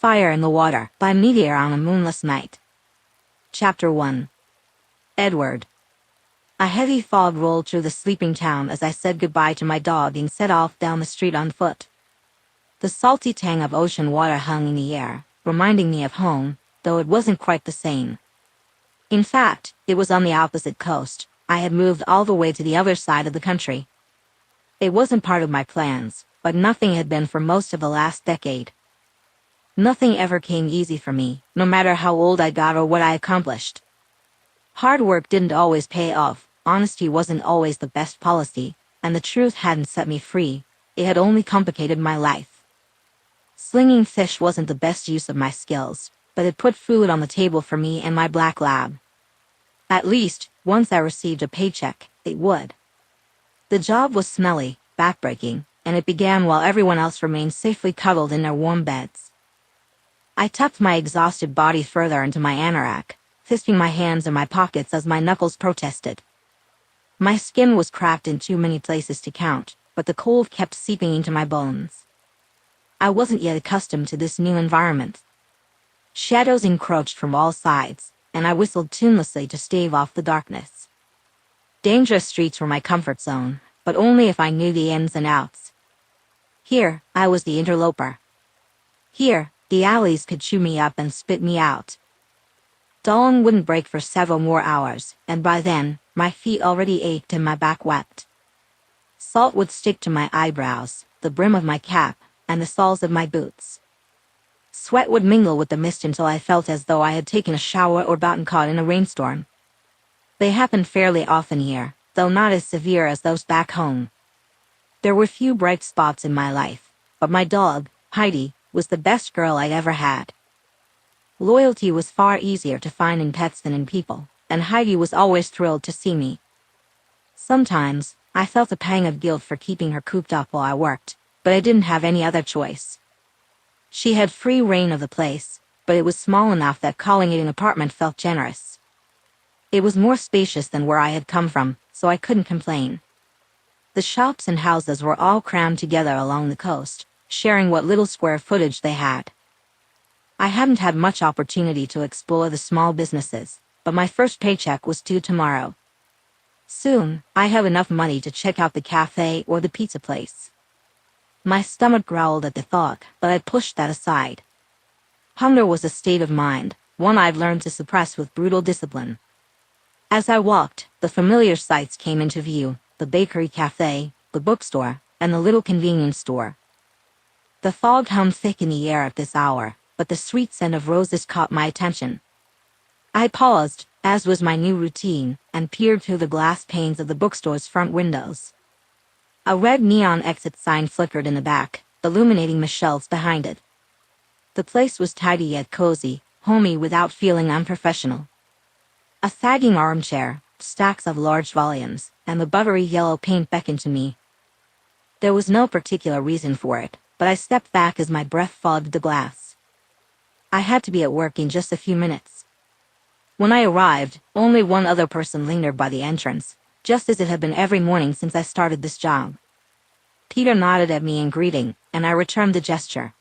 Fire in the Water by Meteor on a Moonless Night. Chapter 1. Edward. A heavy fog rolled through the sleeping town as I said goodbye to my dog and set off down the street on foot. The salty tang of ocean water hung in the air, reminding me of home, though it wasn't quite the same. In fact, it was on the opposite coast. I had moved all the way to the other side of the country. It wasn't part of my plans, but nothing had been for most of the last decade. Nothing ever came easy for me, no matter how old I got or what I accomplished. Hard work didn't always pay off, honesty wasn't always the best policy, and the truth hadn't set me free, it had only complicated my life. Slinging fish wasn't the best use of my skills, but it put food on the table for me and my black lab. At least, once I received a paycheck, it would. The job was smelly, backbreaking, and it began while everyone else remained safely cuddled in their warm beds. I tucked my exhausted body further into my anorak, fisting my hands in my pockets as my knuckles protested. My skin was cracked in too many places to count, but the cold kept seeping into my bones. I wasn't yet accustomed to this new environment. Shadows encroached from all sides, and I whistled tunelessly to stave off the darkness. Dangerous streets were my comfort zone, but only if I knew the ins and outs. Here, I was the interloper. Here, the alleys could chew me up and spit me out. Dawn wouldn't break for several more hours, and by then, my feet already ached and my back wept. Salt would stick to my eyebrows, the brim of my cap, and the soles of my boots. Sweat would mingle with the mist until I felt as though I had taken a shower or gotten caught in a rainstorm. They happened fairly often here, though not as severe as those back home. There were few bright spots in my life, but my dog, Heidi, was the best girl I'd ever had. Loyalty was far easier to find in pets than in people, and Heidi was always thrilled to see me. Sometimes, I felt a pang of guilt for keeping her cooped up while I worked, but I didn't have any other choice. She had free reign of the place, but it was small enough that calling it an apartment felt generous. It was more spacious than where I had come from, so I couldn't complain. The shops and houses were all crammed together along the coast, sharing what little square footage they had. I hadn't had much opportunity to explore the small businesses, but my first paycheck was due tomorrow. Soon, I have enough money to check out the cafe or the pizza place. My stomach growled at the thought, but I pushed that aside. Hunger was a state of mind, one I'd learned to suppress with brutal discipline. As I walked, the familiar sights came into view, the bakery cafe, the bookstore, and the little convenience store. The fog hung thick in the air at this hour, but the sweet scent of roses caught my attention. I paused, as was my new routine, and peered through the glass panes of the bookstore's front windows. A red neon exit sign flickered in the back, illuminating the shelves behind it. The place was tidy yet cozy, homey without feeling unprofessional. A sagging armchair, stacks of large volumes, and the buttery yellow paint beckoned to me. There was no particular reason for it, but I stepped back as my breath fogged the glass. I had to be at work in just a few minutes. When I arrived, only one other person lingered by the entrance, just as it had been every morning since I started this job. Peter nodded at me in greeting, and I returned the gesture.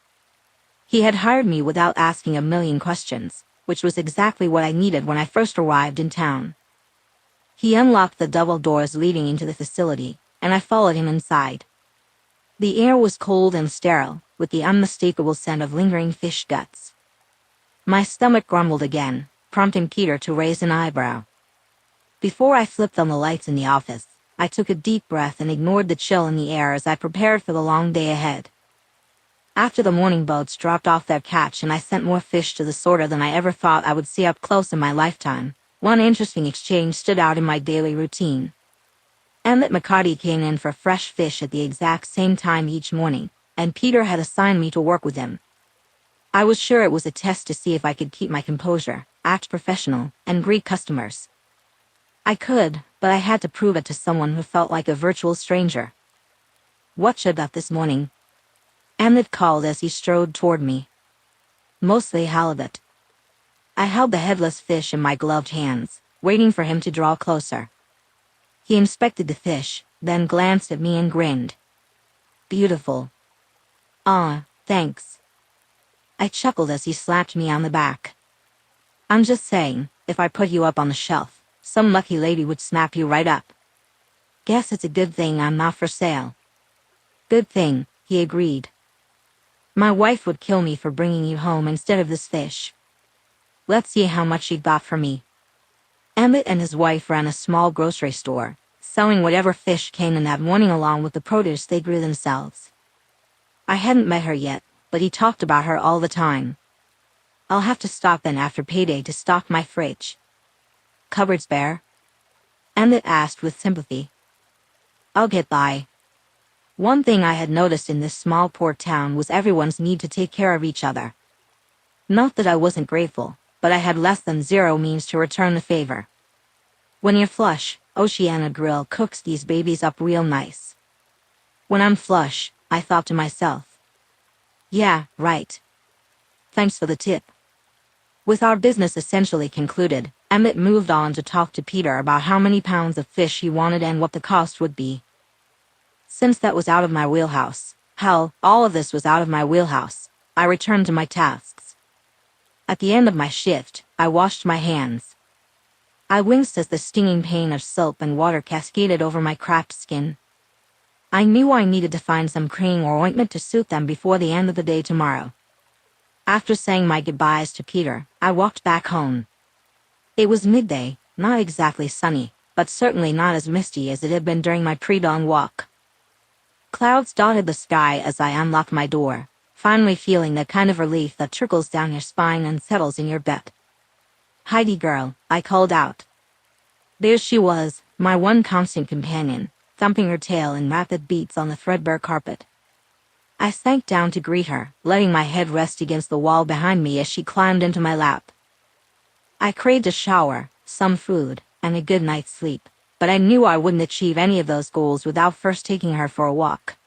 He had hired me without asking a million questions, which was exactly what I needed when I first arrived in town. He unlocked the double doors leading into the facility, and I followed him inside. The air was cold and sterile, with the unmistakable scent of lingering fish guts. My stomach grumbled again, prompting Peter to raise an eyebrow. Before I flipped on the lights in the office, I took a deep breath and ignored the chill in the air as I prepared for the long day ahead. After the morning boats dropped off their catch and I sent more fish to the sorter than I ever thought I would see up close in my lifetime, one interesting exchange stood out in my daily routine. Emmett McCarty came in for fresh fish at the exact same time each morning, and Peter had assigned me to work with him. I was sure it was a test to see if I could keep my composure, act professional, and greet customers. I could, but I had to prove it to someone who felt like a virtual stranger. "What you got this morning?" Emmett called as he strode toward me. "Mostly halibut." I held the headless fish in my gloved hands, waiting for him to draw closer. He inspected the fish, then glanced at me and grinned. "Beautiful." "Ah, thanks." I chuckled as he slapped me on the back. I'm just saying, if I put you up on the shelf, some lucky lady would snap you right up. Guess it's a good thing I'm not for sale. Good thing, he agreed. My wife would kill me for bringing you home instead of this fish. Let's see how much she got for me. Emmett and his wife ran a small grocery store, selling whatever fish came in that morning along with the produce they grew themselves. I hadn't met her yet, but he talked about her all the time. I'll have to stop in after payday to stock my fridge. Cupboards bare? Emmett asked with sympathy. I'll get by. One thing I had noticed in this small port town was everyone's need to take care of each other. Not that I wasn't grateful, but I had less than zero means to return the favor. When you're flush, Oceana Grill cooks these babies up real nice. When I'm flush, I thought to myself. Yeah, right. Thanks for the tip. With our business essentially concluded, Emmett moved on to talk to Peter about how many pounds of fish he wanted and what the cost would be. Since that was out of my wheelhouse, hell, all of this was out of my wheelhouse, I returned to my tasks. At the end of my shift, I washed my hands. I winced as the stinging pain of soap and water cascaded over my cracked skin. I knew I needed to find some cream or ointment to suit them before the end of the day tomorrow. After saying my goodbyes to Peter, I walked back home. It was midday, not exactly sunny, but certainly not as misty as it had been during my pre-dawn walk. Clouds dotted the sky as I unlocked my door, finally feeling the kind of relief that trickles down your spine and settles in your bed. Heidi girl, I called out. There she was, my one constant companion, thumping her tail in rapid beats on the threadbare carpet. I sank down to greet her, letting my head rest against the wall behind me as she climbed into my lap. I craved a shower, some food, and a good night's sleep, but I knew I wouldn't achieve any of those goals without first taking her for a walk.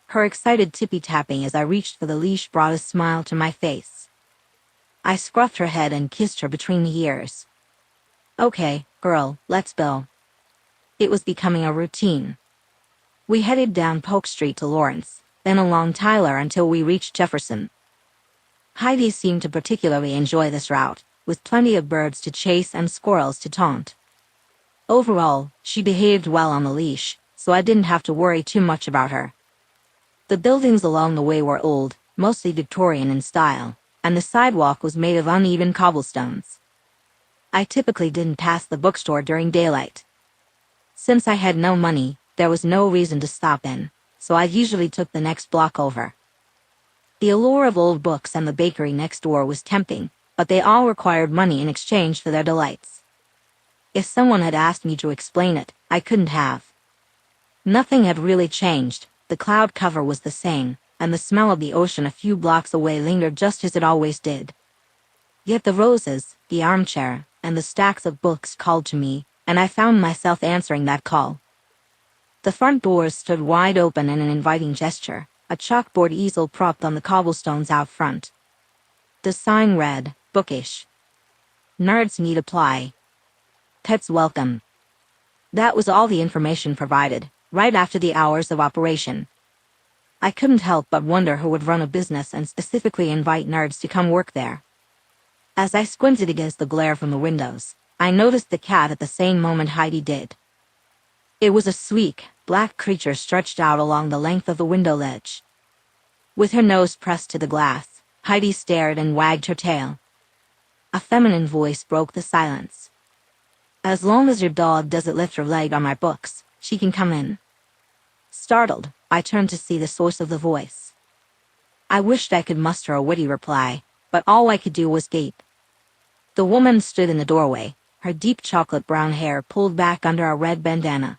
Her excited tippy-tapping as I reached for the leash brought a smile to my face. I scruffed her head and kissed her between the ears. Okay, girl, let's go. It was becoming a routine. We headed down Polk Street to Lawrence, then along Tyler until we reached Jefferson. Heidi seemed to particularly enjoy this route, with plenty of birds to chase and squirrels to taunt. Overall, she behaved well on the leash, so I didn't have to worry too much about her. The buildings along the way were old, mostly Victorian in style, and the sidewalk was made of uneven cobblestones. I typically didn't pass the bookstore during daylight. Since I had no money, there was no reason to stop in, so I usually took the next block over. The allure of old books and the bakery next door was tempting, but they all required money in exchange for their delights. If someone had asked me to explain it, I couldn't have. Nothing had really changed, the cloud cover was the same, and the smell of the ocean a few blocks away lingered just as it always did. Yet the roses, the armchair, and the stacks of books called to me, and I found myself answering that call. The front doors stood wide open in an inviting gesture, a chalkboard easel propped on the cobblestones out front. The sign read, Bookish. Nerds need apply. Pets welcome. That was all the information provided, right after the hours of operation. I couldn't help but wonder who would run a business and specifically invite nerds to come work there. As I squinted against the glare from the windows, I noticed the cat at the same moment Heidi did. It was a sleek, black creature stretched out along the length of the window ledge. With her nose pressed to the glass, Heidi stared and wagged her tail. A feminine voice broke the silence. As long as your dog doesn't lift her leg on my books, she can come in. Startled, I turned to see the source of the voice. I wished I could muster a witty reply, but all I could do was gape. The woman stood in the doorway, her deep chocolate brown hair pulled back under a red bandana.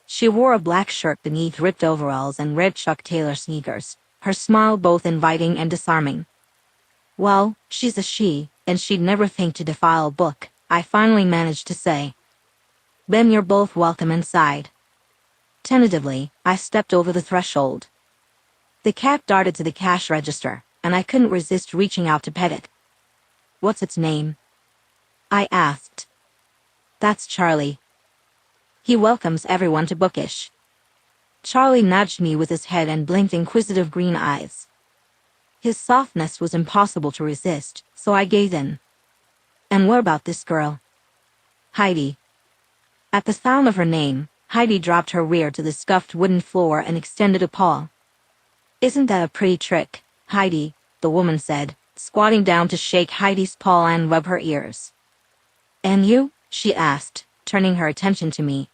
She wore a black shirt beneath ripped overalls and red Chuck Taylor sneakers, her smile both inviting and disarming. Well, she's a she, and she'd never think to defile a book, I finally managed to say. Then you're both welcome inside. Tentatively, I stepped over the threshold. The cat darted to the cash register, and I couldn't resist reaching out to pet it. What's its name? I asked. That's Charlie. He welcomes everyone to Bookish. Charlie nudged me with his head and blinked inquisitive green eyes. His softness was impossible to resist, so I gave in. And what about this girl? Heidi. At the sound of her name, Heidi dropped her rear to the scuffed wooden floor and extended a paw. Isn't that a pretty trick, Heidi? The woman said, squatting down to shake Heidi's paw and rub her ears. And you? She asked, turning her attention to me.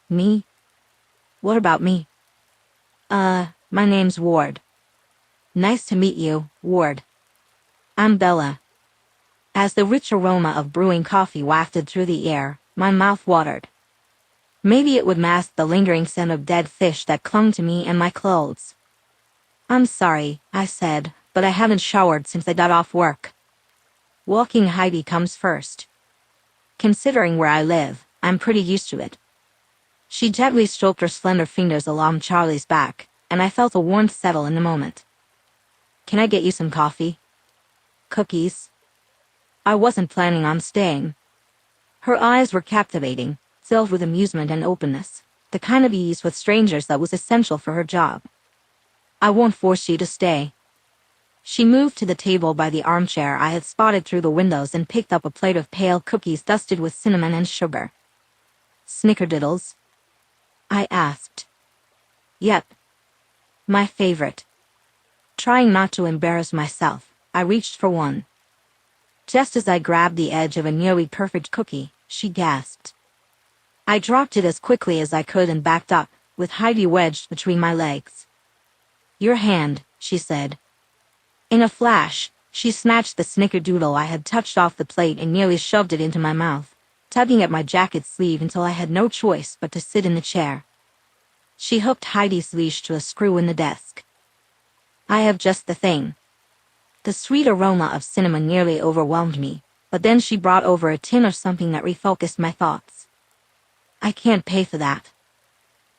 Me? What about me? My name's Ward. Nice to meet you, Ward. I'm Bella. As the rich aroma of brewing coffee wafted through the air, my mouth watered. Maybe it would mask the lingering scent of dead fish that clung to me and my clothes. I'm sorry, I said, but I haven't showered since I got off work. Walking Heidi comes first. Considering where I live, I'm pretty used to it. She gently stroked her slender fingers along Charlie's back, and I felt a warmth settle in a moment. Can I get you some coffee? Cookies? I wasn't planning on staying. Her eyes were captivating, filled with amusement and openness, the kind of ease with strangers that was essential for her job. I won't force you to stay. She moved to the table by the armchair I had spotted through the windows and picked up a plate of pale cookies dusted with cinnamon and sugar. Snickerdoodles? I asked. Yep. My favorite. Trying not to embarrass myself, I reached for one. Just as I grabbed the edge of a nearly perfect cookie, she gasped. I dropped it as quickly as I could and backed up, with Heidi wedged between my legs. Your hand, she said. In a flash, she snatched the snickerdoodle I had touched off the plate and nearly shoved it into my mouth, tugging at my jacket sleeve until I had no choice but to sit in the chair. She hooked Heidi's leash to a screw in the desk. I have just the thing. The sweet aroma of cinnamon nearly overwhelmed me, but then she brought over a tin of something that refocused my thoughts. I can't pay for that.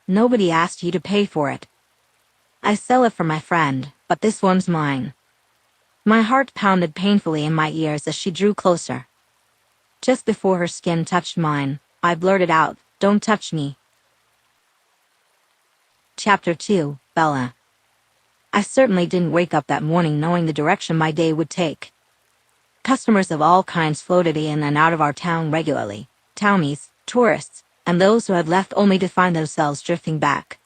Nobody asked you to pay for it. I sell it for my friend, but this one's mine. My heart pounded painfully in my ears as she drew closer. Just before her skin touched mine, I blurted out, "Don't touch me." Chapter 2, Bella. I certainly didn't wake up that morning knowing the direction my day would take. Customers of all kinds floated in and out of our town regularly, townies, tourists, and those who had left only to find themselves drifting back.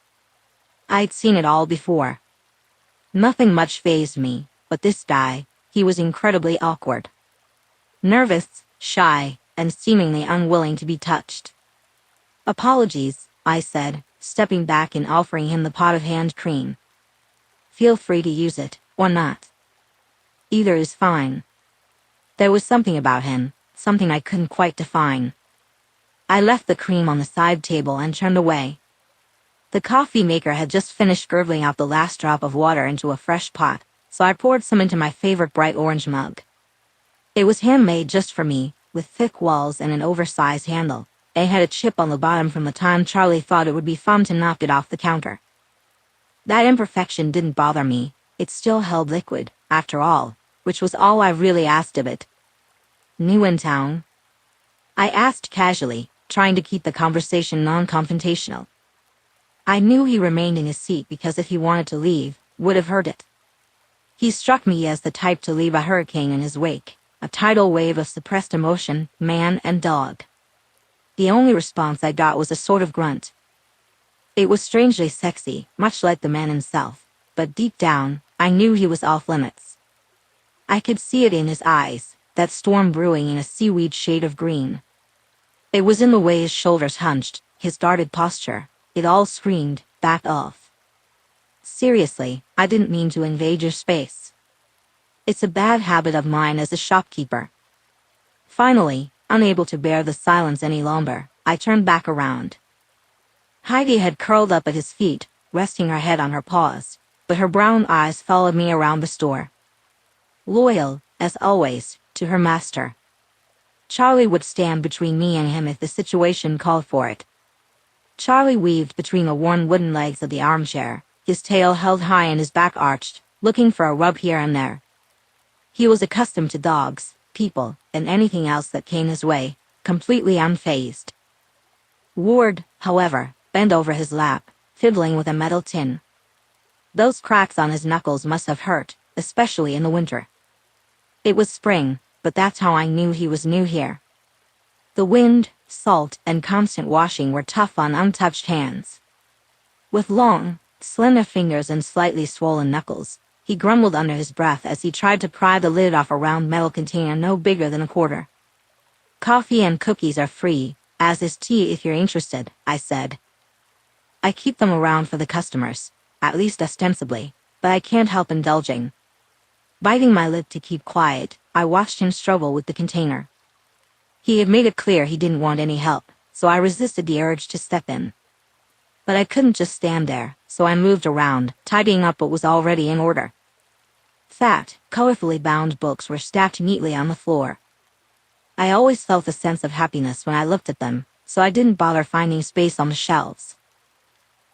I'd seen it all before. Nothing much fazed me, but this guy, he was incredibly awkward. Nervous, shy, and seemingly unwilling to be touched. Apologies, I said, stepping back and offering him the pot of hand cream. Feel free to use it, or not. Either is fine. There was something about him, something I couldn't quite define. I left the cream on the side table and turned away. The coffee maker had just finished gurgling out the last drop of water into a fresh pot, so I poured some into my favorite bright orange mug. It was handmade just for me, with thick walls and an oversized handle. It had a chip on the bottom from the time Charlie thought it would be fun to knock it off the counter. That imperfection didn't bother me. It still held liquid, after all, which was all I really asked of it. New in town? I asked casually, trying to keep the conversation non-confrontational. I knew he remained in his seat because if he wanted to leave, would have heard it. He struck me as the type to leave a hurricane in his wake, a tidal wave of suppressed emotion, man and dog. The only response I got was a sort of grunt. It was strangely sexy, much like the man himself, but deep down, I knew he was off limits. I could see it in his eyes, that storm brewing in a seaweed shade of green. It was in the way his shoulders hunched, his guarded posture. It all screamed, back off. Seriously, I didn't mean to invade your space. It's a bad habit of mine as a shopkeeper. Finally, unable to bear the silence any longer, I turned back around. Heidi had curled up at his feet, resting her head on her paws, but her brown eyes followed me around the store. Loyal, as always, to her master. Charlie would stand between me and him if the situation called for it. Charlie weaved between the worn wooden legs of the armchair, his tail held high and his back arched, looking for a rub here and there. He was accustomed to dogs, people, and anything else that came his way, completely unfazed. Ward, however, bent over his lap, fiddling with a metal tin. Those cracks on his knuckles must have hurt, especially in the winter. It was spring, but that's how I knew he was new here. The wind, salt, and constant washing were tough on untouched hands. With long, slender fingers and slightly swollen knuckles, he grumbled under his breath as he tried to pry the lid off a round metal container no bigger than a quarter. "Coffee and cookies are free, as is tea if you're interested," I said. "I keep them around for the customers, at least ostensibly, but I can't help indulging." Biting my lip to keep quiet, I watched him struggle with the container. He had made it clear he didn't want any help, so I resisted the urge to step in. But I couldn't just stand there, so I moved around, tidying up what was already in order. Fat, colorfully bound books were stacked neatly on the floor. I always felt a sense of happiness when I looked at them, so I didn't bother finding space on the shelves.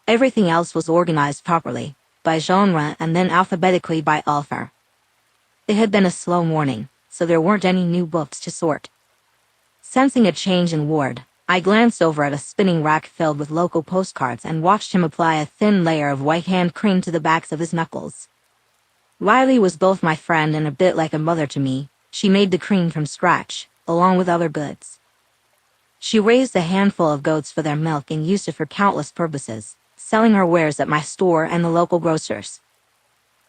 Everything else was organized properly, by genre and then alphabetically by author. It had been a slow morning, so there weren't any new books to sort. Sensing a change in Ward, I glanced over at a spinning rack filled with local postcards and watched him apply a thin layer of white hand cream to the backs of his knuckles. Riley was both my friend and a bit like a mother to me. She made the cream from scratch, along with other goods. She raised a handful of goats for their milk and used it for countless purposes, selling her wares at my store and the local grocers.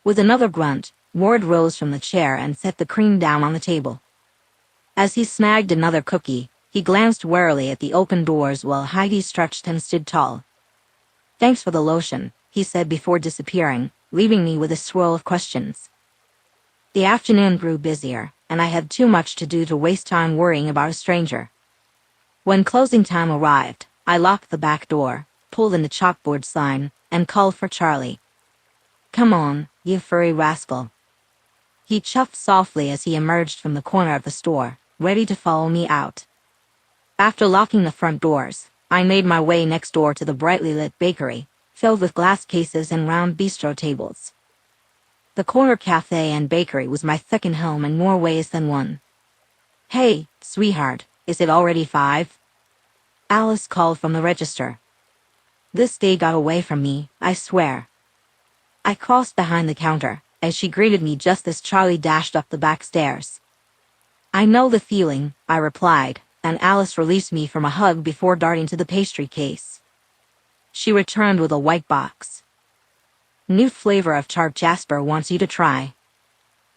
With another grunt, Ward rose from the chair and set the cream down on the table. As he snagged another cookie, he glanced warily at the open doors while Heidi stretched and stood tall. "Thanks for the lotion," he said before disappearing, leaving me with a swirl of questions. The afternoon grew busier, and I had too much to do to waste time worrying about a stranger. When closing time arrived, I locked the back door, pulled in the chalkboard sign, and called for Charlie. "Come on, you furry rascal." He chuffed softly as he emerged from the corner of the store, ready to follow me out. After locking the front doors, I made my way next door to the brightly lit bakery, filled with glass cases and round bistro tables. The corner cafe and bakery was my second home in more ways than one. "Hey, sweetheart, is it already 5? Alice called from the register. This day got away from me, I swear. I crossed behind the counter, as she greeted me just as Charlie dashed up the back stairs. "I know the feeling," I replied, and Alice released me from a hug before darting to the pastry case. She returned with a white box. "New flavor of tart Jasper wants you to try."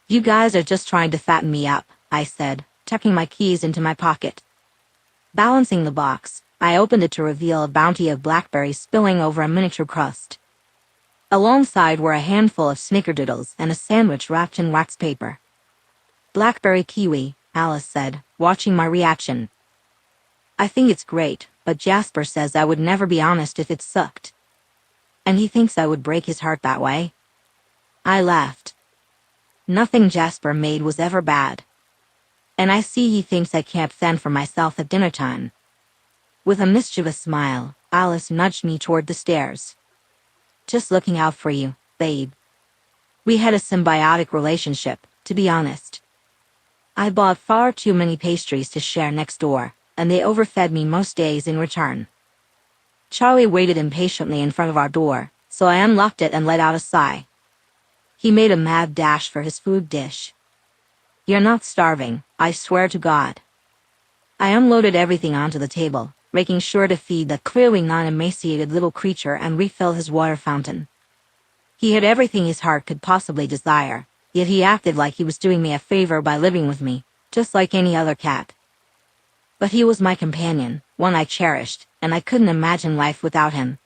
"You guys are just trying to fatten me up," I said, tucking my keys into my pocket. Balancing the box, I opened it to reveal a bounty of blackberries spilling over a miniature crust. Alongside were a handful of snickerdoodles and a sandwich wrapped in wax paper. "Blackberry kiwi," Alice said, watching my reaction. "I think it's great, but Jasper says I would never be honest if it sucked. And he thinks I would break his heart that way." I laughed. Nothing Jasper made was ever bad. And I see he thinks I can't fend for myself at dinner time. With a mischievous smile, Alice nudged me toward the stairs. "Just looking out for you, babe." We had a symbiotic relationship, to be honest. I bought far too many pastries to share next door, and they overfed me most days in return. Charlie waited impatiently in front of our door, so I unlocked it and let out a sigh. He made a mad dash for his food dish. "You're not starving, I swear to God." I unloaded everything onto the table, making sure to feed the clearly non-emaciated little creature and refill his water fountain. He had everything his heart could possibly desire, yet he acted like he was doing me a favor by living with me, just like any other cat. But he was my companion, one I cherished, and I couldn't imagine life without him.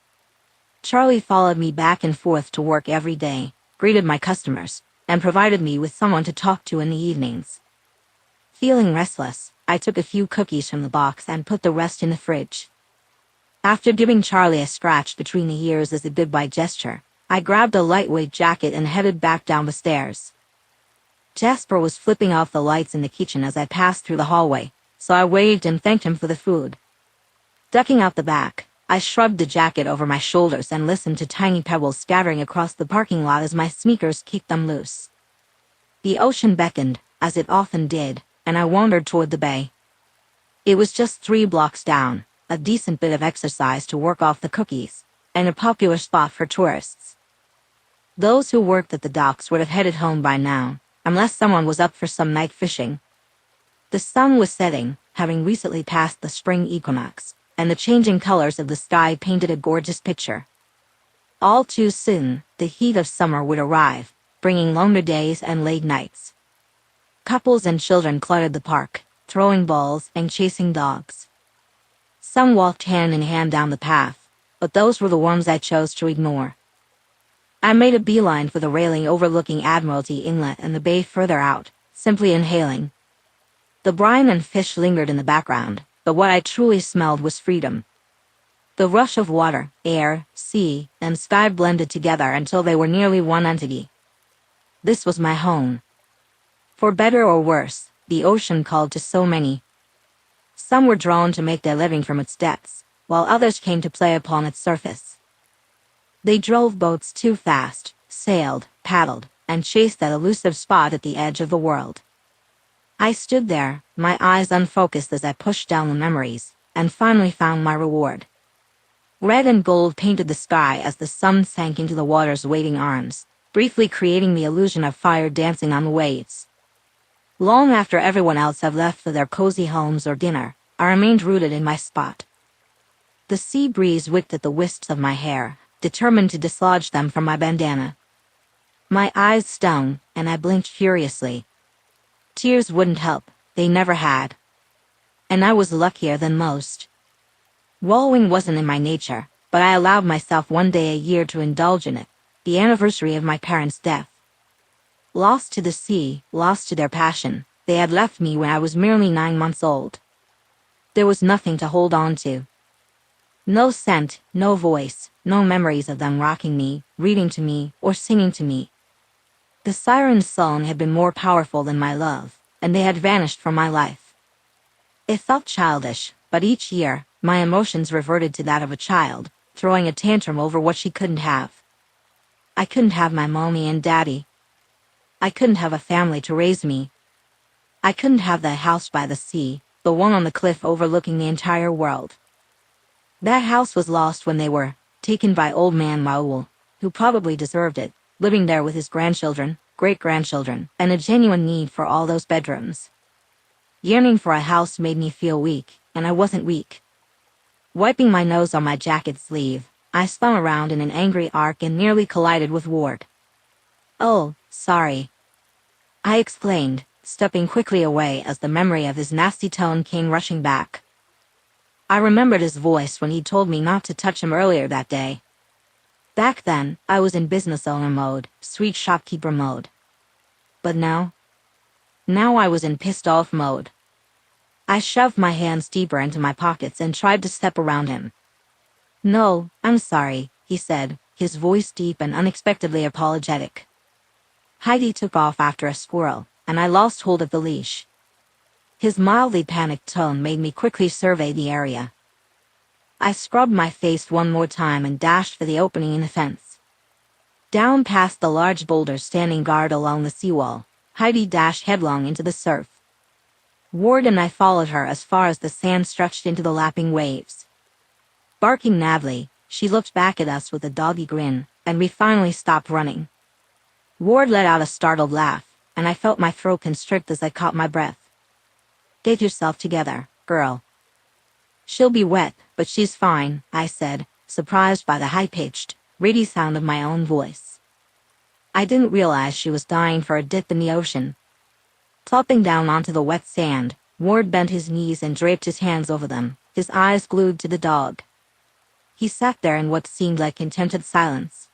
Charlie followed me back and forth to work every day, greeted my customers, and provided me with someone to talk to in the evenings. Feeling restless, I took a few cookies from the box and put the rest in the fridge. After giving Charlie a scratch between the ears as a goodbye gesture, I grabbed a lightweight jacket and headed back down the stairs. Jasper was flipping off the lights in the kitchen as I passed through the hallway, so I waved and thanked him for the food. Ducking out the back, I shrugged the jacket over my shoulders and listened to tiny pebbles scattering across the parking lot as my sneakers kicked them loose. The ocean beckoned, as it often did, and I wandered toward the bay. It was just 3 blocks down, a decent bit of exercise to work off the cookies, and a popular spot for tourists. Those who worked at the docks would have headed home by now, unless someone was up for some night fishing. The sun was setting, having recently passed the spring equinox, and the changing colors of the sky painted a gorgeous picture. All too soon, the heat of summer would arrive, bringing longer days and late nights. Couples and children cluttered the park, throwing balls and chasing dogs. Some walked hand in hand down the path, but those were the ones I chose to ignore. I made a beeline for the railing overlooking Admiralty Inlet and the bay further out, simply inhaling. The brine and fish lingered in the background, but what I truly smelled was freedom. The rush of water, air, sea, and sky blended together until they were nearly one entity. This was my home. For better or worse, the ocean called to so many. Some were drawn to make their living from its depths, while others came to play upon its surface. They drove boats too fast, sailed, paddled, and chased that elusive spot at the edge of the world. I stood there, my eyes unfocused as I pushed down the memories, and finally found my reward. Red and gold painted the sky as the sun sank into the water's waving arms, briefly creating the illusion of fire dancing on the waves. Long after everyone else had left for their cozy homes or dinner, I remained rooted in my spot. The sea breeze whipped at the wisps of my hair, determined to dislodge them from my bandana. My eyes stung, and I blinked furiously. Tears wouldn't help, they never had. And I was luckier than most. Wallowing wasn't in my nature, but I allowed myself one day a year to indulge in it, the anniversary of my parents' death. Lost to the sea, lost to their passion, they had left me when I was merely 9 months old. There was nothing to hold on to. No scent, no voice, no memories of them rocking me, reading to me, or singing to me. The siren's song had been more powerful than my love, and they had vanished from my life. It felt childish, but each year, my emotions reverted to that of a child, throwing a tantrum over what she couldn't have. I couldn't have my mommy and daddy. I couldn't have a family to raise me. I couldn't have the house by the sea, the one on the cliff overlooking the entire world. That house was lost when they were taken by old man Raoul, who probably deserved it, living there with his grandchildren, great-grandchildren, and a genuine need for all those bedrooms. Yearning for a house made me feel weak, and I wasn't weak. Wiping my nose on my jacket sleeve, I spun around in an angry arc and nearly collided with Ward. "Oh, sorry," I explained, stepping quickly away as the memory of his nasty tone came rushing back. I remembered his voice when he told me not to touch him earlier that day. Back then, I was in business owner mode, sweet shopkeeper mode. But now I was in pissed off mode. I shoved my hands deeper into my pockets and tried to step around him. "No, I'm sorry," he said, his voice deep and unexpectedly apologetic. Heidi took off after a squirrel, and I lost hold of the leash. His mildly panicked tone made me quickly survey the area. I scrubbed my face one more time and dashed for the opening in the fence. Down past the large boulders standing guard along the seawall, Heidi dashed headlong into the surf. Ward and I followed her as far as the sand stretched into the lapping waves. Barking madly, she looked back at us with a doggy grin, and we finally stopped running. Ward let out a startled laugh, and I felt my throat constrict as I caught my breath. "Get yourself together, girl." "She'll be wet, but she's fine," I said, surprised by the high-pitched, reedy sound of my own voice. I didn't realize she was dying for a dip in the ocean. Plopping down onto the wet sand, Ward bent his knees and draped his hands over them, his eyes glued to the dog. He sat there in what seemed like contented silence.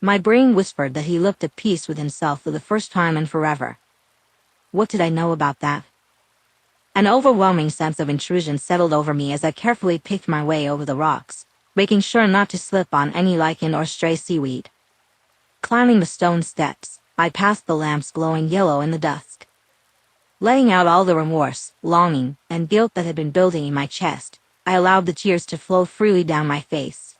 My brain whispered that he looked at peace with himself for the first time in forever. What did I know about that? An overwhelming sense of intrusion settled over me as I carefully picked my way over the rocks, making sure not to slip on any lichen or stray seaweed. Climbing the stone steps, I passed the lamps glowing yellow in the dusk. Letting out all the remorse, longing, and guilt that had been building in my chest, I allowed the tears to flow freely down my face.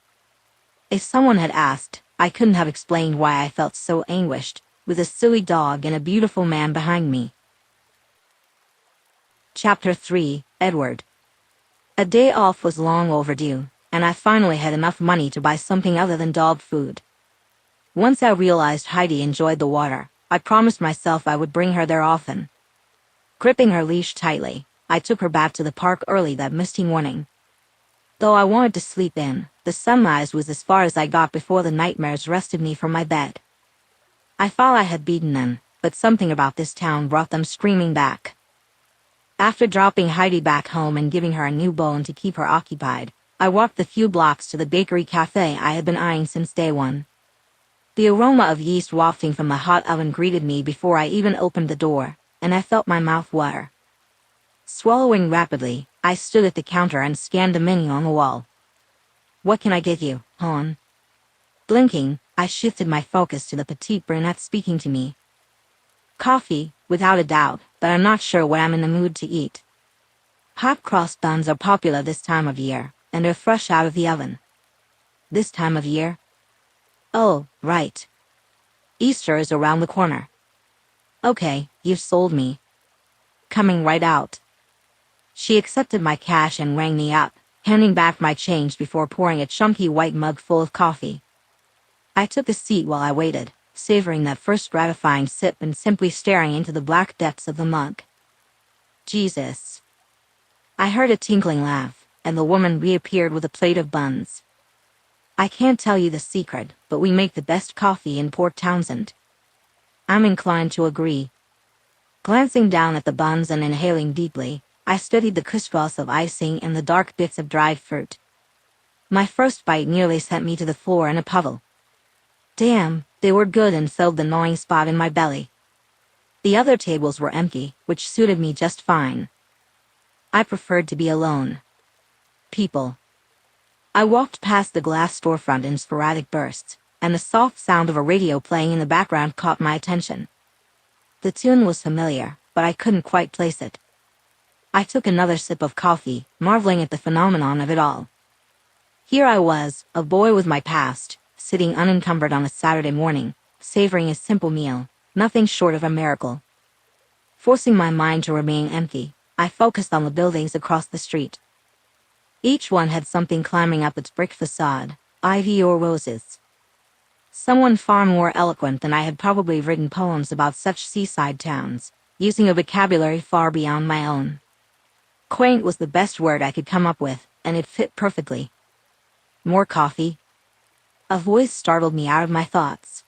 If someone had asked, I couldn't have explained why I felt so anguished, with a silly dog and a beautiful man behind me. Chapter 3, Edward. A day off was long overdue, and I finally had enough money to buy something other than dog food. Once I realized Heidi enjoyed the water, I promised myself I would bring her there often. Gripping her leash tightly, I took her back to the park early that misty morning. Though I wanted to sleep in, the sunrise was as far as I got before the nightmares wrested me from my bed. I thought I had beaten them, but something about this town brought them screaming back. After dropping Heidi back home and giving her a new bone to keep her occupied, I walked the few blocks to the bakery cafe I had been eyeing since day one. The aroma of yeast wafting from the hot oven greeted me before I even opened the door, and I felt my mouth water. Swallowing rapidly, I stood at the counter and scanned the menu on the wall. "What can I get you, hon?" Blinking, I shifted my focus to the petite brunette speaking to me. "Coffee, without a doubt, but I'm not sure what I'm in the mood to eat." Hot cross buns are popular this time of year, and they're fresh out of the oven. This time of year? Oh, right. Easter is around the corner. Okay, you've sold me. Coming right out. She accepted my cash and rang me up, handing back my change before pouring a chunky white mug full of coffee. I took a seat while I waited, savoring that first gratifying sip and simply staring into the black depths of the mug. Jesus. I heard a tinkling laugh, and the woman reappeared with a plate of buns. "I can't tell you the secret, but we make the best coffee in Port Townsend." I'm inclined to agree. Glancing down at the buns and inhaling deeply, I studied the crispness of icing and the dark bits of dried fruit. My first bite nearly sent me to the floor in a puddle. Damn, they were good and filled the gnawing spot in my belly. The other tables were empty, which suited me just fine. I preferred to be alone. People. I walked past the glass storefront in sporadic bursts, and the soft sound of a radio playing in the background caught my attention. The tune was familiar, but I couldn't quite place it. I took another sip of coffee, marveling at the phenomenon of it all. Here I was, a boy with my past, sitting unencumbered on a Saturday morning, savoring a simple meal, nothing short of a miracle. Forcing my mind to remain empty, I focused on the buildings across the street. Each one had something climbing up its brick facade, ivy or roses. Someone far more eloquent than I had probably written poems about such seaside towns, using a vocabulary far beyond my own. Quaint was the best word I could come up with, and it fit perfectly. "More coffee?" A voice startled me out of my thoughts.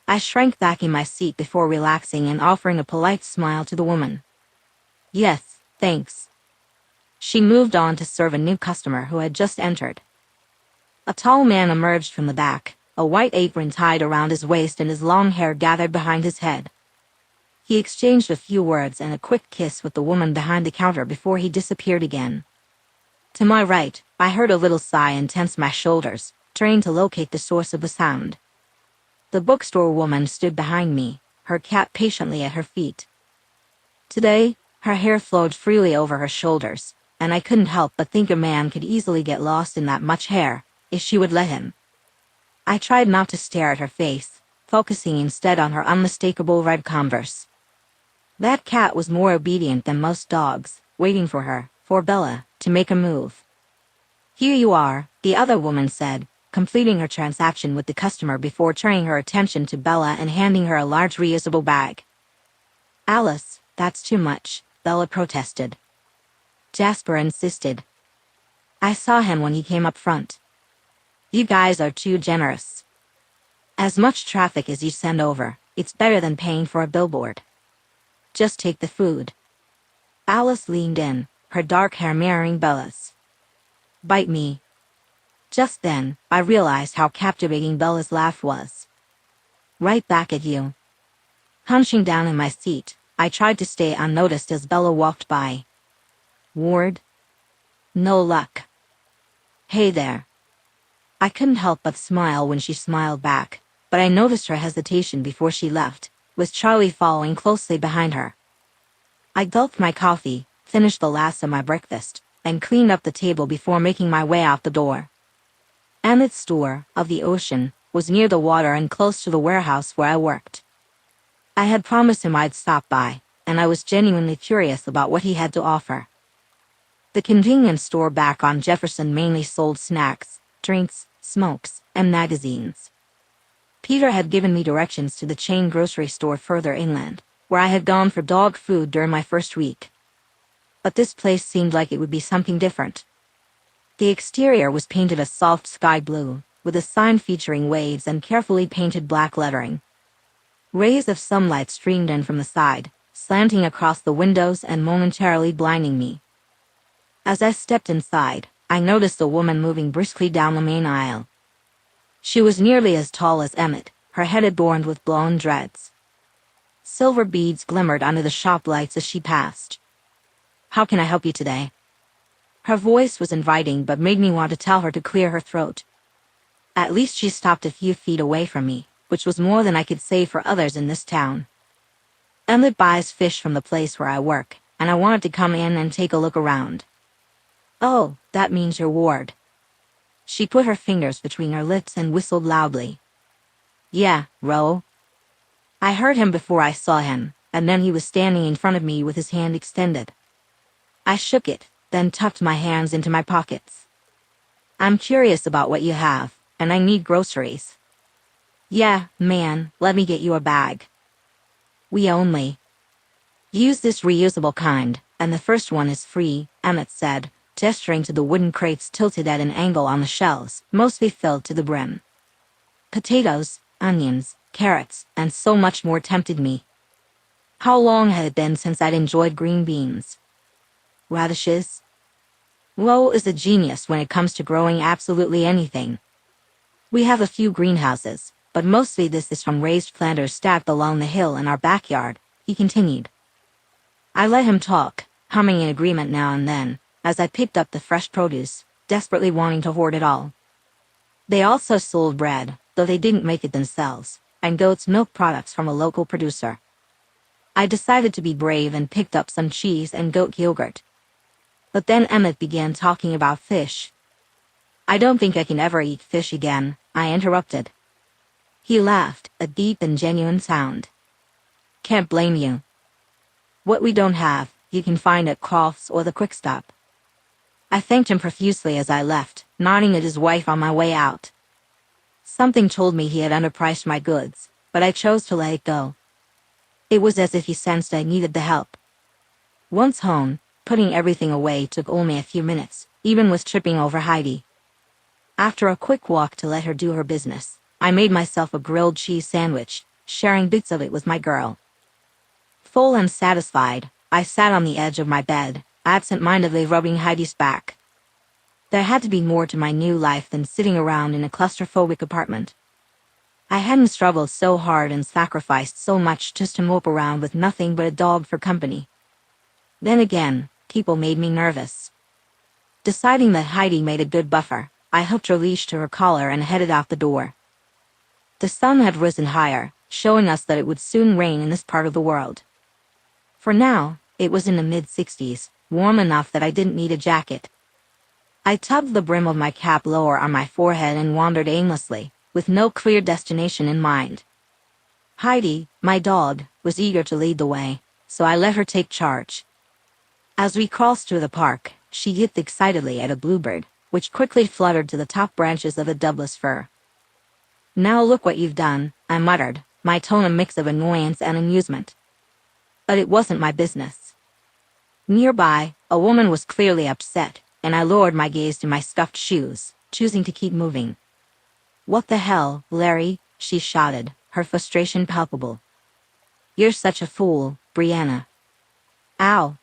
I shrank back in my seat before relaxing and offering a polite smile to the woman. "Yes, thanks." She moved on to serve a new customer who had just entered. A tall man emerged from the back, a white apron tied around his waist and his long hair gathered behind his head. He exchanged a few words and a quick kiss with the woman behind the counter before he disappeared again. To my right, I heard a little sigh and tensed my shoulders, trying to locate the source of the sound. The bookstore woman stood behind me, her cat patiently at her feet. Today, her hair flowed freely over her shoulders, and I couldn't help but think a man could easily get lost in that much hair, if she would let him. I tried not to stare at her face, focusing instead on her unmistakable red Converse. That cat was more obedient than most dogs, waiting for her, for Bella, to make a move. "Here you are," the other woman said, completing her transaction with the customer before turning her attention to Bella and handing her a large reusable bag. "Alice, that's too much," Bella protested. Jasper insisted. "I saw him when he came up front. You guys are too generous. As much traffic as you send over, it's better than paying for a billboard. Just take the food." Alice leaned in, her dark hair mirroring Bella's. "Bite me." Just then, I realized how captivating Bella's laugh was. "Right back at you." Hunching down in my seat, I tried to stay unnoticed as Bella walked by. "Ward?" "No luck." "Hey there." I couldn't help but smile when she smiled back, but I noticed her hesitation before she left, with Charlie following closely behind her. I gulped my coffee, finished the last of my breakfast, and cleaned up the table before making my way out the door. Emmett's store, of the ocean, was near the water and close to the warehouse where I worked. I had promised him I'd stop by, and I was genuinely curious about what he had to offer. The convenience store back on Jefferson mainly sold snacks, drinks, smokes, and magazines. Peter had given me directions to the chain grocery store further inland, where I had gone for dog food during my first week. But this place seemed like it would be something different. The exterior was painted a soft sky blue, with a sign featuring waves and carefully painted black lettering. Rays of sunlight streamed in from the side, slanting across the windows and momentarily blinding me. As I stepped inside, I noticed a woman moving briskly down the main aisle. She was nearly as tall as Emmett, her head adorned with blown dreads. Silver beads glimmered under the shop lights as she passed. "How can I help you today?" Her voice was inviting but made me want to tell her to clear her throat. At least she stopped a few feet away from me, which was more than I could say for others in this town. "Emmett buys fish from the place where I work, and I wanted to come in and take a look around." "Oh, that means your ward." She put her fingers between her lips and whistled loudly. "Yeah, Ro." I heard him before I saw him, and then he was standing in front of me with his hand extended. I shook it, then tucked my hands into my pockets. "I'm curious about what you have, and I need groceries." "Yeah, man, let me get you a bag." "We only use this reusable kind, and the first one is free," Emmett said, gesturing to the wooden crates tilted at an angle on the shelves, mostly filled to the brim. Potatoes, onions, carrots, and so much more tempted me. How long had it been since I'd enjoyed green beans? Radishes? Ro is a genius when it comes to growing absolutely anything. "We have a few greenhouses, but mostly this is from raised planters stacked along the hill in our backyard," he continued. I let him talk, humming in agreement now and then, as I picked up the fresh produce, desperately wanting to hoard it all. They also sold bread, though they didn't make it themselves, and goat's milk products from a local producer. I decided to be brave and picked up some cheese and goat yogurt. But then Emmett began talking about fish. "I don't think I can ever eat fish again," I interrupted. He laughed, a deep and genuine sound. "Can't blame you. What we don't have, you can find at Crofts or the Quick Stop." I thanked him profusely as I left, nodding at his wife on my way out. Something told me he had underpriced my goods, but I chose to let it go. It was as if he sensed I needed the help. Once home, putting everything away took only a few minutes, even with tripping over Heidi. After a quick walk to let her do her business, I made myself a grilled cheese sandwich, sharing bits of it with my girl. Full and satisfied, I sat on the edge of my bed, absent-mindedly rubbing Heidi's back. There had to be more to my new life than sitting around in a claustrophobic apartment. I hadn't struggled so hard and sacrificed so much just to mope around with nothing but a dog for company. Then again, people made me nervous. Deciding that Heidi made a good buffer, I hooked her leash to her collar and headed out the door. The sun had risen higher, showing us that it would soon rain in this part of the world. For now, it was in the mid-60s, warm enough that I didn't need a jacket. I tugged the brim of my cap lower on my forehead and wandered aimlessly, with no clear destination in mind. Heidi, my dog, was eager to lead the way, so I let her take charge. As we crossed through the park, she yipped excitedly at a bluebird, which quickly fluttered to the top branches of a Douglas fir. "Now look what you've done," I muttered, my tone a mix of annoyance and amusement. But it wasn't my business. Nearby, a woman was clearly upset, and I lowered my gaze to my scuffed shoes, choosing to keep moving. "What the hell, Larry?" she shouted, her frustration palpable. "You're such a fool, Brianna." "Ow."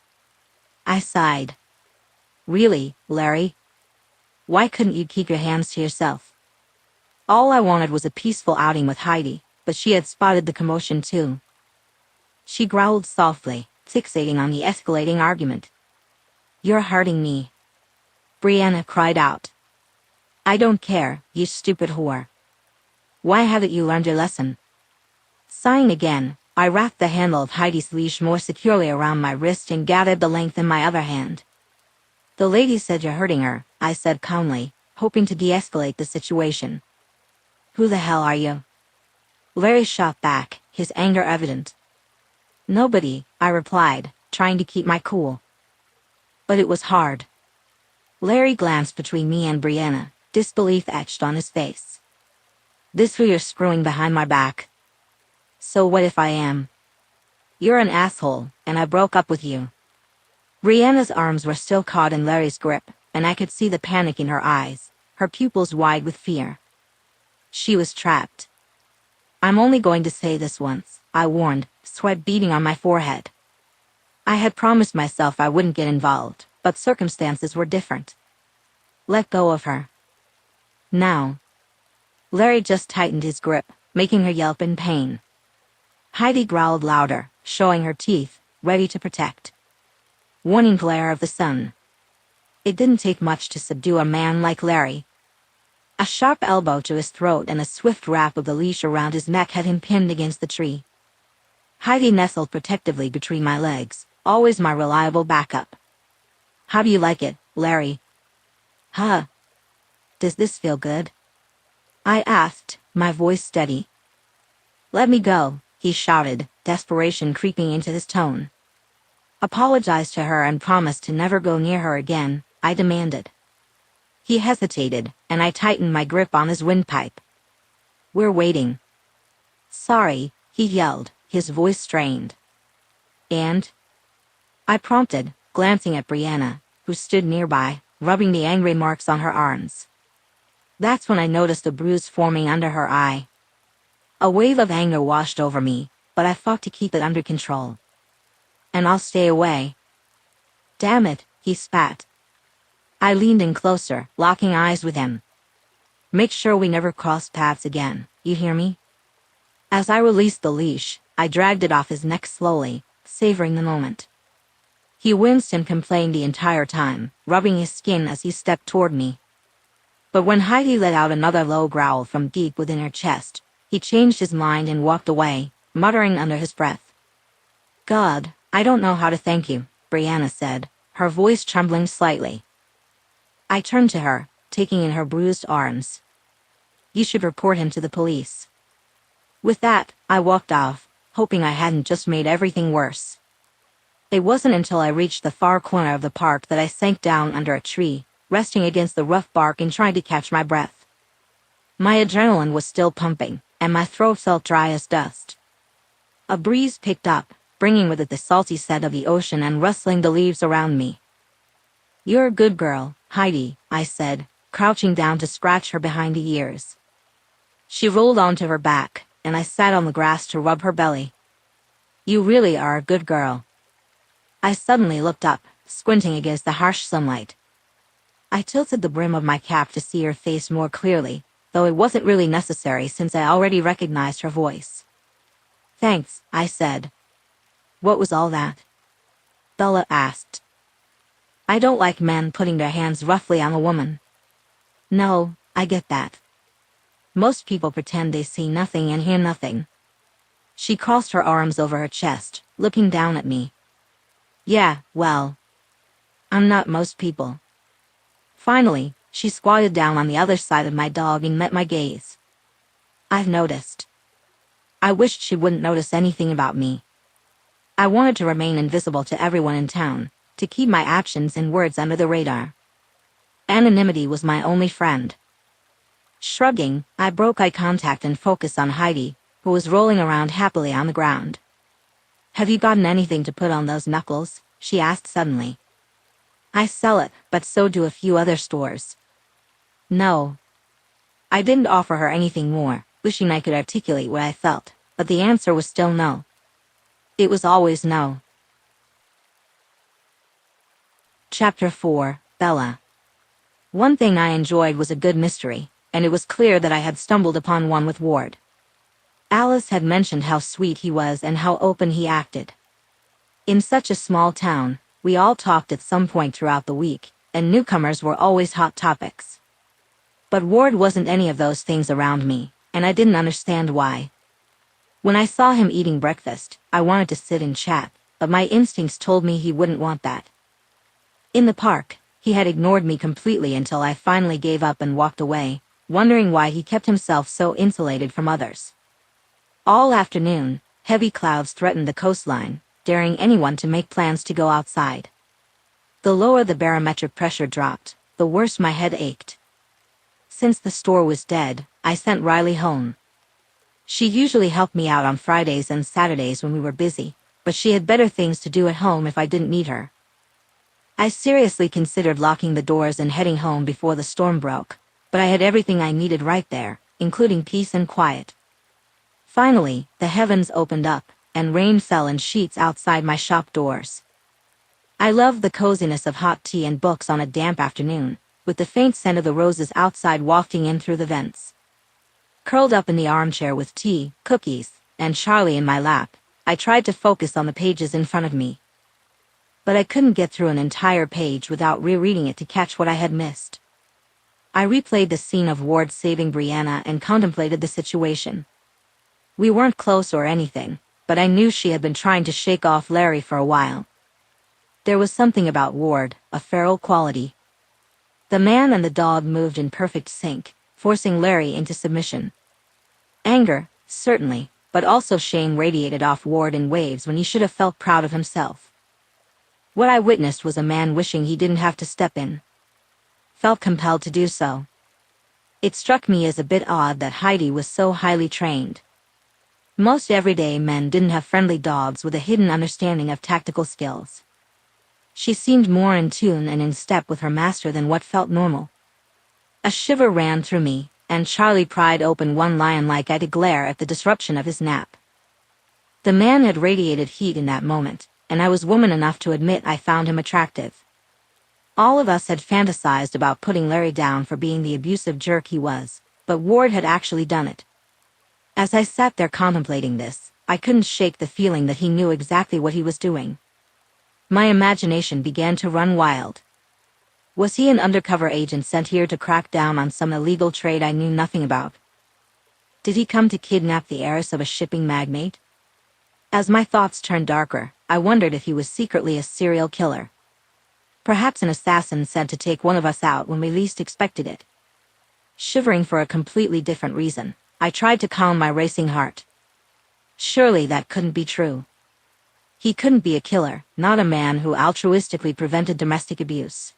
I sighed. "Really, Larry? Why couldn't you keep your hands to yourself?" All I wanted was a peaceful outing with Heidi, but she had spotted the commotion too. She growled softly, fixating on the escalating argument. "You're hurting me," Brianna cried out. "I don't care, you stupid whore. Why haven't you learned your lesson?" Sighing again, I wrapped the handle of Heidi's leash more securely around my wrist and gathered the length in my other hand. "The lady said you're hurting her," I said calmly, hoping to de-escalate the situation. "Who the hell are you?" Larry shot back, his anger evident. "Nobody," I replied, trying to keep my cool. But it was hard. Larry glanced between me and Brianna, disbelief etched on his face. This who you're screwing behind my back. So what if I am? You're an asshole, and I broke up with you. Brianna's arms were still caught in Larry's grip, and I could see the panic in her eyes, her pupils wide with fear. She was trapped. I'm only going to say this once, I warned, sweat beading on my forehead. I had promised myself I wouldn't get involved, but circumstances were different. Let go of her. Now. Larry just tightened his grip, making her yelp in pain. Heidi growled louder, showing her teeth, ready to protect. Warning glare of the sun. It didn't take much to subdue a man like Larry. A sharp elbow to his throat and a swift wrap of the leash around his neck had him pinned against the tree. Heidi nestled protectively between my legs, always my reliable backup. How do you like it, Larry? Huh? Does this feel good? I asked, my voice steady. Let me go, he shouted, desperation creeping into his tone. Apologize to her and promise to never go near her again, I demanded. He hesitated, and I tightened my grip on his windpipe. We're waiting. Sorry, he yelled, his voice strained. And? I prompted, glancing at Brianna, who stood nearby, rubbing the angry marks on her arms. That's when I noticed a bruise forming under her eye. A wave of anger washed over me, but I fought to keep it under control. And I'll stay away. Damn it, he spat. I leaned in closer, locking eyes with him. Make sure we never cross paths again, you hear me? As I released the leash, I dragged it off his neck slowly, savoring the moment. He winced and complained the entire time, rubbing his skin as he stepped toward me. But when Heidi let out another low growl from deep within her chest, he changed his mind and walked away, muttering under his breath. God, I don't know how to thank you, Brianna said, her voice trembling slightly. I turned to her, taking in her bruised arms. You should report him to the police. With that, I walked off, hoping I hadn't just made everything worse. It wasn't until I reached the far corner of the park that I sank down under a tree, resting against the rough bark and trying to catch my breath. My adrenaline was still pumping, and my throat felt dry as dust. A breeze picked up, bringing with it the salty scent of the ocean and rustling the leaves around me. You're a good girl, Heidi, I said, crouching down to scratch her behind the ears. She rolled onto her back, and I sat on the grass to rub her belly. You really are a good girl. I suddenly looked up, squinting against the harsh sunlight. I tilted the brim of my cap to see her face more clearly, though it wasn't really necessary since I already recognized her voice. Thanks, I said. What was all that? Bella asked. I don't like men putting their hands roughly on a woman. No, I get that. Most people pretend they see nothing and hear nothing. She crossed her arms over her chest, looking down at me. Yeah, well, I'm not most people. Finally, she squatted down on the other side of my dog and met my gaze. I've noticed. I wished she wouldn't notice anything about me. I wanted to remain invisible to everyone in town, to keep my actions and words under the radar. Anonymity was my only friend. Shrugging, I broke eye contact and focused on Heidi, who was rolling around happily on the ground. Have you gotten anything to put on those knuckles? She asked suddenly. I sell it, but so do a few other stores. No. I didn't offer her anything more, wishing I could articulate what I felt, but the answer was still no. It was always no. Chapter 4, Bella. One thing I enjoyed was a good mystery, and it was clear that I had stumbled upon one with Ward. Alice had mentioned how sweet he was and how open he acted. In such a small town, we all talked at some point throughout the week, and newcomers were always hot topics. But Ward wasn't any of those things around me, and I didn't understand why. When I saw him eating breakfast, I wanted to sit and chat, but my instincts told me he wouldn't want that. In the park, he had ignored me completely until I finally gave up and walked away, wondering why he kept himself so insulated from others. All afternoon, heavy clouds threatened the coastline, daring anyone to make plans to go outside. The lower the barometric pressure dropped, the worse my head ached. Since the store was dead, I sent Riley home. She usually helped me out on Fridays and Saturdays when we were busy, but she had better things to do at home if I didn't need her. I seriously considered locking the doors and heading home before the storm broke, but I had everything I needed right there, including peace and quiet. Finally, the heavens opened up, and rain fell in sheets outside my shop doors. I loved the coziness of hot tea and books on a damp afternoon, with the faint scent of the roses outside wafting in through the vents. Curled up in the armchair with tea, cookies, and Charlie in my lap, I tried to focus on the pages in front of me. But I couldn't get through an entire page without rereading it to catch what I had missed. I replayed the scene of Ward saving Brianna and contemplated the situation. We weren't close or anything, but I knew she had been trying to shake off Larry for a while. There was something about Ward, a feral quality. The man and the dog moved in perfect sync, forcing Larry into submission. Anger, certainly, but also shame radiated off Ward in waves when he should have felt proud of himself. What I witnessed was a man wishing he didn't have to step in. Felt compelled to do so. It struck me as a bit odd that Heidi was so highly trained. Most everyday men didn't have friendly dogs with a hidden understanding of tactical skills. She seemed more in tune and in step with her master than what felt normal. A shiver ran through me, and Charlie pried open one lion-like eye to glare at the disruption of his nap. The man had radiated heat in that moment, and I was woman enough to admit I found him attractive. All of us had fantasized about putting Larry down for being the abusive jerk he was, but Ward had actually done it. As I sat there contemplating this, I couldn't shake the feeling that he knew exactly what he was doing. My imagination began to run wild. Was he an undercover agent sent here to crack down on some illegal trade I knew nothing about? Did he come to kidnap the heiress of a shipping magnate? As my thoughts turned darker, I wondered if he was secretly a serial killer. Perhaps an assassin sent to take one of us out when we least expected it. Shivering for a completely different reason, I tried to calm my racing heart. Surely that couldn't be true. He couldn't be a killer, not a man who altruistically prevented domestic abuse.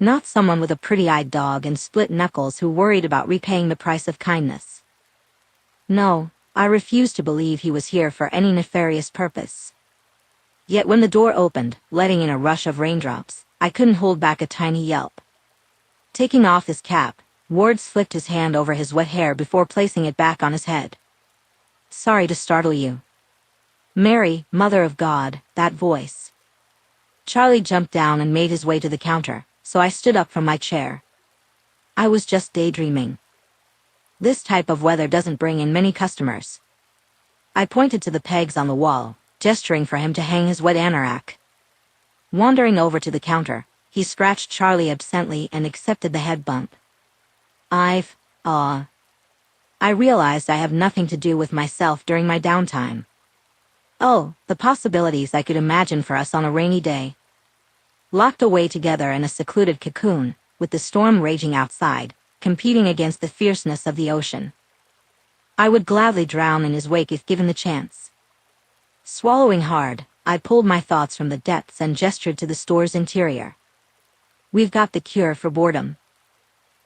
Not someone with a pretty-eyed dog and split knuckles who worried about repaying the price of kindness. No, I refused to believe he was here for any nefarious purpose. Yet when the door opened, letting in a rush of raindrops, I couldn't hold back a tiny yelp. Taking off his cap, Ward flicked his hand over his wet hair before placing it back on his head. Sorry to startle you. Mary, Mother of God, that voice. Charlie jumped down and made his way to the counter, so I stood up from my chair. I was just daydreaming. This type of weather doesn't bring in many customers. I pointed to the pegs on the wall, gesturing for him to hang his wet anorak. Wandering over to the counter, he scratched Charlie absently and accepted the head bump. I realized I have nothing to do with myself during my downtime. Oh, the possibilities I could imagine for us on a rainy day. Locked away together in a secluded cocoon, with the storm raging outside, competing against the fierceness of the ocean. I would gladly drown in his wake if given the chance. Swallowing hard, I pulled my thoughts from the depths and gestured to the store's interior. We've got the cure for boredom.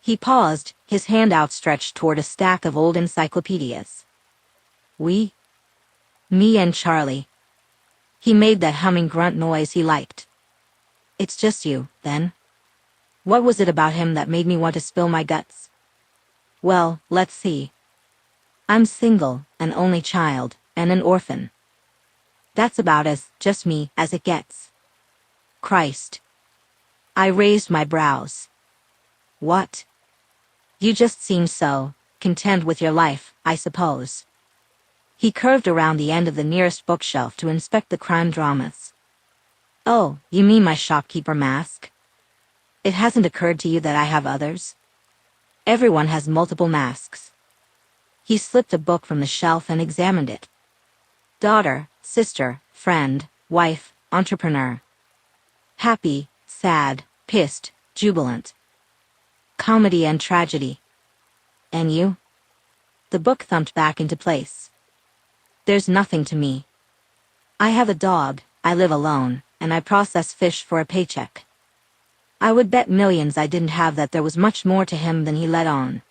He paused, his hand outstretched toward a stack of old encyclopedias. We? Me and Charlie. He made that humming grunt noise he liked. It's just you, then? What was it about him that made me want to spill my guts? Well, let's see. I'm single, an only child, and an orphan. That's about as just me as it gets. Christ. I raised my brows. What? You just seem so content with your life, I suppose. He curved around the end of the nearest bookshelf to inspect the crime dramas. Oh, you mean my shopkeeper mask? It hasn't occurred to you that I have others? Everyone has multiple masks. He slipped a book from the shelf and examined it. Daughter, sister, friend, wife, entrepreneur. Happy, sad, pissed, jubilant. Comedy and tragedy. And you? The book thumped back into place. There's nothing to me. I have a dog, I live alone, and I process fish for a paycheck. I would bet millions I didn't have that there was much more to him than he let on.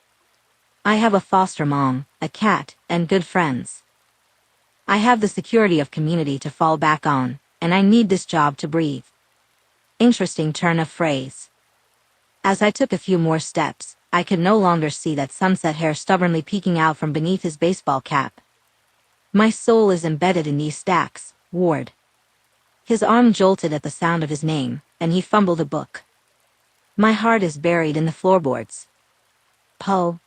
I have a foster mom, a cat, and good friends. I have the security of community to fall back on, and I need this job to breathe. Interesting turn of phrase. As I took a few more steps, I could no longer see that sunset hair stubbornly peeking out from beneath his baseball cap. My soul is embedded in these stacks, Ward. His arm jolted at the sound of his name, and he fumbled a book. My heart is buried in the floorboards. Poe.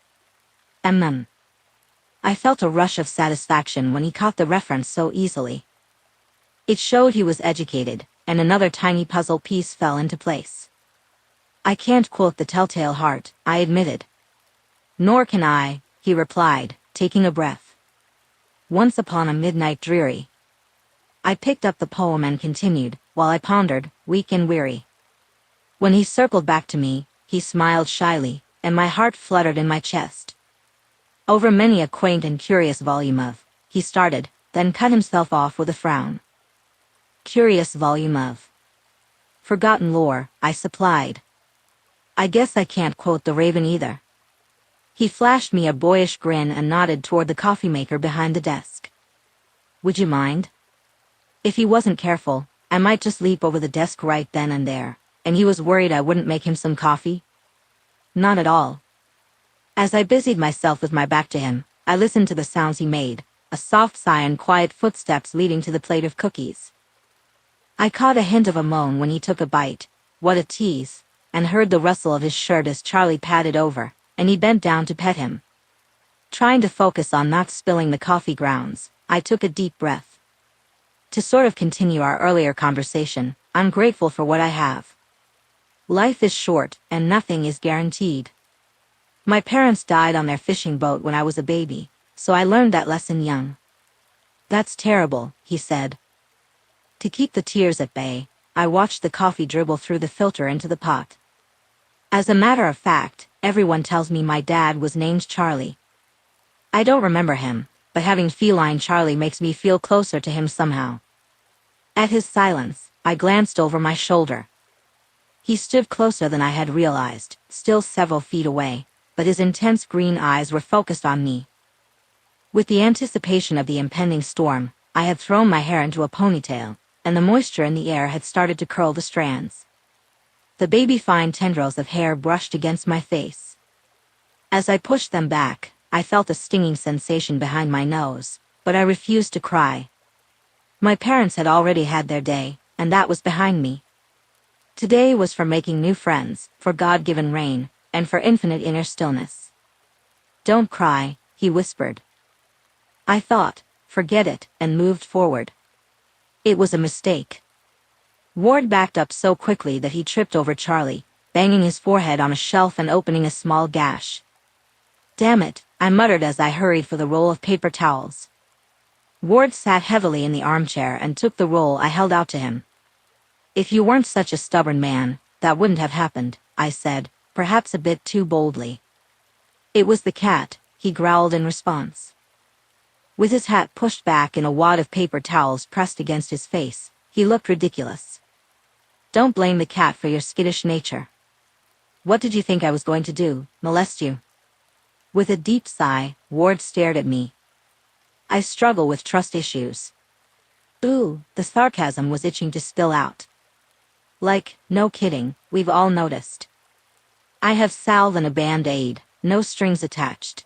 I felt a rush of satisfaction when he caught the reference so easily. It showed he was educated, and another tiny puzzle piece fell into place. I can't quote the Telltale Heart, I admitted. Nor can I, he replied, taking a breath. Once upon a midnight dreary. I picked up the poem and continued, while I pondered, weak and weary. When he circled back to me, he smiled shyly, and my heart fluttered in my chest. Over many a quaint and curious volume of, he started, then cut himself off with a frown. Curious volume of forgotten lore, I supplied. I guess I can't quote the Raven either. He flashed me a boyish grin and nodded toward the coffee maker behind the desk. Would you mind? If he wasn't careful, I might just leap over the desk right then and there, and he was worried I wouldn't make him some coffee? Not at all. As I busied myself with my back to him, I listened to the sounds he made, a soft sigh and quiet footsteps leading to the plate of cookies. I caught a hint of a moan when he took a bite, what a tease, and heard the rustle of his shirt as Charlie patted over, and he bent down to pet him. Trying to focus on not spilling the coffee grounds, I took a deep breath. To sort of continue our earlier conversation, I'm grateful for what I have. Life is short, and nothing is guaranteed. My parents died on their fishing boat when I was a baby, so I learned that lesson young. That's terrible, he said. To keep the tears at bay, I watched the coffee dribble through the filter into the pot. As a matter of fact, everyone tells me my dad was named Charlie. I don't remember him, but having feline Charlie makes me feel closer to him somehow. At his silence, I glanced over my shoulder. He stood closer than I had realized, still several feet away, but his intense green eyes were focused on me. With the anticipation of the impending storm, I had thrown my hair into a ponytail, and the moisture in the air had started to curl the strands. The baby-fine tendrils of hair brushed against my face. As I pushed them back, I felt a stinging sensation behind my nose, but I refused to cry. My parents had already had their day, and that was behind me. Today was for making new friends, for God-given rain, and for infinite inner stillness. Don't cry, he whispered. I thought, forget it, and moved forward. It was a mistake. Ward backed up so quickly that he tripped over Charlie, banging his forehead on a shelf and opening a small gash. Damn it, I muttered as I hurried for the roll of paper towels. Ward sat heavily in the armchair and took the roll I held out to him. If you weren't such a stubborn man, that wouldn't have happened, I said, perhaps a bit too boldly. It was the cat, he growled in response. With his hat pushed back and a wad of paper towels pressed against his face, he looked ridiculous. Don't blame the cat for your skittish nature. What did you think I was going to do, molest you? With a deep sigh, Ward stared at me. I struggle with trust issues. Ooh, the sarcasm was itching to spill out. Like, no kidding, we've all noticed. I have salve and a band-aid, no strings attached.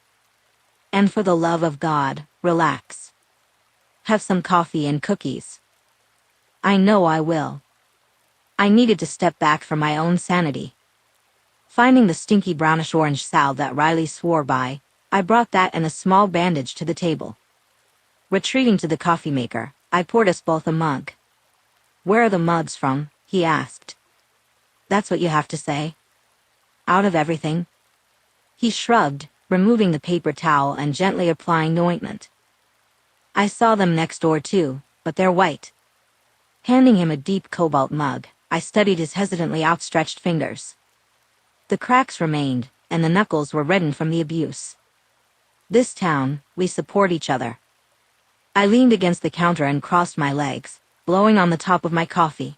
And for the love of God, relax. Have some coffee and cookies. I know I will. I needed to step back for my own sanity. Finding the stinky brownish-orange salve that Riley swore by, I brought that and a small bandage to the table. Retreating to the coffee maker, I poured us both a mug. Where are the mugs from? He asked. That's what you have to say? Out of everything? He shrugged, removing the paper towel and gently applying the ointment. I saw them next door too, but they're white. Handing him a deep cobalt mug, I studied his hesitantly outstretched fingers. The cracks remained, and the knuckles were reddened from the abuse. This town, we support each other. I leaned against the counter and crossed my legs, blowing on the top of my coffee.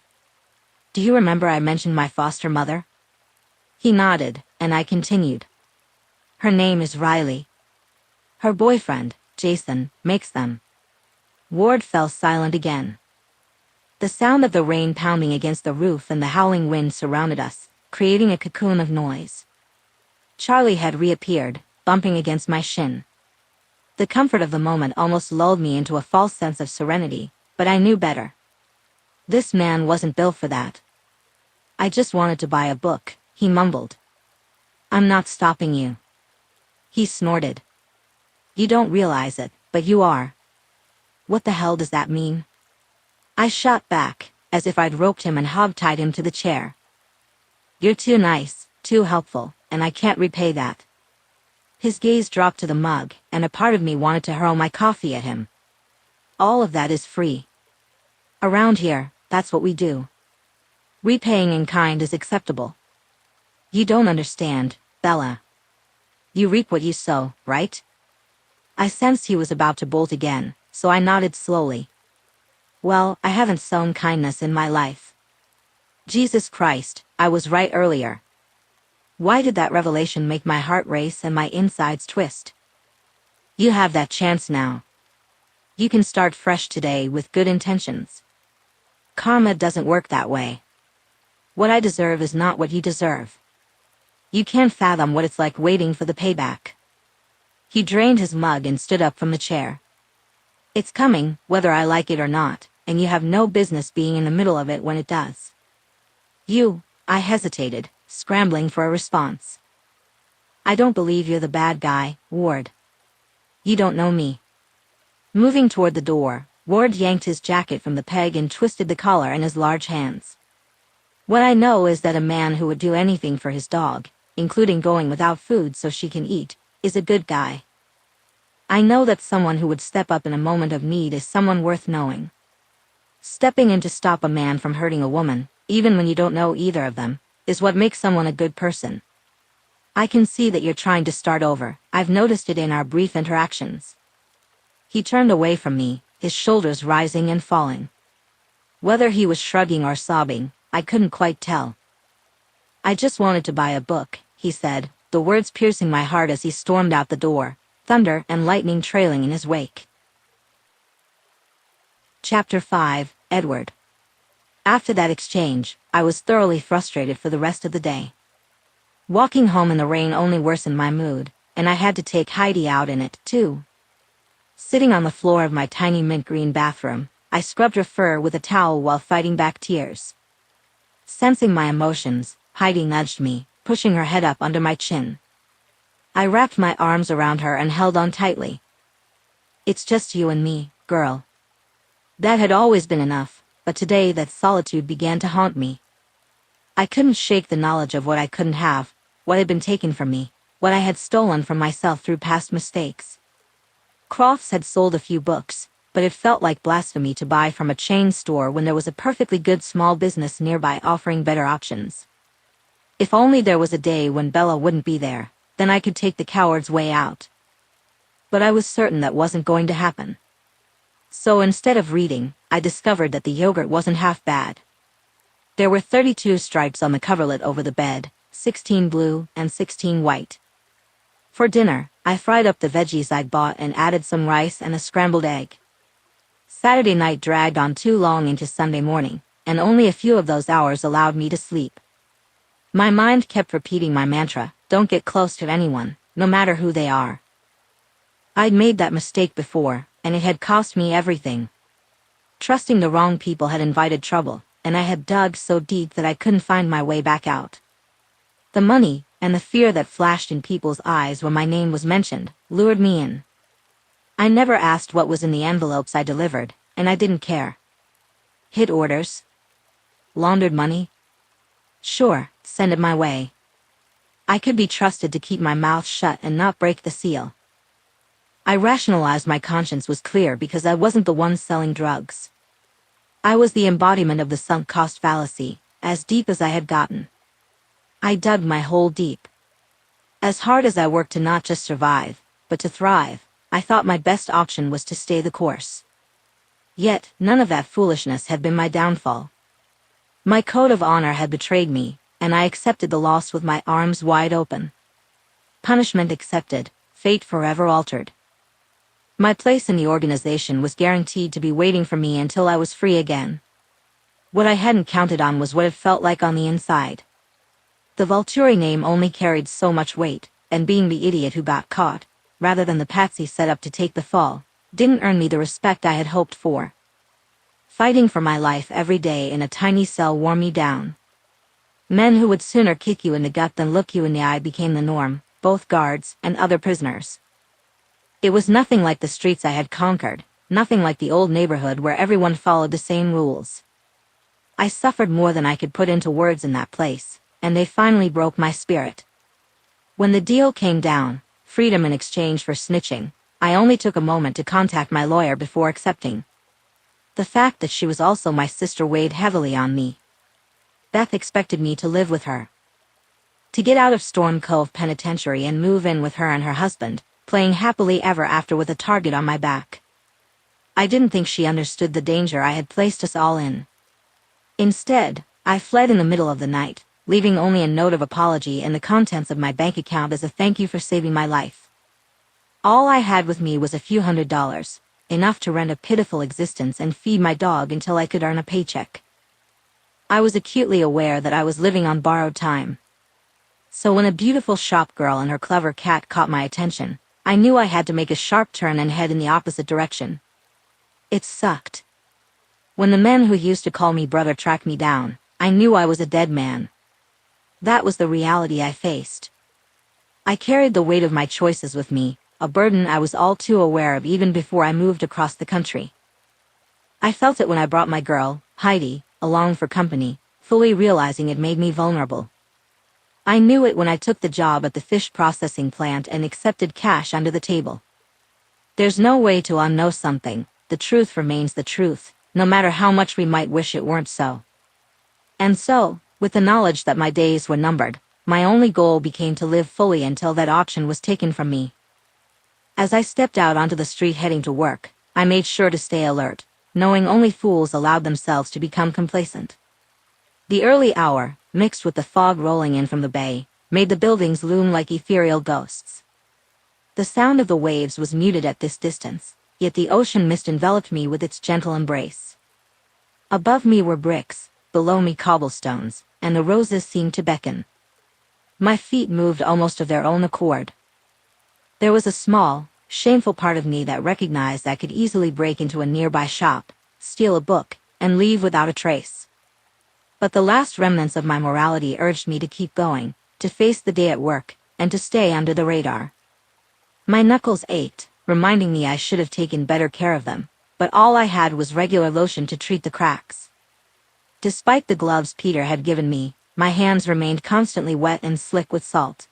Do you remember I mentioned my foster mother? He nodded, and I continued. Her name is Riley. Her boyfriend, Jason, makes them. Ward fell silent again. The sound of the rain pounding against the roof and the howling wind surrounded us, creating a cocoon of noise. Charlie had reappeared, bumping against my shin. The comfort of the moment almost lulled me into a false sense of serenity, but I knew better. This man wasn't built for that. I just wanted to buy a book, he mumbled. I'm not stopping you. He snorted. You don't realize it, but you are. What the hell does that mean? I shot back, as if I'd roped him and hogtied him to the chair. You're too nice, too helpful, and I can't repay that. His gaze dropped to the mug, and a part of me wanted to hurl my coffee at him. All of that is free. Around here, that's what we do. Repaying in kind is acceptable. You don't understand, Bella. You reap what you sow, right? I sensed he was about to bolt again, so I nodded slowly. Well, I haven't sown kindness in my life. Jesus Christ, I was right earlier. Why did that revelation make my heart race and my insides twist? You have that chance now. You can start fresh today with good intentions. Karma doesn't work that way. What I deserve is not what you deserve. You can't fathom what it's like waiting for the payback. He drained his mug and stood up from the chair. It's coming, whether I like it or not, and you have no business being in the middle of it when it does. I hesitated, scrambling for a response. I don't believe you're the bad guy, Ward. You don't know me. Moving toward the door, Ward yanked his jacket from the peg and twisted the collar in his large hands. What I know is that a man who would do anything for his dog, including going without food so she can eat, is a good guy. I know that someone who would step up in a moment of need is someone worth knowing. Stepping in to stop a man from hurting a woman, even when you don't know either of them, is what makes someone a good person. I can see that you're trying to start over. I've noticed it in our brief interactions. He turned away from me, his shoulders rising and falling. Whether he was shrugging or sobbing, I couldn't quite tell. I just wanted to buy a book, he said, the words piercing my heart as he stormed out the door, thunder and lightning trailing in his wake. Chapter 5, Edward. After that exchange, I was thoroughly frustrated for the rest of the day. Walking home in the rain only worsened my mood, and I had to take Heidi out in it, too. Sitting on the floor of my tiny mint green bathroom, I scrubbed her fur with a towel while fighting back tears. Sensing my emotions, Heidi nudged me, pushing her head up under my chin. I wrapped my arms around her and held on tightly. It's just you and me, girl. That had always been enough, but today that solitude began to haunt me. I couldn't shake the knowledge of what I couldn't have, what had been taken from me, what I had stolen from myself through past mistakes. Crofts had sold a few books, but it felt like blasphemy to buy from a chain store when there was a perfectly good small business nearby offering better options. If only there was a day when Bella wouldn't be there, then I could take the coward's way out. But I was certain that wasn't going to happen. So instead of reading, I discovered that the yogurt wasn't half bad. There were 32 stripes on the coverlet over the bed, 16 blue and 16 white. For dinner, I fried up the veggies I'd bought and added some rice and a scrambled egg. Saturday night dragged on too long into Sunday morning, and only a few of those hours allowed me to sleep. My mind kept repeating my mantra, don't get close to anyone, no matter who they are. I'd made that mistake before, and it had cost me everything. Trusting the wrong people had invited trouble, and I had dug so deep that I couldn't find my way back out. The money, and the fear that flashed in people's eyes when my name was mentioned, lured me in. I never asked what was in the envelopes I delivered, and I didn't care. Hid orders? Laundered money? Sure, send it my way. I could be trusted to keep my mouth shut and not break the seal. I rationalized my conscience was clear because I wasn't the one selling drugs. I was the embodiment of the sunk cost fallacy, as deep as I had gotten. I dug my hole deep. As hard as I worked to not just survive, but to thrive, I thought my best option was to stay the course. Yet, none of that foolishness had been my downfall. My code of honor had betrayed me, and I accepted the loss with my arms wide open. Punishment accepted, fate forever altered. My place in the organization was guaranteed to be waiting for me until I was free again. What I hadn't counted on was what it felt like on the inside. The Volturi name only carried so much weight, and being the idiot who got caught, rather than the patsy set up to take the fall, didn't earn me the respect I had hoped for. Fighting for my life every day in a tiny cell wore me down. Men who would sooner kick you in the gut than look you in the eye became the norm, both guards and other prisoners. It was nothing like the streets I had conquered, nothing like the old neighborhood where everyone followed the same rules. I suffered more than I could put into words in that place, and they finally broke my spirit. When the deal came down, freedom in exchange for snitching, I only took a moment to contact my lawyer before accepting. The fact that she was also my sister weighed heavily on me. Beth expected me to live with her. To get out of Storm Cove Penitentiary and move in with her and her husband, playing happily ever after with a target on my back. I didn't think she understood the danger I had placed us all in. Instead, I fled in the middle of the night, leaving only a note of apology and the contents of my bank account as a thank you for saving my life. All I had with me was a few $100s, enough to rent a pitiful existence and feed my dog until I could earn a paycheck. I was acutely aware that I was living on borrowed time. So when a beautiful shop girl and her clever cat caught my attention, I knew I had to make a sharp turn and head in the opposite direction. It sucked. When the men who used to call me brother tracked me down, I knew I was a dead man. That was the reality I faced. I carried the weight of my choices with me, a burden I was all too aware of even before I moved across the country. I felt it when I brought my girl, Heidi, along for company, fully realizing it made me vulnerable. I knew it when I took the job at the fish processing plant and accepted cash under the table. There's no way to unknow something, the truth remains the truth, no matter how much we might wish it weren't so. And so, with the knowledge that my days were numbered, my only goal became to live fully until that option was taken from me. As I stepped out onto the street heading to work, I made sure to stay alert, knowing only fools allowed themselves to become complacent. The early hour, mixed with the fog rolling in from the bay, made the buildings loom like ethereal ghosts. The sound of the waves was muted at this distance, yet the ocean mist enveloped me with its gentle embrace. Above me were bricks, below me cobblestones, and the roses seemed to beckon. My feet moved almost of their own accord. There was a small, shameful part of me that recognized I could easily break into a nearby shop, steal a book, and leave without a trace. But the last remnants of my morality urged me to keep going, to face the day at work, and to stay under the radar. My knuckles ached, reminding me I should have taken better care of them, but all I had was regular lotion to treat the cracks. Despite the gloves Peter had given me, my hands remained constantly wet and slick with salt.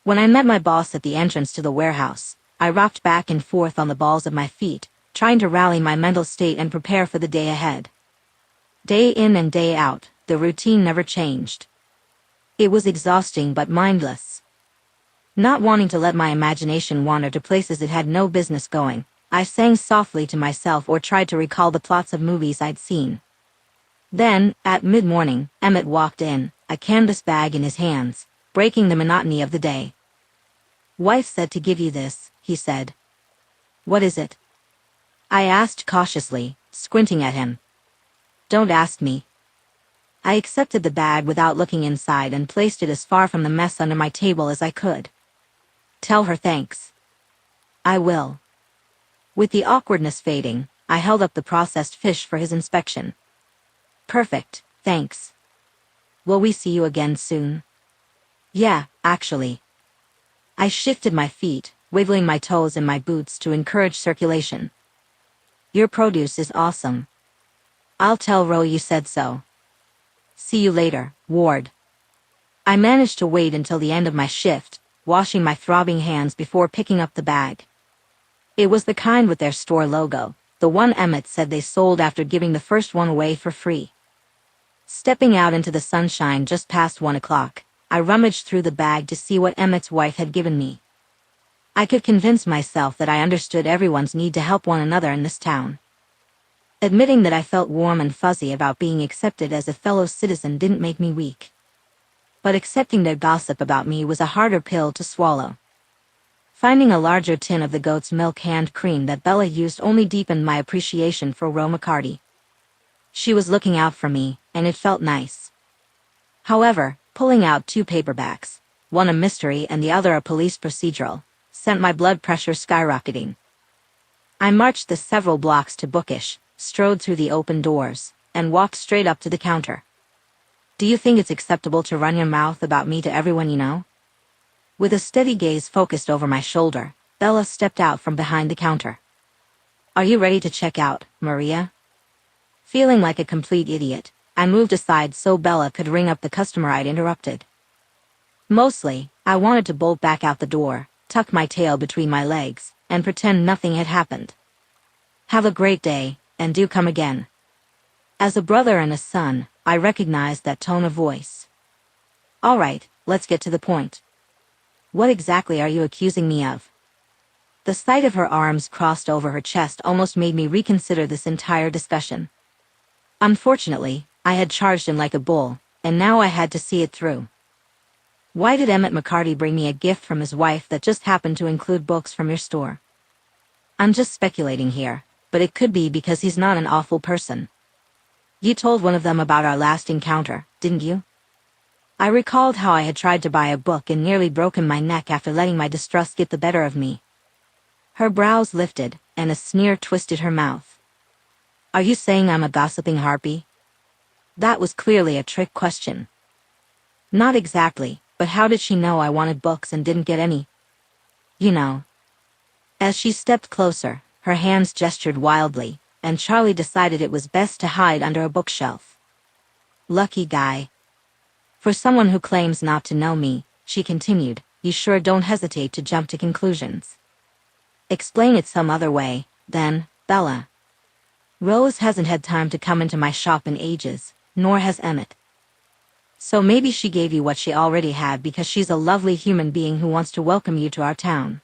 When I met my boss at the entrance to the warehouse, I rocked back and forth on the balls of my feet, trying to rally my mental state and prepare for the day ahead. Day in and day out, the routine never changed. It was exhausting but mindless. Not wanting to let my imagination wander to places it had no business going, I sang softly to myself or tried to recall the plots of movies I'd seen. Then, at mid-morning, Emmett walked in, a canvas bag in his hands, breaking the monotony of the day. "Wife said to give you this," he said. "What is it?" I asked cautiously, squinting at him. "Don't ask me." I accepted the bag without looking inside and placed it as far from the mess under my table as I could. "Tell her thanks." "I will." With the awkwardness fading, I held up the processed fish for his inspection. "Perfect, thanks. Will we see you again soon?" "Yeah, actually." I shifted my feet, wiggling my toes in my boots to encourage circulation. "Your produce is awesome. I'll tell Ro you said so. See you later, Ward." I managed to wait until the end of my shift, washing my throbbing hands before picking up the bag. It was the kind with their store logo, the one Emmett said they sold after giving the first one away for free. Stepping out into the sunshine just past 1 o'clock, I rummaged through the bag to see what Emmett's wife had given me. I could convince myself that I understood everyone's need to help one another in this town. Admitting that I felt warm and fuzzy about being accepted as a fellow citizen didn't make me weak. but accepting their gossip about me was a harder pill to swallow. Finding a larger tin of the goat's milk hand cream that Bella used only deepened my appreciation for Roma Cardi. She was looking out for me, and it felt nice. However, pulling out 2 paperbacks, one a mystery and the other a police procedural, sent my blood pressure skyrocketing. I marched the several blocks to Bookish, strode through the open doors, and walked straight up to the counter. Do you think it's acceptable to run your mouth about me to everyone you know? With a steady gaze focused over my shoulder, Bella stepped out from behind the counter. Are you ready to check out, Maria? Feeling like a complete idiot, I moved aside so Bella could ring up the customer I'd interrupted. Mostly, I wanted to bolt back out the door, tuck my tail between my legs, and pretend nothing had happened. Have a great day, and do come again. As a brother and a son, I recognized that tone of voice. All right, let's get to the point. What exactly are you accusing me of? The sight of her arms crossed over her chest almost made me reconsider this entire discussion. Unfortunately, I had charged him like a bull, and now I had to see it through. Why did Emmett McCarty bring me a gift from his wife that just happened to include books from your store? I'm just speculating here, but it could be because he's not an awful person. You told one of them about our last encounter, didn't you? I recalled how I had tried to buy a book and nearly broken my neck after letting my distrust get the better of me. Her brows lifted, and a sneer twisted her mouth. Are you saying I'm a gossiping harpy? That was clearly a trick question. Not exactly, but how did she know I wanted books and didn't get any? You know. As she stepped closer, her hands gestured wildly, and Charlie decided it was best to hide under a bookshelf. Lucky guy. For someone who claims not to know me, she continued, you sure don't hesitate to jump to conclusions. Explain it some other way, then, Bella. Rose hasn't had time to come into my shop in ages, nor has Emmett. So maybe she gave you what she already had because she's a lovely human being who wants to welcome you to our town.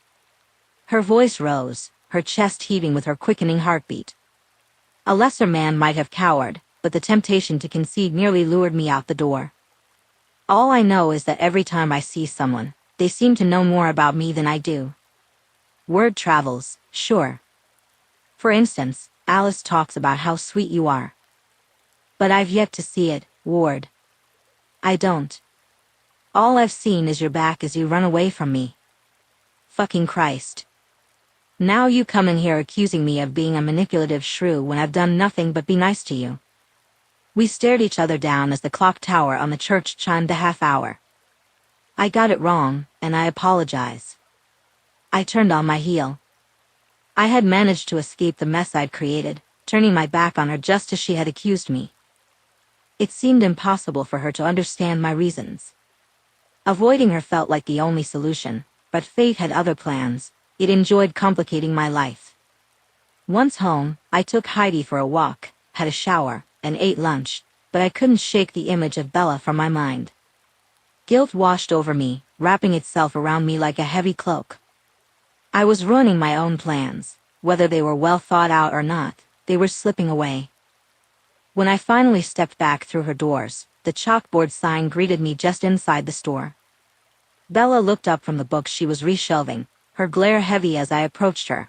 Her voice rose, her chest heaving with her quickening heartbeat. A lesser man might have cowered, but the temptation to concede nearly lured me out the door. All I know is that every time I see someone, they seem to know more about me than I do. Word travels, sure. For instance, Alice talks about how sweet you are. But I've yet to see it, Ward. I don't. All I've seen is your back as you run away from me. Fucking Christ. Now you come in here accusing me of being a manipulative shrew when I've done nothing but be nice to you. We stared each other down as the clock tower on the church chimed the half hour. I got it wrong, and I apologize. I turned on my heel. I had managed to escape the mess I'd created, turning my back on her just as she had accused me. It seemed impossible for her to understand my reasons. Avoiding her felt like the only solution, but fate had other plans. It enjoyed complicating my life. Once home, I took Heidi for a walk, had a shower, and ate lunch, but I couldn't shake the image of Bella from my mind. Guilt washed over me, wrapping itself around me like a heavy cloak. I was ruining my own plans. Whether they were well thought out or not, they were slipping away. When I finally stepped back through her doors, the chalkboard sign greeted me just inside the store. Bella looked up from the books she was reshelving, her glare heavy as I approached her.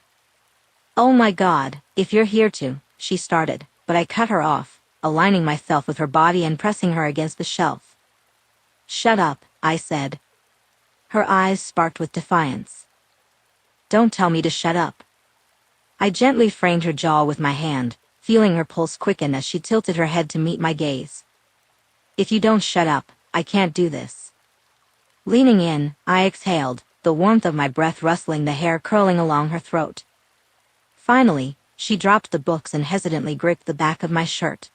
Oh my God, if you're here too, she started, but I cut her off, aligning myself with her body and pressing her against the shelf. Shut up, I said. Her eyes sparked with defiance. Don't tell me to shut up. I gently framed her jaw with my hand, feeling her pulse quicken as she tilted her head to meet my gaze. If you don't shut up, I can't do this. Leaning in, I exhaled, the warmth of my breath rustling the hair curling along her throat. Finally, she dropped the books and hesitantly gripped the back of my shirt.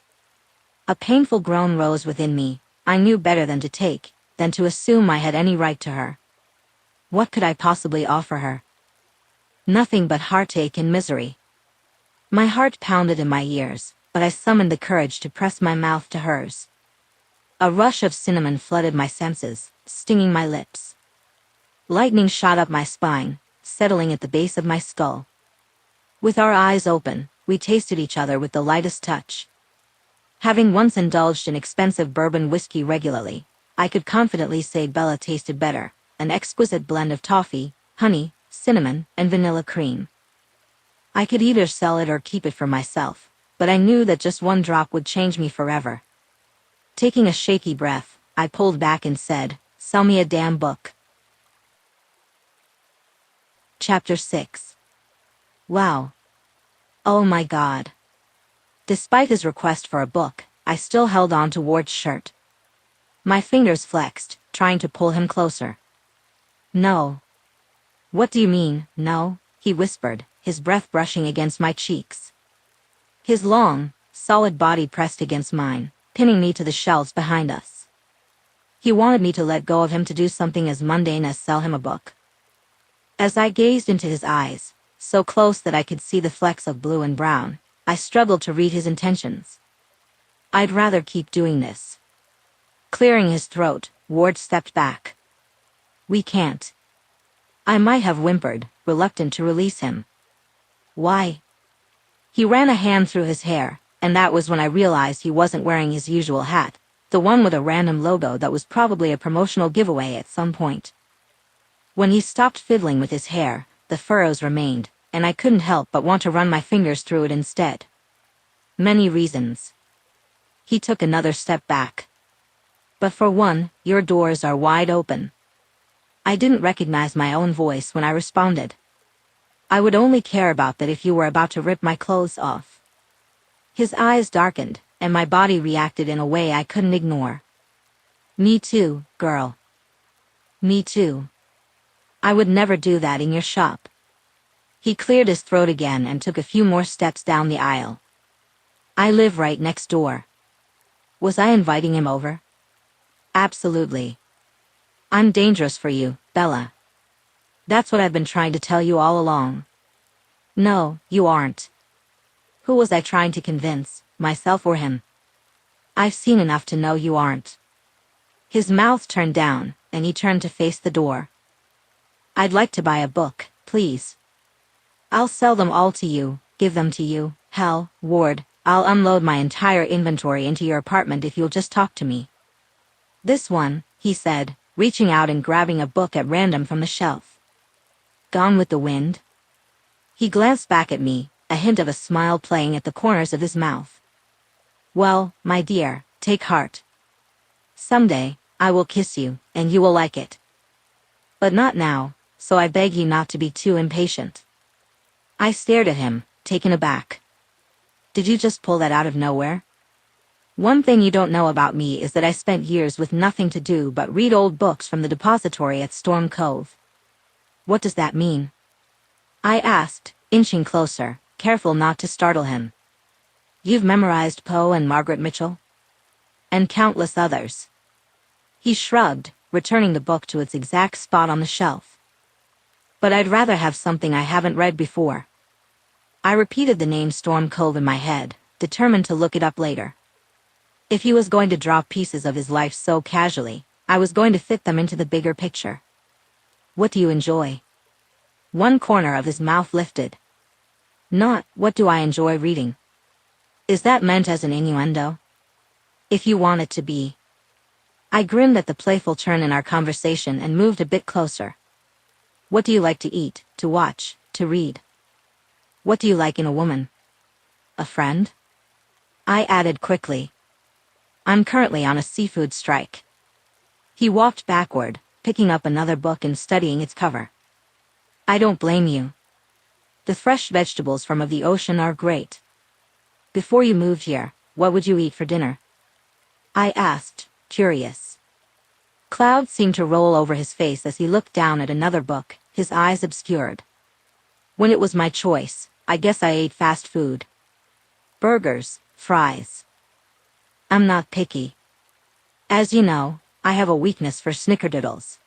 A painful groan rose within me. I knew better than to take, than to assume I had any right to her. What could I possibly offer her? Nothing but heartache and misery. My heart pounded in my ears, but I summoned the courage to press my mouth to hers. A rush of cinnamon flooded my senses, stinging my lips. Lightning shot up my spine, settling at the base of my skull. With our eyes open, we tasted each other with the lightest touch. Having once indulged in expensive bourbon whiskey regularly, I could confidently say Bella tasted better, an exquisite blend of toffee, honey, cinnamon, and vanilla cream. I could either sell it or keep it for myself, but I knew that just one drop would change me forever. Taking a shaky breath, I pulled back and said, "Sell me a damn book." Chapter 6. Wow. Oh my God. Despite his request for a book, I still held on to Ward's shirt. My fingers flexed, trying to pull him closer. "No." "What do you mean, no?" he whispered, his breath brushing against my cheeks. His long, solid body pressed against mine, pinning me to the shelves behind us. He wanted me to let go of him to do something as mundane as sell him a book. As I gazed into his eyes, so close that I could see the flecks of blue and brown, I struggled to read his intentions. "I'd rather keep doing this." Clearing his throat, Ward stepped back. "We can't." I might have whimpered, reluctant to release him. "Why?" He ran a hand through his hair, and that was when I realized he wasn't wearing his usual hat, the one with a random logo that was probably a promotional giveaway at some point. When he stopped fiddling with his hair, the furrows remained, and I couldn't help but want to run my fingers through it instead. "Many reasons." He took another step back. "But for one, your doors are wide open." I didn't recognize my own voice when I responded. "I would only care about that if you were about to rip my clothes off." His eyes darkened, and my body reacted in a way I couldn't ignore. "Me too, girl." "Me too. I would never do that in your shop." He cleared his throat again and took a few more steps down the aisle. "I live right next door." Was I inviting him over? Absolutely. "I'm dangerous for you, Bella." "That's what I've been trying to tell you all along." "No, you aren't." Who was I trying to convince, myself or him? "I've seen enough to know you aren't." His mouth turned down, and he turned to face the door. "I'd like to buy a book, please." "I'll sell them all to you, give them to you. Hell, Ward, I'll unload my entire inventory into your apartment if you'll just talk to me." "This one," he said, reaching out and grabbing a book at random from the shelf. "Gone with the Wind?" He glanced back at me, a hint of a smile playing at the corners of his mouth. "Well, my dear, take heart. Someday, I will kiss you, and you will like it. But not now, so I beg you not to be too impatient." I stared at him, taken aback. "Did you just pull that out of nowhere?" "One thing you don't know about me is that I spent years with nothing to do but read old books from the depository at Storm Cove." "What does that mean?" I asked, inching closer, careful not to startle him. "You've memorized Poe and Margaret Mitchell?" "And countless others." He shrugged, returning the book to its exact spot on the shelf. "But I'd rather have something I haven't read before." I repeated the name Storm Cove in my head, determined to look it up later. If he was going to drop pieces of his life so casually, I was going to fit them into the bigger picture. "What do you enjoy?" One corner of his mouth lifted. "Not, what do I enjoy reading?" Is that meant as an innuendo? If you want it to be. I grinned at the playful turn in our conversation and moved a bit closer. "What do you like to eat, to watch, to read? What do you like in a woman?" "A friend?" I added quickly. "I'm currently on a seafood strike." He walked backward, picking up another book and studying its cover. "I don't blame you. The fresh vegetables from the ocean are great. Before you moved here, what would you eat for dinner?" I asked, curious. Clouds seemed to roll over his face as he looked down at another book, his eyes obscured. "When it was my choice, I guess I ate fast food. Burgers, fries. I'm not picky. As you know, I have a weakness for snickerdoodles."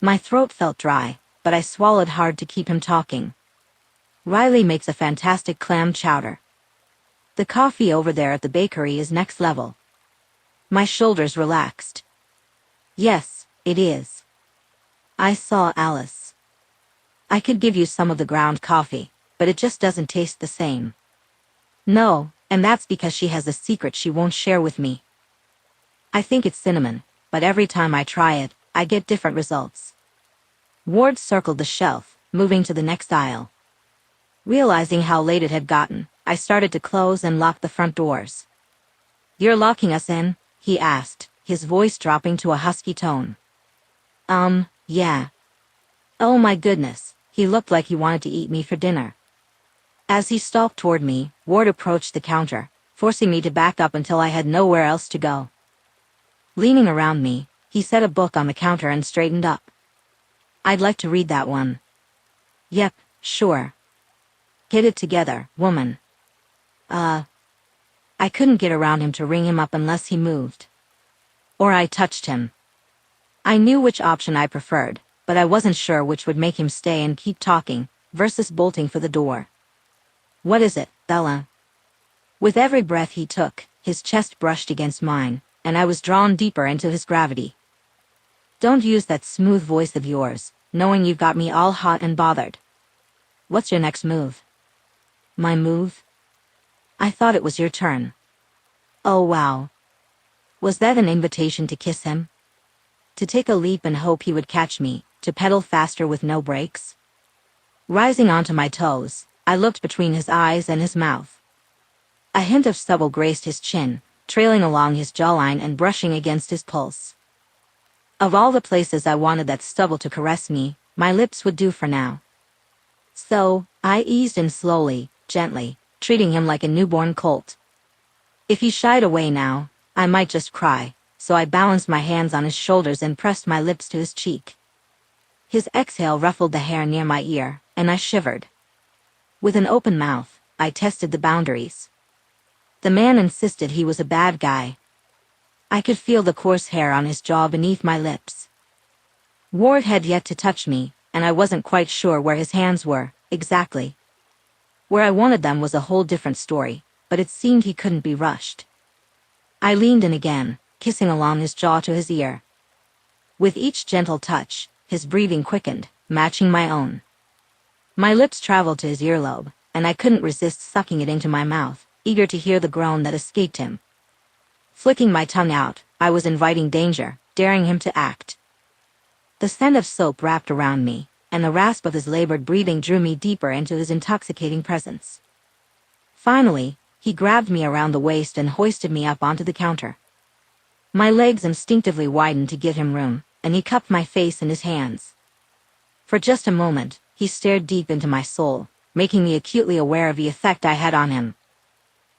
My throat felt dry, but I swallowed hard to keep him talking. "Riley makes a fantastic clam chowder. The coffee over there at the bakery is next level." My shoulders relaxed. "Yes, it is. I saw Alice. I could give you some of the ground coffee, but it just doesn't taste the same." "No, and that's because she has a secret she won't share with me. I think it's cinnamon." but every time I try it, I get different results. Ward circled the shelf, moving to the next aisle. Realizing how late it had gotten, I started to close and lock the front doors. "You're locking us in?" he asked, his voice dropping to a husky tone. Yeah. Oh my goodness, he looked like he wanted to eat me for dinner. As he stalked toward me, Ward approached the counter, forcing me to back up until I had nowhere else to go. Leaning around me, he set a book on the counter and straightened up. "I'd like to read that one." "Yep, sure. Get it together, woman." I couldn't get around him to ring him up unless he moved. Or I touched him. I knew which option I preferred, but I wasn't sure which would make him stay and keep talking, versus bolting for the door. "What is it, Bella?" With every breath he took, his chest brushed against mine, and I was drawn deeper into his gravity. "Don't use that smooth voice of yours, knowing you've got me all hot and bothered. What's your next move?" "My move? I thought it was your turn." Oh wow. Was that an invitation to kiss him? To take a leap and hope he would catch me, to pedal faster with no brakes? Rising onto my toes, I looked between his eyes and his mouth. A hint of stubble graced his chin, trailing along his jawline and brushing against his pulse. Of all the places I wanted that stubble to caress me, my lips would do for now. So, I eased in slowly, gently, treating him like a newborn colt. If he shied away now, I might just cry, so I balanced my hands on his shoulders and pressed my lips to his cheek. His exhale ruffled the hair near my ear, and I shivered. With an open mouth, I tested the boundaries. The man insisted he was a bad guy. I could feel the coarse hair on his jaw beneath my lips. Ward had yet to touch me, and I wasn't quite sure where his hands were, exactly. Where I wanted them was a whole different story, but it seemed he couldn't be rushed. I leaned in again, kissing along his jaw to his ear. With each gentle touch, his breathing quickened, matching my own. My lips traveled to his earlobe, and I couldn't resist sucking it into my mouth, eager to hear the groan that escaped him. Flicking my tongue out, I was inviting danger, daring him to act. The scent of soap wrapped around me, and the rasp of his labored breathing drew me deeper into his intoxicating presence. Finally, he grabbed me around the waist and hoisted me up onto the counter. My legs instinctively widened to give him room, and he cupped my face in his hands. For just a moment, he stared deep into my soul, making me acutely aware of the effect I had on him.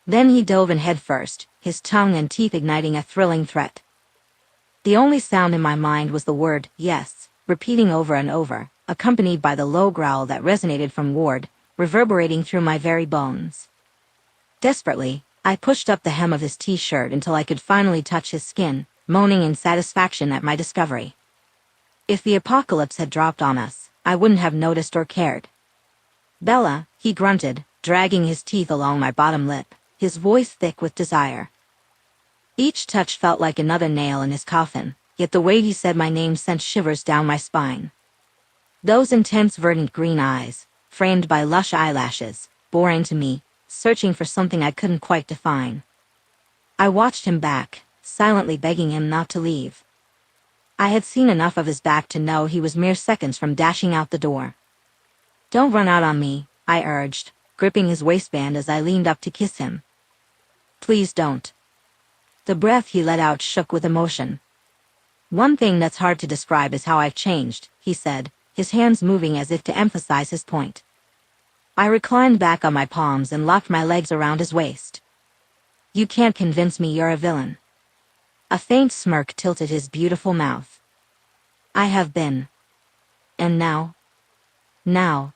Then he dove in headfirst, his tongue and teeth igniting a thrilling threat. The only sound in my mind was the word, yes, repeating over and over, accompanied by the low growl that resonated from Ward, reverberating through my very bones. Desperately, I pushed up the hem of his t-shirt until I could finally touch his skin, moaning in satisfaction at my discovery. If the apocalypse had dropped on us, I wouldn't have noticed or cared. "Bella," he grunted, dragging his teeth along my bottom lip, his voice thick with desire. Each touch felt like another nail in his coffin, yet the way he said my name sent shivers down my spine. Those intense verdant green eyes, framed by lush eyelashes, bore into me, searching for something I couldn't quite define. I watched him back, silently begging him not to leave. I had seen enough of his back to know he was mere seconds from dashing out the door. "Don't run out on me," I urged, gripping his waistband as I leaned up to kiss him. "Please don't." The breath he let out shook with emotion. "One thing that's hard to describe is how I've changed," he said, his hands moving as if to emphasize his point. I reclined back on my palms and locked my legs around his waist. "You can't convince me you're a villain." A faint smirk tilted his beautiful mouth. "I have been. And now?" "Now."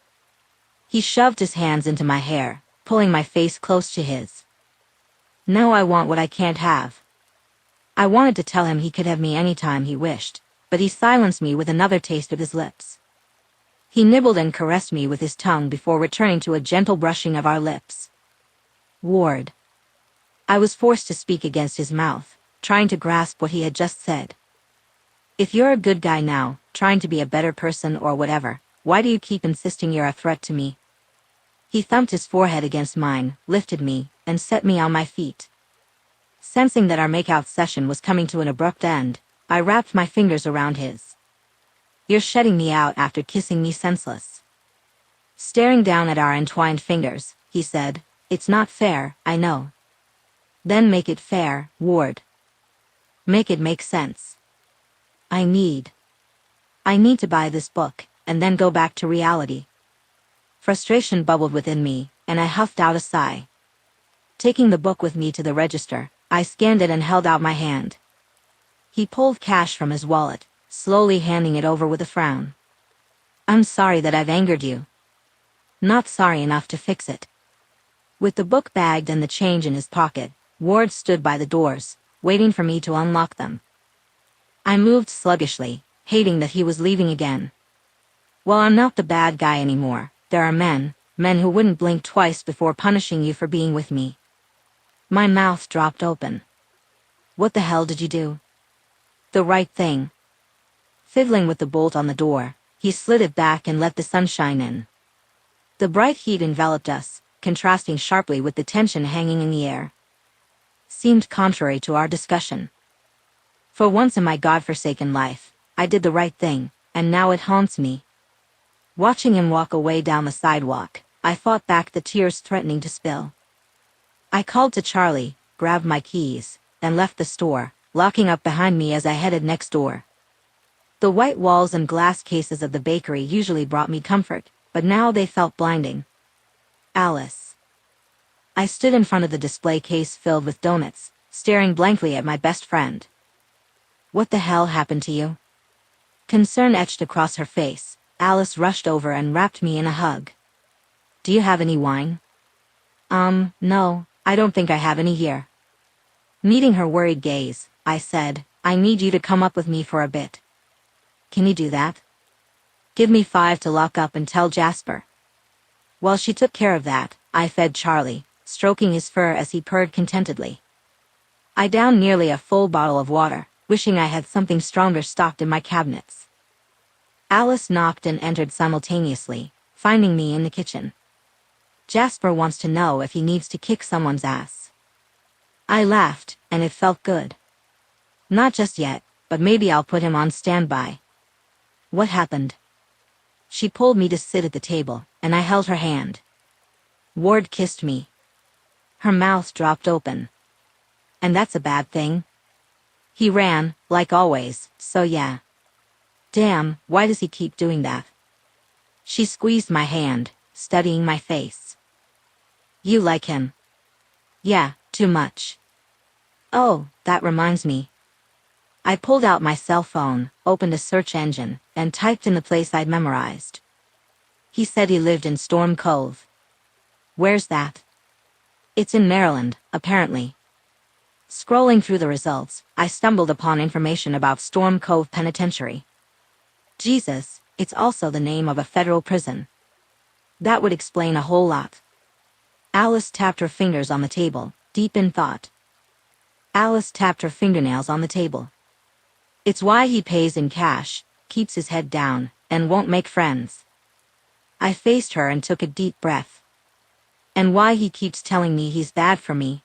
He shoved his hands into my hair, pulling my face close to his. "Now I want what I can't have." I wanted to tell him he could have me anytime he wished, but he silenced me with another taste of his lips. He nibbled and caressed me with his tongue before returning to a gentle brushing of our lips. "Ward." I was forced to speak against his mouth, trying to grasp what he had just said. "If you're a good guy now, trying to be a better person or whatever, why do you keep insisting you're a threat to me?" He thumped his forehead against mine, lifted me, and set me on my feet. Sensing that our makeout session was coming to an abrupt end, I wrapped my fingers around his. "You're shutting me out after kissing me senseless." Staring down at our entwined fingers, he said, "It's not fair, I know." "Then make it fair, Ward. Make it make sense. I need to buy this book, and then go back to reality." Frustration bubbled within me, and I huffed out a sigh. Taking the book with me to the register, I scanned it and held out my hand. He pulled cash from his wallet, slowly handing it over with a frown. "I'm sorry that I've angered you. Not sorry enough to fix it." With the book bagged and the change in his pocket, Ward stood by the doors, waiting for me to unlock them. I moved sluggishly, hating that he was leaving again. Well, I'm not the bad guy anymore. There are men who wouldn't blink twice before punishing you for being with me. My mouth dropped open. "What the hell did you do?" "The right thing." Fiddling with the bolt on the door, he slid it back and let the sunshine in. The bright heat enveloped us, contrasting sharply with the tension hanging in the air. Seemed contrary to our discussion. For once in my godforsaken life, I did the right thing, and now it haunts me. Watching him walk away down the sidewalk, I fought back the tears threatening to spill. I called to Charlie, grabbed my keys, and left the store, locking up behind me as I headed next door. The white walls and glass cases of the bakery usually brought me comfort, but now they felt blinding. Alice. I stood in front of the display case filled with donuts, staring blankly at my best friend. "What the hell happened to you?" Concern etched across her face. Alice rushed over and wrapped me in a hug. "Do you have any wine?" No, I don't think I have any here." Meeting her worried gaze, I said, "I need you to come up with me for a bit." "Can you do that?" "Give me 5 to lock up and tell Jasper." While she took care of that, I fed Charlie, stroking his fur as he purred contentedly. I downed nearly a full bottle of water, wishing I had something stronger stocked in my cabinets. Alice knocked and entered simultaneously, finding me in the kitchen. "Jasper wants to know if he needs to kick someone's ass." I laughed, and it felt good. "Not just yet, but maybe I'll put him on standby." "What happened?" She pulled me to sit at the table, and I held her hand. Ward kissed me. Her mouth dropped open. "And that's a bad thing?" "He ran, like always, so yeah." "Damn, why does he keep doing that?" She squeezed my hand, studying my face. "You like him?" "Yeah, too much." "Oh, that reminds me." I pulled out my cell phone, opened a search engine, and typed in the place I'd memorized. He said he lived in Storm Cove. "Where's that?" "It's in Maryland, apparently." Scrolling through the results, I stumbled upon information about Storm Cove Penitentiary. Jesus, it's also the name of a federal prison. That would explain a whole lot. Alice tapped her fingers on the table, deep in thought. Alice tapped her fingernails on the table. "It's why he pays in cash, keeps his head down, and won't make friends." I faced her and took a deep breath. "And why he keeps telling me he's bad for me.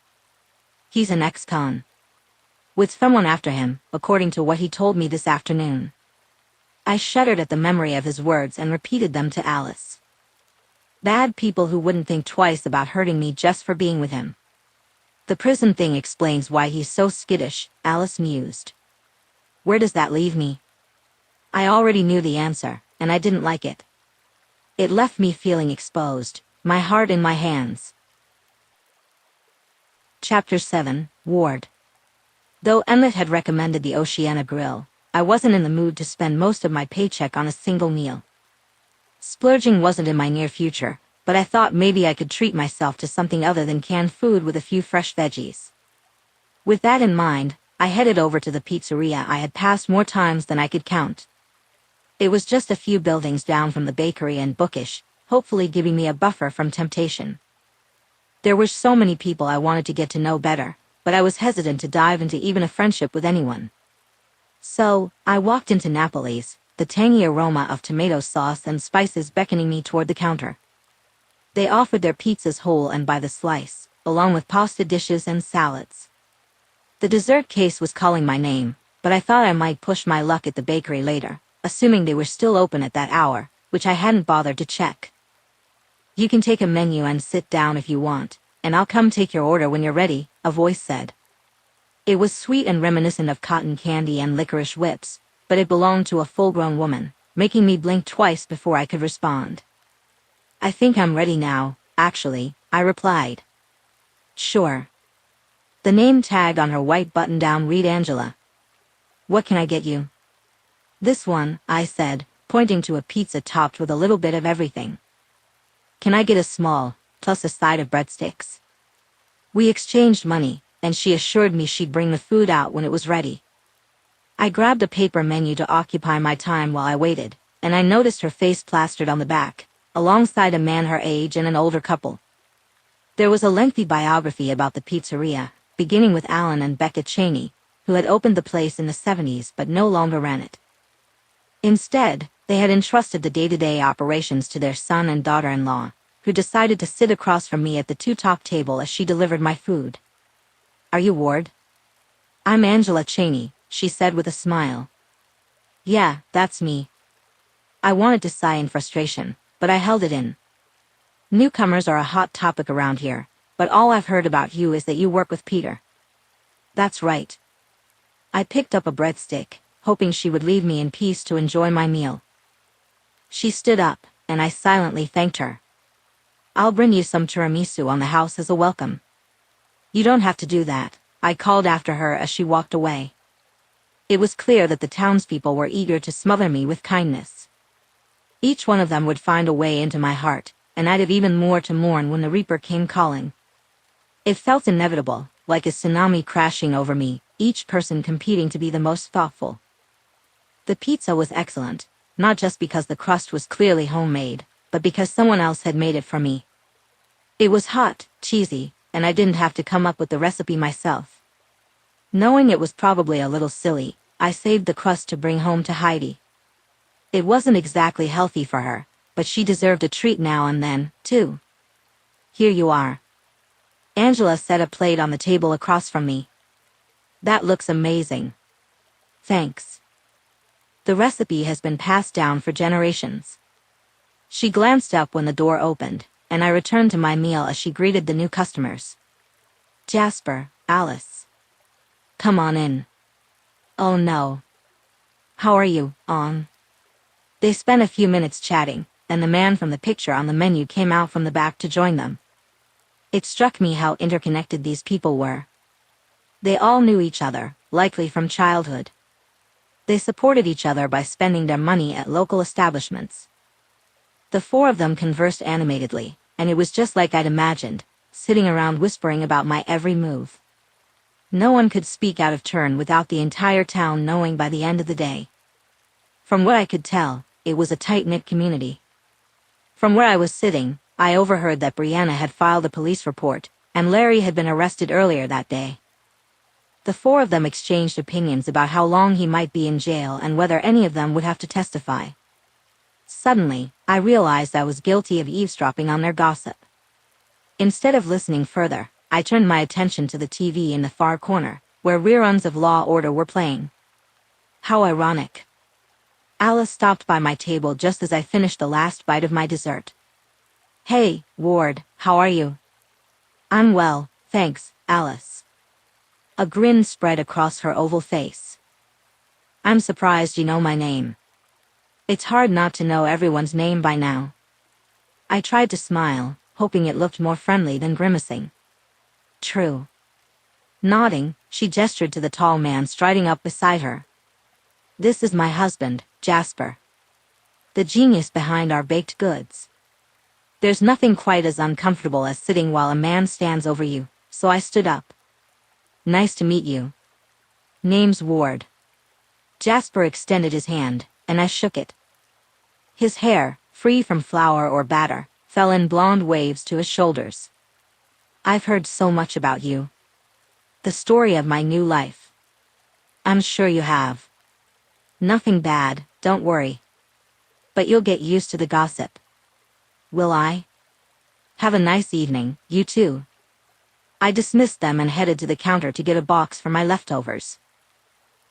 He's an ex-con. With someone after him, according to what he told me this afternoon." I shuddered at the memory of his words and repeated them to Alice. "Bad people who wouldn't think twice about hurting me just for being with him." "The prison thing explains why he's so skittish," Alice mused. "Where does that leave me?" I already knew the answer, and I didn't like it. It left me feeling exposed, my heart in my hands. Chapter 7, Ward. Though Emmett had recommended the Oceana Grill, I wasn't in the mood to spend most of my paycheck on a single meal. Splurging wasn't in my near future, but I thought maybe I could treat myself to something other than canned food with a few fresh veggies. With that in mind, I headed over to the pizzeria I had passed more times than I could count. It was just a few buildings down from the bakery and bookish, hopefully giving me a buffer from temptation. There were so many people I wanted to get to know better, but I was hesitant to dive into even a friendship with anyone. So, I walked into Napoli's, the tangy aroma of tomato sauce and spices beckoning me toward the counter. They offered their pizzas whole and by the slice, along with pasta dishes and salads. The dessert case was calling my name, but I thought I might push my luck at the bakery later, assuming they were still open at that hour, which I hadn't bothered to check. "You can take a menu and sit down if you want, and I'll come take your order when you're ready," a voice said. It was sweet and reminiscent of cotton candy and licorice whips, but it belonged to a full-grown woman, making me blink twice before I could respond. "I think I'm ready now, actually," I replied. "Sure." The name tag on her white button-down read Angela. "What can I get you?" "This one," I said, pointing to a pizza topped with a little bit of everything. "Can I get a small, plus a side of breadsticks?" We exchanged money, and she assured me she'd bring the food out when it was ready. I grabbed a paper menu to occupy my time while I waited, and I noticed her face plastered on the back, alongside a man her age and an older couple. There was a lengthy biography about the pizzeria, beginning with Alan and Becca Cheney, who had opened the place in the 70s but no longer ran it. Instead, they had entrusted the day-to-day operations to their son and daughter-in-law, who decided to sit across from me at the two-top table as she delivered my food. "Are you Ward?" "I'm Angela Cheney," she said with a smile. "Yeah, that's me." I wanted to sigh in frustration, but I held it in. "Newcomers are a hot topic around here, but all I've heard about you is that you work with Peter." "That's right." I picked up a breadstick, hoping she would leave me in peace to enjoy my meal. She stood up, and I silently thanked her. "I'll bring you some tiramisu on the house as a welcome." "You don't have to do that," I called after her as she walked away. It was clear that the townspeople were eager to smother me with kindness. Each one of them would find a way into my heart, and I'd have even more to mourn when the Reaper came calling. It felt inevitable, like a tsunami crashing over me, each person competing to be the most thoughtful. The pizza was excellent, not just because the crust was clearly homemade, but because someone else had made it for me. It was hot, cheesy, and I didn't have to come up with the recipe myself. Knowing it was probably a little silly, I saved the crust to bring home to Heidi. It wasn't exactly healthy for her, but she deserved a treat now and then, too. "Here you are." Angela set a plate on the table across from me. "That looks amazing." "Thanks. The recipe has been passed down for generations." She glanced up when the door opened, and I returned to my meal as she greeted the new customers. "Jasper, Alice. Come on in." "Oh no. How are you, Ann?" They spent a few minutes chatting, and the man from the picture on the menu came out from the back to join them. It struck me how interconnected these people were. They all knew each other, likely from childhood. They supported each other by spending their money at local establishments. The four of them conversed animatedly, and it was just like I'd imagined, sitting around whispering about my every move. No one could speak out of turn without the entire town knowing by the end of the day. From what I could tell, it was a tight-knit community. From where I was sitting, I overheard that Brianna had filed a police report, and Larry had been arrested earlier that day. The four of them exchanged opinions about how long he might be in jail and whether any of them would have to testify. Suddenly, I realized I was guilty of eavesdropping on their gossip. Instead of listening further, I turned my attention to the TV in the far corner, where reruns of Law Order were playing. How ironic. Alice stopped by my table just as I finished the last bite of my dessert. "Hey, Ward, how are you?" "I'm well, thanks, Alice." A grin spread across her oval face. "I'm surprised you know my name. It's hard not to know everyone's name by now." I tried to smile, hoping it looked more friendly than grimacing. "True." Nodding, she gestured to the tall man striding up beside her. "This is my husband, Jasper. The genius behind our baked goods." There's nothing quite as uncomfortable as sitting while a man stands over you, so I stood up. "Nice to meet you. Name's Ward." Jasper extended his hand, and I shook it. His hair, free from flour or batter, fell in blonde waves to his shoulders. "I've heard so much about you. The story of my new life." "I'm sure you have." "Nothing bad, don't worry. But you'll get used to the gossip." "Will I?" "Have a nice evening, you too." I dismissed them and headed to the counter to get a box for my leftovers.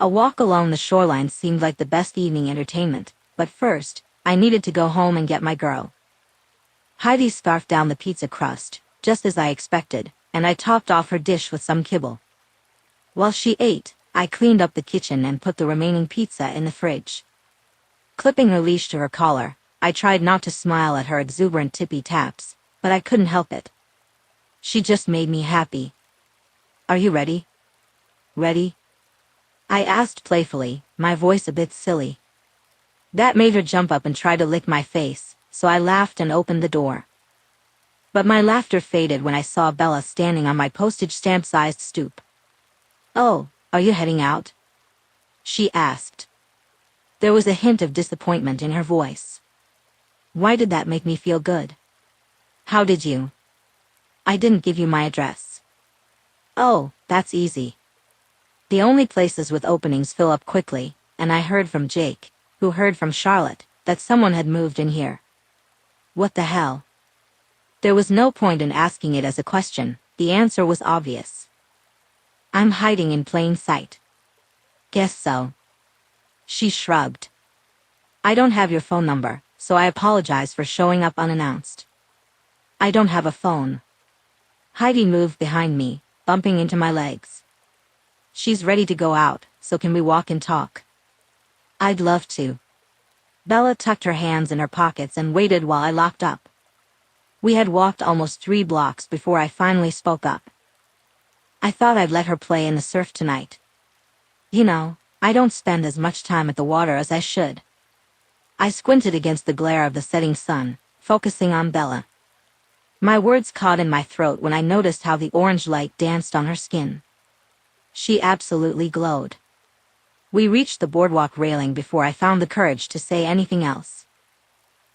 A walk along the shoreline seemed like the best evening entertainment, but first, I needed to go home and get my girl. Heidi scarfed down the pizza crust, just as I expected, and I topped off her dish with some kibble. While she ate, I cleaned up the kitchen and put the remaining pizza in the fridge. Clipping her leash to her collar, I tried not to smile at her exuberant tippy taps, but I couldn't help it. She just made me happy. "Are you ready?" "Ready?" I asked playfully, my voice a bit silly. That made her jump up and try to lick my face, so I laughed and opened the door. But my laughter faded when I saw Bella standing on my postage stamp-sized stoop. "Oh, are you heading out?" she asked. There was a hint of disappointment in her voice. Why did that make me feel good? "How did you? I didn't give you my address." "Oh, that's easy. The only places with openings fill up quickly, and I heard from Jake, who heard from Charlotte, that someone had moved in here." What the hell? There was no point in asking it as a question, the answer was obvious. "I'm hiding in plain sight." "Guess so." She shrugged. "I don't have your phone number, so I apologize for showing up unannounced." "I don't have a phone." Heidi moved behind me, bumping into my legs. "She's ready to go out, so can we walk and talk?" "I'd love to." Bella tucked her hands in her pockets and waited while I locked up. We had walked almost 3 blocks before I finally spoke up. "I thought I'd let her play in the surf tonight. You know, I don't spend as much time at the water as I should." I squinted against the glare of the setting sun, focusing on Bella. My words caught in my throat when I noticed how the orange light danced on her skin. She absolutely glowed. We reached the boardwalk railing before I found the courage to say anything else.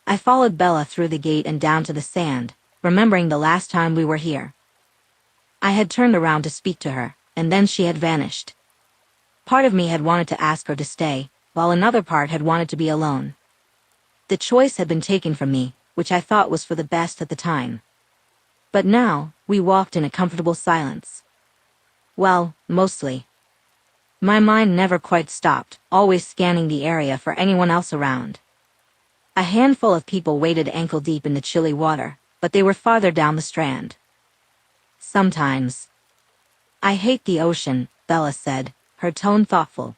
I followed Bella through the gate and down to the sand, remembering the last time we were here. I had turned around to speak to her, and then she had vanished. Part of me had wanted to ask her to stay, while another part had wanted to be alone. The choice had been taken from me, which I thought was for the best at the time. But now, we walked in a comfortable silence. Well, mostly. My mind never quite stopped, always scanning the area for anyone else around. A handful of people waded ankle-deep in the chilly water, but they were farther down the strand. "Sometimes. I hate the ocean," Bella said, her tone thoughtful.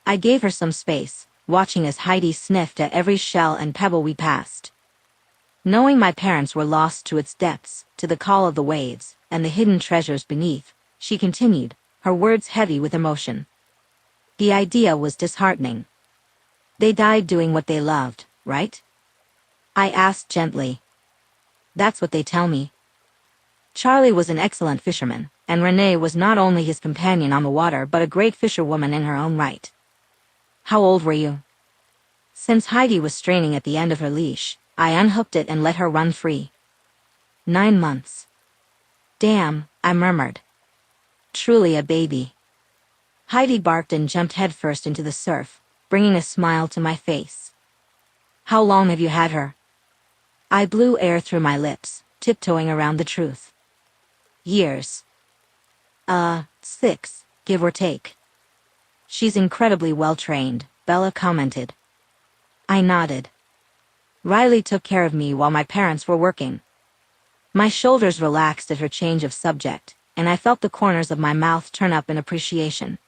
I gave her some space, watching as Heidi sniffed at every shell and pebble we passed. Knowing my parents were lost to its depths, to the call of the waves, and the hidden treasures beneath, she continued, her words heavy with emotion. "The idea was disheartening. They died doing what they loved, right?" I asked gently. "That's what they tell me." Charlie was an excellent fisherman, and Renee was not only his companion on the water but a great fisherwoman in her own right. "How old were you?" Since Heidi was straining at the end of her leash, I unhooked it and let her run free. 9 months. "Damn," I murmured. "Truly a baby." Heidi barked and jumped headfirst into the surf, bringing a smile to my face. "How long have you had her?" I blew air through my lips, tiptoeing around the truth. "Years. 6, give or take." "She's incredibly well-trained," Bella commented. I nodded. "Riley took care of me while my parents were working." My shoulders relaxed at her change of subject, and I felt the corners of my mouth turn up in appreciation.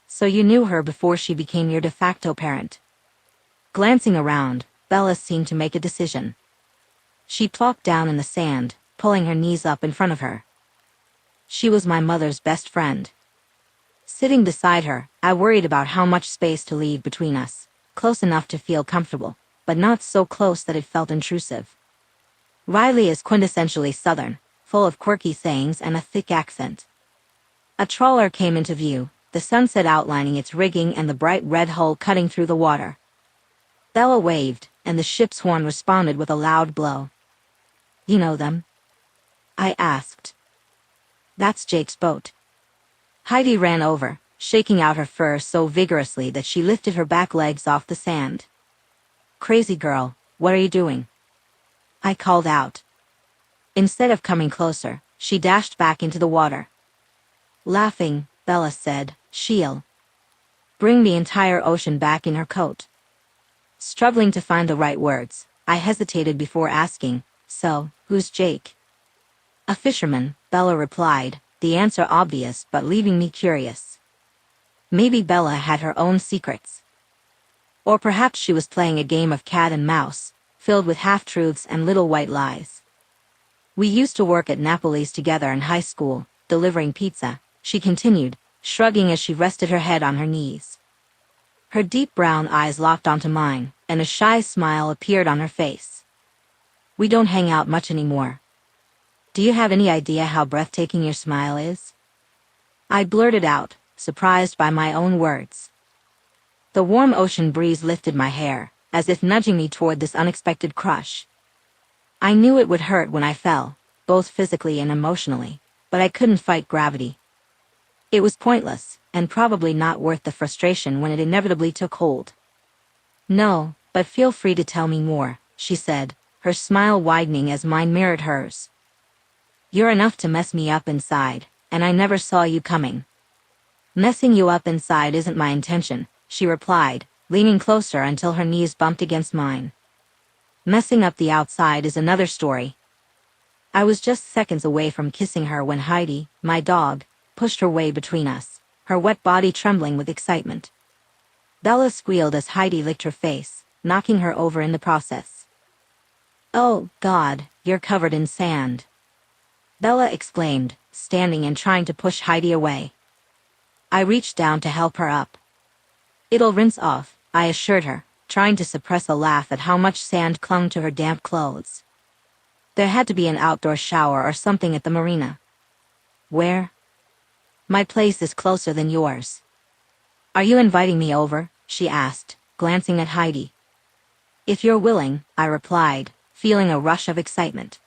"So you knew her before she became your de facto parent?" Glancing around, Bella seemed to make a decision. She plopped down in the sand, pulling her knees up in front of her. "She was my mother's best friend." Sitting beside her, I worried about how much space to leave between us, close enough to feel comfortable, but not so close that it felt intrusive. Riley is quintessentially Southern, full of quirky sayings and a thick accent. A trawler came into view, the sunset outlining its rigging and the bright red hull cutting through the water. Bella waved, and the ship's horn responded with a loud blow. "You know them?" I asked. "That's Jake's boat." Heidi ran over, shaking out her fur so vigorously that she lifted her back legs off the sand. "Crazy girl, what are you doing?" I called out. Instead of coming closer, she dashed back into the water. Laughing, Bella said, "She'll." bring the entire ocean back in her coat. Struggling to find the right words, I hesitated before asking, "So, who's Jake?" "A fisherman," Bella replied, the answer obvious but leaving me curious. Maybe Bella had her own secrets. Or perhaps she was playing a game of cat and mouse, filled with half-truths and little white lies. "We used to work at Napoli's together in high school, delivering pizza," she continued, shrugging as she rested her head on her knees. Her deep brown eyes locked onto mine, and a shy smile appeared on her face. "We don't hang out much anymore. Do you have any idea how breathtaking your smile is?" I blurted out, surprised by my own words. The warm ocean breeze lifted my hair, as if nudging me toward this unexpected crush. I knew it would hurt when I fell, both physically and emotionally, but I couldn't fight gravity. It was pointless, and probably not worth the frustration when it inevitably took hold. "No, but feel free to tell me more," she said, her smile widening as mine mirrored hers. "You're enough to mess me up inside, and I never saw you coming." "Messing you up inside isn't my intention," she replied, leaning closer until her knees bumped against mine. "Messing up the outside is another story." I was just seconds away from kissing her when Heidi, my dog, pushed her way between us, her wet body trembling with excitement. Bella squealed as Heidi licked her face, knocking her over in the process. "Oh, God, you're covered in sand," Bella exclaimed, standing and trying to push Heidi away. I reached down to help her up. "It'll rinse off," I assured her, trying to suppress a laugh at how much sand clung to her damp clothes. There had to be an outdoor shower or something at the marina. "Where?" "My place is closer than yours." "Are you inviting me over?" she asked, glancing at Heidi. "If you're willing," I replied, feeling a rush of excitement.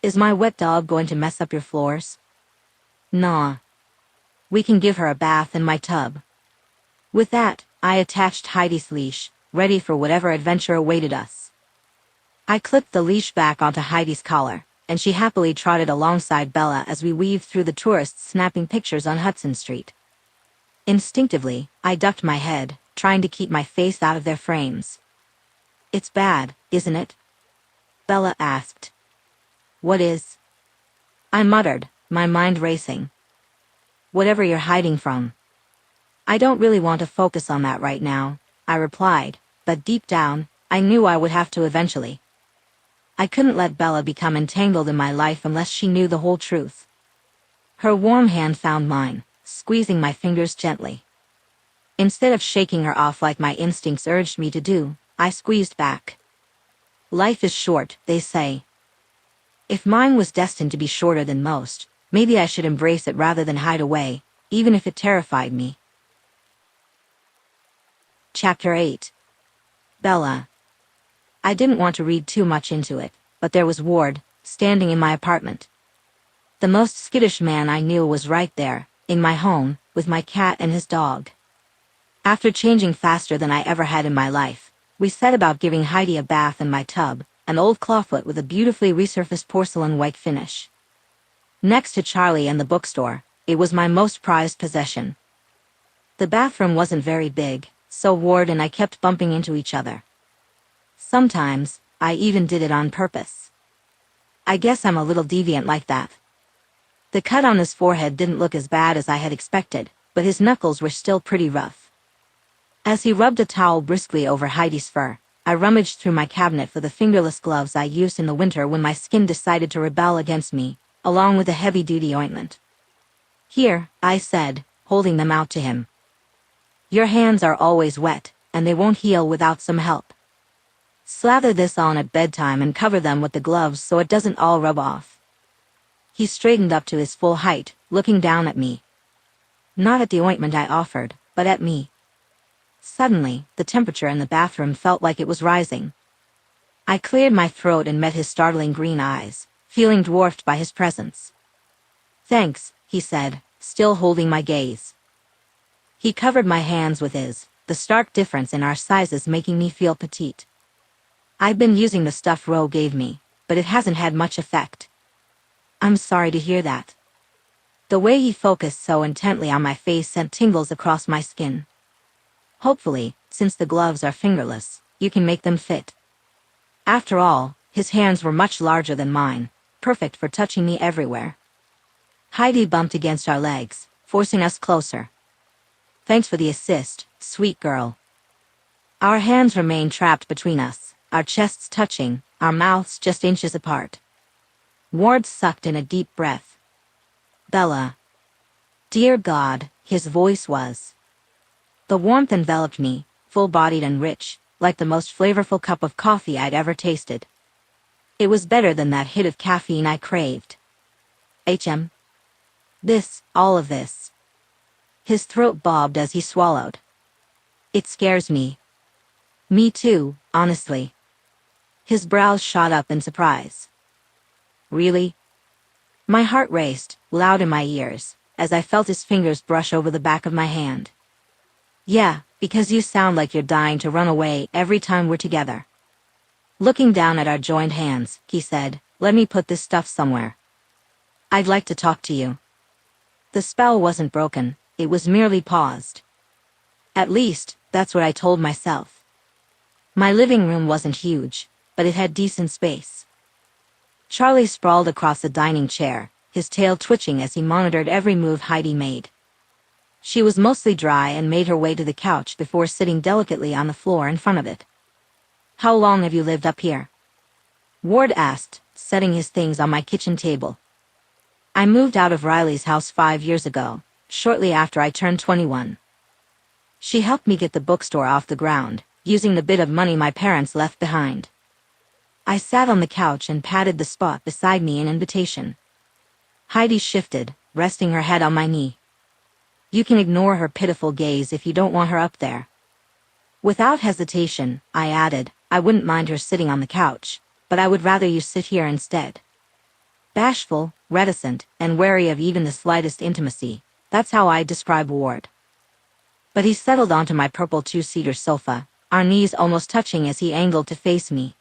"Is my wet dog going to mess up your floors?" "Nah. We can give her a bath in my tub." With that, I attached Heidi's leash, ready for whatever adventure awaited us. I clipped the leash back onto Heidi's collar, and she happily trotted alongside Bella as we weaved through the tourists snapping pictures on Hudson Street. Instinctively, I ducked my head, trying to keep my face out of their frames. "It's bad, isn't it?" Bella asked. "What is?" I muttered, my mind racing. "Whatever you're hiding from." "I don't really want to focus on that right now," I replied, but deep down, I knew I would have to eventually. I couldn't let Bella become entangled in my life unless she knew the whole truth. Her warm hand found mine, squeezing my fingers gently. Instead of shaking her off like my instincts urged me to do, I squeezed back. Life is short, they say. If mine was destined to be shorter than most, maybe I should embrace it rather than hide away, even if it terrified me. Chapter 8. Bella. I didn't want to read too much into it, but there was Ward, standing in my apartment. The most skittish man I knew was right there, in my home, with my cat and his dog. After changing faster than I ever had in my life, we set about giving Heidi a bath in my tub, an old clawfoot with a beautifully resurfaced porcelain white finish. Next to Charlie and the bookstore, it was my most prized possession. The bathroom wasn't very big, so Ward and I kept bumping into each other. Sometimes, I even did it on purpose. I guess I'm a little deviant like that. The cut on his forehead didn't look as bad as I had expected, but his knuckles were still pretty rough. As he rubbed a towel briskly over Heidi's fur, I rummaged through my cabinet for the fingerless gloves I used in the winter when my skin decided to rebel against me, along with a heavy-duty ointment. "Here," I said, holding them out to him. "Your hands are always wet, and they won't heal without some help. Slather this on at bedtime and cover them with the gloves so it doesn't all rub off." He straightened up to his full height, looking down at me. Not at the ointment I offered, but at me. Suddenly, the temperature in the bathroom felt like it was rising. I cleared my throat and met his startling green eyes, feeling dwarfed by his presence. "Thanks," he said, still holding my gaze. He covered my hands with his, the stark difference in our sizes making me feel petite. I've been using the stuff Ro gave me, but it hasn't had much effect. "I'm sorry to hear that." The way he focused so intently on my face sent tingles across my skin. Hopefully, since the gloves are fingerless, you can make them fit. After all, his hands were much larger than mine, perfect for touching me everywhere. Heidi bumped against our legs, forcing us closer. Thanks for the assist, sweet girl. Our hands remained trapped between us, our chests touching, our mouths just inches apart. Ward sucked in a deep breath. Bella. Dear God, his voice was. The warmth enveloped me, full-bodied and rich, like the most flavorful cup of coffee I'd ever tasted. It was better than that hit of caffeine I craved. All of this. His throat bobbed as he swallowed. It scares me. Me too, honestly. His brows shot up in surprise. Really? My heart raced, loud in my ears, as I felt his fingers brush over the back of my hand. Yeah, because you sound like you're dying to run away every time we're together. Looking down at our joined hands, he said, let me put this stuff somewhere. I'd like to talk to you. The spell wasn't broken, it was merely paused. At least, that's what I told myself. My living room wasn't huge, but it had decent space. Charlie sprawled across the dining chair, his tail twitching as he monitored every move Heidi made. She was mostly dry and made her way to the couch before sitting delicately on the floor in front of it. How long have you lived up here? Ward asked, setting his things on my kitchen table. I moved out of Riley's house 5 years ago, shortly after I turned 21. She helped me get the bookstore off the ground, using the bit of money my parents left behind. I sat on the couch and patted the spot beside me in invitation. Heidi shifted, resting her head on my knee. You can ignore her pitiful gaze if you don't want her up there. Without hesitation, I added, I wouldn't mind her sitting on the couch, but I would rather you sit here instead. Bashful, reticent, and wary of even the slightest intimacy, that's how I describe Ward. But he settled onto my purple two-seater sofa, our knees almost touching as he angled to face me.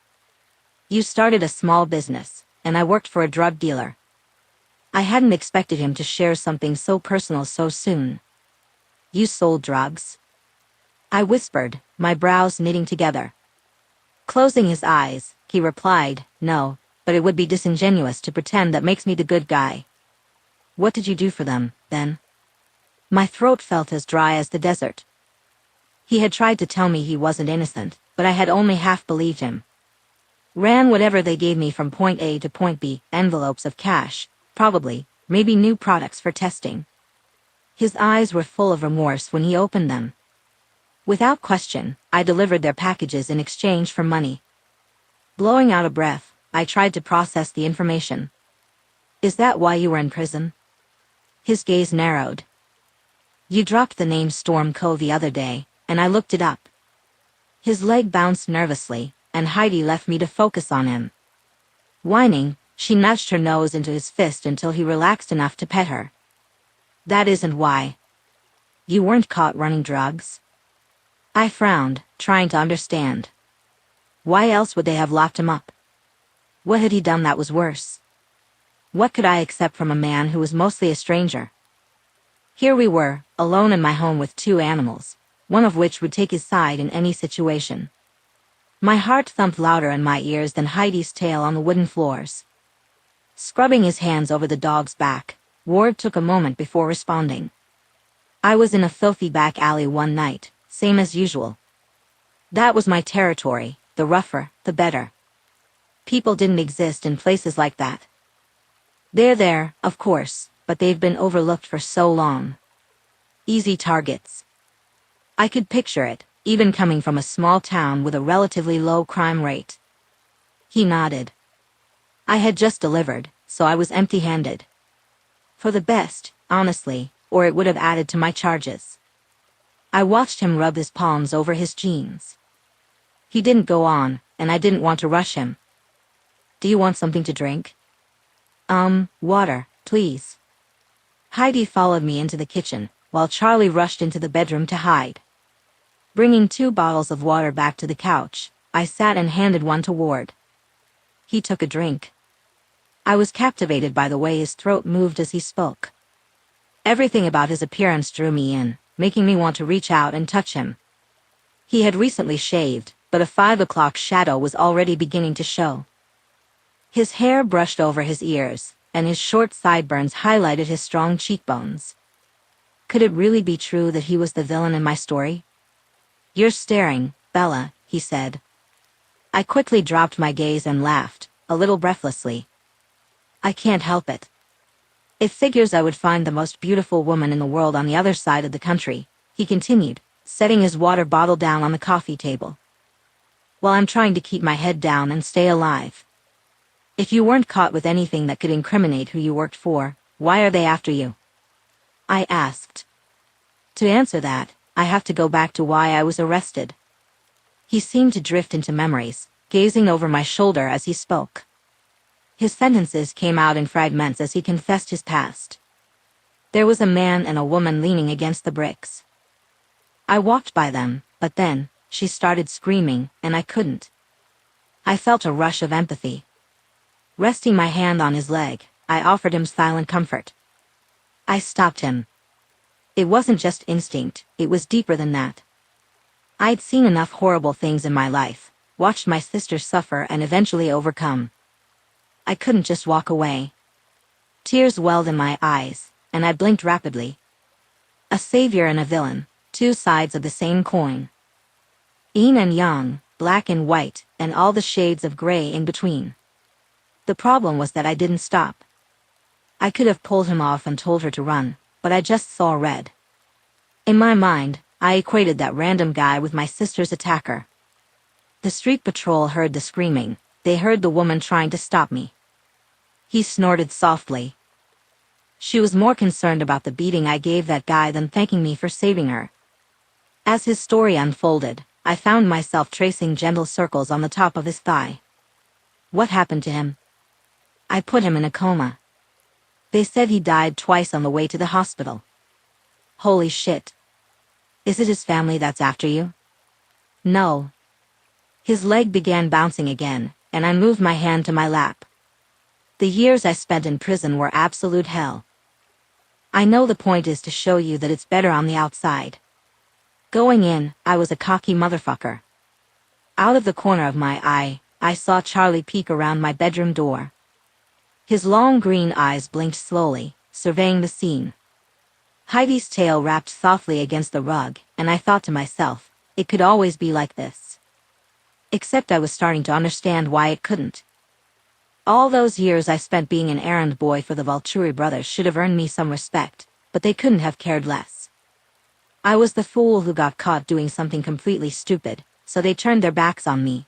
You started a small business, and I worked for a drug dealer. I hadn't expected him to share something so personal so soon. You sold drugs? I whispered, my brows knitting together. Closing his eyes, he replied, no, but it would be disingenuous to pretend that makes me the good guy. What did you do for them, then? My throat felt as dry as the desert. He had tried to tell me he wasn't innocent, but I had only half believed him. Ran whatever they gave me from point A to point B, envelopes of cash, probably, maybe new products for testing. His eyes were full of remorse when he opened them. Without question, I delivered their packages in exchange for money. Blowing out a breath, I tried to process the information. Is that why you were in prison? His gaze narrowed. You dropped the name Storm Cove the other day, and I looked it up. His leg bounced nervously, and Heidi left me to focus on him. Whining, she nudged her nose into his fist until he relaxed enough to pet her. That isn't why. You weren't caught running drugs? I frowned, trying to understand. Why else would they have locked him up? What had he done that was worse? What could I accept from a man who was mostly a stranger? Here we were, alone in my home with 2 animals, one of which would take his side in any situation. My heart thumped louder in my ears than Heidi's tail on the wooden floors. Scrubbing his hands over the dog's back, Ward took a moment before responding. I was in a filthy back alley one night, same as usual. That was my territory, the rougher, the better. People didn't exist in places like that. They're there, of course, but they've been overlooked for so long. Easy targets. I could picture it, even coming from a small town with a relatively low crime rate. He nodded. I had just delivered, so I was empty-handed. For the best, honestly, or it would have added to my charges. I watched him rub his palms over his jeans. He didn't go on, and I didn't want to rush him. Do you want something to drink? Water, please. Heidi followed me into the kitchen, while Charlie rushed into the bedroom to hide. Bringing 2 bottles of water back to the couch, I sat and handed one to Ward. He took a drink. I was captivated by the way his throat moved as he spoke. Everything about his appearance drew me in, making me want to reach out and touch him. He had recently shaved, but a 5 o'clock shadow was already beginning to show. His hair brushed over his ears, and his short sideburns highlighted his strong cheekbones. Could it really be true that he was the villain in my story? "You're staring, Bella," he said. I quickly dropped my gaze and laughed, a little breathlessly. "I can't help it. It figures I would find the most beautiful woman in the world on the other side of the country," he continued, setting his water bottle down on the coffee table. "While I'm trying to keep my head down and stay alive. If you weren't caught with anything that could incriminate who you worked for, why are they after you?" I asked. To answer that, I have to go back to why I was arrested. He seemed to drift into memories, gazing over my shoulder as he spoke. His sentences came out in fragments as he confessed his past. There was a man and a woman leaning against the bricks. I walked by them, but then, she started screaming, and I couldn't. I felt a rush of empathy. Resting my hand on his leg, I offered him silent comfort. I stopped him. It wasn't just instinct, it was deeper than that. I'd seen enough horrible things in my life, watched my sister suffer and eventually overcome. I couldn't just walk away. Tears welled in my eyes, and I blinked rapidly. A savior and a villain, two sides of the same coin. Yin and yang, black and white, and all the shades of gray in between. The problem was that I didn't stop. I could have pulled him off and told her to run, but I just saw red. In my mind, I equated that random guy with my sister's attacker. The street patrol heard the screaming, they heard the woman trying to stop me. He snorted softly. She was more concerned about the beating I gave that guy than thanking me for saving her. As his story unfolded, I found myself tracing gentle circles on the top of his thigh. What happened to him? I put him in a coma. They said he died twice on the way to the hospital. Holy shit. Is it his family that's after you? No. His leg began bouncing again, and I moved my hand to my lap. The years I spent in prison were absolute hell. I know the point is to show you that it's better on the outside. Going in, I was a cocky motherfucker. Out of the corner of my eye, I saw Charlie peek around my bedroom door. His long green eyes blinked slowly, surveying the scene. Heidi's tail rapped softly against the rug, and I thought to myself, it could always be like this. Except I was starting to understand why it couldn't. All those years I spent being an errand boy for the Vulturi brothers should have earned me some respect, but they couldn't have cared less. I was the fool who got caught doing something completely stupid, so they turned their backs on me.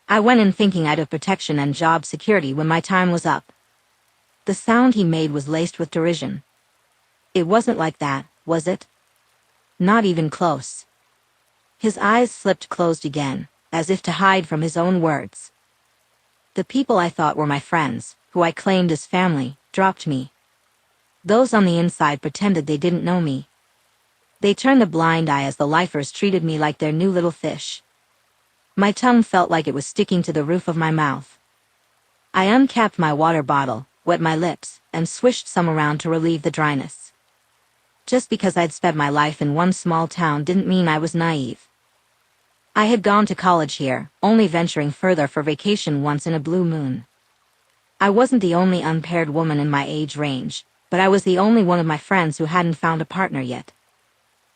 I went in thinking I'd have protection and job security when my time was up. The sound he made was laced with derision. It wasn't like that, was it? Not even close. His eyes slipped closed again, as if to hide from his own words. The people I thought were my friends, who I claimed as family, dropped me. Those on the inside pretended they didn't know me. They turned a blind eye as the lifers treated me like their new little fish. My tongue felt like it was sticking to the roof of my mouth. I uncapped my water bottle, wet my lips, and swished some around to relieve the dryness. Just because I'd spent my life in one small town didn't mean I was naive. I had gone to college here, only venturing further for vacation once in a blue moon. I wasn't the only unpaired woman in my age range, but I was the only one of my friends who hadn't found a partner yet.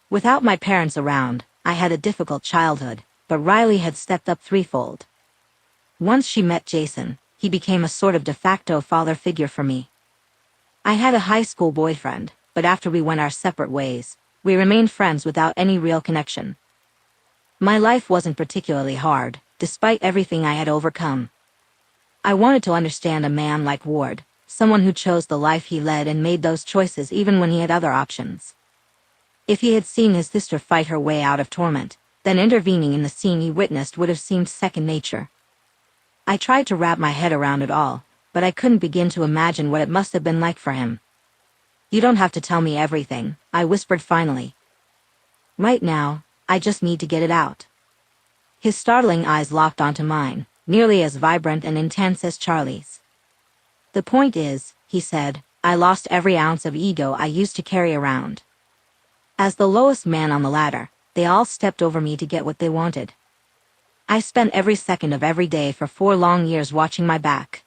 Without my parents around, I had a difficult childhood, but Riley had stepped up threefold. Once she met Jason, he became a sort of de facto father figure for me. I had a high school boyfriend, but after we went our separate ways, we remained friends without any real connection. My life wasn't particularly hard, despite everything I had overcome. I wanted to understand a man like Ward, someone who chose the life he led and made those choices even when he had other options. If he had seen his sister fight her way out of torment, then intervening in the scene he witnessed would have seemed second nature. I tried to wrap my head around it all, but I couldn't begin to imagine what it must have been like for him. "You don't have to tell me everything," I whispered finally. "Right now, I just need to get it out." His startling eyes locked onto mine, nearly as vibrant and intense as Charlie's. "The point is," he said, "I lost every ounce of ego I used to carry around. As the lowest man on the ladder, They all stepped over me to get what they wanted. I spent every second of every day for 4 long years watching my back.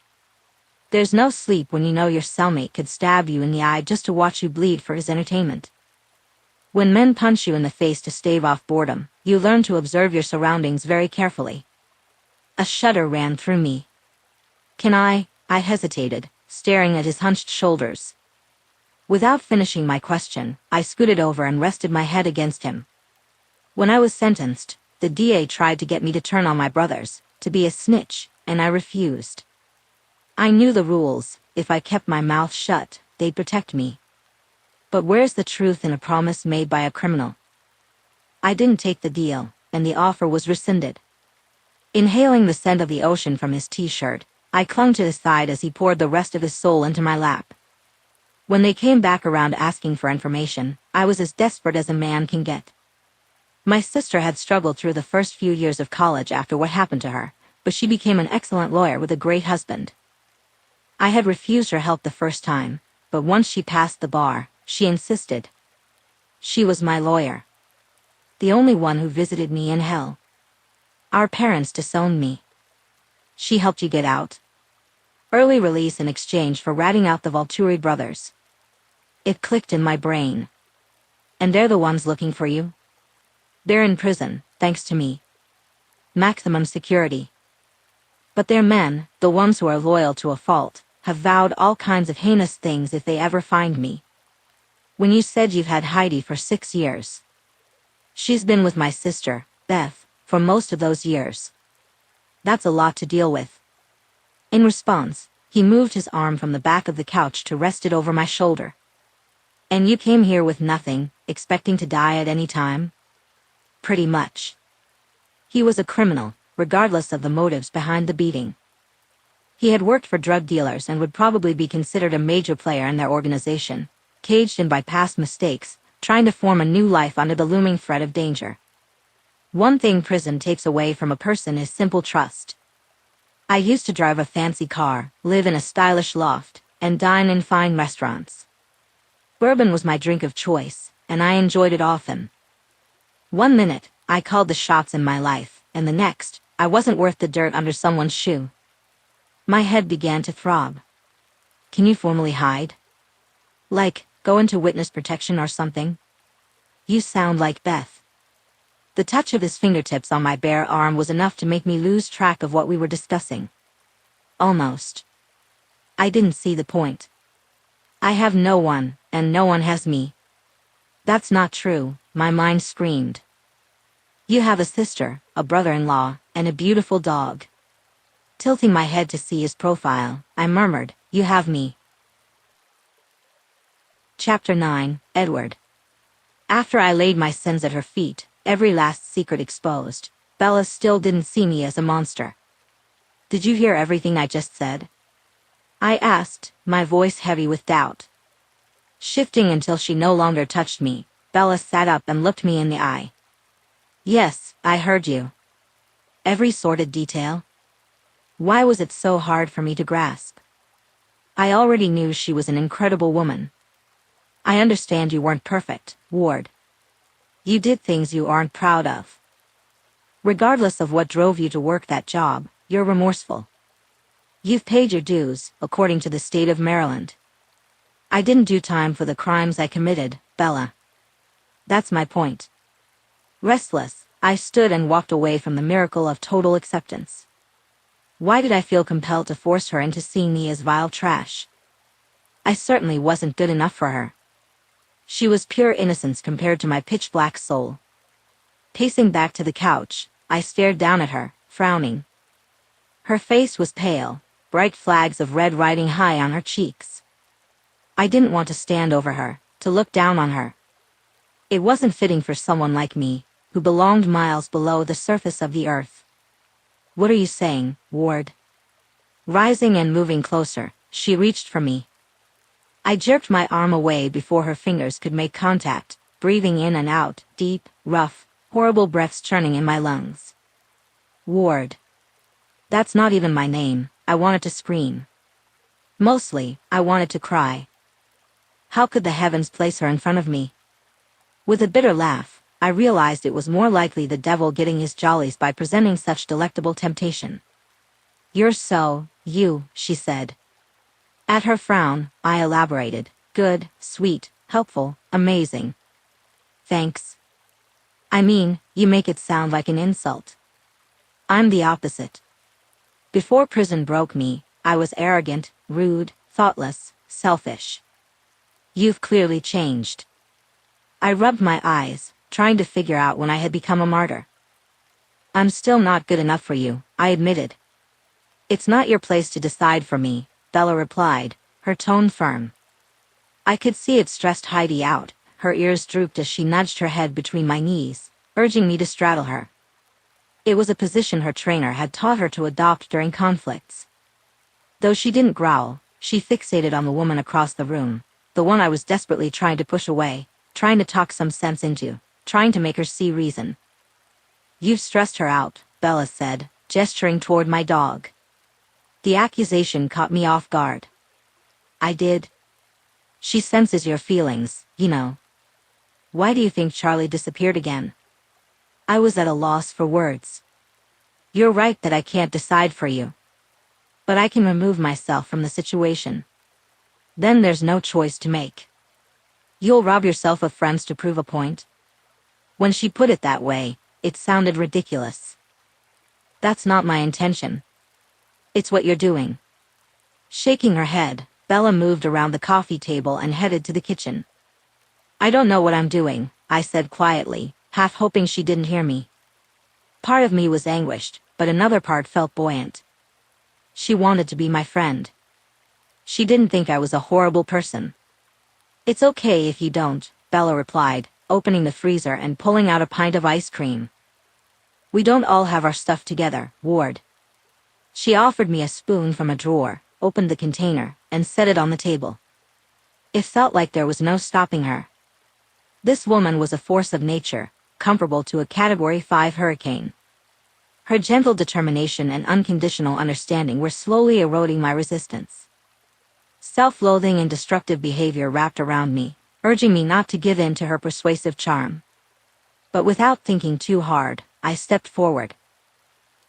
There's no sleep when you know your cellmate could stab you in the eye just to watch you bleed for his entertainment. When men punch you in the face to stave off boredom, you learn to observe your surroundings very carefully. A shudder ran through me. I hesitated, staring at his hunched shoulders. Without finishing my question, I scooted over and rested my head against him. When I was sentenced, the DA tried to get me to turn on my brothers, to be a snitch, and I refused. I knew the rules. If I kept my mouth shut, they'd protect me. But where's the truth in a promise made by a criminal? I didn't take the deal, and the offer was rescinded. Inhaling the scent of the ocean from his t-shirt, I clung to his side as he poured the rest of his soul into my lap. When they came back around asking for information, I was as desperate as a man can get. My sister had struggled through the first few years of college after what happened to her, but she became an excellent lawyer with a great husband. I had refused her help the first time, but once she passed the bar, she insisted. She was my lawyer. The only one who visited me in hell. Our parents disowned me. She helped you get out. Early release in exchange for ratting out the Volturi brothers. It clicked in my brain. And they're the ones looking for you? They're in prison, thanks to me. Maximum security. But their men, the ones who are loyal to a fault, have vowed all kinds of heinous things if they ever find me. When you said you've had Heidi for 6 years. She's been with my sister, Beth, for most of those years. That's a lot to deal with. In response, he moved his arm from the back of the couch to rest it over my shoulder. And you came here with nothing, expecting to die at any time? Pretty much. He was a criminal, regardless of the motives behind the beating. He had worked for drug dealers and would probably be considered a major player in their organization, caged in by past mistakes, trying to form a new life under the looming threat of danger. One thing prison takes away from a person is simple trust. I used to drive a fancy car, live in a stylish loft, and dine in fine restaurants. Bourbon was my drink of choice, and I enjoyed it often. One minute, I called the shots in my life, and the next, I wasn't worth the dirt under someone's shoe. My head began to throb. Can you formally hide? Like, go into witness protection or something? You sound like Beth. The touch of his fingertips on my bare arm was enough to make me lose track of what we were discussing. Almost. I didn't see the point. I have no one, and no one has me. That's not true, my mind screamed. You have a sister, a brother-in-law, and a beautiful dog. Tilting my head to see his profile, I murmured, you have me. Chapter 9, Edward. After I laid my sins at her feet, every last secret exposed, Bella still didn't see me as a monster. Did you hear everything I just said? I asked, my voice heavy with doubt. Shifting until she no longer touched me, Bella sat up and looked me in the eye. Yes, I heard you. Every sordid detail. Why was it so hard for me to grasp? I already knew she was an incredible woman. I understand you weren't perfect, Ward. You did things you aren't proud of. Regardless of what drove you to work that job, you're remorseful. You've paid your dues, according to the state of Maryland. I didn't do time for the crimes I committed, Bella. That's my point. Restless, I stood and walked away from the miracle of total acceptance. Why did I feel compelled to force her into seeing me as vile trash? I certainly wasn't good enough for her. She was pure innocence compared to my pitch-black soul. Pacing back to the couch, I stared down at her, frowning. Her face was pale, bright flags of red riding high on her cheeks. I didn't want to stand over her, to look down on her. It wasn't fitting for someone like me, who belonged miles below the surface of the earth. What are you saying, Ward? Rising and moving closer, she reached for me. I jerked my arm away before her fingers could make contact, breathing in and out, deep, rough, horrible breaths churning in my lungs. Ward. That's not even my name. I wanted to scream. Mostly, I wanted to cry. How could the heavens place her in front of me? With a bitter laugh, I realized it was more likely the devil getting his jollies by presenting such delectable temptation. "You're so, you," she said. At her frown, I elaborated. "Good, sweet, helpful, amazing. Thanks. I mean, you make it sound like an insult. I'm the opposite. Before prison broke me, I was arrogant, rude, thoughtless, selfish. You've clearly changed." I rubbed my eyes, trying to figure out when I had become a martyr. "I'm still not good enough for you," I admitted. "It's not your place to decide for me," Bella replied, her tone firm. I could see it stressed Heidi out. Her ears drooped as she nudged her head between my knees, urging me to straddle her. It was a position her trainer had taught her to adopt during conflicts. Though she didn't growl, she fixated on the woman across the room, the one I was desperately trying to push away, trying to talk some sense into, trying to make her see reason. "You've stressed her out," Bella said, gesturing toward my dog. The accusation caught me off guard. "I did. She senses your feelings, you know. Why do you think Charlie disappeared again?" I was at a loss for words. "You're right that I can't decide for you. But I can remove myself from the situation. Then there's no choice to make. You'll rob yourself of friends to prove a point?" When she put it that way, it sounded ridiculous. "That's not my intention. It's what you're doing." Shaking her head, Bella moved around the coffee table and headed to the kitchen. "I don't know what I'm doing," I said quietly, half hoping she didn't hear me. Part of me was anguished, but another part felt buoyant. She wanted to be my friend. She didn't think I was a horrible person. "It's okay if you don't," Bella replied, opening the freezer and pulling out a pint of ice cream. "We don't all have our stuff together, Ward." She offered me a spoon from a drawer, opened the container, and set it on the table. It felt like there was no stopping her. This woman was a force of nature, comparable to a Category 5 hurricane. Her gentle determination and unconditional understanding were slowly eroding my resistance. Self-loathing and destructive behavior wrapped around me, urging me not to give in to her persuasive charm. But without thinking too hard, I stepped forward.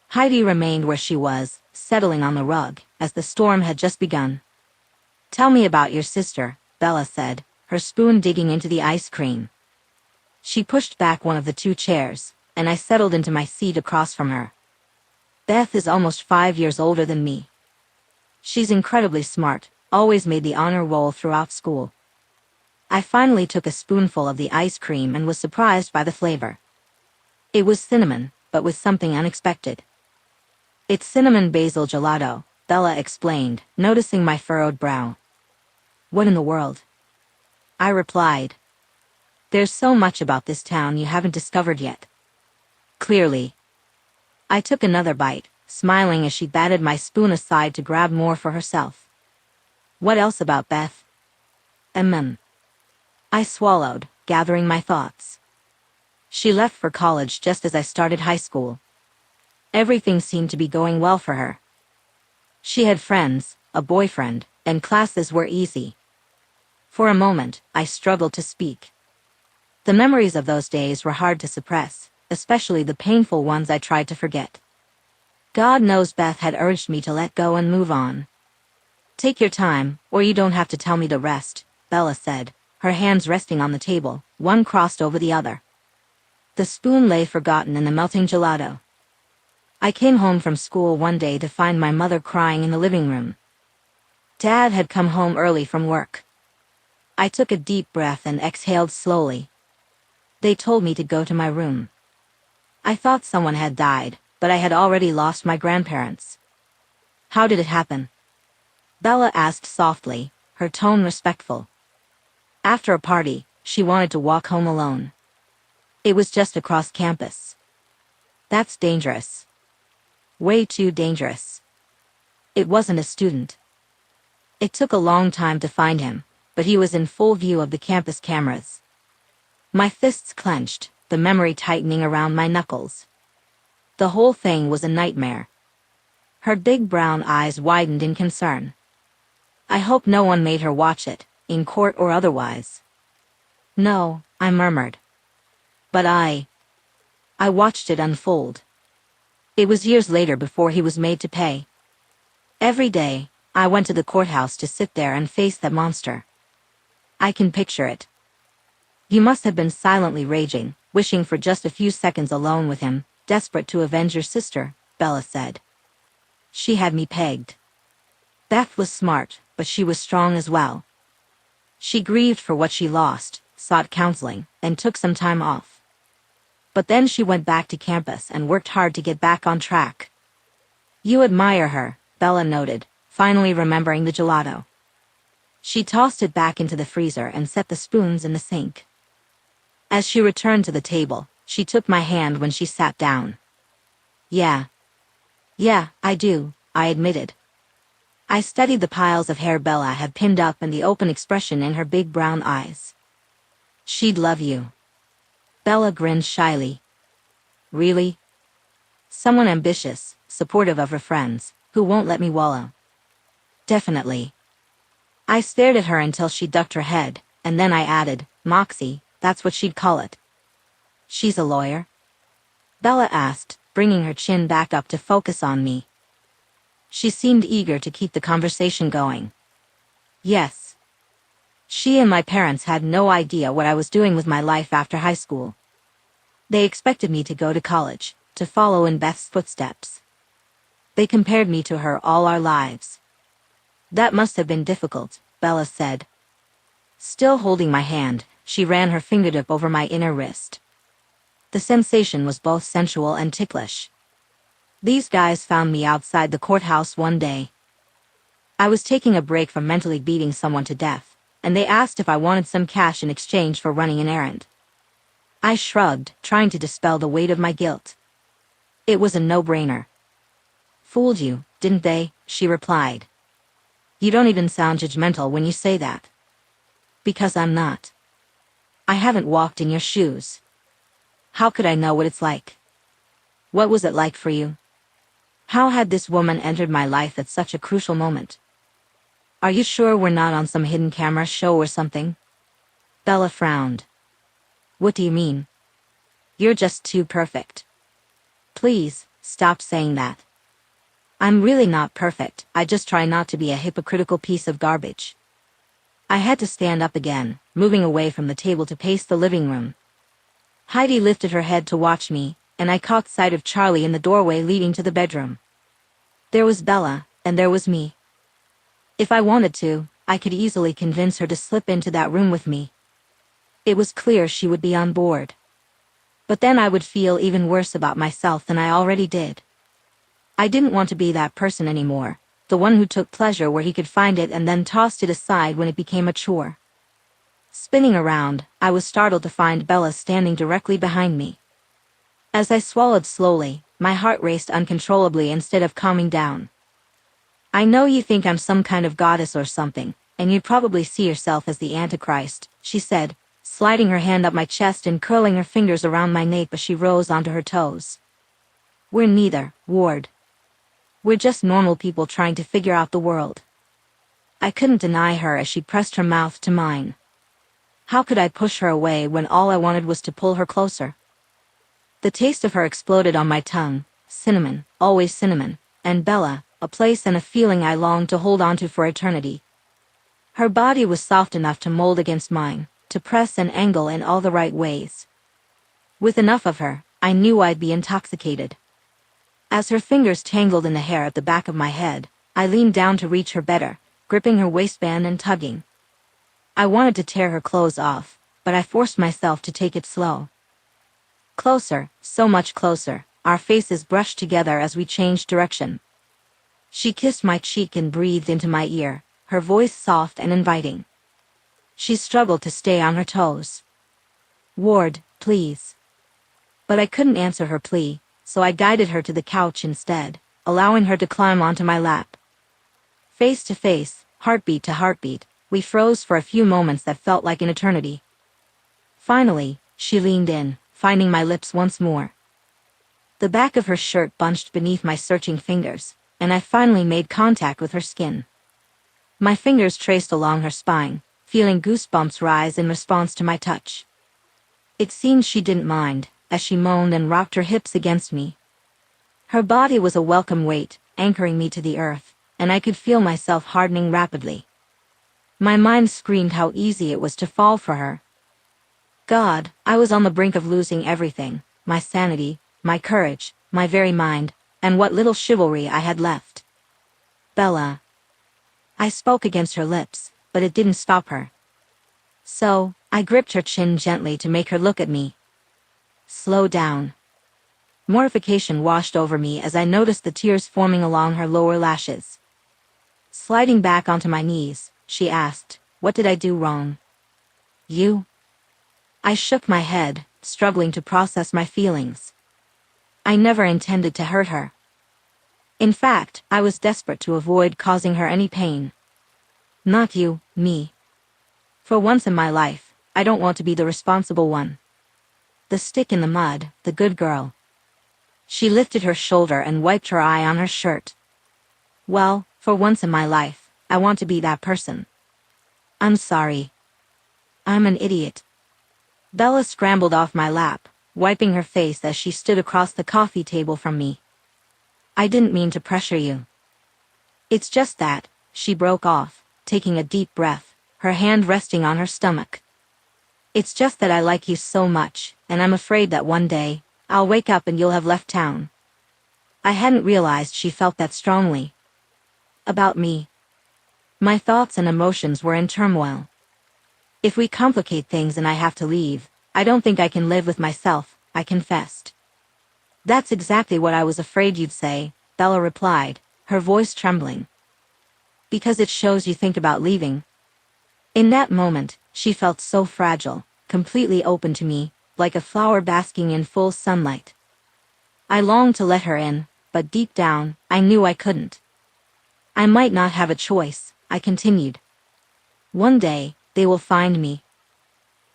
Heidi remained where she was, settling on the rug, as the storm had just begun. "Tell me about your sister," Bella said, her spoon digging into the ice cream. She pushed back one of the two chairs, and I settled into my seat across from her. "Beth is almost 5 years older than me. She's incredibly smart, always made the honor roll throughout school." I finally took a spoonful of the ice cream and was surprised by the flavor. It was cinnamon, but with something unexpected. "It's cinnamon basil gelato," Bella explained, noticing my furrowed brow. "What in the world?" I replied. "There's so much about this town you haven't discovered yet." Clearly. I took another bite, smiling as she batted my spoon aside to grab more for herself. "What else about Beth?" I swallowed, gathering my thoughts. She left for college just as I started high school. Everything seemed to be going well for her. She had friends, a boyfriend, and classes were easy. For a moment, I struggled to speak. The memories of those days were hard to suppress, especially the painful ones I tried to forget. God knows Beth had urged me to let go and move on. "Take your time, or you don't have to tell me to rest," Bella said, her hands resting on the table, one crossed over the other. The spoon lay forgotten in the melting gelato. I came home from school one day to find my mother crying in the living room. Dad had come home early from work. I took a deep breath and exhaled slowly. They told me to go to my room. I thought someone had died, but I had already lost my grandparents. "How did it happen?" Bella asked softly, her tone respectful. "After a party, she wanted to walk home alone. It was just across campus." "That's dangerous. Way too dangerous." "It wasn't a student. It took a long time to find him, but he was in full view of the campus cameras." My fists clenched, the memory tightening around my knuckles. The whole thing was a nightmare. Her big brown eyes widened in concern. "I hope no one made her watch it, in court or otherwise." "No," I murmured. But I watched it unfold. It was years later before he was made to pay. Every day, I went to the courthouse to sit there and face that monster. I can picture it. He must have been silently raging, wishing for just a few seconds alone with him, desperate to avenge your sister, Bella said. She had me pegged. Beth was smart, but she was strong as well. She grieved for what she lost, sought counseling, and took some time off. But then she went back to campus and worked hard to get back on track. You admire her, Bella noted, finally remembering the gelato. She tossed it back into the freezer and set the spoons in the sink. As she returned to the table, she took my hand when she sat down. Yeah, I do, I admitted. I studied the piles of hair Bella had pinned up and the open expression in her big brown eyes. She'd love you. Bella grinned shyly. Really? Someone ambitious, supportive of her friends, who won't let me wallow. Definitely. I stared at her until she ducked her head, and then I added, Moxie, that's what she'd call it. She's a lawyer? Bella asked, bringing her chin back up to focus on me. She seemed eager to keep the conversation going. Yes. She and my parents had no idea what I was doing with my life after high school. They expected me to go to college, to follow in Beth's footsteps. They compared me to her all our lives. That must have been difficult, Bella said. Still holding my hand, she ran her fingertip over my inner wrist. The sensation was both sensual and ticklish. These guys found me outside the courthouse one day. I was taking a break from mentally beating someone to death, and they asked if I wanted some cash in exchange for running an errand. I shrugged, trying to dispel the weight of my guilt. It was a no-brainer. Fooled you, didn't they? She replied. You don't even sound judgmental when you say that. Because I'm not. I haven't walked in your shoes. How could I know what it's like? What was it like for you? How had this woman entered my life at such a crucial moment? Are you sure we're not on some hidden camera show or something? Bella frowned. What do you mean? You're just too perfect. Please, stop saying that. I'm really not perfect, I just try not to be a hypocritical piece of garbage. I had to stand up again, moving away from the table to pace the living room. Heidi lifted her head to watch me, and I caught sight of Charlie in the doorway leading to the bedroom. There was Bella, and there was me. If I wanted to, I could easily convince her to slip into that room with me. It was clear she would be on board. But then I would feel even worse about myself than I already did. I didn't want to be that person anymore, the one who took pleasure where he could find it and then tossed it aside when it became a chore. Spinning around, I was startled to find Bella standing directly behind me. As I swallowed slowly, my heart raced uncontrollably instead of calming down. I know you think I'm some kind of goddess or something, and you probably see yourself as the Antichrist, she said, sliding her hand up my chest and curling her fingers around my nape as she rose onto her toes. We're neither, Ward. We're just normal people trying to figure out the world. I couldn't deny her as she pressed her mouth to mine. How could I push her away when all I wanted was to pull her closer? The taste of her exploded on my tongue, cinnamon, always cinnamon, and Bella, a place and a feeling I longed to hold onto for eternity. Her body was soft enough to mold against mine, to press and angle in all the right ways. With enough of her, I knew I'd be intoxicated. As her fingers tangled in the hair at the back of my head, I leaned down to reach her better, gripping her waistband and tugging. I wanted to tear her clothes off, but I forced myself to take it slow. Closer, so much closer, our faces brushed together as we changed direction. She kissed my cheek and breathed into my ear, her voice soft and inviting. She struggled to stay on her toes. Ward, please. But I couldn't answer her plea, so I guided her to the couch instead, allowing her to climb onto my lap. Face to face, heartbeat to heartbeat, we froze for a few moments that felt like an eternity. Finally, she leaned in, finding my lips once more. The back of her shirt bunched beneath my searching fingers, and I finally made contact with her skin. My fingers traced along her spine, feeling goosebumps rise in response to my touch. It seemed she didn't mind, as she moaned and rocked her hips against me. Her body was a welcome weight, anchoring me to the earth, and I could feel myself hardening rapidly. My mind screamed how easy it was to fall for her. God, I was on the brink of losing everything, my sanity, my courage, my very mind, and what little chivalry I had left. Bella. I spoke against her lips, but it didn't stop her. So, I gripped her chin gently to make her look at me. Slow down. Mortification washed over me as I noticed the tears forming along her lower lashes. Sliding back onto my knees, she asked, "What did I do wrong?" "You?" I shook my head, struggling to process my feelings. I never intended to hurt her. In fact, I was desperate to avoid causing her any pain. Not you, me. For once in my life, I don't want to be the responsible one. The stick in the mud, the good girl. She lifted her shoulder and wiped her eye on her shirt. Well, for once in my life, I want to be that person. I'm sorry. I'm an idiot. Bella scrambled off my lap, wiping her face as she stood across the coffee table from me. I didn't mean to pressure you. It's just that, she broke off, taking a deep breath, her hand resting on her stomach. It's just that I like you so much, and I'm afraid that one day, I'll wake up and you'll have left town. I hadn't realized she felt that strongly. About me. My thoughts and emotions were in turmoil. If we complicate things and I have to leave, I don't think I can live with myself, I confessed. That's exactly what I was afraid you'd say, Bella replied, her voice trembling. Because it shows you think about leaving. In that moment, she felt so fragile, completely open to me, like a flower basking in full sunlight. I longed to let her in, but deep down, I knew I couldn't. I might not have a choice, I continued. One day, they will find me.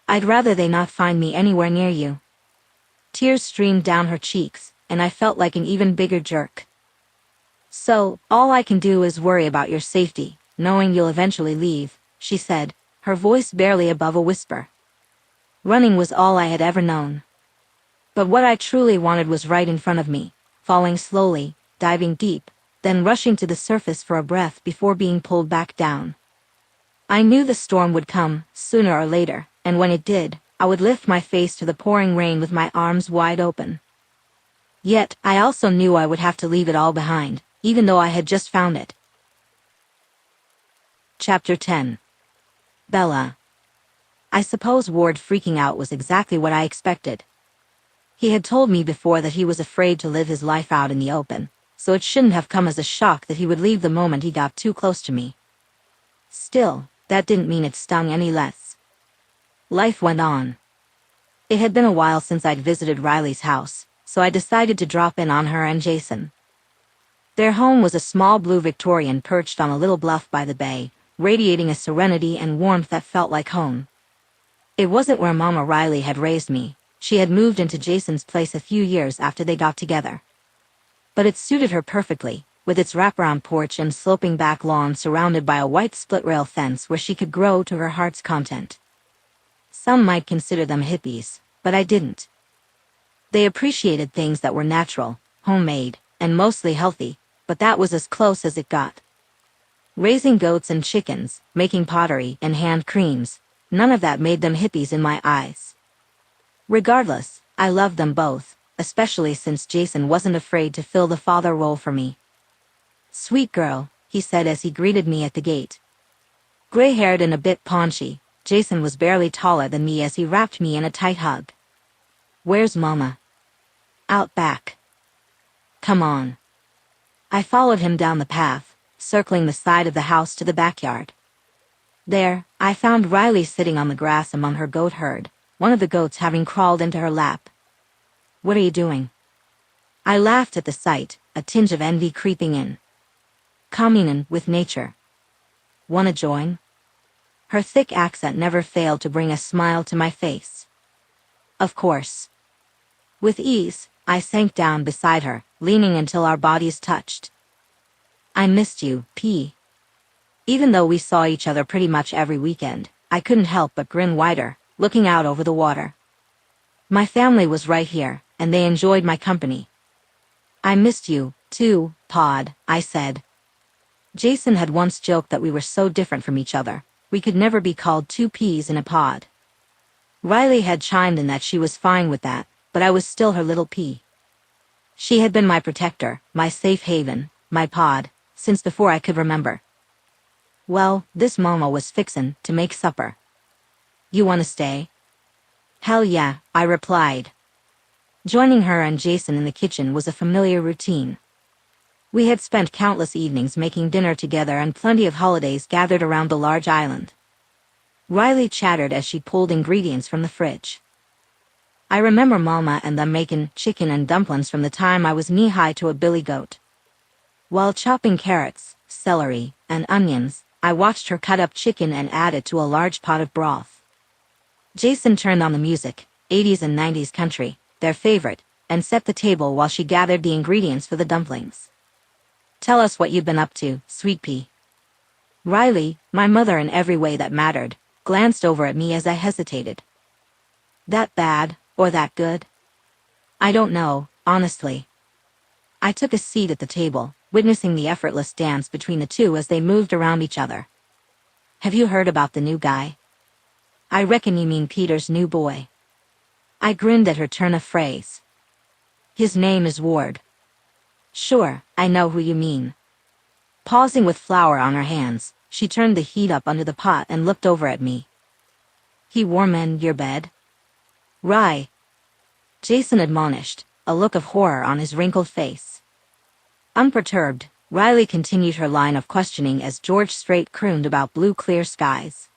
I'd rather they not find me anywhere near you. Tears streamed down her cheeks, and I felt like an even bigger jerk. So, all I can do is worry about your safety, knowing you'll eventually leave, she said, her voice barely above a whisper. Running was all I had ever known. But what I truly wanted was right in front of me, falling slowly, diving deep, then rushing to the surface for a breath before being pulled back down. I knew the storm would come, sooner or later, and when it did, I would lift my face to the pouring rain with my arms wide open. Yet, I also knew I would have to leave it all behind, even though I had just found it. Chapter 10. Bella. I suppose Ward freaking out was exactly what I expected. He had told me before that he was afraid to live his life out in the open, so it shouldn't have come as a shock that he would leave the moment he got too close to me. Still, that didn't mean it stung any less. Life went on. It had been a while since I'd visited Riley's house, so I decided to drop in on her and Jason. Their home was a small blue Victorian perched on a little bluff by the bay, radiating a serenity and warmth that felt like home. It wasn't where Mama Riley had raised me. She had moved into Jason's place a few years after they got together. But it suited her perfectly, with its wraparound porch and sloping back lawn surrounded by a white split-rail fence where she could grow to her heart's content. Some might consider them hippies, but I didn't. They appreciated things that were natural, homemade, and mostly healthy, but that was as close as it got. Raising goats and chickens, making pottery, and hand creams, none of that made them hippies in my eyes. Regardless, I loved them both, especially since Jason wasn't afraid to fill the father role for me. Sweet girl, he said as he greeted me at the gate. Gray-haired and a bit paunchy, Jason was barely taller than me as he wrapped me in a tight hug. Where's Mama? Out back. Come on. I followed him down the path, circling the side of the house to the backyard. There, I found Riley sitting on the grass among her goat herd, one of the goats having crawled into her lap. What are you doing? I laughed at the sight, a tinge of envy creeping in. Communing with nature. Wanna join? Her thick accent never failed to bring a smile to my face. Of course. With ease, I sank down beside her, leaning until our bodies touched. I missed you, P. Even though we saw each other pretty much every weekend, I couldn't help but grin wider, looking out over the water. My family was right here, and they enjoyed my company. I missed you, too, Pod, I said. Jason had once joked that we were so different from each other, we could never be called two peas in a pod. Riley had chimed in that she was fine with that, but I was still her little pea. She had been my protector, my safe haven, my pod, since before I could remember. Well, this Momo was fixin' to make supper. You wanna stay? Hell yeah, I replied. Joining her and Jason in the kitchen was a familiar routine. We had spent countless evenings making dinner together and plenty of holidays gathered around the large island. Riley chattered as she pulled ingredients from the fridge. I remember Mama and them making chicken and dumplings from the time I was knee-high to a billy goat. While chopping carrots, celery, and onions, I watched her cut up chicken and add it to a large pot of broth. Jason turned on the music, 80s and 90s country, their favorite, and set the table while she gathered the ingredients for the dumplings. Tell us what you've been up to, sweet pea. Riley, my mother in every way that mattered, glanced over at me as I hesitated. That bad, or that good? I don't know, honestly. I took a seat at the table, witnessing the effortless dance between the two as they moved around each other. Have you heard about the new guy? I reckon you mean Peter's new boy. I grinned at her turn of phrase. His name is Ward. Sure, I know who you mean. Pausing with flour on her hands, she turned the heat up under the pot and looked over at me. He warm in your bed? Rye. Jason admonished, a look of horror on his wrinkled face. Unperturbed, Riley continued her line of questioning as George Strait crooned about blue clear skies.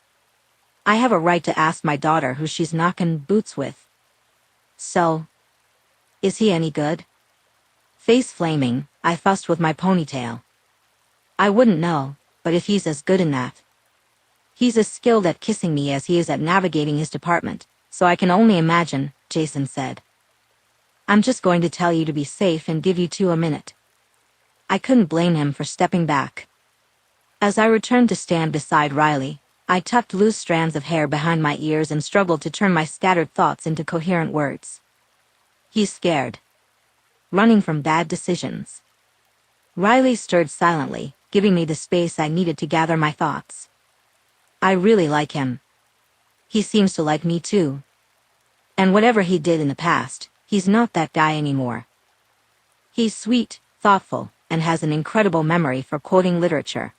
I have a right to ask my daughter who she's knockin' boots with. So, is he any good? Face flaming, I fussed with my ponytail. I wouldn't know, but if he's as good in that. He's as skilled at kissing me as he is at navigating his department, so I can only imagine, Jason said. I'm just going to tell you to be safe and give you 2 a minute. I couldn't blame him for stepping back. As I returned to stand beside Riley, I tucked loose strands of hair behind my ears and struggled to turn my scattered thoughts into coherent words. He's scared. Running from bad decisions. Riley stirred silently, giving me the space I needed to gather my thoughts. I really like him. He seems to like me too. And whatever he did in the past, he's not that guy anymore. He's sweet, thoughtful, and has an incredible memory for quoting literature.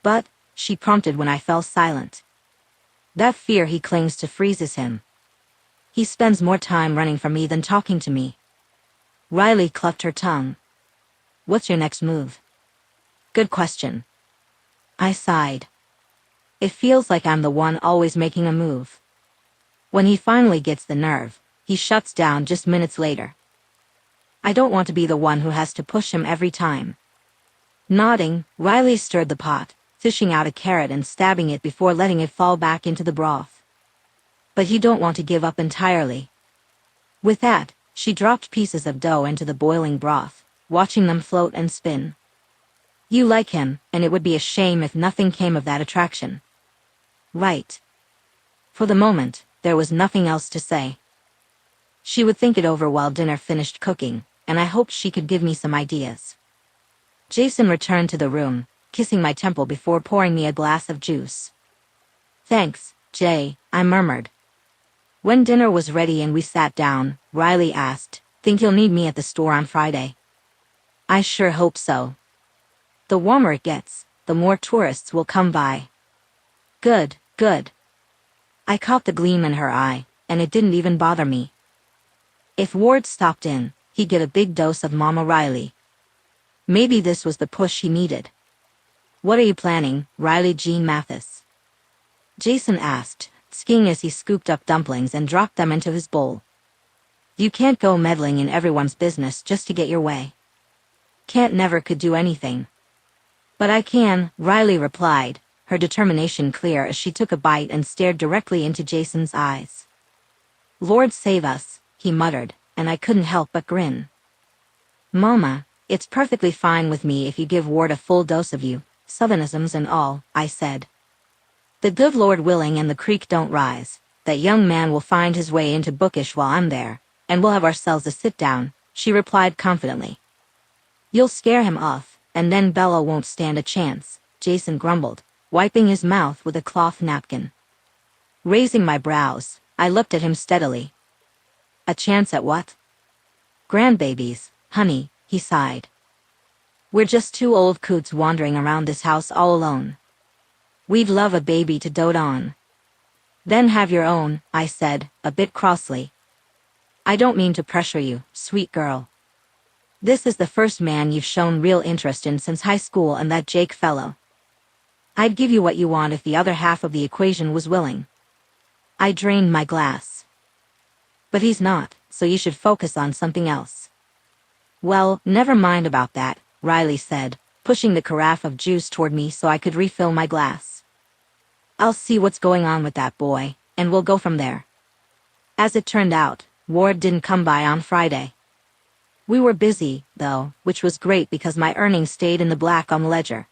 But, she prompted when I fell silent. That fear he clings to freezes him. He spends more time running from me than talking to me. Riley clucked her tongue. What's your next move? Good question. I sighed. It feels like I'm the one always making a move. When he finally gets the nerve, he shuts down just minutes later. I don't want to be the one who has to push him every time. Nodding, Riley stirred the pot, fishing out a carrot and stabbing it before letting it fall back into the broth. But you don't want to give up entirely. With that, she dropped pieces of dough into the boiling broth, watching them float and spin. You like him, and it would be a shame if nothing came of that attraction. Right. For the moment, there was nothing else to say. She would think it over while dinner finished cooking, and I hoped she could give me some ideas. Jason returned to the room, kissing my temple before pouring me a glass of juice. Thanks, Jay, I murmured. When dinner was ready and we sat down, Riley asked, Think you'll need me at the store on Friday? I sure hope so. The warmer it gets, the more tourists will come by. Good, good. I caught the gleam in her eye, and it didn't even bother me. If Ward stopped in, he'd get a big dose of Mama Riley. Maybe this was the push he needed. What are you planning, Riley Jean Mathis? Jason asked, skiing as he scooped up dumplings and dropped them into his bowl. You can't go meddling in everyone's business just to get your way. Can't never could do anything. But I can, Riley replied, her determination clear as she took a bite and stared directly into Jason's eyes. Lord save us, he muttered, and I couldn't help but grin. Mama, it's perfectly fine with me if you give Ward a full dose of you, Southernisms and all, I said. The good Lord willing and the creek don't rise, that young man will find his way into bookish while I'm there, and we'll have ourselves a sit-down," she replied confidently. "You'll scare him off, and then Bella won't stand a chance," Jason grumbled, wiping his mouth with a cloth napkin. Raising my brows, I looked at him steadily. "A chance at what?" "Grandbabies, honey," he sighed. "We're just two old coots wandering around this house all alone. We'd love a baby to dote on." "Then have your own," I said, a bit crossly. "I don't mean to pressure you, sweet girl. This is the first man you've shown real interest in since high school and that Jake fellow. I'd give you what you want if the other half of the equation was willing." I drained my glass. "But he's not, so you should focus on something else." "Well, never mind about that," Riley said, pushing the carafe of juice toward me so I could refill my glass. "I'll see what's going on with that boy, and we'll go from there." As it turned out, Ward didn't come by on Friday. We were busy, though, which was great because my earnings stayed in the black on the ledger.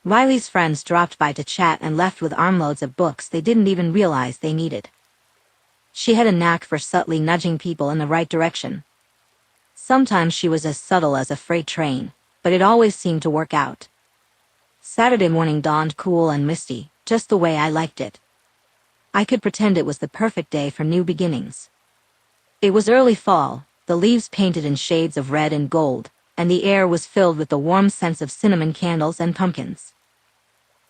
Riley's friends dropped by to chat and left with armloads of books they didn't even realize they needed. She had a knack for subtly nudging people in the right direction. Sometimes she was as subtle as a freight train, but it always seemed to work out. Saturday morning dawned cool and misty, just the way I liked it. I could pretend it was the perfect day for new beginnings. It was early fall, the leaves painted in shades of red and gold, and the air was filled with the warm sense of cinnamon candles and pumpkins.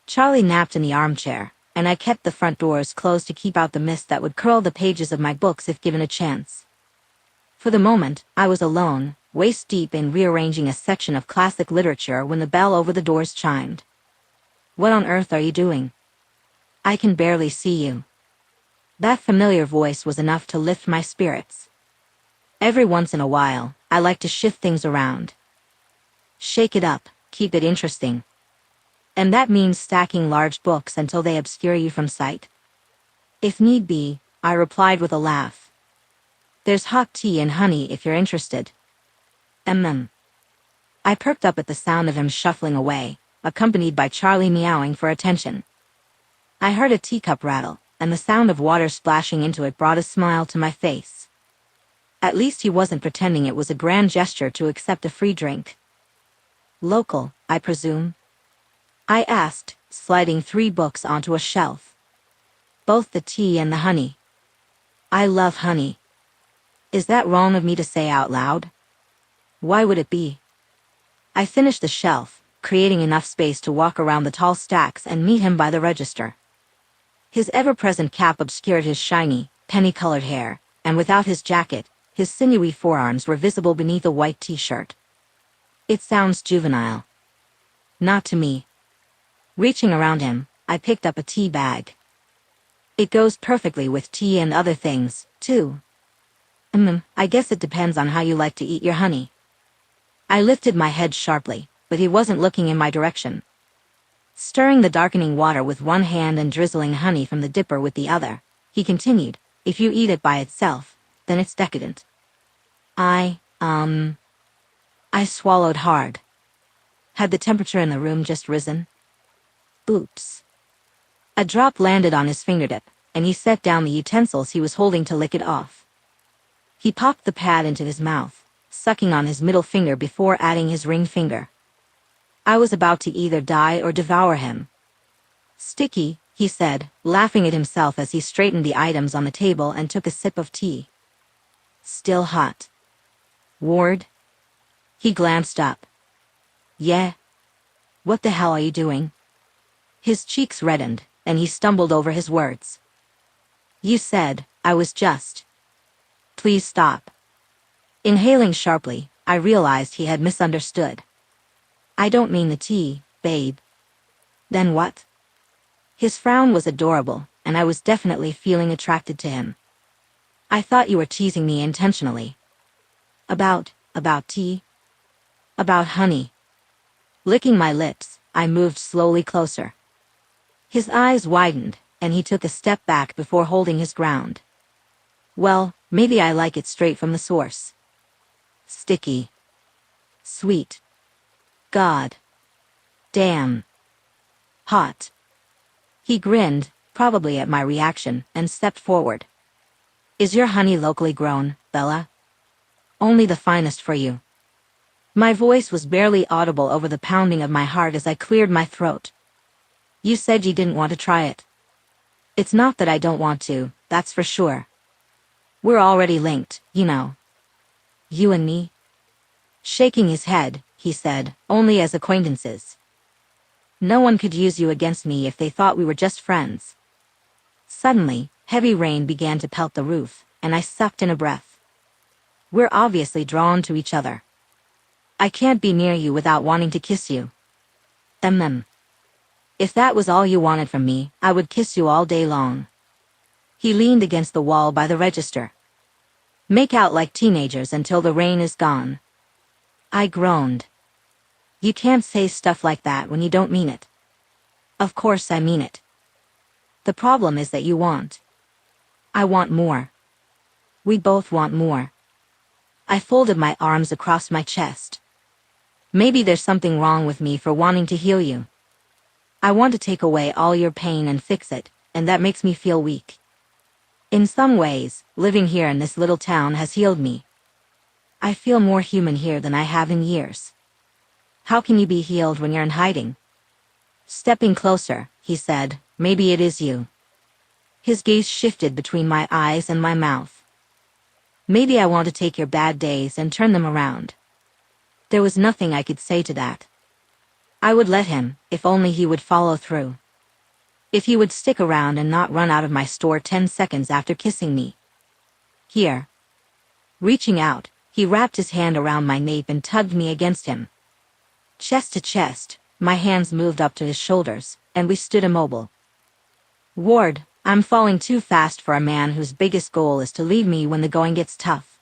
Charlie napped in the armchair, and I kept the front doors closed to keep out the mist that would curl the pages of my books if given a chance. For the moment, I was alone, waist-deep in rearranging a section of classic literature when the bell over the doors chimed. "What on earth are you doing?" "I can barely see you." That familiar voice was enough to lift my spirits. Every once in a while, I like to shift things around. Shake it up, keep it interesting. And that means stacking large books until they obscure you from sight. "If need be," I replied with a laugh. "There's hot tea and honey if you're interested." I perked up at the sound of him shuffling away, accompanied by Charlie meowing for attention. I heard a teacup rattle, and the sound of water splashing into it brought a smile to my face. At least he wasn't pretending it was a grand gesture to accept a free drink. "Local, I presume?" I asked, sliding 3 books onto a shelf. "Both the tea and the honey." "I love honey." "Is that wrong of me to say out loud?" "Why would it be?" I finished the shelf, creating enough space to walk around the tall stacks and meet him by the register. His ever-present cap obscured his shiny, penny-colored hair, and without his jacket, his sinewy forearms were visible beneath a white t-shirt. "It sounds juvenile." "Not to me." Reaching around him, I picked up a tea bag. "It goes perfectly with tea and other things, too." I guess it depends on how you like to eat your honey." I lifted my head sharply, but he wasn't looking in my direction. Stirring the darkening water with one hand and drizzling honey from the dipper with the other, he continued, "If you eat it by itself, then it's decadent." I swallowed hard. Had the temperature in the room just risen? Oops. A drop landed on his fingertip, and he set down the utensils he was holding to lick it off. He popped the pad into his mouth, sucking on his middle finger before adding his ring finger. I was about to either die or devour him. "Sticky," he said, laughing at himself as he straightened the items on the table and took a sip of tea. "Still hot." "Ward?" He glanced up. "Yeah? What the hell are you doing?" His cheeks reddened, and he stumbled over his words. "You said, I was just." "Please stop." Inhaling sharply, I realized he had misunderstood. "I don't mean the tea, babe." "Then what?" His frown was adorable, and I was definitely feeling attracted to him. "I thought you were teasing me intentionally." About tea?" "About honey." Licking my lips, I moved slowly closer. His eyes widened, and he took a step back before holding his ground. "Well, maybe I like it straight from the source. Sticky. Sweet. God. Damn. Hot." He grinned, probably at my reaction, and stepped forward. Is your honey locally grown, Bella? Only the finest for you. My voice was barely audible over the pounding of my heart as I cleared my throat. You said you didn't want to try it. It's not that I don't want to, that's for sure. We're already linked, you know. You and me? Shaking his head, he said, only as acquaintances. No one could use you against me if they thought we were just friends. Suddenly, heavy rain began to pelt the roof, and I sucked in a breath. We're obviously drawn to each other. I can't be near you without wanting to kiss you. If that was all you wanted from me, I would kiss you all day long. He leaned against the wall by the register. Make out like teenagers until the rain is gone. I groaned. You can't say stuff like that when you don't mean it. Of course I mean it. The problem is that you want. I want more. We both want more. I folded my arms across my chest. Maybe there's something wrong with me for wanting to heal you. I want to take away all your pain and fix it, and that makes me feel weak. In some ways, living here in this little town has healed me. I feel more human here than I have in years. How can you be healed when you're in hiding? Stepping closer, he said, maybe it is you. His gaze shifted between my eyes and my mouth. Maybe I want to take your bad days and turn them around. There was nothing I could say to that. I would let him, if only he would follow through. If he would stick around and not run out of my store 10 seconds after kissing me. Here. Reaching out, he wrapped his hand around my nape and tugged me against him. Chest to chest, my hands moved up to his shoulders, and we stood immobile. Ward, I'm falling too fast for a man whose biggest goal is to leave me when the going gets tough.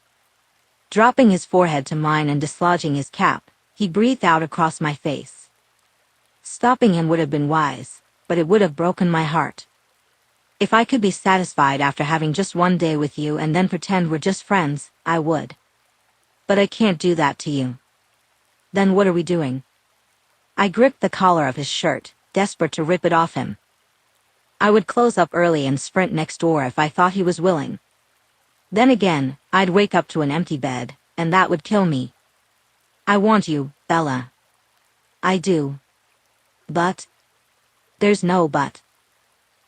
Dropping his forehead to mine and dislodging his cap, he breathed out across my face. Stopping him would have been wise, but it would have broken my heart. If I could be satisfied after having just one day with you and then pretend we're just friends, I would. But I can't do that to you. Then what are we doing? I gripped the collar of his shirt, desperate to rip it off him. I would close up early and sprint next door if I thought he was willing. Then again, I'd wake up to an empty bed, and that would kill me. I want you, Bella. I do. But? There's no but.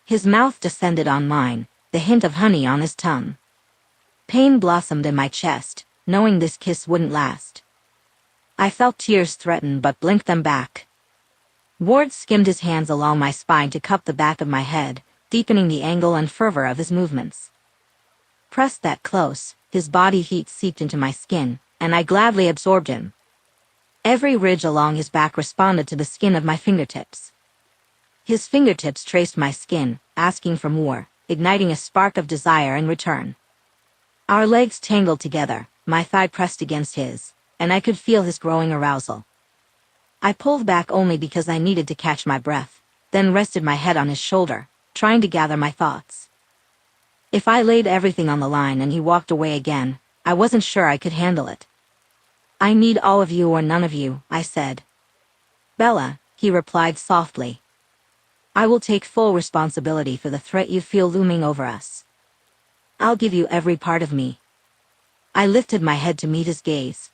His mouth descended on mine, the hint of honey on his tongue. Pain blossomed in my chest, knowing this kiss wouldn't last. I felt tears threaten but blinked them back. Ward skimmed his hands along my spine to cup the back of my head, deepening the angle and fervor of his movements. Pressed that close, his body heat seeped into my skin, and I gladly absorbed him. Every ridge along his back responded to the skin of my fingertips. His fingertips traced my skin, asking for more, igniting a spark of desire in return. Our legs tangled together, my thigh pressed against his, and I could feel his growing arousal. I pulled back only because I needed to catch my breath, then rested my head on his shoulder, trying to gather my thoughts. If I laid everything on the line and he walked away again, I wasn't sure I could handle it. I need all of you or none of you, I said. Bella, he replied softly. I will take full responsibility for the threat you feel looming over us. I'll give you every part of me. I lifted my head to meet his gaze.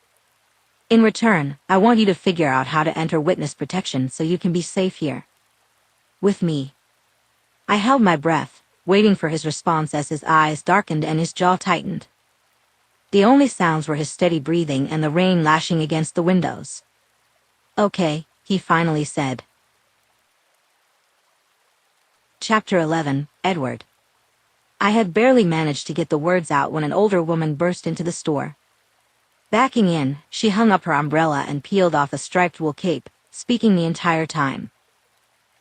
In return, I want you to figure out how to enter witness protection so you can be safe here. With me. I held my breath, waiting for his response as his eyes darkened and his jaw tightened. The only sounds were his steady breathing and the rain lashing against the windows. Okay, he finally said. Chapter 11, Edward. I had barely managed to get the words out when an older woman burst into the store. Backing in, she hung up her umbrella and peeled off a striped wool cape, speaking the entire time.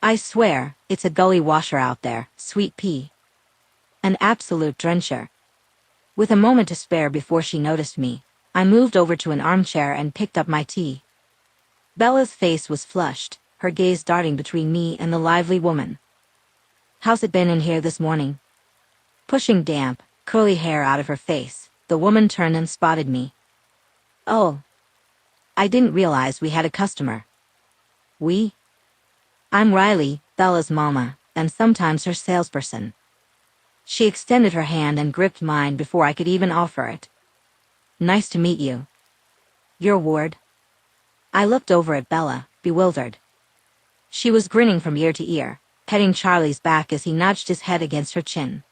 I swear, it's a gully washer out there, sweet pea. An absolute drencher. With a moment to spare before she noticed me, I moved over to an armchair and picked up my tea. Bella's face was flushed, her gaze darting between me and the lively woman. How's it been in here this morning? Pushing damp, curly hair out of her face, the woman turned and spotted me. Oh. I didn't realize we had a customer. We? I'm Riley, Bella's mama, and sometimes her salesperson. She extended her hand and gripped mine before I could even offer it. Nice to meet you. You're Ward? I looked over at Bella, bewildered. She was grinning from ear to ear, petting Charlie's back as he nudged his head against her chin.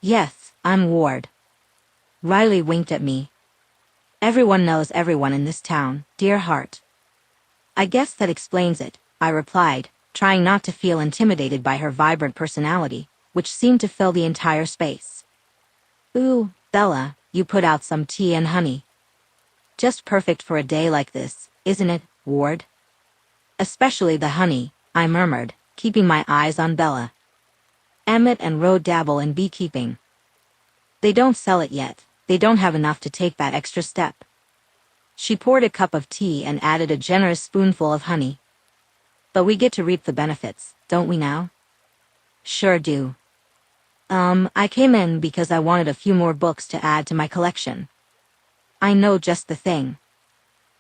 Yes, I'm Ward. Riley winked at me. Everyone knows everyone in this town, dear heart. I guess that explains it, I replied, trying not to feel intimidated by her vibrant personality, which seemed to fill the entire space. Ooh, Bella, you put out some tea and honey. Just perfect for a day like this, isn't it, Ward? Especially the honey, I murmured, keeping my eyes on Bella. Emmett and Ro dabble in beekeeping. They don't sell it yet, they don't have enough to take that extra step. She poured a cup of tea and added a generous spoonful of honey. But we get to reap the benefits, don't we now? Sure do. I came in because I wanted a few more books to add to my collection. I know just the thing.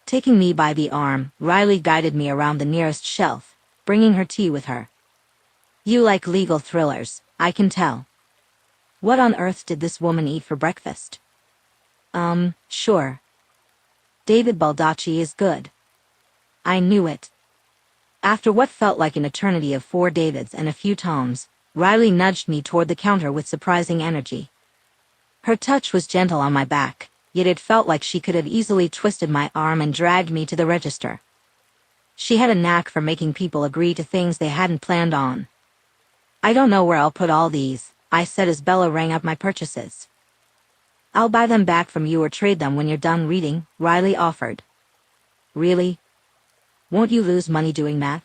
Taking me by the arm, Riley guided me around the nearest shelf, bringing her tea with her. You like legal thrillers, I can tell. What on earth did this woman eat for breakfast? Sure. David Baldacci is good. I knew it. After what felt like an eternity of 4 Davids and a few Toms, Riley nudged me toward the counter with surprising energy. Her touch was gentle on my back, yet it felt like she could have easily twisted my arm and dragged me to the register. She had a knack for making people agree to things they hadn't planned on. I don't know where I'll put all these, I said as Bella rang up my purchases. I'll buy them back from you or trade them when you're done reading, Riley offered. Really? Won't you lose money doing that?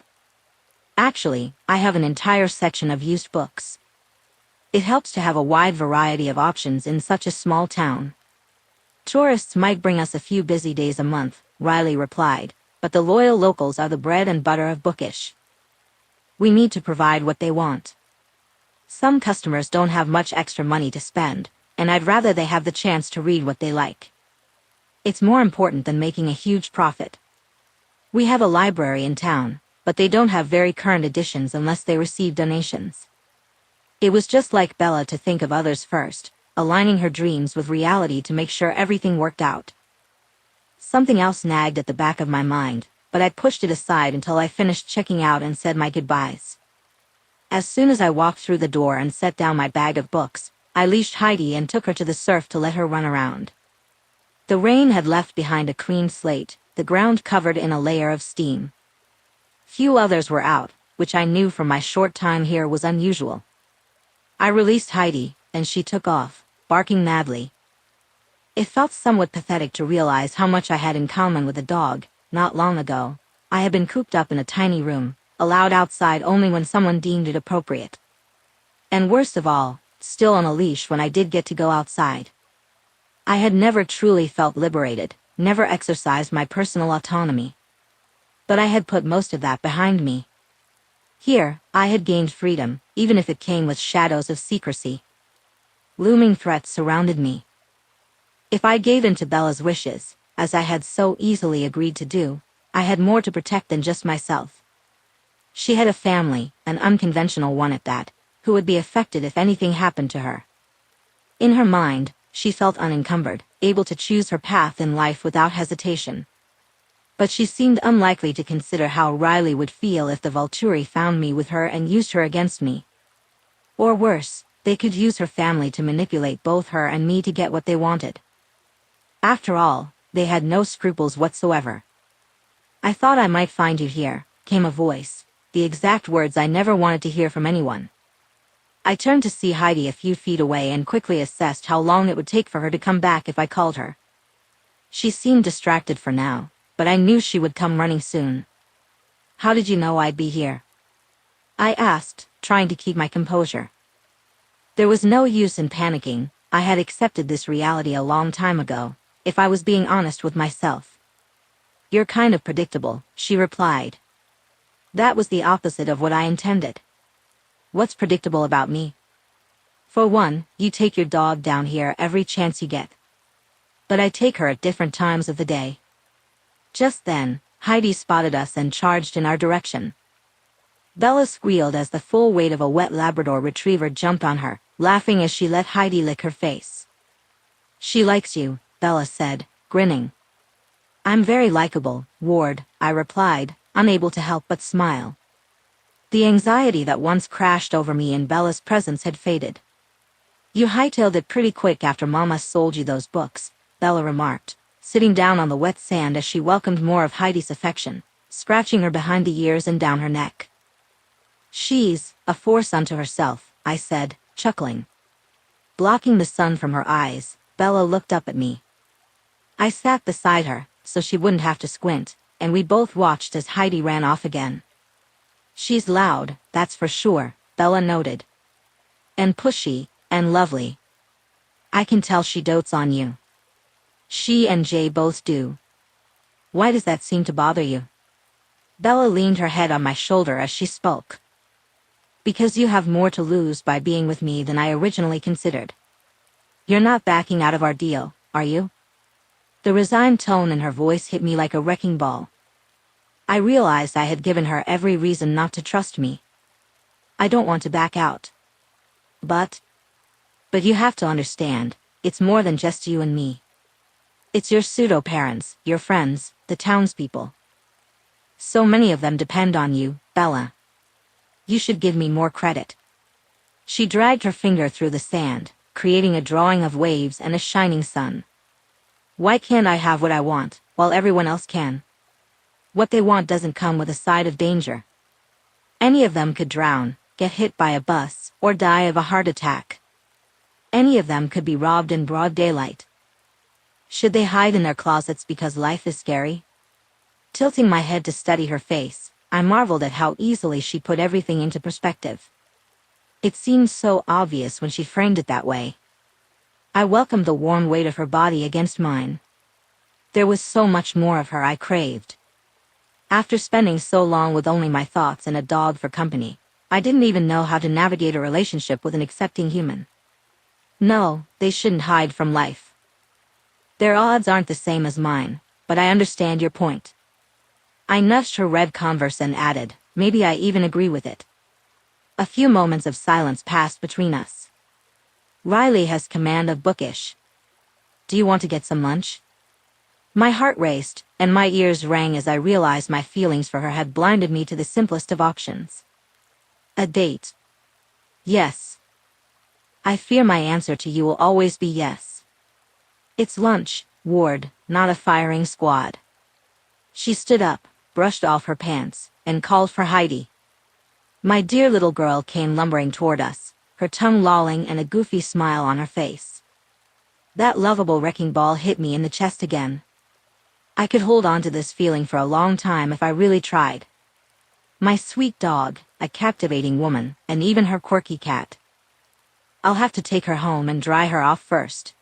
Actually, I have an entire section of used books. It helps to have a wide variety of options in such a small town. Tourists might bring us a few busy days a month, Riley replied, but the loyal locals are the bread and butter of bookish. We need to provide what they want. Some customers don't have much extra money to spend, and I'd rather they have the chance to read what they like. It's more important than making a huge profit. We have a library in town, but they don't have very current editions unless they receive donations. It was just like Bella to think of others first, aligning her dreams with reality to make sure everything worked out. Something else nagged at the back of my mind, but I pushed it aside until I finished checking out and said my goodbyes. As soon as I walked through the door and set down my bag of books, I leashed Heidi and took her to the surf to let her run around. The rain had left behind a clean slate, the ground covered in a layer of steam. Few others were out, which I knew from my short time here was unusual. I released Heidi, and she took off, barking madly. It felt somewhat pathetic to realize how much I had in common with a dog. Not long ago, I had been cooped up in a tiny room, allowed outside only when someone deemed it appropriate. And worst of all, still on a leash when I did get to go outside. I had never truly felt liberated, never exercised my personal autonomy. But I had put most of that behind me. Here, I had gained freedom, even if it came with shadows of secrecy. Looming threats surrounded me. If I gave in to Bella's wishes, as I had so easily agreed to do, I had more to protect than just myself. She had a family, an unconventional one at that, who would be affected if anything happened to her. In her mind, she felt unencumbered, able to choose her path in life without hesitation. But she seemed unlikely to consider how Riley would feel if the Volturi found me with her and used her against me. Or worse, they could use her family to manipulate both her and me to get what they wanted. After all, they had no scruples whatsoever. I thought I might find you here, came a voice, the exact words I never wanted to hear from anyone. I turned to see Heidi a few feet away and quickly assessed how long it would take for her to come back if I called her. She seemed distracted for now, but I knew she would come running soon. How did you know I'd be here? I asked, trying to keep my composure. There was no use in panicking. I had accepted this reality a long time ago, if I was being honest with myself. You're kind of predictable, she replied. That was the opposite of what I intended. What's predictable about me? For one, you take your dog down here every chance you get. But I take her at different times of the day. Just then, Heidi spotted us and charged in our direction. Bella squealed as the full weight of a wet Labrador retriever jumped on her, laughing as she let Heidi lick her face. "She likes you," Bella said, grinning. "I'm very likable, Ward," I replied, unable to help but smile. The anxiety that once crashed over me in Bella's presence had faded. "You hightailed it pretty quick after Mama sold you those books," Bella remarked, sitting down on the wet sand as she welcomed more of Heidi's affection, scratching her behind the ears and down her neck. "She's a force unto herself," I said, chuckling. Blocking the sun from her eyes, Bella looked up at me. I sat beside her, so she wouldn't have to squint, and we both watched as Heidi ran off again. "She's loud, that's for sure," Bella noted. "And pushy, and lovely. I can tell she dotes on you. She and Jay both do. Why does that seem to bother you?" Bella leaned her head on my shoulder as she spoke. "Because you have more to lose by being with me than I originally considered. You're not backing out of our deal, are you?" The resigned tone in her voice hit me like a wrecking ball. I realized I had given her every reason not to trust me. "I don't want to back out. But you have to understand, it's more than just you and me. It's your pseudo-parents, your friends, the townspeople. So many of them depend on you, Bella. You should give me more credit." She dragged her finger through the sand, creating a drawing of waves and a shining sun. "Why can't I have what I want, while everyone else can? What they want doesn't come with a side of danger. Any of them could drown, get hit by a bus, or die of a heart attack. Any of them could be robbed in broad daylight. Should they hide in their closets because life is scary?" Tilting my head to study her face, I marveled at how easily she put everything into perspective. It seemed so obvious when she framed it that way. I welcomed the warm weight of her body against mine. There was so much more of her I craved. After spending so long with only my thoughts and a dog for company, I didn't even know how to navigate a relationship with an accepting human. No, they shouldn't hide from life. Their odds aren't the same as mine, but I understand your point. I nudged her red Converse and added, "Maybe I even agree with it." A few moments of silence passed between us. "Riley has command of bookish. Do you want to get some lunch?" My heart raced, and my ears rang as I realized my feelings for her had blinded me to the simplest of options. A date. Yes. I fear my answer to you will always be yes. It's lunch, Ward, not a firing squad. She stood up, brushed off her pants, and called for Heidi. My dear little girl came lumbering toward us, her tongue lolling and a goofy smile on her face. That lovable wrecking ball hit me in the chest again. I could hold on to this feeling for a long time if I really tried. My sweet dog, a captivating woman, and even her quirky cat. I'll have to take her home and dry her off first.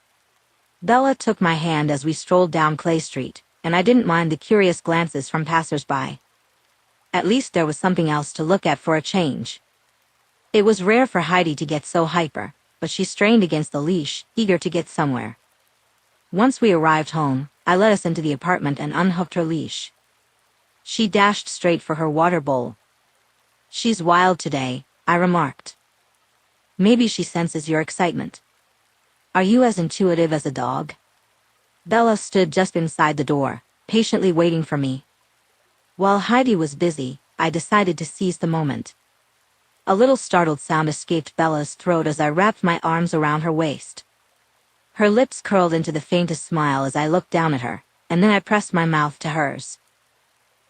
Bella took my hand as we strolled down Clay Street, and I didn't mind the curious glances from passers-by. At least there was something else to look at for a change. It was rare for Heidi to get so hyper, but she strained against the leash, eager to get somewhere. Once we arrived home, I let us into the apartment and unhooked her leash. She dashed straight for her water bowl. "She's wild today," I remarked. "Maybe she senses your excitement. Are you as intuitive as a dog?" Bella stood just inside the door, patiently waiting for me. While Heidi was busy, I decided to seize the moment. A little startled sound escaped Bella's throat as I wrapped my arms around her waist. Her lips curled into the faintest smile as I looked down at her, and then I pressed my mouth to hers.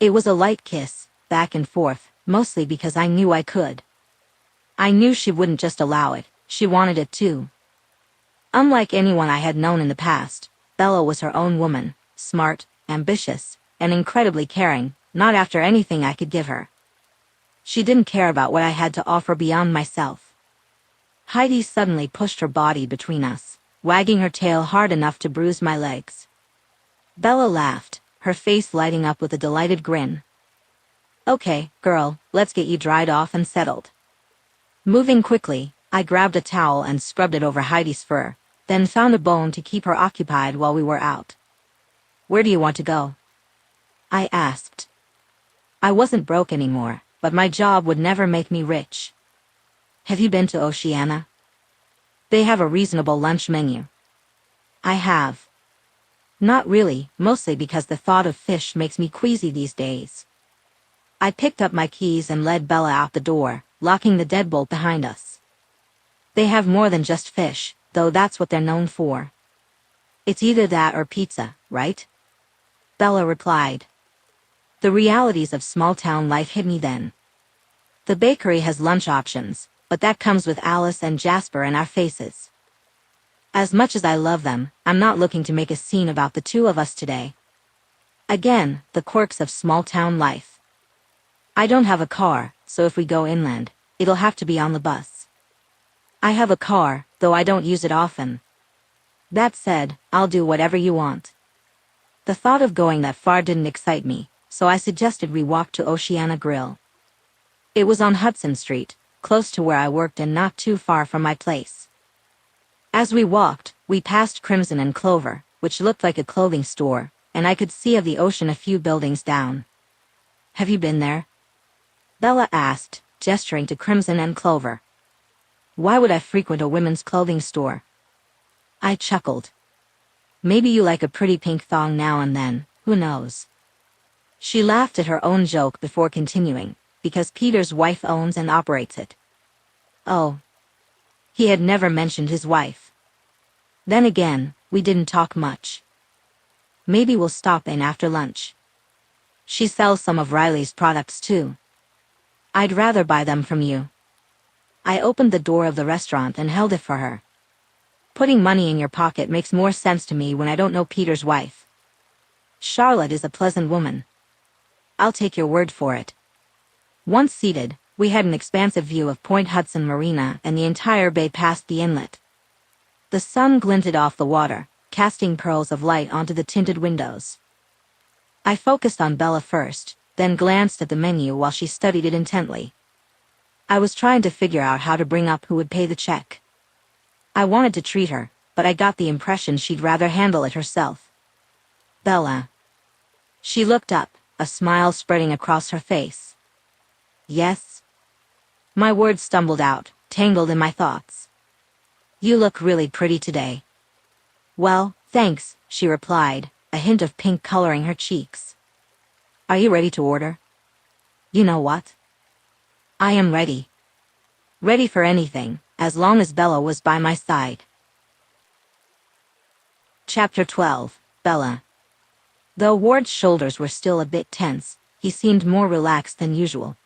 It was a light kiss, back and forth, mostly because I knew I could. I knew she wouldn't just allow it, she wanted it too. Unlike anyone I had known in the past, Bella was her own woman, smart, ambitious, and incredibly caring, not after anything I could give her. She didn't care about what I had to offer beyond myself. Heidi suddenly pushed her body between us, wagging her tail hard enough to bruise my legs. Bella laughed, her face lighting up with a delighted grin. "Okay, girl, let's get you dried off and settled." Moving quickly, I grabbed a towel and scrubbed it over Heidi's fur, then found a bone to keep her occupied while we were out. "Where do you want to go?" I asked. I wasn't broke anymore, but my job would never make me rich. Have you been to Oceana? They have a reasonable lunch menu. I have. Not really, mostly because the thought of fish makes me queasy these days. I picked up my keys and led Bella out the door, locking the deadbolt behind us. They have more than just fish, though that's what they're known for. It's either that or pizza, right? Bella replied. The realities of small-town life hit me then. The bakery has lunch options, but that comes with Alice and Jasper in our faces. As much as I love them, I'm not looking to make a scene about the two of us today. Again, the quirks of small-town life. I don't have a car, so if we go inland, it'll have to be on the bus. I have a car, though I don't use it often. That said, I'll do whatever you want. The thought of going that far didn't excite me, so I suggested we walk to Oceana Grill. It was on Hudson Street, close to where I worked and not too far from my place. As we walked, we passed Crimson and Clover, which looked like a clothing store, and I could see of the ocean a few buildings down. Have you been there? Bella asked, gesturing to Crimson and Clover. Why would I frequent a women's clothing store? I chuckled. Maybe you like a pretty pink thong now and then, who knows? She laughed at her own joke before continuing, because Peter's wife owns and operates it. Oh. He had never mentioned his wife. Then again, we didn't talk much. Maybe we'll stop in after lunch. She sells some of Riley's products too. I'd rather buy them from you. I opened the door of the restaurant and held it for her. Putting money in your pocket makes more sense to me when I don't know Peter's wife. Charlotte is a pleasant woman. I'll take your word for it. Once seated, we had an expansive view of Point Hudson Marina and the entire bay past the inlet. The sun glinted off the water, casting pearls of light onto the tinted windows. I focused on Bella first, then glanced at the menu while she studied it intently. I was trying to figure out how to bring up who would pay the check. I wanted to treat her, but I got the impression she'd rather handle it herself. Bella. She looked up, a smile spreading across her face. Yes? My words stumbled out, tangled in my thoughts. You look really pretty today. Well, thanks, she replied, a hint of pink coloring her cheeks. Are you ready to order? You know what? I am ready. Ready for anything, as long as Bella was by my side. Chapter 12, Bella. Though Ward's shoulders were still a bit tense, he seemed more relaxed than usual.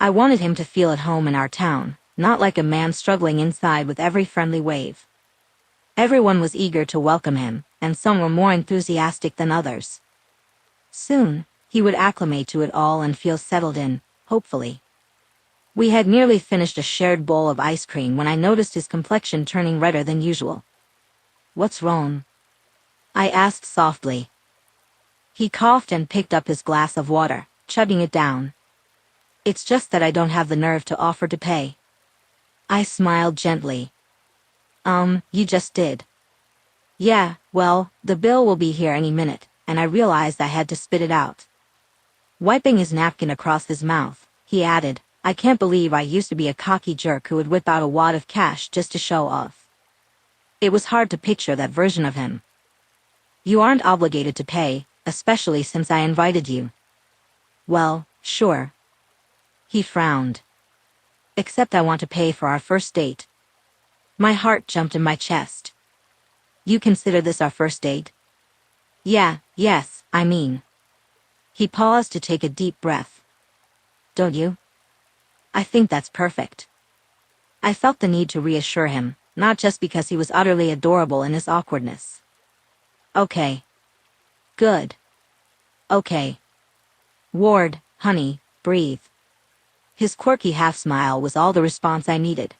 I wanted him to feel at home in our town, not like a man struggling inside with every friendly wave. Everyone was eager to welcome him, and some were more enthusiastic than others. Soon, he would acclimate to it all and feel settled in, hopefully. We had nearly finished a shared bowl of ice cream when I noticed his complexion turning redder than usual. What's wrong? I asked softly. He coughed and picked up his glass of water, chugging it down. It's just that I don't have the nerve to offer to pay. I smiled gently. You just did. Yeah, well, the bill will be here any minute, and I realized I had to spit it out. Wiping his napkin across his mouth, he added, I can't believe I used to be a cocky jerk who would whip out a wad of cash just to show off. It was hard to picture that version of him. You aren't obligated to pay, especially since I invited you. Well, sure. He frowned. Except I want to pay for our first date. My heart jumped in my chest. You consider this our first date? Yes, I mean. He paused to take a deep breath. Don't you? I think that's perfect. I felt the need to reassure him, not just because he was utterly adorable in his awkwardness. Okay. Good. Okay. Ward, honey, breathe. His quirky half-smile was all the response I needed.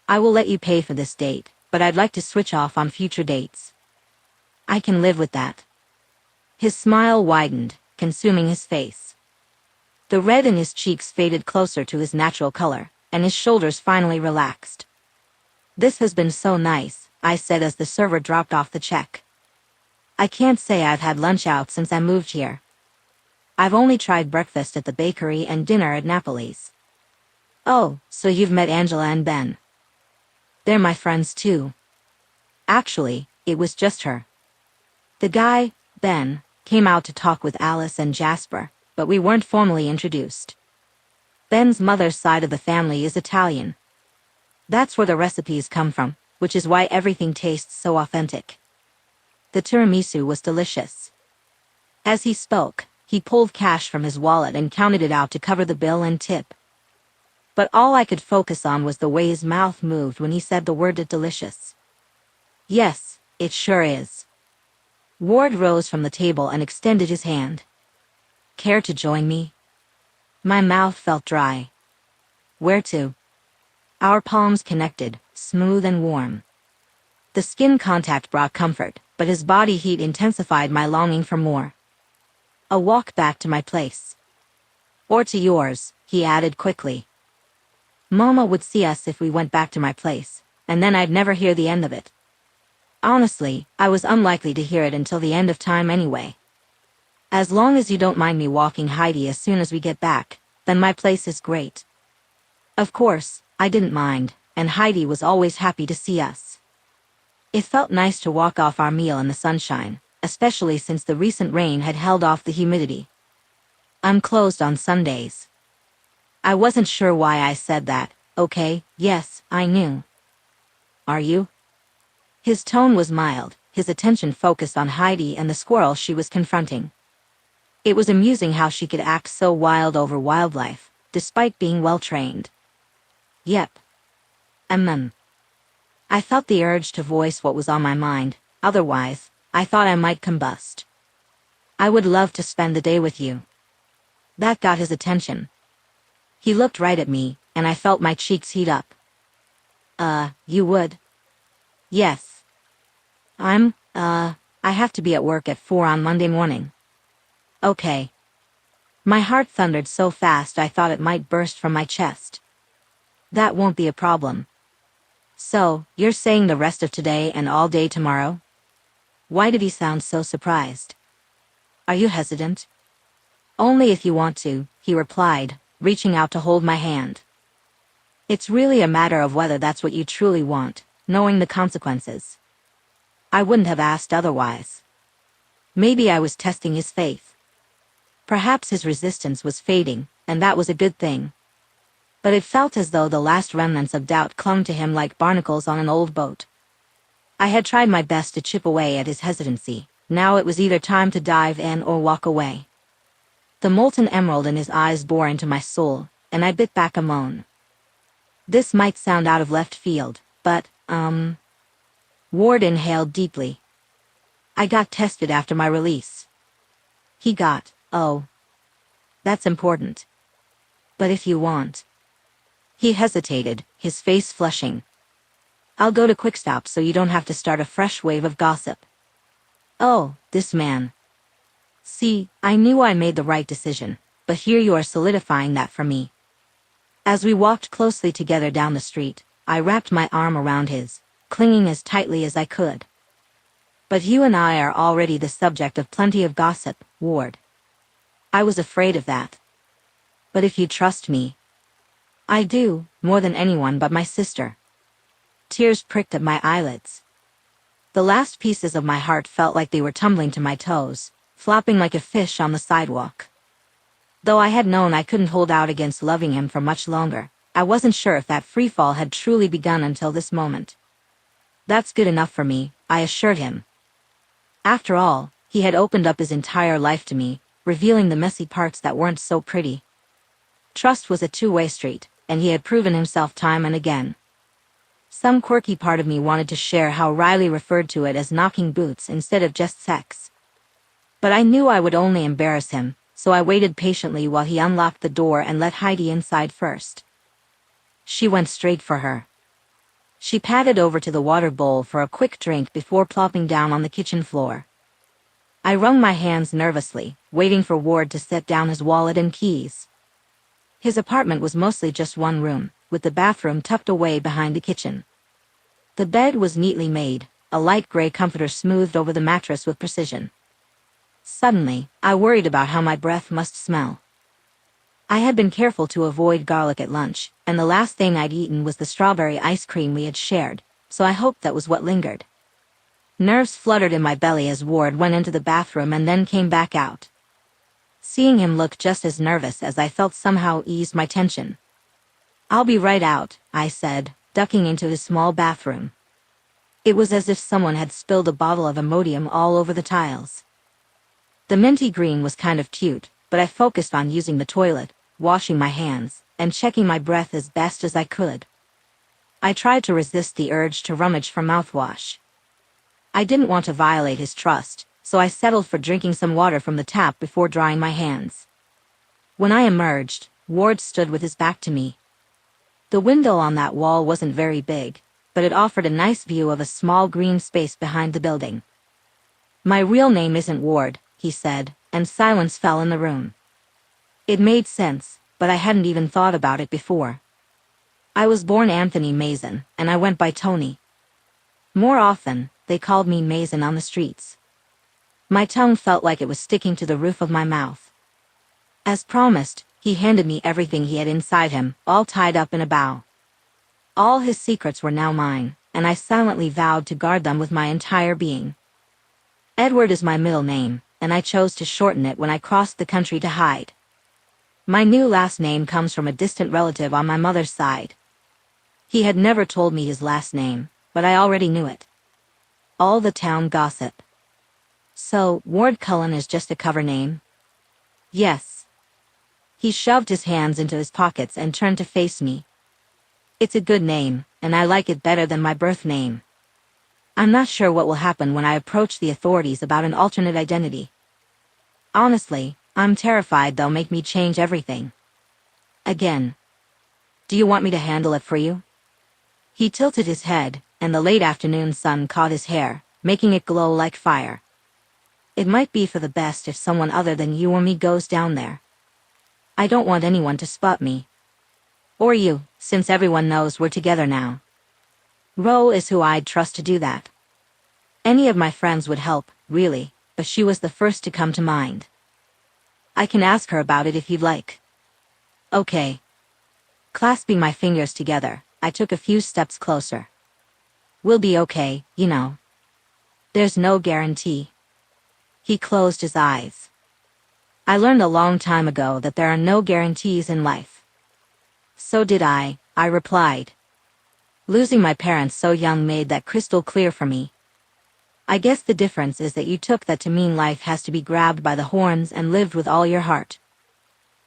I will let you pay for this date, but I'd like to switch off on future dates. I can live with that. His smile widened, consuming his face. The red in his cheeks faded closer to his natural color, and his shoulders finally relaxed. This has been so nice, I said as the server dropped off the check. I can't say I've had lunch out since I moved here. I've only tried breakfast at the bakery and dinner at Napoli's. Oh, so you've met Angela and Ben. They're my friends too. Actually, it was just her. The guy, Ben, came out to talk with Alice and Jasper, but we weren't formally introduced. Ben's mother's side of the family is Italian. That's where the recipes come from, which is why everything tastes so authentic. The tiramisu was delicious. As he spoke, he pulled cash from his wallet and counted it out to cover the bill and tip. But all I could focus on was the way his mouth moved when he said the word delicious. Yes, it sure is. Ward rose from the table and extended his hand. Care to join me? My mouth felt dry. Where to? Our palms connected, smooth and warm. The skin contact brought comfort, but his body heat intensified my longing for more. A walk back to my place. Or to yours, he added quickly. Mama would see us if we went back to my place, and then I'd never hear the end of it. Honestly, I was unlikely to hear it until the end of time anyway. As long as you don't mind me walking Heidi as soon as we get back, then my place is great. Of course, I didn't mind, and Heidi was always happy to see us. It felt nice to walk off our meal in the sunshine, especially since the recent rain had held off the humidity. I'm closed on Sundays. I wasn't sure why I said that. Okay, yes, I knew. Are you? His tone was mild, his attention focused on Heidi and the squirrel she was confronting. It was amusing how she could act so wild over wildlife, despite being well-trained. Yep. I felt the urge to voice what was on my mind, otherwise, I thought I might combust. I would love to spend the day with you. That got his attention. He looked right at me, and I felt my cheeks heat up. You would? Yes. I have to be at work at 4 on Monday morning. Okay. My heart thundered so fast I thought it might burst from my chest. That won't be a problem. So, you're saying the rest of today and all day tomorrow? Why did he sound so surprised? Are you hesitant? Only if you want to, he replied, reaching out to hold my hand. It's really a matter of whether that's what you truly want, knowing the consequences. I wouldn't have asked otherwise. Maybe I was testing his faith. Perhaps his resistance was fading, and that was a good thing. But it felt as though the last remnants of doubt clung to him like barnacles on an old boat. I had tried my best to chip away at his hesitancy. Now it was either time to dive in or walk away. The molten emerald in his eyes bore into my soul, and I bit back a moan. This might sound out of left field, but, Ward inhaled deeply. I got tested after my release. He got, oh. That's important. But if you want. He hesitated, his face flushing. I'll go to Quickstop so you don't have to start a fresh wave of gossip. Oh, this man. See, I knew I made the right decision, but here you are solidifying that for me. As we walked closely together down the street, I wrapped my arm around his, clinging as tightly as I could. But you and I are already the subject of plenty of gossip, Ward. I was afraid of that. But if you trust me. I do, more than anyone but my sister. Tears pricked at my eyelids. The last pieces of my heart felt like they were tumbling to my toes, flopping like a fish on the sidewalk. Though I had known I couldn't hold out against loving him for much longer, I wasn't sure if that freefall had truly begun until this moment. That's good enough for me, I assured him. After all, he had opened up his entire life to me, revealing the messy parts that weren't so pretty. Trust was a two-way street, and he had proven himself time and again. Some quirky part of me wanted to share how Riley referred to it as knocking boots instead of just sex. But I knew I would only embarrass him, so I waited patiently while he unlocked the door and let Heidi inside first. She went straight for her. She padded over to the water bowl for a quick drink before plopping down on the kitchen floor. I wrung my hands nervously, waiting for Ward to set down his wallet and keys. His apartment was mostly just one room, with the bathroom tucked away behind the kitchen. The bed was neatly made, a light gray comforter smoothed over the mattress with precision. Suddenly, I worried about how my breath must smell. I had been careful to avoid garlic at lunch, and the last thing I'd eaten was the strawberry ice cream we had shared, so I hoped that was what lingered. Nerves fluttered in my belly as Ward went into the bathroom and then came back out. Seeing him look just as nervous as I felt somehow eased my tension. "I'll be right out," I said, ducking into his small bathroom. It was as if someone had spilled a bottle of Imodium all over the tiles. The minty green was kind of cute, but I focused on using the toilet, washing my hands, and checking my breath as best as I could. I tried to resist the urge to rummage for mouthwash. I didn't want to violate his trust, so I settled for drinking some water from the tap before drying my hands. When I emerged, Ward stood with his back to me. The window on that wall wasn't very big, but it offered a nice view of a small green space behind the building. "My real name isn't Ward," he said, and silence fell in the room. It made sense, but I hadn't even thought about it before. I was born Anthony Mason, and I went by Tony. More often, they called me Mason on the streets. My tongue felt like it was sticking to the roof of my mouth. As promised, he handed me everything he had inside him, all tied up in a bow. All his secrets were now mine, and I silently vowed to guard them with my entire being. Edward is my middle name, and I chose to shorten it when I crossed the country to hide. My new last name comes from a distant relative on my mother's side. He had never told me his last name, but I already knew it. All the town gossip. "So, Ward Cullen is just a cover name?" "Yes." He shoved his hands into his pockets and turned to face me. "It's a good name, and I like it better than my birth name. I'm not sure what will happen when I approach the authorities about an alternate identity. Honestly, I'm terrified they'll make me change everything. Again. Do you want me to handle it for you?" He tilted his head, and the late afternoon sun caught his hair, making it glow like fire. "It might be for the best if someone other than you or me goes down there. I don't want anyone to spot me. Or you, since everyone knows we're together now. Ro is who I'd trust to do that. Any of my friends would help, really, but she was the first to come to mind. I can ask her about it if you'd like." "Okay." Clasping my fingers together, I took a few steps closer. "We'll be okay, you know. There's no guarantee." He closed his eyes. "I learned a long time ago that there are no guarantees in life." "So did I replied. "Losing my parents so young made that crystal clear for me. I guess the difference is that you took that to mean life has to be grabbed by the horns and lived with all your heart."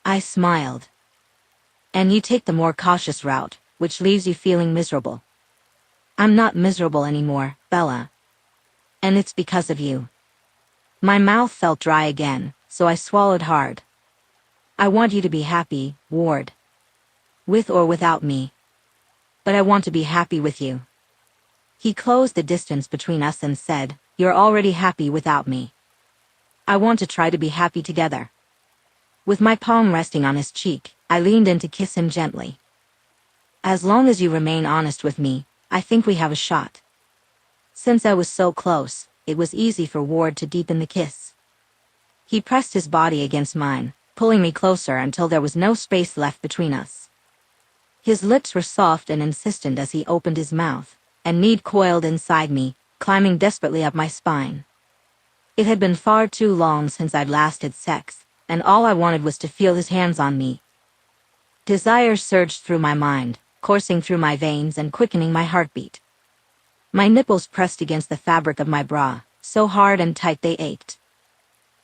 I smiled. "And you take the more cautious route, which leaves you feeling miserable." "I'm not miserable anymore, Bella. And it's because of you." My mouth felt dry again, so I swallowed hard. "I want you to be happy, Ward. With or without me. But I want to be happy with you." He closed the distance between us and said, "You're already happy without me. I want to try to be happy together." With my palm resting on his cheek, I leaned in to kiss him gently. "As long as you remain honest with me, I think we have a shot." Since I was so close, it was easy for Ward to deepen the kiss. He pressed his body against mine, pulling me closer until there was no space left between us. His lips were soft and insistent as he opened his mouth, and need coiled inside me, climbing desperately up my spine. It had been far too long since I'd last had sex, and all I wanted was to feel his hands on me. Desire surged through my mind, coursing through my veins and quickening my heartbeat. My nipples pressed against the fabric of my bra, so hard and tight they ached.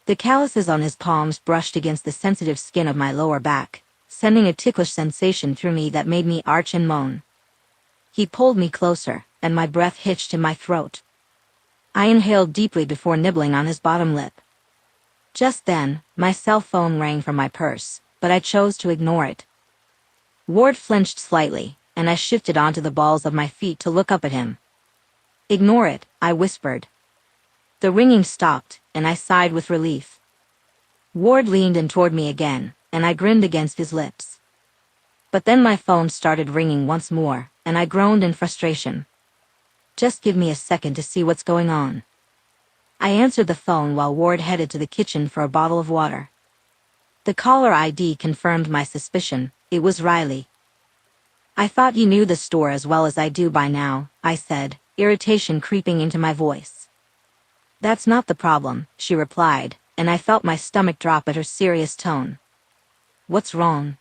The calluses on his palms brushed against the sensitive skin of my lower back, sending a ticklish sensation through me that made me arch and moan. He pulled me closer, and my breath hitched in my throat. I inhaled deeply before nibbling on his bottom lip. Just then, my cell phone rang from my purse, but I chose to ignore it. Ward flinched slightly, and I shifted onto the balls of my feet to look up at him. "Ignore it," I whispered. The ringing stopped, and I sighed with relief. Ward leaned in toward me again, and I grinned against his lips. But then my phone started ringing once more, and I groaned in frustration. "Just give me a second to see what's going on." I answered the phone while Ward headed to the kitchen for a bottle of water. The caller ID confirmed my suspicion. It was Riley. "I thought you knew the store as well as I do by now," I said, irritation creeping into my voice. "That's not the problem," she replied, and I felt my stomach drop at her serious tone. "What's wrong?"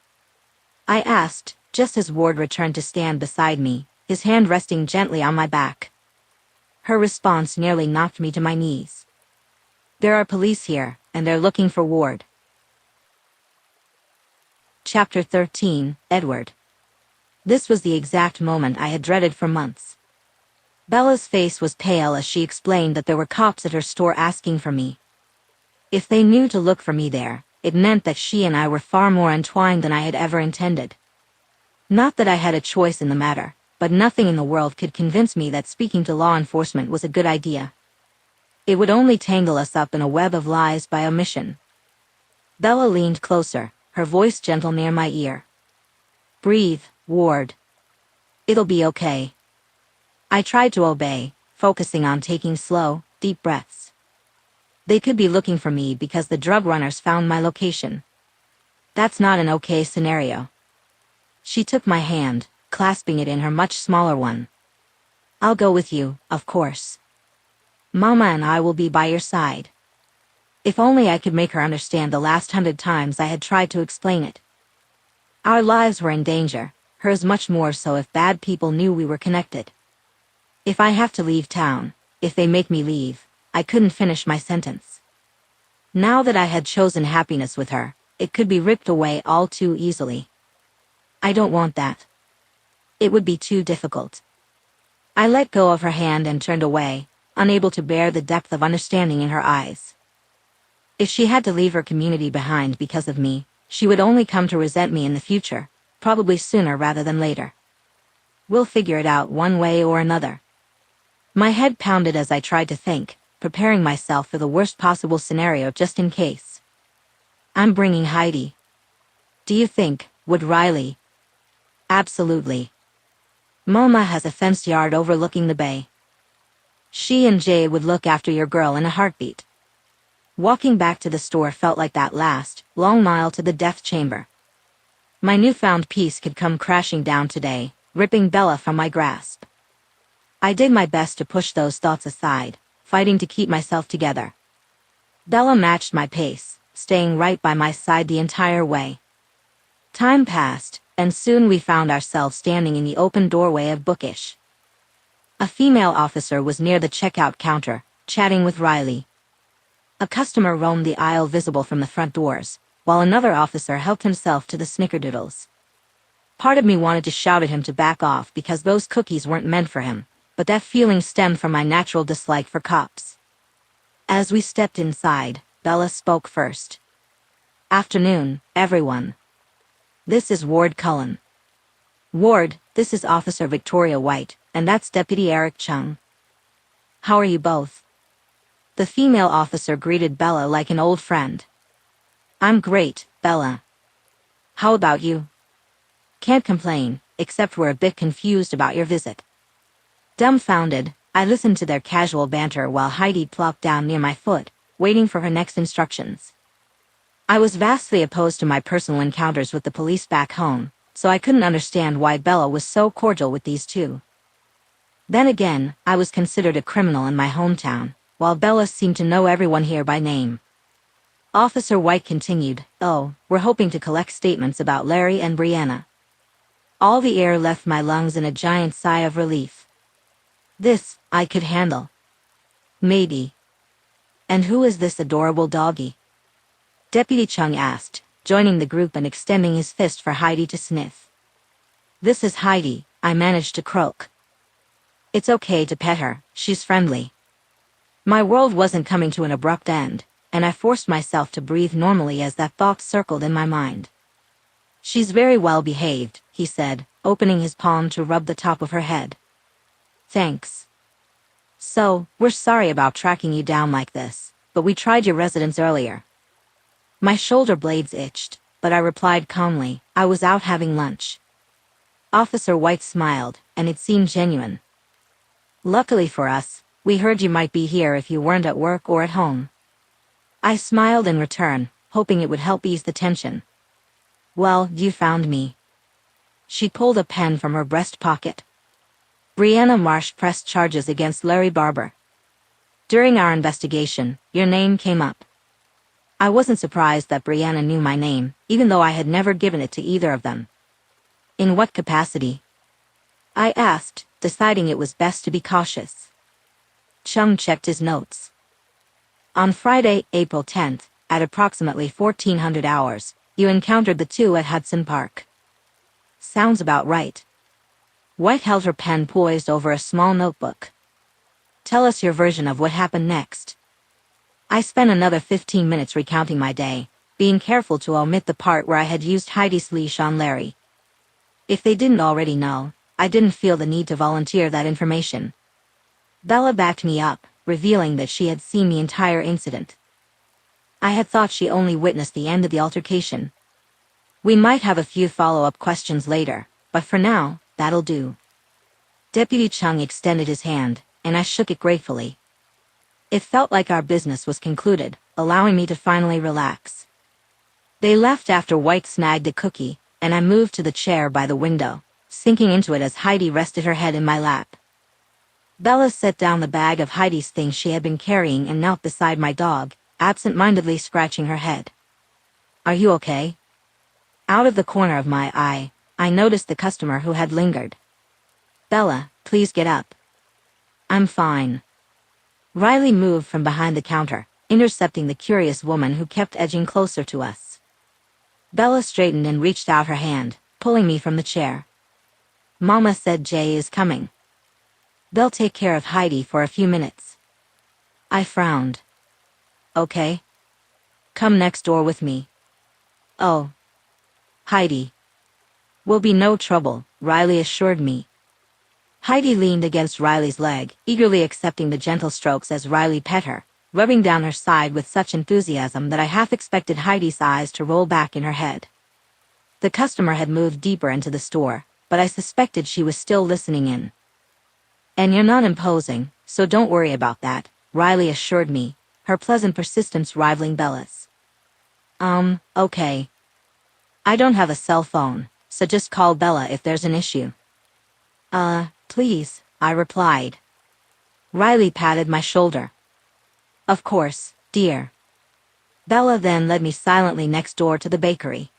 I asked, just as Ward returned to stand beside me, his hand resting gently on my back. Her response nearly knocked me to my knees. "There are police here, and they're looking for Ward." Chapter 13, Edward. This was the exact moment I had dreaded for months. Bella's face was pale as she explained that there were cops at her store asking for me. If they knew to look for me there, it meant that she and I were far more entwined than I had ever intended. Not that I had a choice in the matter, but nothing in the world could convince me that speaking to law enforcement was a good idea. It would only tangle us up in a web of lies by omission. Bella leaned closer, her voice gentle near my ear. "Breathe, Ward. It'll be okay." I tried to obey, focusing on taking slow, deep breaths. They could be looking for me because the drug runners found my location. That's not an okay scenario. She took my hand, clasping it in her much smaller one. "I'll go with you, of course. Mama and I will be by your side." If only I could make her understand the last 100 times I had tried to explain it. Our lives were in danger, hers much more so if bad people knew we were connected. If I have to leave town, if they make me leave, I couldn't finish my sentence. Now that I had chosen happiness with her, it could be ripped away all too easily. I don't want that. It would be too difficult. I let go of her hand and turned away, unable to bear the depth of understanding in her eyes. If she had to leave her community behind because of me, she would only come to resent me in the future, probably sooner rather than later. We'll figure it out one way or another. My head pounded as I tried to think, preparing myself for the worst possible scenario just in case. "I'm bringing Heidi." "Do you think, would Riley?" "Absolutely. Mama has a fenced yard overlooking the bay. She and Jay would look after your girl in a heartbeat." Walking back to the store felt like that last, long mile to the death chamber. My newfound peace could come crashing down today, ripping Bella from my grasp. I did my best to push those thoughts aside, fighting to keep myself together. Bella matched my pace, staying right by my side the entire way. Time passed, and soon we found ourselves standing in the open doorway of Bookish. A female officer was near the checkout counter, chatting with Riley. A customer roamed the aisle visible from the front doors, while another officer helped himself to the snickerdoodles. Part of me wanted to shout at him to back off because those cookies weren't meant for him, but that feeling stemmed from my natural dislike for cops. As we stepped inside, Bella spoke first. "Afternoon, everyone. This is Ward Cullen." "Ward, this is Officer Victoria White, and that's Deputy Eric Chung. How are you both?" The female officer greeted Bella like an old friend. "I'm great, Bella. How about you?" "Can't complain, except we're a bit confused about your visit." Dumbfounded, I listened to their casual banter while Heidi plopped down near my foot, waiting for her next instructions. I was vastly opposed to my personal encounters with the police back home, so I couldn't understand why Bella was so cordial with these two. Then again, I was considered a criminal in my hometown, while Bella seemed to know everyone here by name. Officer White continued, "Oh, we're hoping to collect statements about Larry and Brianna." All the air left my lungs in a giant sigh of relief. This, I could handle. Maybe. "And who is this adorable doggy?" Deputy Chung asked, joining the group and extending his fist for Heidi to sniff. "This is Heidi," I managed to croak. "It's okay to pet her, she's friendly." My world wasn't coming to an abrupt end, and I forced myself to breathe normally as that thought circled in my mind. "She's very well behaved," he said, opening his palm to rub the top of her head. "Thanks. So, we're sorry about tracking you down like this, but we tried your residence earlier." My shoulder blades itched, but I replied calmly, "I was out having lunch." Officer White smiled, and it seemed genuine. "Luckily for us, We heard you might be here if you weren't at work or at home. I smiled in return, hoping it would help ease the tension. Well, you found me. She pulled a pen from her breast pocket. Brianna Marsh pressed charges against Larry Barber. During our investigation, your name came up. I wasn't surprised that Brianna knew my name, even though I had never given it to either of them. In what capacity? I asked, deciding it was best to be cautious. Chung checked his notes. On Friday, April 10th, at approximately 1400 hours, you encountered the two at Hudson Park. Sounds about right. White held her pen poised over a small notebook. Tell us your version of what happened next. I spent another 15 minutes recounting my day, being careful to omit the part where I had used Heidi's leash on Larry. If they didn't already know, I didn't feel the need to volunteer that information. Bella backed me up, revealing that she had seen the entire incident. I had thought she only witnessed the end of the altercation. We might have a few follow-up questions later, but for now, that'll do. Deputy Chung extended his hand, and I shook it gratefully. It felt like our business was concluded, allowing me to finally relax. They left after White snagged a cookie, and I moved to the chair by the window, sinking into it as Heidi rested her head in my lap. Bella set down the bag of Heidi's things she had been carrying and knelt beside my dog, absent-mindedly scratching her head. Are you okay? Out of the corner of my eye, I noticed the customer who had lingered. Bella, please get up. I'm fine. Riley moved from behind the counter, intercepting the curious woman who kept edging closer to us. Bella straightened and reached out her hand, pulling me from the chair. Mama said Jay is coming. They'll take care of Heidi for a few minutes. I frowned. Okay. Come next door with me. Oh. Heidi. Will be no trouble, Riley assured me. Heidi leaned against Riley's leg, eagerly accepting the gentle strokes as Riley pet her, rubbing down her side with such enthusiasm that I half expected Heidi's eyes to roll back in her head. The customer had moved deeper into the store, but I suspected she was still listening in. And you're not imposing, so don't worry about that, Riley assured me, her pleasant persistence rivaling Bella's. Okay. I don't have a cell phone, so just call Bella if there's an issue. Please, I replied. Riley patted my shoulder. Of course, dear. Bella then led me silently next door to the bakery.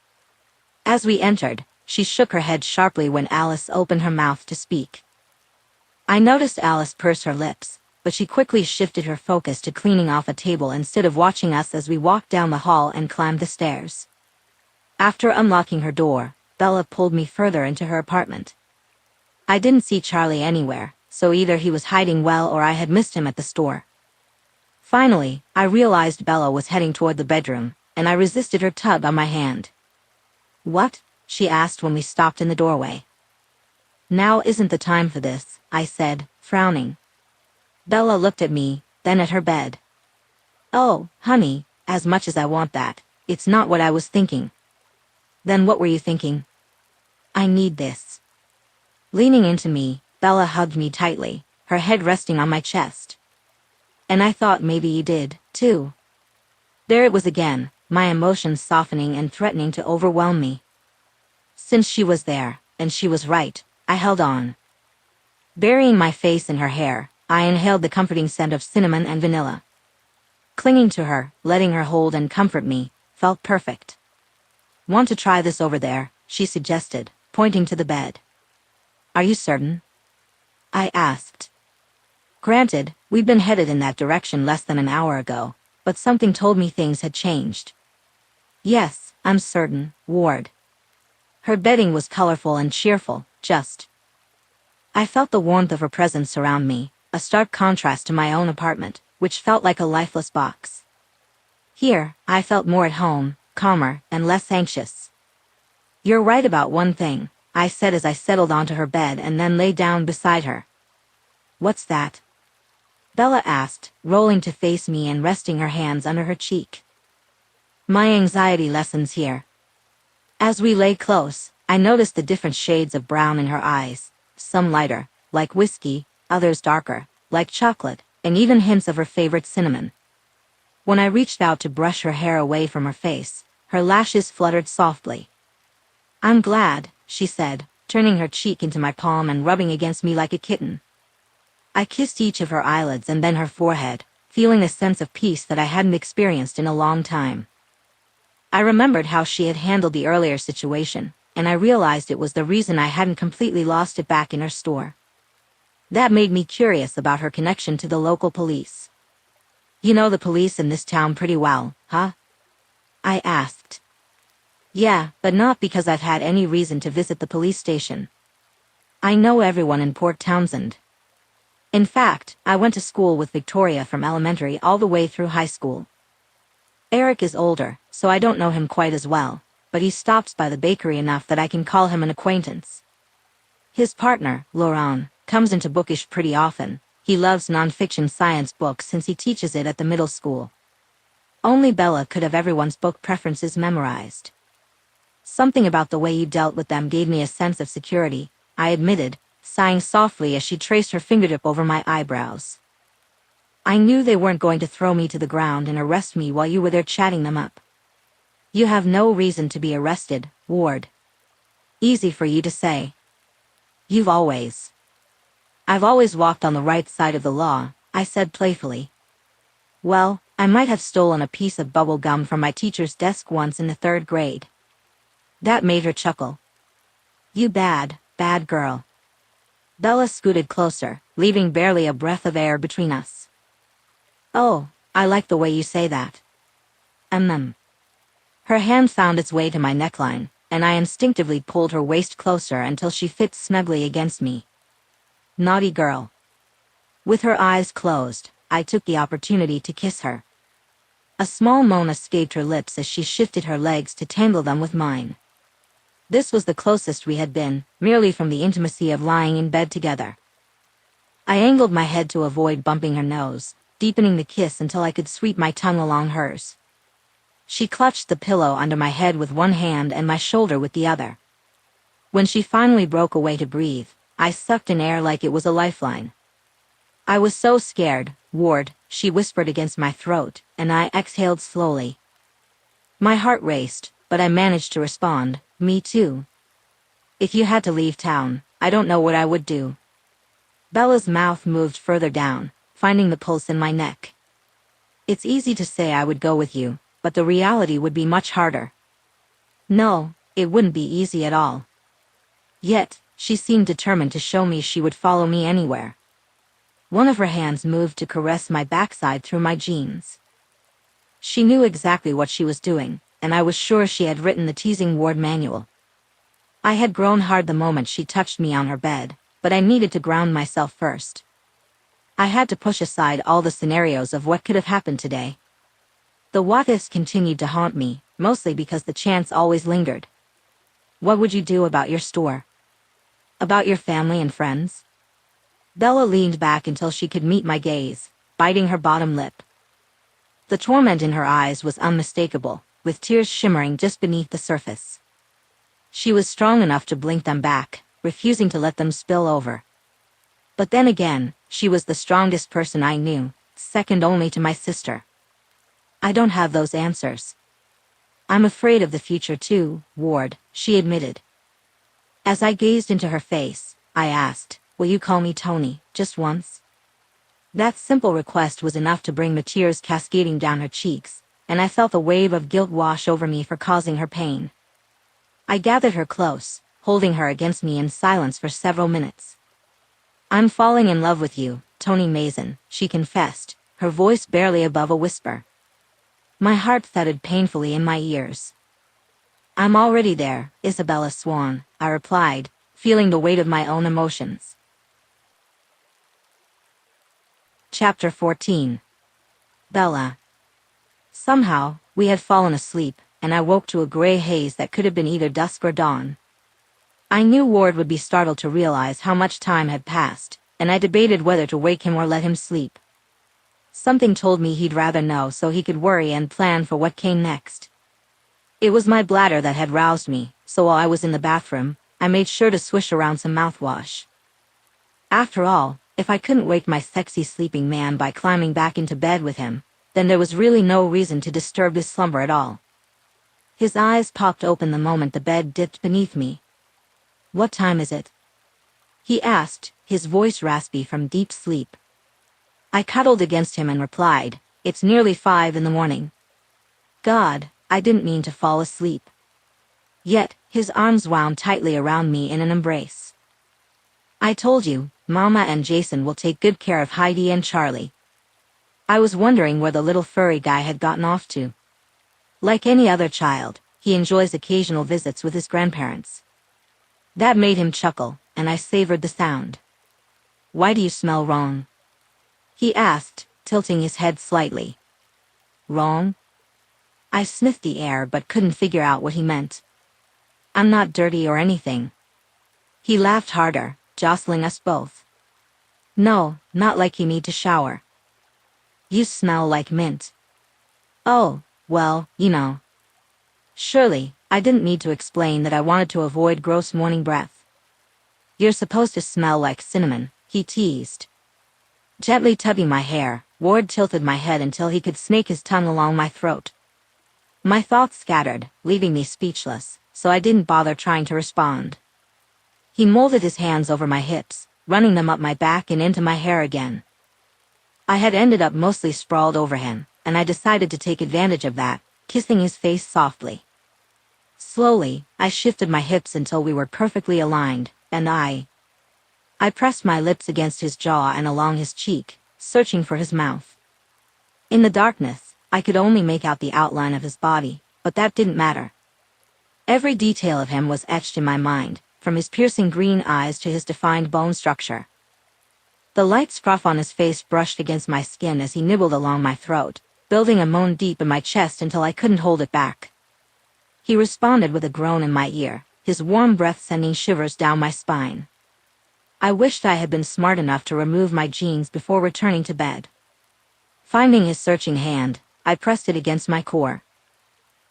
As we entered, she shook her head sharply when Alice opened her mouth to speak. I noticed Alice purse her lips, but she quickly shifted her focus to cleaning off a table instead of watching us as we walked down the hall and climbed the stairs. After unlocking her door, Bella pulled me further into her apartment. I didn't see Charlie anywhere, so either he was hiding well or I had missed him at the store. Finally, I realized Bella was heading toward the bedroom, and I resisted her tug on my hand. What? She asked when we stopped in the doorway. Now isn't the time for this, I said, frowning. Bella looked at me, then at her bed. Oh, honey, as much as I want that, it's not what I was thinking. Then what were you thinking? I need this. Leaning into me, Bella hugged me tightly, her head resting on my chest. And I thought maybe you did, too. There it was again, my emotions softening and threatening to overwhelm me. Since she was there, and she was right, I held on. Burying my face in her hair, I inhaled the comforting scent of cinnamon and vanilla. Clinging to her, letting her hold and comfort me, felt perfect. Want to try this over there, she suggested, pointing to the bed. Are you certain? I asked. Granted, we'd been headed in that direction less than an hour ago, but something told me things had changed. Yes, I'm certain, Ward. Her bedding was colorful and cheerful, just. I felt the warmth of her presence surround me, a stark contrast to my own apartment, which felt like a lifeless box. Here, I felt more at home, calmer, and less anxious. You're right about one thing, I said as I settled onto her bed and then lay down beside her. What's that? Bella asked, rolling to face me and resting her hands under her cheek. My anxiety lessens here. As we lay close, I noticed the different shades of brown in her eyes, some lighter, like whiskey, others darker, like chocolate, and even hints of her favorite cinnamon. When I reached out to brush her hair away from her face, her lashes fluttered softly. "I'm glad," she said, turning her cheek into my palm and rubbing against me like a kitten. I kissed each of her eyelids and then her forehead, feeling a sense of peace that I hadn't experienced in a long time. I remembered how she had handled the earlier situation, and I realized it was the reason I hadn't completely lost it back in her store. That made me curious about her connection to the local police. "You know the police in this town pretty well, huh?" I asked. "Yeah, but not because I've had any reason to visit the police station. I know everyone in Port Townsend. In fact, I went to school with Victoria from elementary all the way through high school. Eric is older, so I don't know him quite as well, but he stops by the bakery enough that I can call him an acquaintance. His partner, Laurent, comes into bookish pretty often. He loves non-fiction science books since he teaches it at the middle school. Only Bella could have everyone's book preferences memorized. Something about the way you dealt with them gave me a sense of security," I admitted, sighing softly as she traced her fingertip over my eyebrows. "I knew they weren't going to throw me to the ground and arrest me while you were there chatting them up." "You have no reason to be arrested, Ward." "Easy for you to say. You've always." "I've always walked on the right side of the law," I said playfully. "Well, I might have stolen a piece of bubble gum from my teacher's desk once in the 3rd grade. That made her chuckle. "You bad, bad girl." Bella scooted closer, leaving barely a breath of air between us. "Oh, I like the way you say that." Her hand found its way to my neckline, and I instinctively pulled her waist closer until she fit snugly against me. Naughty girl. With her eyes closed, I took the opportunity to kiss her. A small moan escaped her lips as she shifted her legs to tangle them with mine. This was the closest we had been, merely from the intimacy of lying in bed together. I angled my head to avoid bumping her nose, deepening the kiss until I could sweep my tongue along hers. She clutched the pillow under my head with one hand and my shoulder with the other. When she finally broke away to breathe, I sucked in air like it was a lifeline. "I was so scared, Ward," she whispered against my throat, and I exhaled slowly. My heart raced, but I managed to respond, "Me too. If you had to leave town, I don't know what I would do." Bella's mouth moved further down, finding the pulse in my neck. "It's easy to say I would go with you, but the reality would be much harder." "No, it wouldn't be easy at all." Yet, she seemed determined to show me she would follow me anywhere. One of her hands moved to caress my backside through my jeans. She knew exactly what she was doing, and I was sure she had written the teasing Ward manual. I had grown hard the moment she touched me on her bed, but I needed to ground myself first. I had to push aside all the scenarios of what could have happened today. The what-ifs continued to haunt me, mostly because the chance always lingered. What would you do about your store? About your family and friends? Bella leaned back until she could meet my gaze, biting her bottom lip. The torment in her eyes was unmistakable, with tears shimmering just beneath the surface. She was strong enough to blink them back, refusing to let them spill over. But then again, she was the strongest person I knew, second only to my sister. "I don't have those answers." "I'm afraid of the future too, Ward," she admitted. As I gazed into her face, I asked, "Will you call me Tony, just once?" That simple request was enough to bring the tears cascading down her cheeks, and I felt a wave of guilt wash over me for causing her pain. I gathered her close, holding her against me in silence for several minutes. "I'm falling in love with you, Tony Mason," she confessed, her voice barely above a whisper. My heart thudded painfully in my ears. "I'm already there, Isabella Swan," I replied, feeling the weight of my own emotions. Chapter 14. Bella. Somehow, we had fallen asleep, and I woke to a gray haze that could have been either dusk or dawn. I knew Ward would be startled to realize how much time had passed, and I debated whether to wake him or let him sleep. Something told me he'd rather know so he could worry and plan for what came next. It was my bladder that had roused me, so while I was in the bathroom, I made sure to swish around some mouthwash. After all, If I couldn't wake my sexy sleeping man by climbing back into bed with him, then there was really no reason to disturb his slumber at all. His eyes popped open the moment the bed dipped beneath me. "What time is it?" he asked, his voice raspy from deep sleep. I cuddled against him and replied, "It's nearly 5 in the morning." God, I didn't mean to fall asleep. Yet, his arms wound tightly around me in an embrace. "I told you, Mama and Jason will take good care of Heidi and Charlie." I was wondering where the little furry guy had gotten off to. Like any other child, he enjoys occasional visits with his grandparents. That made him chuckle, and I savored the sound. "Why do you smell wrong?" he asked, tilting his head slightly. "Wrong?" I sniffed the air but couldn't figure out what he meant. "I'm not dirty or anything." He laughed harder, jostling us both. "No, not like you need to shower. You smell like mint." "Oh, well, you know." Surely, I didn't need to explain that I wanted to avoid gross morning breath. "You're supposed to smell like cinnamon," he teased. Gently tugging my hair, Ward tilted my head until he could snake his tongue along my throat. My thoughts scattered, leaving me speechless, so I didn't bother trying to respond. He molded his hands over my hips, running them up my back and into my hair again. I had ended up mostly sprawled over him, and I decided to take advantage of that, kissing his face softly. Slowly, I shifted my hips until we were perfectly aligned, and I pressed my lips against his jaw and along his cheek, searching for his mouth. In the darkness, I could only make out the outline of his body, but that didn't matter. Every detail of him was etched in my mind, from his piercing green eyes to his defined bone structure. The light scruff on his face brushed against my skin as he nibbled along my throat, building a moan deep in my chest until I couldn't hold it back. He responded with a groan in my ear, his warm breath sending shivers down my spine. I wished I had been smart enough to remove my jeans before returning to bed. Finding his searching hand, I pressed it against my core.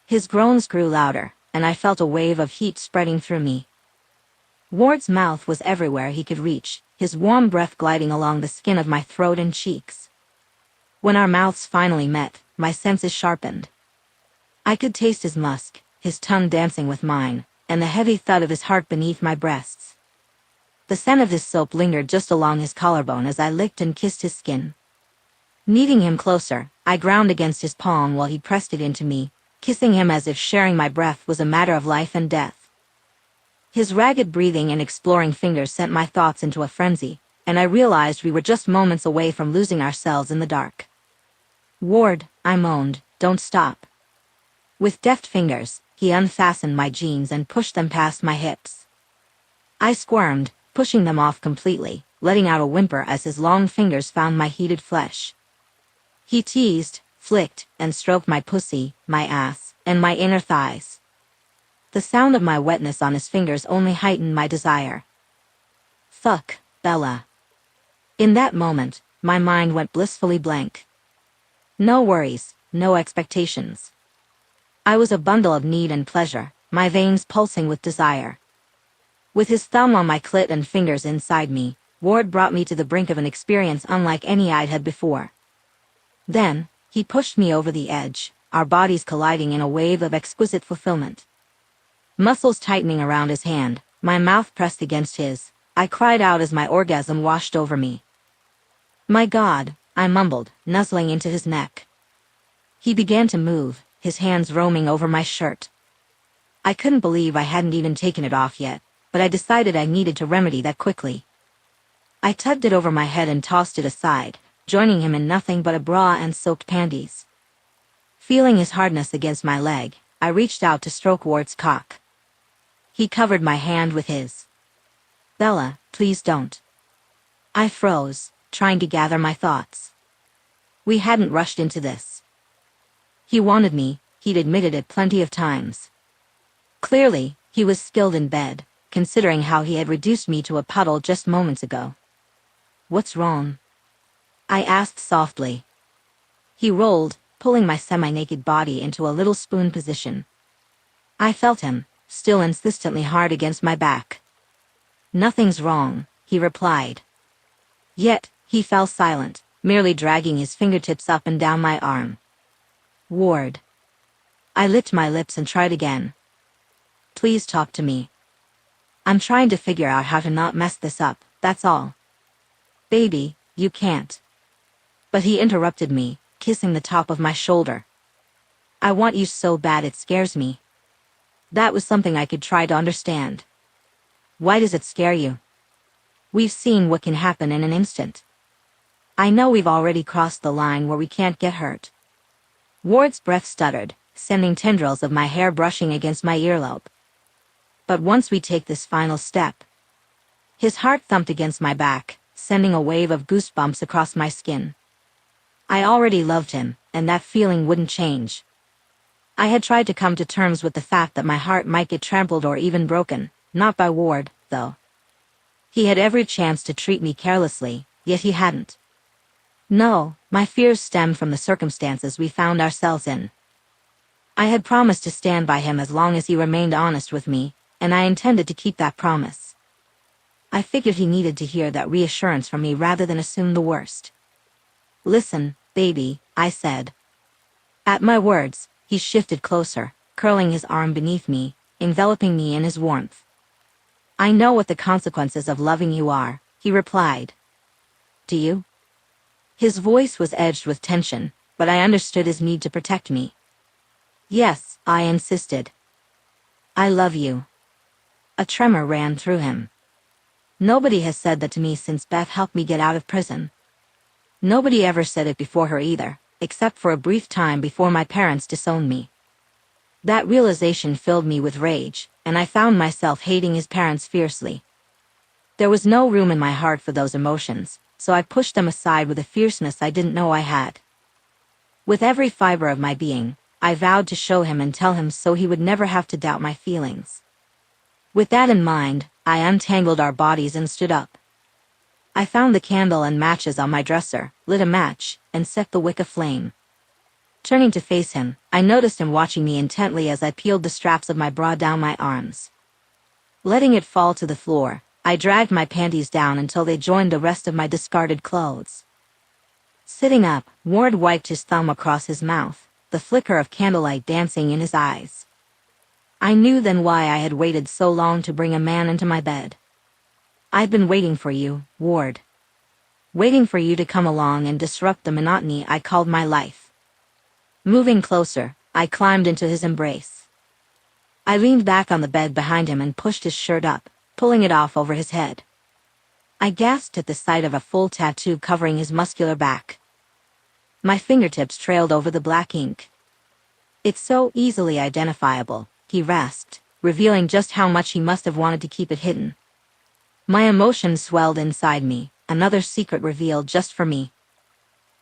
His groans grew louder, and I felt a wave of heat spreading through me. Ward's mouth was everywhere he could reach, his warm breath gliding along the skin of my throat and cheeks. When our mouths finally met, my senses sharpened. I could taste his musk, his tongue dancing with mine, and the heavy thud of his heart beneath my breasts. The scent of his soap lingered just along his collarbone as I licked and kissed his skin. Kneading him closer, I ground against his palm while he pressed it into me, kissing him as if sharing my breath was a matter of life and death. His ragged breathing and exploring fingers sent my thoughts into a frenzy, and I realized we were just moments away from losing ourselves in the dark. "Ward," I moaned, "don't stop." With deft fingers, he unfastened my jeans and pushed them past my hips. I squirmed, pushing them off completely, letting out a whimper as his long fingers found my heated flesh. He teased, flicked, and stroked my pussy, my ass, and my inner thighs. The sound of my wetness on his fingers only heightened my desire. "Fuck, Bella." In that moment, my mind went blissfully blank. No worries, no expectations. I was a bundle of need and pleasure, my veins pulsing with desire. With his thumb on my clit and fingers inside me, Ward brought me to the brink of an experience unlike any I'd had before. Then, he pushed me over the edge, our bodies colliding in a wave of exquisite fulfillment. Muscles tightening around his hand, my mouth pressed against his, I cried out as my orgasm washed over me. "My God," I mumbled, nuzzling into his neck. He began to move, his hands roaming over my shirt. I couldn't believe I hadn't even taken it off yet, but I decided I needed to remedy that quickly. I tugged it over my head and tossed it aside, joining him in nothing but a bra and soaked panties. Feeling his hardness against my leg, I reached out to stroke Ward's cock. He covered my hand with his. "Bella, please don't." I froze, trying to gather my thoughts. We hadn't rushed into this. He wanted me, he'd admitted it plenty of times. Clearly, he was skilled in bed, considering how he had reduced me to a puddle just moments ago. "What's wrong?" I asked softly. He rolled, pulling my semi-naked body into a little spoon position. I felt him, still insistently hard against my back. "Nothing's wrong," he replied. Yet, he fell silent, merely dragging his fingertips up and down my arm. Ward. I licked my lips and tried again. Please talk to me. I'm trying to figure out how to not mess this up, that's all. Baby, you can't. But he interrupted me, kissing the top of my shoulder. I want you so bad it scares me. That was something I could try to understand. Why does it scare you? We've seen what can happen in an instant. I know we've already crossed the line where we can't get hurt. Ward's breath stuttered, sending tendrils of my hair brushing against my earlobe. But once we take this final step... His heart thumped against my back, sending a wave of goosebumps across my skin. I already loved him, and that feeling wouldn't change. I had tried to come to terms with the fact that my heart might get trampled or even broken, not by Ward, though. He had every chance to treat me carelessly, yet he hadn't. No, my fears stemmed from the circumstances we found ourselves in. I had promised to stand by him as long as he remained honest with me, and I intended to keep that promise. I figured he needed to hear that reassurance from me rather than assume the worst. Listen, baby, I said. At my words, he shifted closer, curling his arm beneath me, enveloping me in his warmth. I know what the consequences of loving you are, he replied. Do you? His voice was edged with tension, but I understood his need to protect me. Yes, I insisted. I love you. A tremor ran through him. Nobody has said that to me since Beth helped me get out of prison. Nobody ever said it before her either, except for a brief time before my parents disowned me. That realization filled me with rage, and I found myself hating his parents fiercely. There was no room in my heart for those emotions, so I pushed them aside with a fierceness I didn't know I had. With every fiber of my being, I vowed to show him and tell him so he would never have to doubt my feelings. With that in mind, I untangled our bodies and stood up. I found the candle and matches on my dresser, lit a match, and set the wick aflame. Turning to face him, I noticed him watching me intently as I peeled the straps of my bra down my arms. Letting it fall to the floor, I dragged my panties down until they joined the rest of my discarded clothes. Sitting up, Ward wiped his thumb across his mouth, the flicker of candlelight dancing in his eyes. I knew then why I had waited so long to bring a man into my bed. I'd been waiting for you, Ward. Waiting for you to come along and disrupt the monotony I called my life. Moving closer, I climbed into his embrace. I leaned back on the bed behind him and pushed his shirt up, pulling it off over his head. I gasped at the sight of a full tattoo covering his muscular back. My fingertips trailed over the black ink. It's so easily identifiable, he rasped, revealing just how much he must have wanted to keep it hidden. My emotions swelled inside me, another secret revealed just for me.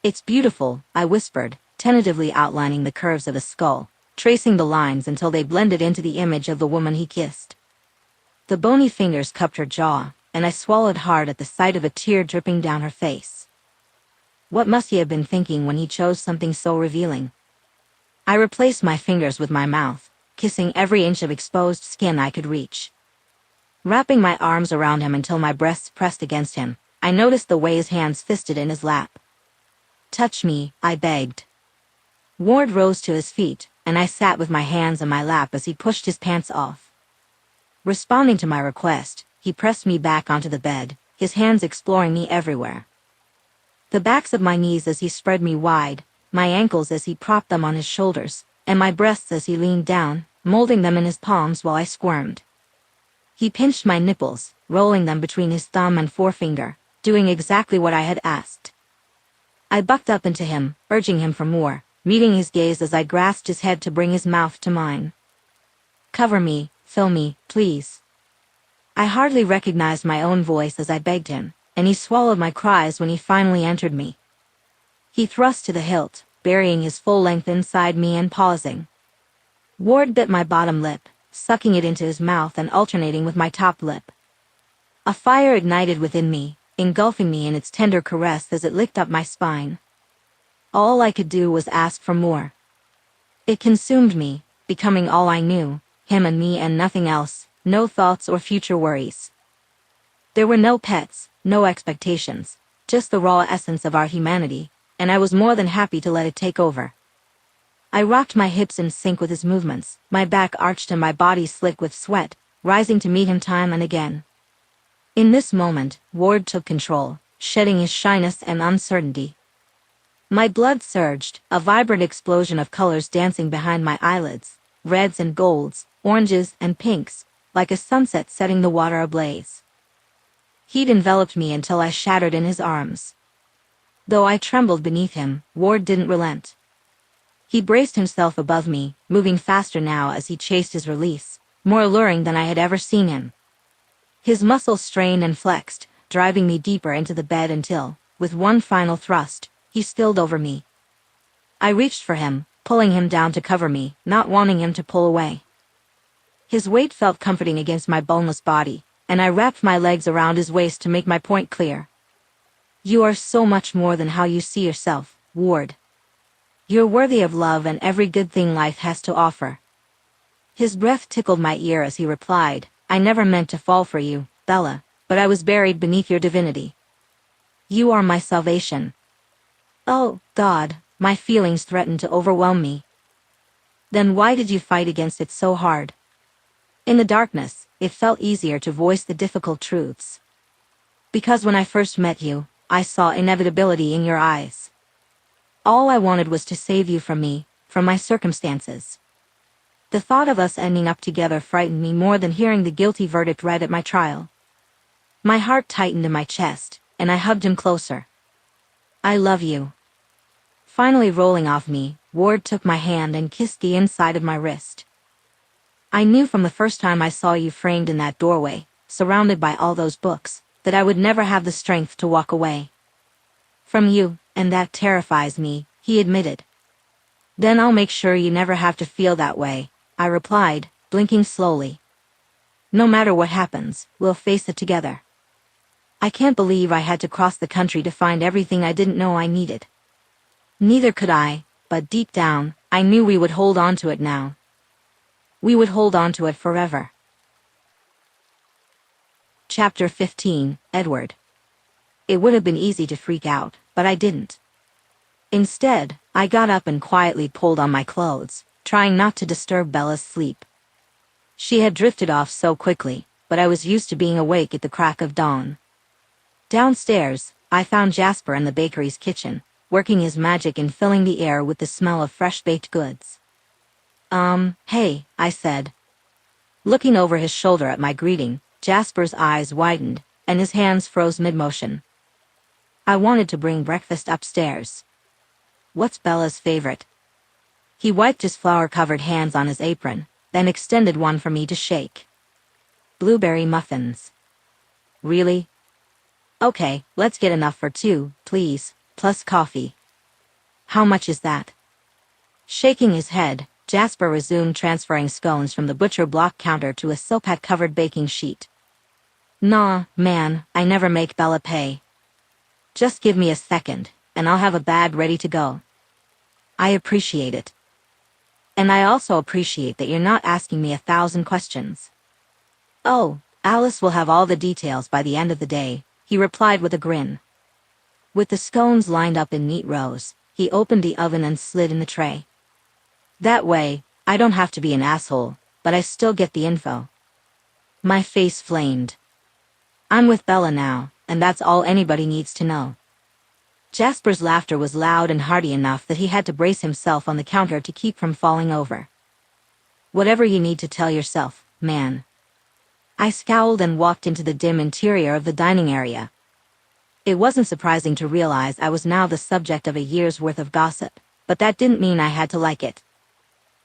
It's beautiful, I whispered, tentatively outlining the curves of a skull, tracing the lines until they blended into the image of the woman he kissed. The bony fingers cupped her jaw, and I swallowed hard at the sight of a tear dripping down her face. What must he have been thinking when he chose something so revealing? I replaced my fingers with my mouth, kissing every inch of exposed skin I could reach. Wrapping my arms around him until my breasts pressed against him, I noticed the way his hands fisted in his lap. Touch me, I begged. Ward rose to his feet, and I sat with my hands on my lap as he pushed his pants off. Responding to my request, he pressed me back onto the bed, his hands exploring me everywhere. The backs of my knees as he spread me wide, my ankles as he propped them on his shoulders, and my breasts as he leaned down, molding them in his palms while I squirmed. He pinched my nipples, rolling them between his thumb and forefinger, doing exactly what I had asked. I bucked up into him, urging him for more, meeting his gaze as I grasped his head to bring his mouth to mine. Cover me, fill me, please. I hardly recognized my own voice as I begged him, and he swallowed my cries when he finally entered me. He thrust to the hilt, burying his full length inside me and pausing. Ward bit my bottom lip, sucking it into his mouth and alternating with my top lip. A fire ignited within me, engulfing me in its tender caress as it licked up my spine. All I could do was ask for more. It consumed me, becoming all I knew, him and me and nothing else, no thoughts or future worries. There were no pets, no expectations, just the raw essence of our humanity, and I was more than happy to let it take over. I rocked my hips in sync with his movements, my back arched and my body slick with sweat, rising to meet him time and again. In this moment, Ward took control, shedding his shyness and uncertainty. My blood surged, a vibrant explosion of colors dancing behind my eyelids, reds and golds, oranges and pinks, like a sunset setting the water ablaze. Heat enveloped me until I shattered in his arms. Though I trembled beneath him, Ward didn't relent. He braced himself above me, moving faster now as he chased his release, more alluring than I had ever seen him. His muscles strained and flexed, driving me deeper into the bed until, with one final thrust, he spilled over me. I reached for him, pulling him down to cover me, not wanting him to pull away. His weight felt comforting against my boneless body, and I wrapped my legs around his waist to make my point clear. You are so much more than how you see yourself, Ward. You're worthy of love and every good thing life has to offer. His breath tickled my ear as he replied, I never meant to fall for you, Bella, but I was buried beneath your divinity. You are my salvation. Oh, God, my feelings threatened to overwhelm me. Then why did you fight against it so hard? In the darkness, it felt easier to voice the difficult truths. Because when I first met you, I saw inevitability in your eyes. All I wanted was to save you from me, from my circumstances. The thought of us ending up together frightened me more than hearing the guilty verdict read at my trial. My heart tightened in my chest, and I hugged him closer. I love you. Finally rolling off me, Ward took my hand and kissed the inside of my wrist. I knew from the first time I saw you framed in that doorway, surrounded by all those books, that I would never have the strength to walk away from you, and that terrifies me, he admitted. Then I'll make sure you never have to feel that way, I replied, blinking slowly. No matter what happens, we'll face it together. I can't believe I had to cross the country to find everything I didn't know I needed. Neither could I, but deep down, I knew we would hold on to it now. We would hold on to it forever. Chapter 15, Edward. It would have been easy to freak out, but I didn't. Instead, I got up and quietly pulled on my clothes, trying not to disturb Bella's sleep. She had drifted off so quickly, but I was used to being awake at the crack of dawn. Downstairs, I found Jasper in the bakery's kitchen, working his magic in filling the air with the smell of fresh-baked goods. Hey, I said. Looking over his shoulder at my greeting, Jasper's eyes widened, and his hands froze mid-motion. I wanted to bring breakfast upstairs. What's Bella's favorite? He wiped his flour-covered hands on his apron, then extended one for me to shake. Blueberry muffins. Really? Okay, let's get enough for two, please, plus coffee. How much is that? Shaking his head, Jasper resumed transferring scones from the butcher block counter to a silpat-covered baking sheet. Nah, man, I never make Bella pay. Just give me a second, and I'll have a bag ready to go. I appreciate it. And I also appreciate that you're not asking me 1,000 questions. Oh, Alice will have all the details by the end of the day, he replied with a grin. With the scones lined up in neat rows, he opened the oven and slid in the tray. That way, I don't have to be an asshole, but I still get the info. My face flamed. I'm with Bella now, and that's all anybody needs to know. Jasper's laughter was loud and hearty enough that he had to brace himself on the counter to keep from falling over. Whatever you need to tell yourself, man. I scowled and walked into the dim interior of the dining area. It wasn't surprising to realize I was now the subject of a year's worth of gossip, but that didn't mean I had to like it.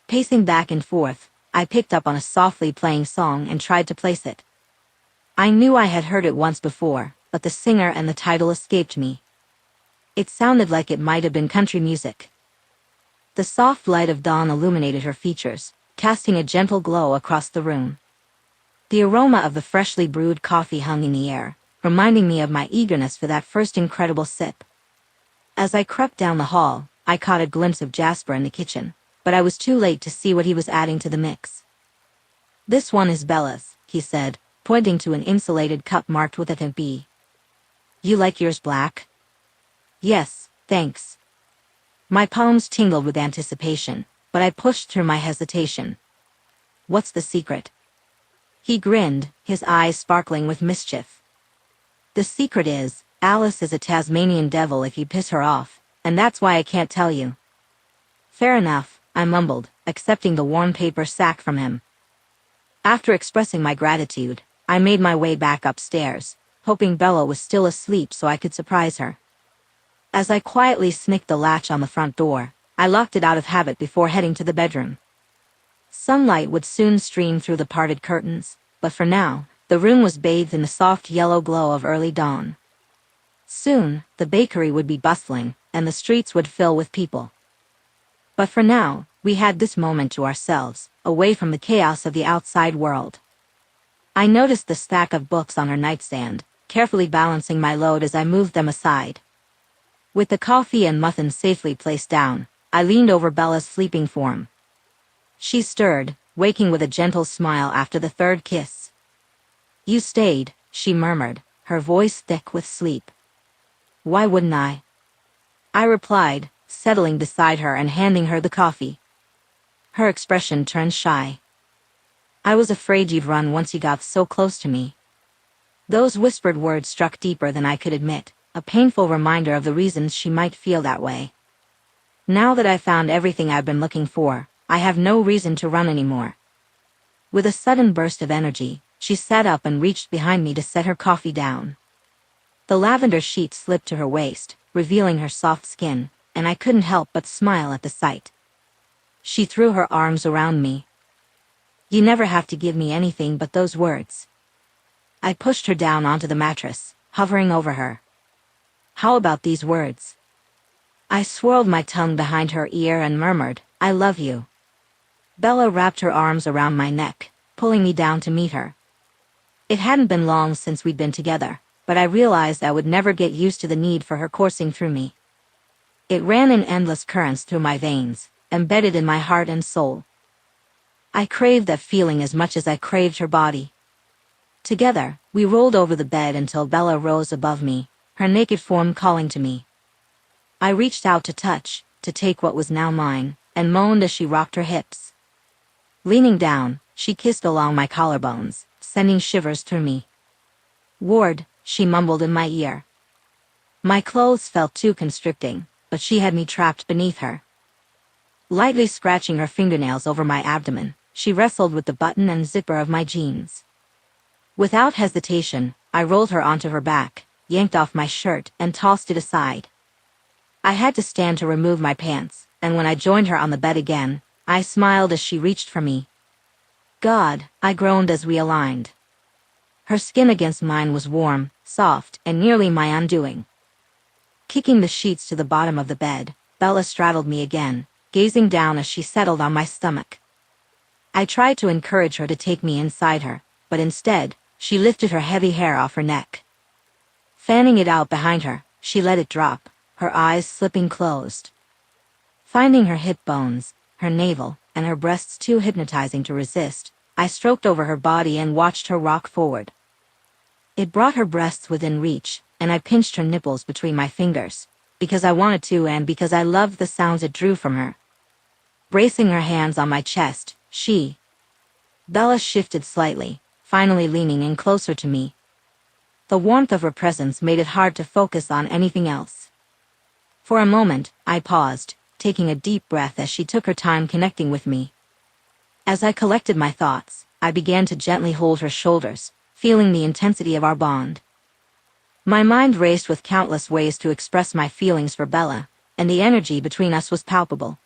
Pacing back and forth, I picked up on a softly playing song and tried to place it. I knew I had heard it once before, but the singer and the title escaped me. It sounded like it might have been country music. The soft light of dawn illuminated her features, casting a gentle glow across the room. The aroma of the freshly brewed coffee hung in the air, reminding me of my eagerness for that first incredible sip. As I crept down the hall, I caught a glimpse of Jasper in the kitchen, but I was too late to see what he was adding to the mix. This one is Bella's, he said, pointing to an insulated cup marked with a B. You like yours black? Yes, thanks. My palms tingled with anticipation, but I pushed through my hesitation. What's the secret? He grinned, his eyes sparkling with mischief. The secret is, Alice is a Tasmanian devil if you piss her off, and that's why I can't tell you. Fair enough, I mumbled, accepting the worn paper sack from him. After expressing my gratitude, I made my way back upstairs, hoping Bella was still asleep so I could surprise her. As I quietly snicked the latch on the front door, I locked it out of habit before heading to the bedroom. Sunlight would soon stream through the parted curtains, but for now, the room was bathed in the soft yellow glow of early dawn. Soon, the bakery would be bustling, and the streets would fill with people. But for now, we had this moment to ourselves, away from the chaos of the outside world. I noticed the stack of books on her nightstand, carefully balancing my load as I moved them aside. With the coffee and muffins safely placed down, I leaned over Bella's sleeping form. She stirred, waking with a gentle smile after the third kiss. You stayed, she murmured, her voice thick with sleep. Why wouldn't I? I replied, settling beside her and handing her the coffee. Her expression turned shy. I was afraid you'd run once you got so close to me. Those whispered words struck deeper than I could admit, a painful reminder of the reasons she might feel that way. Now that I've found everything I've been looking for, I have no reason to run anymore. With a sudden burst of energy, she sat up and reached behind me to set her coffee down. The lavender sheet slipped to her waist, revealing her soft skin, and I couldn't help but smile at the sight. She threw her arms around me. You never have to give me anything but those words. I pushed her down onto the mattress, hovering over her. How about these words? I swirled my tongue behind her ear and murmured, I love you. Bella wrapped her arms around my neck, pulling me down to meet her. It hadn't been long since we'd been together, but I realized I would never get used to the need for her coursing through me. It ran in endless currents through my veins, embedded in my heart and soul. I craved that feeling as much as I craved her body. Together, we rolled over the bed until Bella rose above me, her naked form calling to me. I reached out to touch, to take what was now mine, and moaned as she rocked her hips. Leaning down, she kissed along my collarbones, sending shivers through me. Ward, she mumbled in my ear. My clothes felt too constricting, but she had me trapped beneath her. Lightly scratching her fingernails over my abdomen, she wrestled with the button and zipper of my jeans. Without hesitation, I rolled her onto her back, yanked off my shirt, and tossed it aside. I had to stand to remove my pants, and when I joined her on the bed again, I smiled as she reached for me. God, I groaned as we aligned. Her skin against mine was warm, soft, and nearly my undoing. Kicking the sheets to the bottom of the bed, Bella straddled me again, gazing down as she settled on my stomach. I tried to encourage her to take me inside her, but instead, she lifted her heavy hair off her neck. Fanning it out behind her, she let it drop, her eyes slipping closed. Finding her hip bones, her navel, and her breasts too hypnotizing to resist, I stroked over her body and watched her rock forward. It brought her breasts within reach, and I pinched her nipples between my fingers, because I wanted to and because I loved the sounds it drew from her. Bracing her hands on my chest, Bella shifted slightly, finally leaning in closer to me. The warmth of her presence made it hard to focus on anything else. For a moment, I paused, taking a deep breath as she took her time connecting with me. As I collected my thoughts, I began to gently hold her shoulders, feeling the intensity of our bond. My mind raced with countless ways to express my feelings for Bella, and the energy between us was palpable.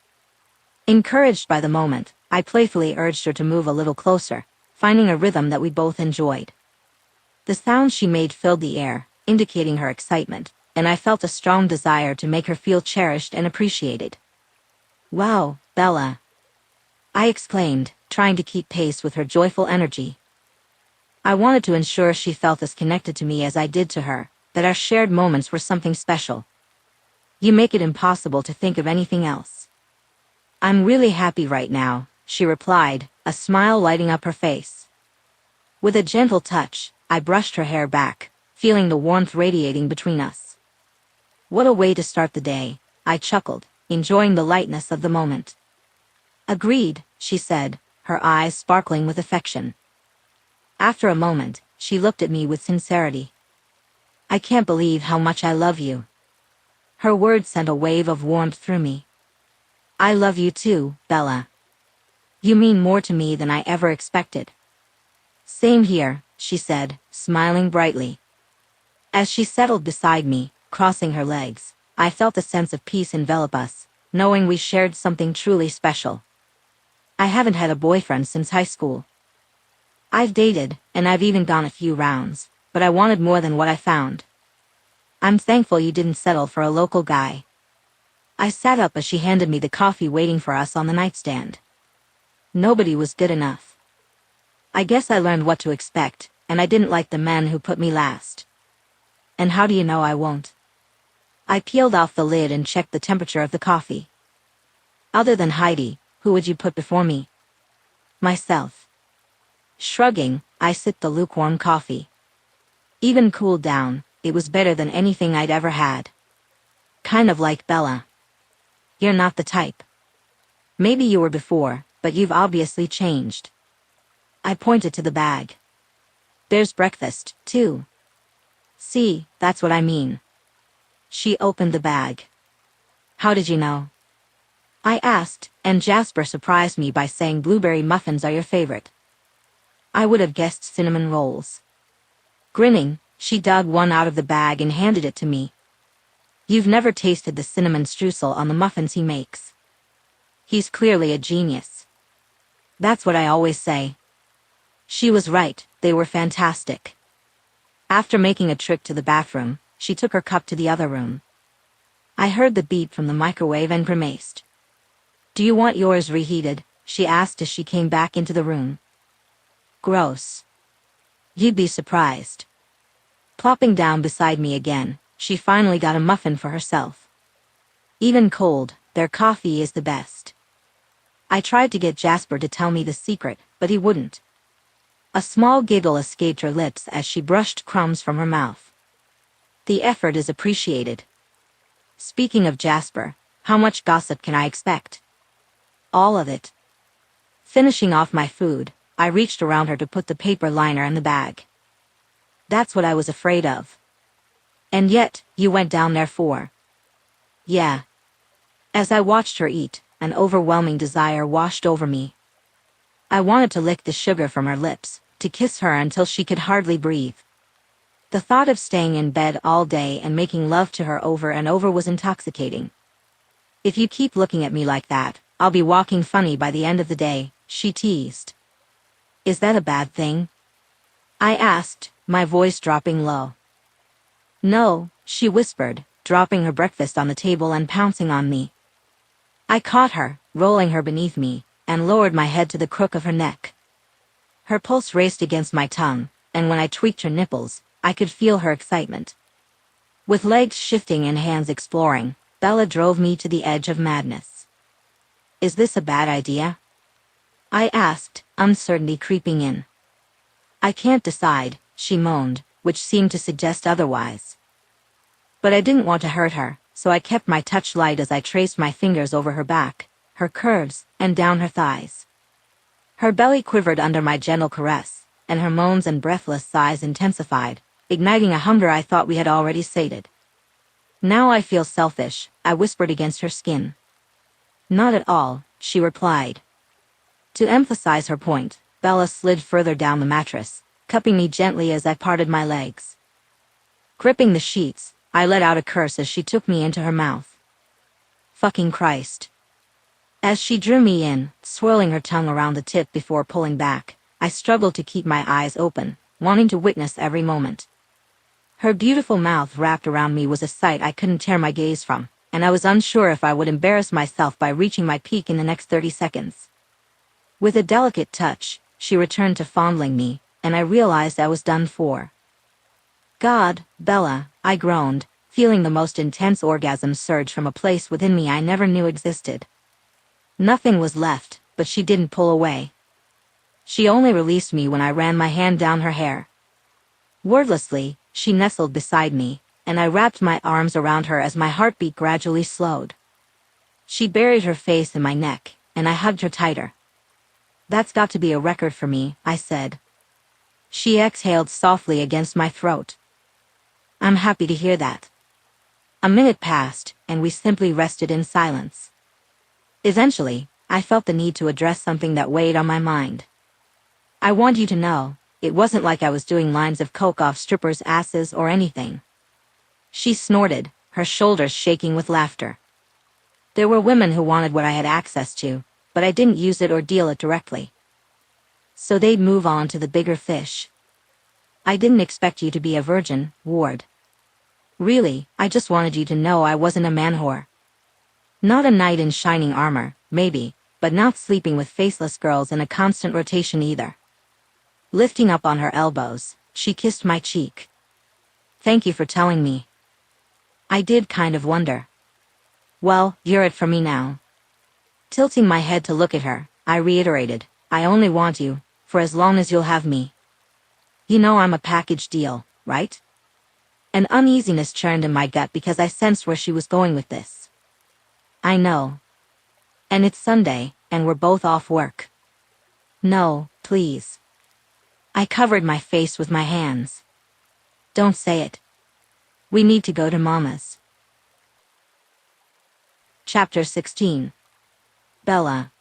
Encouraged by the moment, I playfully urged her to move a little closer, finding a rhythm that we both enjoyed. The sounds she made filled the air, indicating her excitement, and I felt a strong desire to make her feel cherished and appreciated. Wow, Bella! I exclaimed, trying to keep pace with her joyful energy. I wanted to ensure she felt as connected to me as I did to her, that our shared moments were something special. You make it impossible to think of anything else. I'm really happy right now, she replied, a smile lighting up her face. With a gentle touch, I brushed her hair back, feeling the warmth radiating between us. What a way to start the day, I chuckled, enjoying the lightness of the moment. Agreed, she said, her eyes sparkling with affection. After a moment, she looked at me with sincerity. I can't believe how much I love you. Her words sent a wave of warmth through me. I love you too, Bella. You mean more to me than I ever expected. Same here, she said, smiling brightly. As she settled beside me, crossing her legs, I felt a sense of peace envelop us, knowing we shared something truly special. I haven't had a boyfriend since high school. I've dated, and I've even gone a few rounds, but I wanted more than what I found. I'm thankful you didn't settle for a local guy. I sat up as she handed me the coffee waiting for us on the nightstand. Nobody was good enough. I guess I learned what to expect, and I didn't like the men who put me last. And how do you know I won't? I peeled off the lid and checked the temperature of the coffee. Other than Heidi, who would you put before me? Myself. Shrugging, I sipped the lukewarm coffee. Even cooled down, it was better than anything I'd ever had. Kind of like Bella. You're not the type. Maybe you were before, but you've obviously changed. I pointed to the bag. There's breakfast, too. See, that's what I mean. She opened the bag. How did you know? I asked, and Jasper surprised me by saying blueberry muffins are your favorite. I would have guessed cinnamon rolls. Grinning, she dug one out of the bag and handed it to me. You've never tasted the cinnamon streusel on the muffins he makes. He's clearly a genius. That's what I always say. She was right, they were fantastic. After making a trip to the bathroom, she took her cup to the other room. I heard the beep from the microwave and grimaced. Do you want yours reheated? She asked as she came back into the room. Gross. You'd be surprised. Plopping down beside me again, she finally got a muffin for herself. Even cold, their coffee is the best. I tried to get Jasper to tell me the secret, but he wouldn't. A small giggle escaped her lips as she brushed crumbs from her mouth. The effort is appreciated. Speaking of Jasper, how much gossip can I expect? All of it. Finishing off my food, I reached around her to put the paper liner in the bag. That's what I was afraid of. And yet, you went down there for. Yeah. As I watched her eat, an overwhelming desire washed over me. I wanted to lick the sugar from her lips, to kiss her until she could hardly breathe. The thought of staying in bed all day and making love to her over and over was intoxicating. If you keep looking at me like that, I'll be walking funny by the end of the day, she teased. Is that a bad thing? I asked, my voice dropping low. No, she whispered, dropping her breakfast on the table and pouncing on me. I caught her, rolling her beneath me, and lowered my head to the crook of her neck. Her pulse raced against my tongue, and when I tweaked her nipples, I could feel her excitement. With legs shifting and hands exploring, Bella drove me to the edge of madness. Is this a bad idea? I asked, uncertainty creeping in. I can't decide, she moaned, which seemed to suggest otherwise. But I didn't want to hurt her, so I kept my touch light as I traced my fingers over her back, her curves, and down her thighs. Her belly quivered under my gentle caress, and her moans and breathless sighs intensified, igniting a hunger I thought we had already sated. Now I feel selfish, I whispered against her skin. Not at all, she replied. To emphasize her point, Bella slid further down the mattress, cupping me gently as I parted my legs. Gripping the sheets, I let out a curse as she took me into her mouth. Fucking Christ. As she drew me in, swirling her tongue around the tip before pulling back, I struggled to keep my eyes open, wanting to witness every moment. Her beautiful mouth wrapped around me was a sight I couldn't tear my gaze from, and I was unsure if I would embarrass myself by reaching my peak in the next 30 seconds. With a delicate touch, she returned to fondling me, and I realized I was done for. God, Bella, I groaned, feeling the most intense orgasm surge from a place within me I never knew existed. Nothing was left, but she didn't pull away. She only released me when I ran my hand down her hair. Wordlessly, she nestled beside me, and I wrapped my arms around her as my heartbeat gradually slowed. She buried her face in my neck, and I hugged her tighter. "That's got to be a record for me," I said. She exhaled softly against my throat. "I'm happy to hear that." A minute passed, and we simply rested in silence. Eventually, I felt the need to address something that weighed on my mind. "I want you to know, it wasn't like I was doing lines of coke off strippers' asses or anything." She snorted, her shoulders shaking with laughter. "There were women who wanted what I had access to, but I didn't use it or deal it directly. So they'd move on to the bigger fish. I didn't expect you to be a virgin, Ward. Really, I just wanted you to know I wasn't a man whore. Not a knight in shining armor, maybe, but not sleeping with faceless girls in a constant rotation either." Lifting up on her elbows, she kissed my cheek. "Thank you for telling me. I did kind of wonder." "Well, you're it for me now." Tilting my head to look at her, I reiterated, "I only want you, for as long as you'll have me. You know I'm a package deal, right?" An uneasiness churned in my gut because I sensed where she was going with this. "I know. And it's Sunday, and we're both off work." "No, please." I covered my face with my hands. "Don't say it. We need to go to Mama's." Chapter 16. Bella.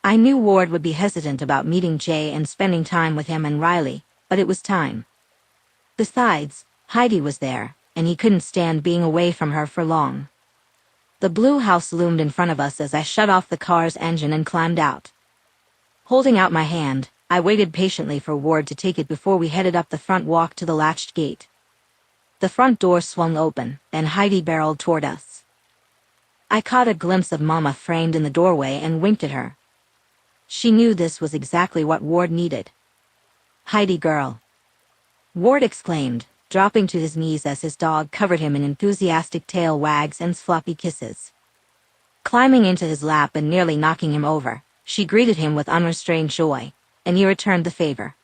I knew Ward would be hesitant about meeting Jay and spending time with him and Riley, but it was time. Besides, Heidi was there, and he couldn't stand being away from her for long. The blue house loomed in front of us as I shut off the car's engine and climbed out. Holding out my hand, I waited patiently for Ward to take it before we headed up the front walk to the latched gate. The front door swung open, and Heidi barreled toward us. I caught a glimpse of Mama framed in the doorway and winked at her. She knew this was exactly what Ward needed. "Heidi girl," Ward exclaimed, dropping to his knees as his dog covered him in enthusiastic tail wags and sloppy kisses. Climbing into his lap and nearly knocking him over, she greeted him with unrestrained joy, and he returned the favor.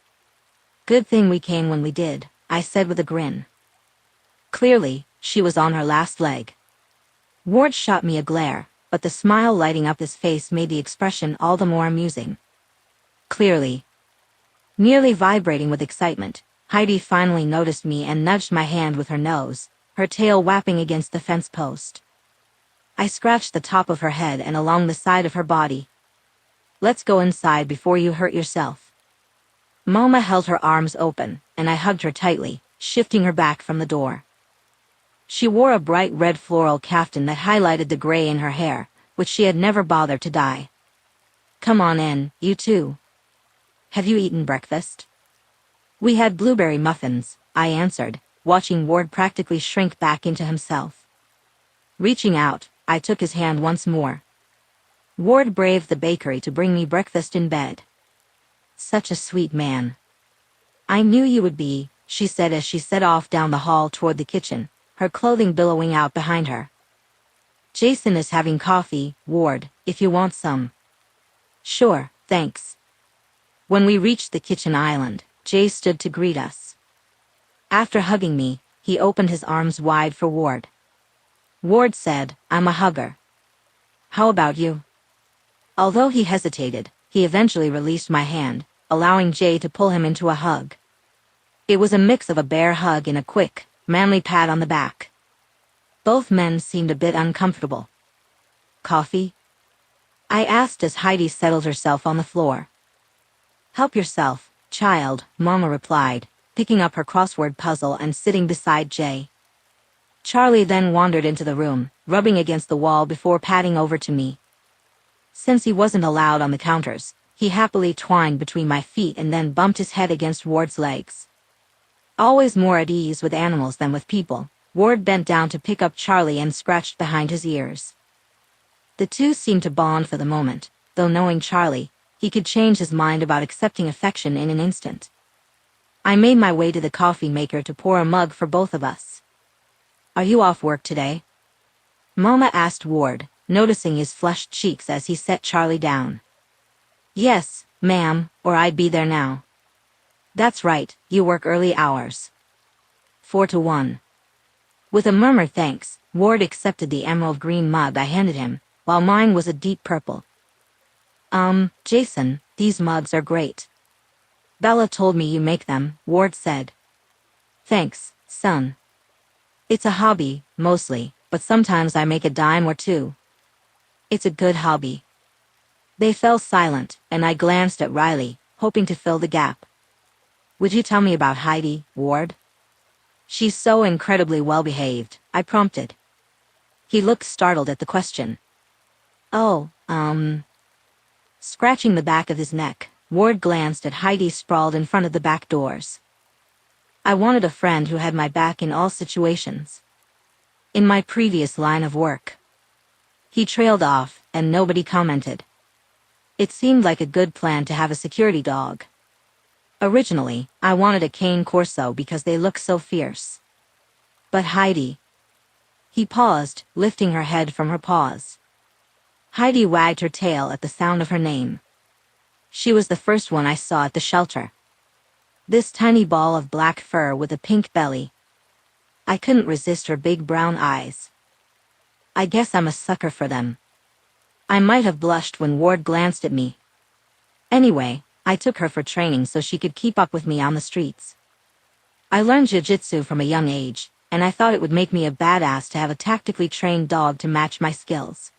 "Good thing we came when we did," I said with a grin. Clearly, she was on her last leg. Ward shot me a glare, but the smile lighting up his face made the expression all the more amusing. Clearly. Nearly vibrating with excitement, Heidi finally noticed me and nudged my hand with her nose, her tail whapping against the fence post. I scratched the top of her head and along the side of her body. "Let's go inside before you hurt yourself." Mama held her arms open, and I hugged her tightly, shifting her back from the door. She wore a bright red floral caftan that highlighted the gray in her hair, which she had never bothered to dye. "Come on in, you two. Have you eaten breakfast?" "We had blueberry muffins," I answered, watching Ward practically shrink back into himself. Reaching out, I took his hand once more. Ward braved the bakery to bring me breakfast in bed. "Such a sweet man." "I knew you would be," she said as she set off down the hall toward the kitchen, her clothing billowing out behind her. "Jason is having coffee, Ward, if you want some." "Sure, thanks." When we reached the kitchen island, Jay stood to greet us. After hugging me, he opened his arms wide for Ward. Ward said, "I'm a hugger. How about you?" Although he hesitated, he eventually released my hand, allowing Jay to pull him into a hug. It was a mix of a bear hug and a quick, manly pat on the back. Both men seemed a bit uncomfortable. "Coffee?" I asked as Heidi settled herself on the floor. "Help yourself, child," Mama replied, picking up her crossword puzzle and sitting beside Jay. Charlie then wandered into the room, rubbing against the wall before padding over to me. Since he wasn't allowed on the counters, he happily twined between my feet and then bumped his head against Ward's legs. Always more at ease with animals than with people, Ward bent down to pick up Charlie and scratched behind his ears. The two seemed to bond for the moment, though knowing Charlie, he could change his mind about accepting affection in an instant. I made my way to the coffee maker to pour a mug for both of us. "Are you off work today?" Mama asked Ward, noticing his flushed cheeks as he set Charlie down. "Yes, ma'am, or I'd be there now." "That's right, you work early hours." 4 to 1. With a murmured thanks, Ward accepted the emerald green mug I handed him, while mine was a deep purple. Jason, these mugs are great. Bella told me you make them, Ward said. Thanks, son. It's a hobby, mostly, but sometimes I make a dime or two. It's a good hobby. They fell silent, and I glanced at Riley, hoping to fill the gap. Would you tell me about Heidi, Ward? She's so incredibly well-behaved, I prompted. He looked startled at the question. Oh, Scratching the back of his neck, Ward glanced at Heidi sprawled in front of the back doors. I wanted a friend who had my back in all situations. In my previous line of work. He trailed off, and nobody commented. It seemed like a good plan to have a security dog. Originally, I wanted a cane corso because they look so fierce. But Heidi... He paused, lifting her head from her paws. Heidi wagged her tail at the sound of her name. She was the first one I saw at the shelter. This tiny ball of black fur with a pink belly. I couldn't resist her big brown eyes. I guess I'm a sucker for them. I might have blushed when Ward glanced at me. Anyway, I took her for training so she could keep up with me on the streets. I learned jiu-jitsu from a young age, and I thought it would make me a badass to have a tactically trained dog to match my skills.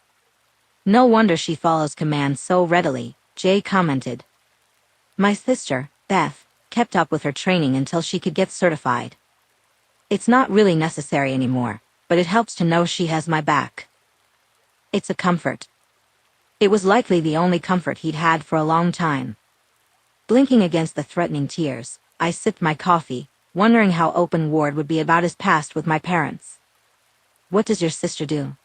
No wonder she follows commands so readily, Jay commented. My sister, Beth, kept up with her training until she could get certified. It's not really necessary anymore, but it helps to know she has my back. It's a comfort. It was likely the only comfort he'd had for a long time. Blinking against the threatening tears, I sipped my coffee, wondering how open Ward would be about his past with my parents. What does your sister do?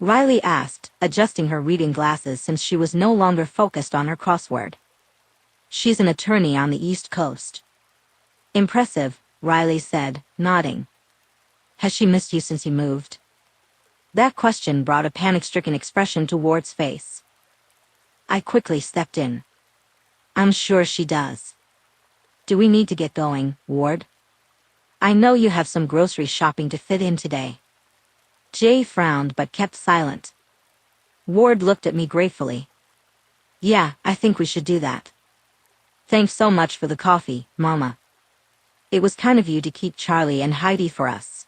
Riley asked, adjusting her reading glasses since she was no longer focused on her crossword. She's an attorney on the East Coast. Impressive, Riley said, nodding. Has she missed you since you moved? That question brought a panic-stricken expression to Ward's face. I quickly stepped in. I'm sure she does. Do we need to get going, Ward? I know you have some grocery shopping to fit in today. Jay frowned but kept silent. Ward looked at me gratefully. Yeah, I think we should do that. Thanks so much for the coffee, Mama. It was kind of you to keep Charlie and Heidi for us.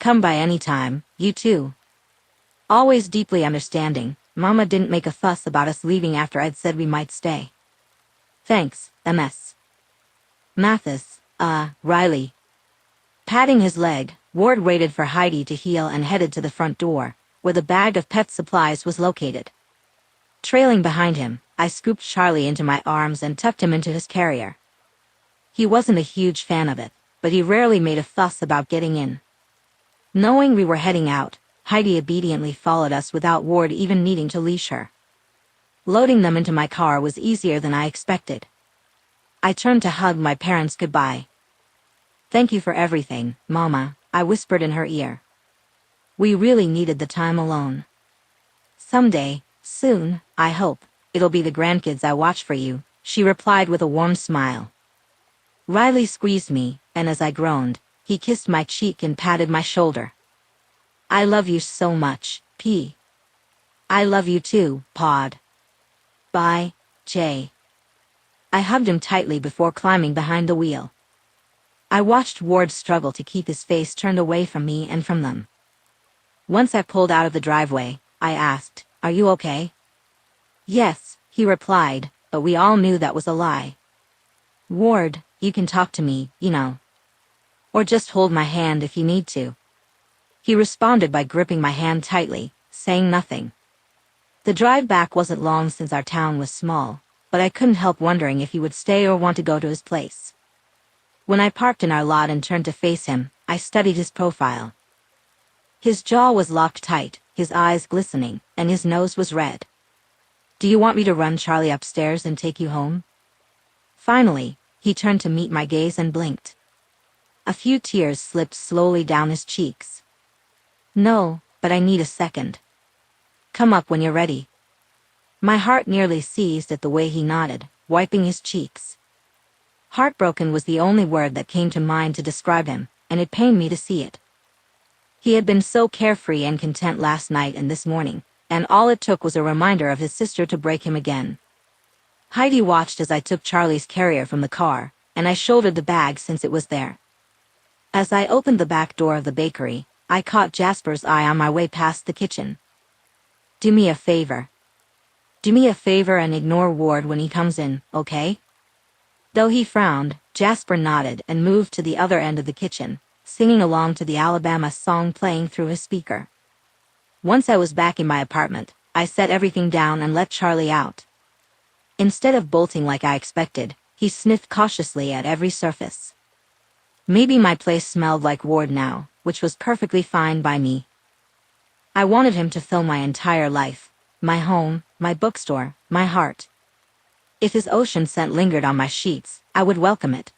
Come by any time, you too. Always deeply understanding, Mama didn't make a fuss about us leaving after I'd said we might stay. Thanks, MS. Mathis, Riley. Patting his leg, Ward waited for Heidi to heal and headed to the front door, where the bag of pet supplies was located. Trailing behind him, I scooped Charlie into my arms and tucked him into his carrier. He wasn't a huge fan of it, but he rarely made a fuss about getting in. Knowing we were heading out, Heidi obediently followed us without Ward even needing to leash her. Loading them into my car was easier than I expected. I turned to hug my parents goodbye. Thank you for everything, Mama, I whispered in her ear. We really needed the time alone. Someday, soon, I hope, it'll be the grandkids I watch for you, she replied with a warm smile. Riley squeezed me, and as I groaned, he kissed my cheek and patted my shoulder. I love you so much, P. I love you too, Pod. Bye, Jay. I hugged him tightly before climbing behind the wheel. I watched Ward struggle to keep his face turned away from me and from them. Once I pulled out of the driveway, I asked, Are you okay? Yes, he replied, but we all knew that was a lie. Ward, you can talk to me, you know. Or just hold my hand if you need to. He responded by gripping my hand tightly, saying nothing. The drive back wasn't long since our town was small, but I couldn't help wondering if he would stay or want to go to his place. When I parked in our lot and turned to face him, I studied his profile. His jaw was locked tight, his eyes glistening, and his nose was red. Do you want me to run Charlie upstairs and take you home? Finally, he turned to meet my gaze and blinked. A few tears slipped slowly down his cheeks. No, but I need a second. Come up when you're ready. My heart nearly seized at the way he nodded, wiping his cheeks. Heartbroken was the only word that came to mind to describe him, and it pained me to see it. He had been so carefree and content last night and this morning, and all it took was a reminder of his sister to break him again. Heidi watched as I took Charlie's carrier from the car, and I shouldered the bag since it was there. As I opened the back door of the bakery, I caught Jasper's eye on my way past the kitchen. Do me a favor. Do me a favor and ignore Ward when he comes in, okay? Though he frowned, Jasper nodded and moved to the other end of the kitchen, singing along to the Alabama song playing through his speaker. Once I was back in my apartment, I set everything down and let Charlie out. Instead of bolting like I expected, he sniffed cautiously at every surface. Maybe my place smelled like Ward now, which was perfectly fine by me. I wanted him to fill my entire life, my home, my bookstore, my heart. If his ocean scent lingered on my sheets, I would welcome it.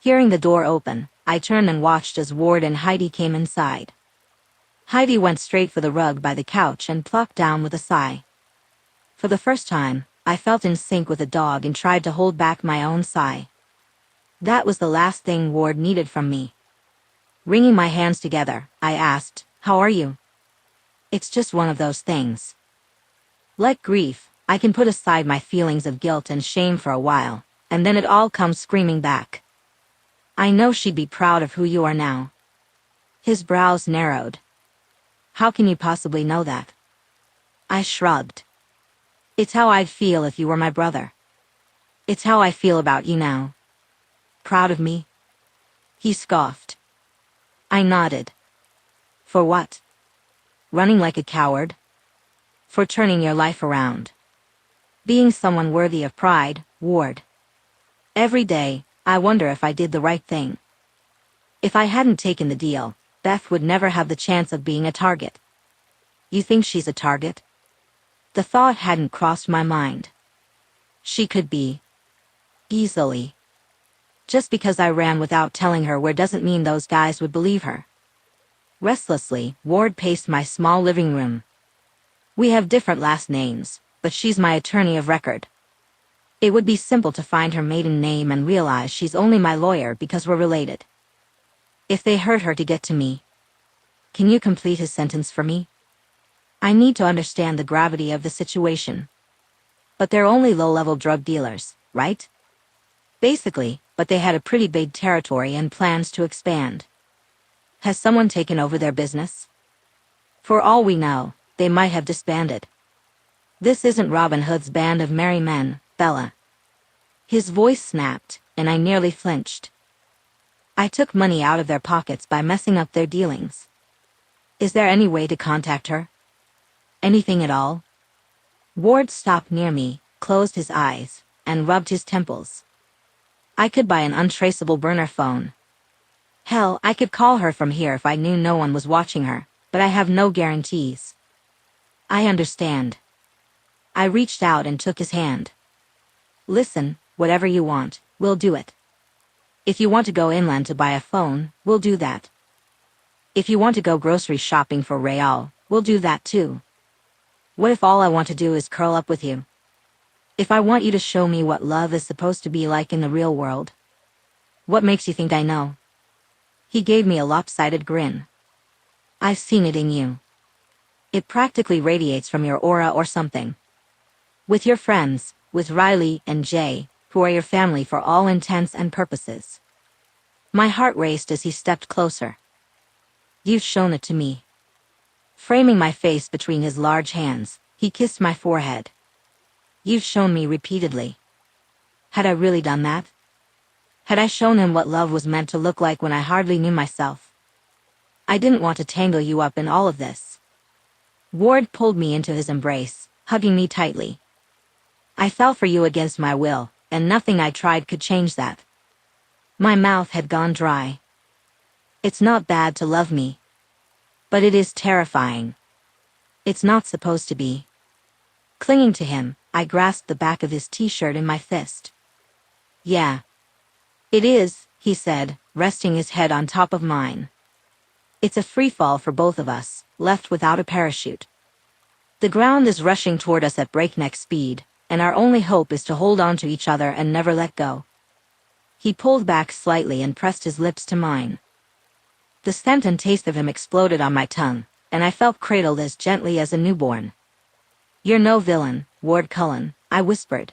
Hearing the door open, I turned and watched as Ward and Heidi came inside. Heidi went straight for the rug by the couch and plucked down with a sigh. For the first time, I felt in sync with the dog and tried to hold back my own sigh. That was the last thing Ward needed from me. Wringing my hands together, I asked, "How are you?" "It's just one of those things. Like grief, I can put aside my feelings of guilt and shame for a while, and then it all comes screaming back. I know she'd be proud of who you are now." His brows narrowed. "How can you possibly know that?" I shrugged. "It's how I'd feel if you were my brother. It's how I feel about you now." "Proud of me?" He scoffed. I nodded. "For what? Running like a coward? For turning your life around. Being someone worthy of pride, Ward. Every day, I wonder if I did the right thing. If I hadn't taken the deal, Beth would never have the chance of being a target." "You think she's a target?" The thought hadn't crossed my mind. "She could be. Easily. Just because I ran without telling her where doesn't mean those guys would believe her." Restlessly, Ward paced my small living room. "We have different last names, but she's my attorney of record. It would be simple to find her maiden name and realize she's only my lawyer because we're related. If they hurt her to get to me." "Can you complete his sentence for me? I need to understand the gravity of the situation." "But they're only low-level drug dealers, right?" "Basically, but they had a pretty big territory and plans to expand." "Has someone taken over their business?" "For all we know, they might have disbanded. This isn't Robin Hood's band of merry men, Bella." His voice snapped, and I nearly flinched. "I took money out of their pockets by messing up their dealings. Is there any way to contact her? Anything at all?" Ward stopped near me, closed his eyes, and rubbed his temples. "I could buy an untraceable burner phone. Hell, I could call her from here if I knew no one was watching her, but I have no guarantees." "I understand." I reached out and took his hand. "Listen, whatever you want, we'll do it. If you want to go inland to buy a phone, we'll do that. If you want to go grocery shopping for Real, we'll do that too. What if all I want to do is curl up with you? If I want you to show me what love is supposed to be like in the real world? What makes you think I know?" He gave me a lopsided grin. "I've seen it in you. It practically radiates from your aura or something. With your friends, with Riley and Jay, who are your family for all intents and purposes." My heart raced as he stepped closer. "You've shown it to me." Framing my face between his large hands, he kissed my forehead. "You've shown me repeatedly." Had I really done that? Had I shown him what love was meant to look like when I hardly knew myself? I didn't want to tangle you up in all of this. Ward pulled me into his embrace, hugging me tightly. "I fell for you against my will, and nothing I tried could change that." My mouth had gone dry. "It's not bad to love me. But it is terrifying. It's not supposed to be." Clinging to him, I grasped the back of his t-shirt in my fist. "Yeah. It is," he said, resting his head on top of mine. "It's a free fall for both of us, left without a parachute. The ground is rushing toward us at breakneck speed, and our only hope is to hold on to each other and never let go." He pulled back slightly and pressed his lips to mine. The scent and taste of him exploded on my tongue, and I felt cradled as gently as a newborn. "You're no villain, Ward Cullen," I whispered.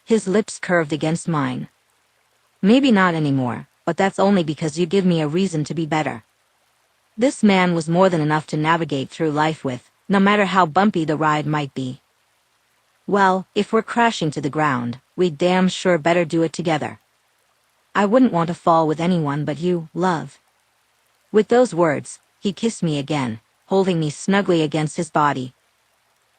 His lips curved against mine. "Maybe not anymore, but that's only because you give me a reason to be better." This man was more than enough to navigate through life with, no matter how bumpy the ride might be. "Well, if we're crashing to the ground, we'd damn sure better do it together. I wouldn't want to fall with anyone but you, love." With those words, he kissed me again, holding me snugly against his body.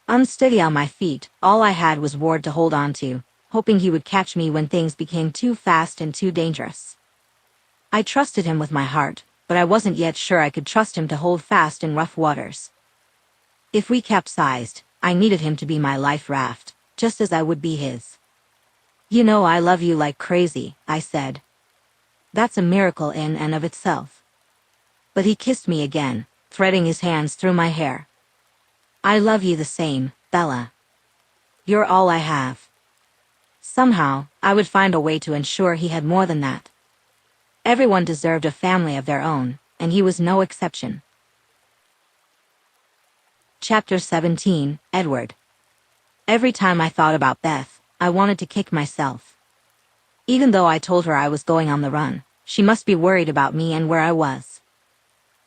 Unsteady on my feet, all I had was Ward to hold on to, hoping he would catch me when things became too fast and too dangerous. I trusted him with my heart, but I wasn't yet sure I could trust him to hold fast in rough waters. If we capsized, I needed him to be my life raft, just as I would be his. "You know I love you like crazy," I said. "That's a miracle in and of itself." But he kissed me again, threading his hands through my hair. "I love you the same, Bella. You're all I have." Somehow, I would find a way to ensure he had more than that. Everyone deserved a family of their own, and he was no exception. Chapter 17, Edward. Every time I thought about Beth, I wanted to kick myself. Even though I told her I was going on the run, she must be worried about me and where I was.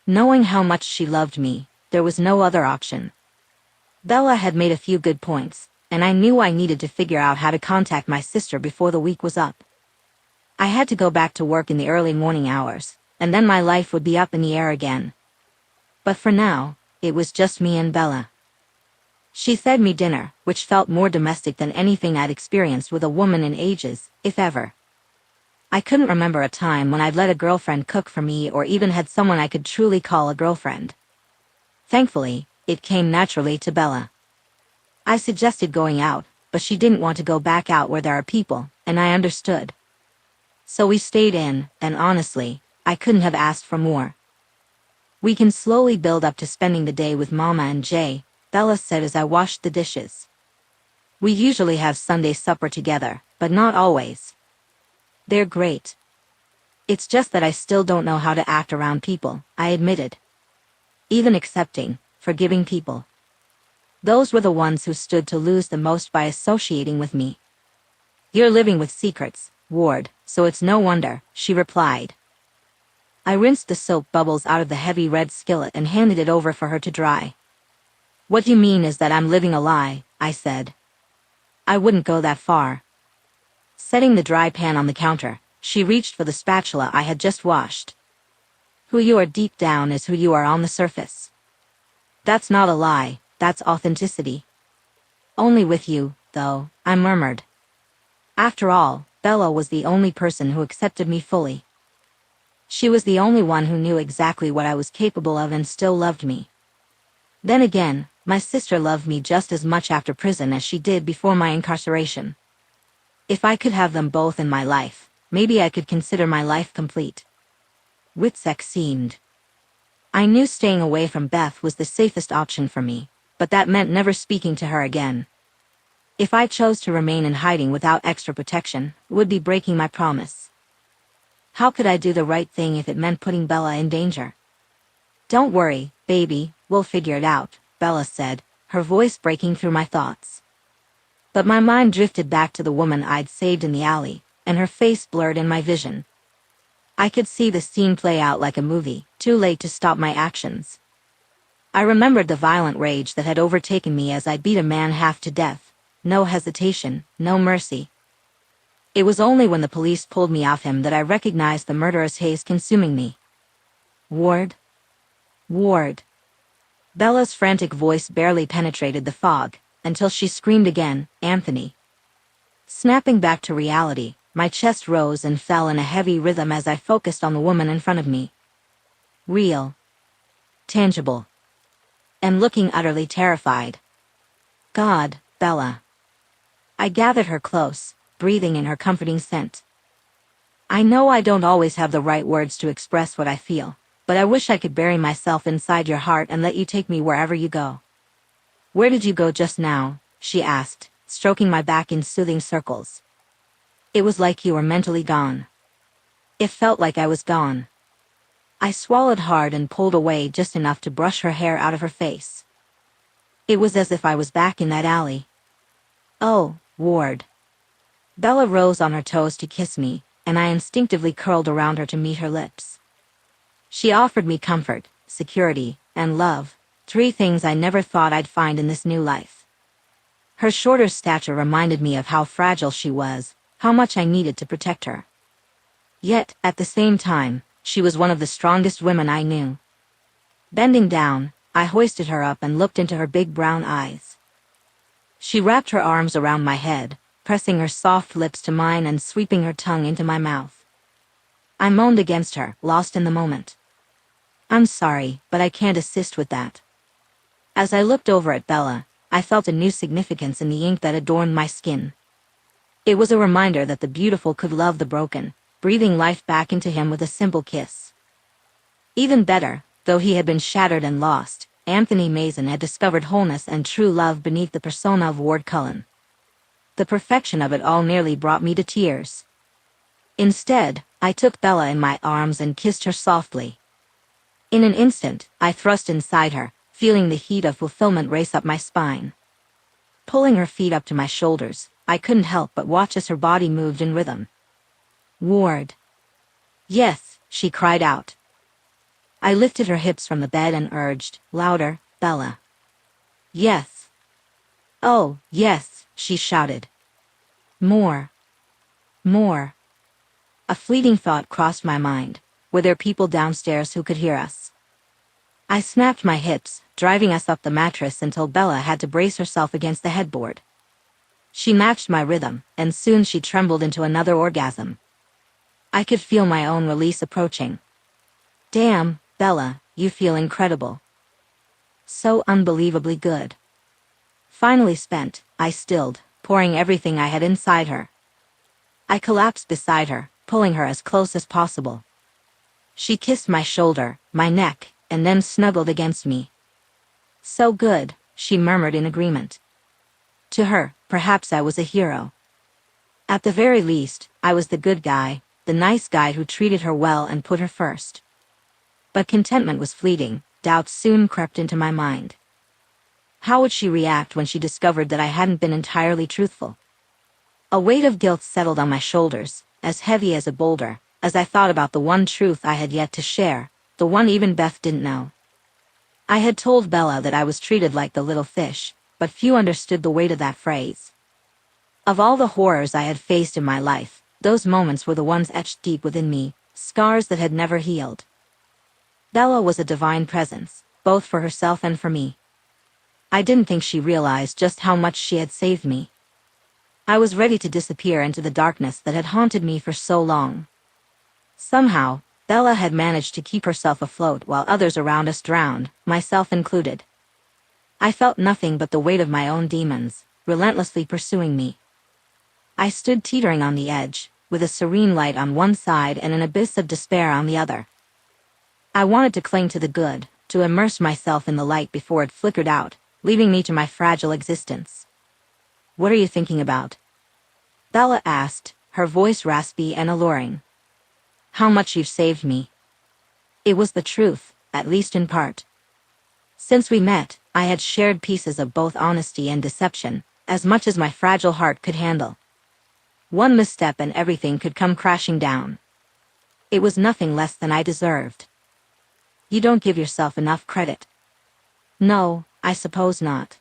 Knowing how much she loved me, there was no other option. Bella had made a few good points, and I knew I needed to figure out how to contact my sister before the week was up. I had to go back to work in the early morning hours, and then my life would be up in the air again. But for now, it was just me and Bella. She fed me dinner, which felt more domestic than anything I'd experienced with a woman in ages, if ever. I couldn't remember a time when I'd let a girlfriend cook for me or even had someone I could truly call a girlfriend. Thankfully, it came naturally to Bella. I suggested going out, but she didn't want to go back out where there are people, and I understood. So we stayed in, and honestly, I couldn't have asked for more. "We can slowly build up to spending the day with Mama and Jay," Bella said as I washed the dishes. "We usually have Sunday supper together, but not always. They're great. It's just that I still don't know how to act around people," I admitted. Even accepting, forgiving people. Those were the ones who stood to lose the most by associating with me. "You're living with secrets, Ward, so it's no wonder," she replied. I rinsed the soap bubbles out of the heavy red skillet and handed it over for her to dry. "What you mean is that I'm living a lie," I said. "I wouldn't go that far." Setting the dry pan on the counter, she reached for the spatula I had just washed. "Who you are deep down is who you are on the surface. That's not a lie, that's authenticity." "Only with you, though," I murmured. After all, Bella was the only person who accepted me fully. She was the only one who knew exactly what I was capable of and still loved me. Then again, my sister loved me just as much after prison as she did before my incarceration. If I could have them both in my life, maybe I could consider my life complete. Witsec seemed. I knew staying away from Beth was the safest option for me, but that meant never speaking to her again. If I chose to remain in hiding without extra protection, it would be breaking my promise. How could I do the right thing if it meant putting Bella in danger? "Don't worry, baby, we'll figure it out," Bella said, her voice breaking through my thoughts. But my mind drifted back to the woman I'd saved in the alley, and her face blurred in my vision. I could see the scene play out like a movie, too late to stop my actions. I remembered the violent rage that had overtaken me as I beat a man half to death. No hesitation, no mercy. It was only when the police pulled me off him that I recognized the murderous haze consuming me. "Ward? Ward." Bella's frantic voice barely penetrated the fog, until she screamed again, "Anthony." Snapping back to reality, my chest rose and fell in a heavy rhythm as I focused on the woman in front of me. Real. Tangible. And looking utterly terrified. "God, Bella." I gathered her close, breathing in her comforting scent. "I know I don't always have the right words to express what I feel, but I wish I could bury myself inside your heart and let you take me wherever you go." "Where did you go just now?" she asked, stroking my back in soothing circles. "It was like you were mentally gone." It felt like I was gone. I swallowed hard and pulled away just enough to brush her hair out of her face. It was as if I was back in that alley. "Oh, Ward." Bella rose on her toes to kiss me, and I instinctively curled around her to meet her lips. She offered me comfort, security, and love, 3 things I never thought I'd find in this new life. Her shorter stature reminded me of how fragile she was, how much I needed to protect her. Yet, at the same time, she was one of the strongest women I knew. Bending down, I hoisted her up and looked into her big brown eyes. She wrapped her arms around my head, pressing her soft lips to mine and sweeping her tongue into my mouth. I moaned against her, lost in the moment. "I'm sorry, but I can't assist with that." As I looked over at Bella, I felt a new significance in the ink that adorned my skin. It was a reminder that the beautiful could love the broken, breathing life back into him with a simple kiss. Even better, though he had been shattered and lost, Anthony Mason had discovered wholeness and true love beneath the persona of Ward Cullen. The perfection of it all nearly brought me to tears. Instead, I took Bella in my arms and kissed her softly. In an instant, I thrust inside her, feeling the heat of fulfillment race up my spine. Pulling her feet up to my shoulders, I couldn't help but watch as her body moved in rhythm. "Ward." "Yes," she cried out. I lifted her hips from the bed and urged, louder, "Bella." "Yes." "Oh, yes," she shouted. "More. More." A fleeting thought crossed my mind. Were there people downstairs who could hear us? I snapped my hips, driving us up the mattress until Bella had to brace herself against the headboard. She matched my rhythm, and soon she trembled into another orgasm. I could feel my own release approaching. "Damn, Bella, you feel incredible. So unbelievably good." Finally spent, I stilled, pouring everything I had inside her. I collapsed beside her, pulling her as close as possible. She kissed my shoulder, my neck, and then snuggled against me. "So good," she murmured in agreement. To her, perhaps I was a hero. At the very least, I was the good guy, the nice guy who treated her well and put her first. But contentment was fleeting, doubts soon crept into my mind. How would she react when she discovered that I hadn't been entirely truthful? A weight of guilt settled on my shoulders, as heavy as a boulder, as I thought about the one truth I had yet to share, the one even Beth didn't know. I had told Bella that I was treated like the little fish, but few understood the weight of that phrase. Of all the horrors I had faced in my life, those moments were the ones etched deep within me, scars that had never healed. Bella was a divine presence, both for herself and for me. I didn't think she realized just how much she had saved me. I was ready to disappear into the darkness that had haunted me for so long. Somehow, Bella had managed to keep herself afloat while others around us drowned, myself included. I felt nothing but the weight of my own demons, relentlessly pursuing me. I stood teetering on the edge, with a serene light on one side and an abyss of despair on the other. I wanted to cling to the good, to immerse myself in the light before it flickered out, leaving me to my fragile existence. "What are you thinking about?" Bella asked, her voice raspy and alluring. "How much you've saved me." It was the truth, at least in part. Since we met, I had shared pieces of both honesty and deception, as much as my fragile heart could handle. One misstep and everything could come crashing down. It was nothing less than I deserved. "You don't give yourself enough credit." "No, I suppose not."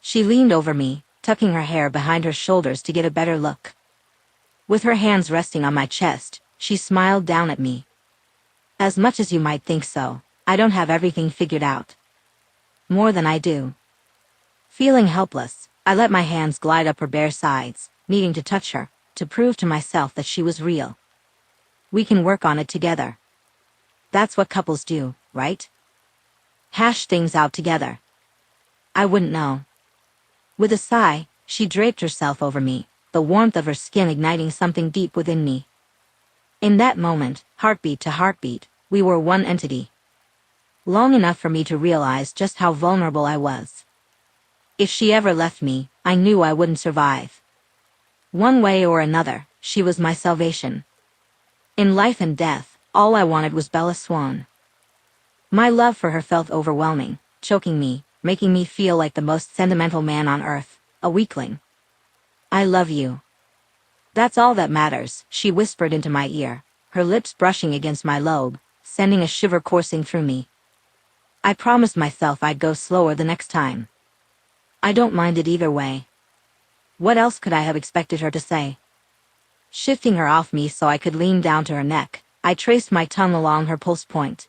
She leaned over me, tucking her hair behind her shoulders to get a better look. With her hands resting on my chest, she smiled down at me. "As much as you might think so, I don't have everything figured out. More than I do." Feeling helpless, I let my hands glide up her bare sides, needing to touch her, to prove to myself that she was real. "We can work on it together. That's what couples do, right? Hash things out together." "I wouldn't know." With a sigh, she draped herself over me, the warmth of her skin igniting something deep within me. In that moment, heartbeat to heartbeat, we were one entity. Long enough for me to realize just how vulnerable I was. If she ever left me, I knew I wouldn't survive. One way or another, she was my salvation. In life and death, All I wanted was Bella Swan. My love for her felt overwhelming, choking me, making me feel like the most sentimental man on earth, a weakling. I love you. That's all that matters, she whispered into my ear, her lips brushing against my lobe, sending a shiver coursing through me. I promised myself I'd go slower the next time. I don't mind it either way. What else could I have expected her to say? Shifting her off me so I could lean down to her neck, I traced my tongue along her pulse point.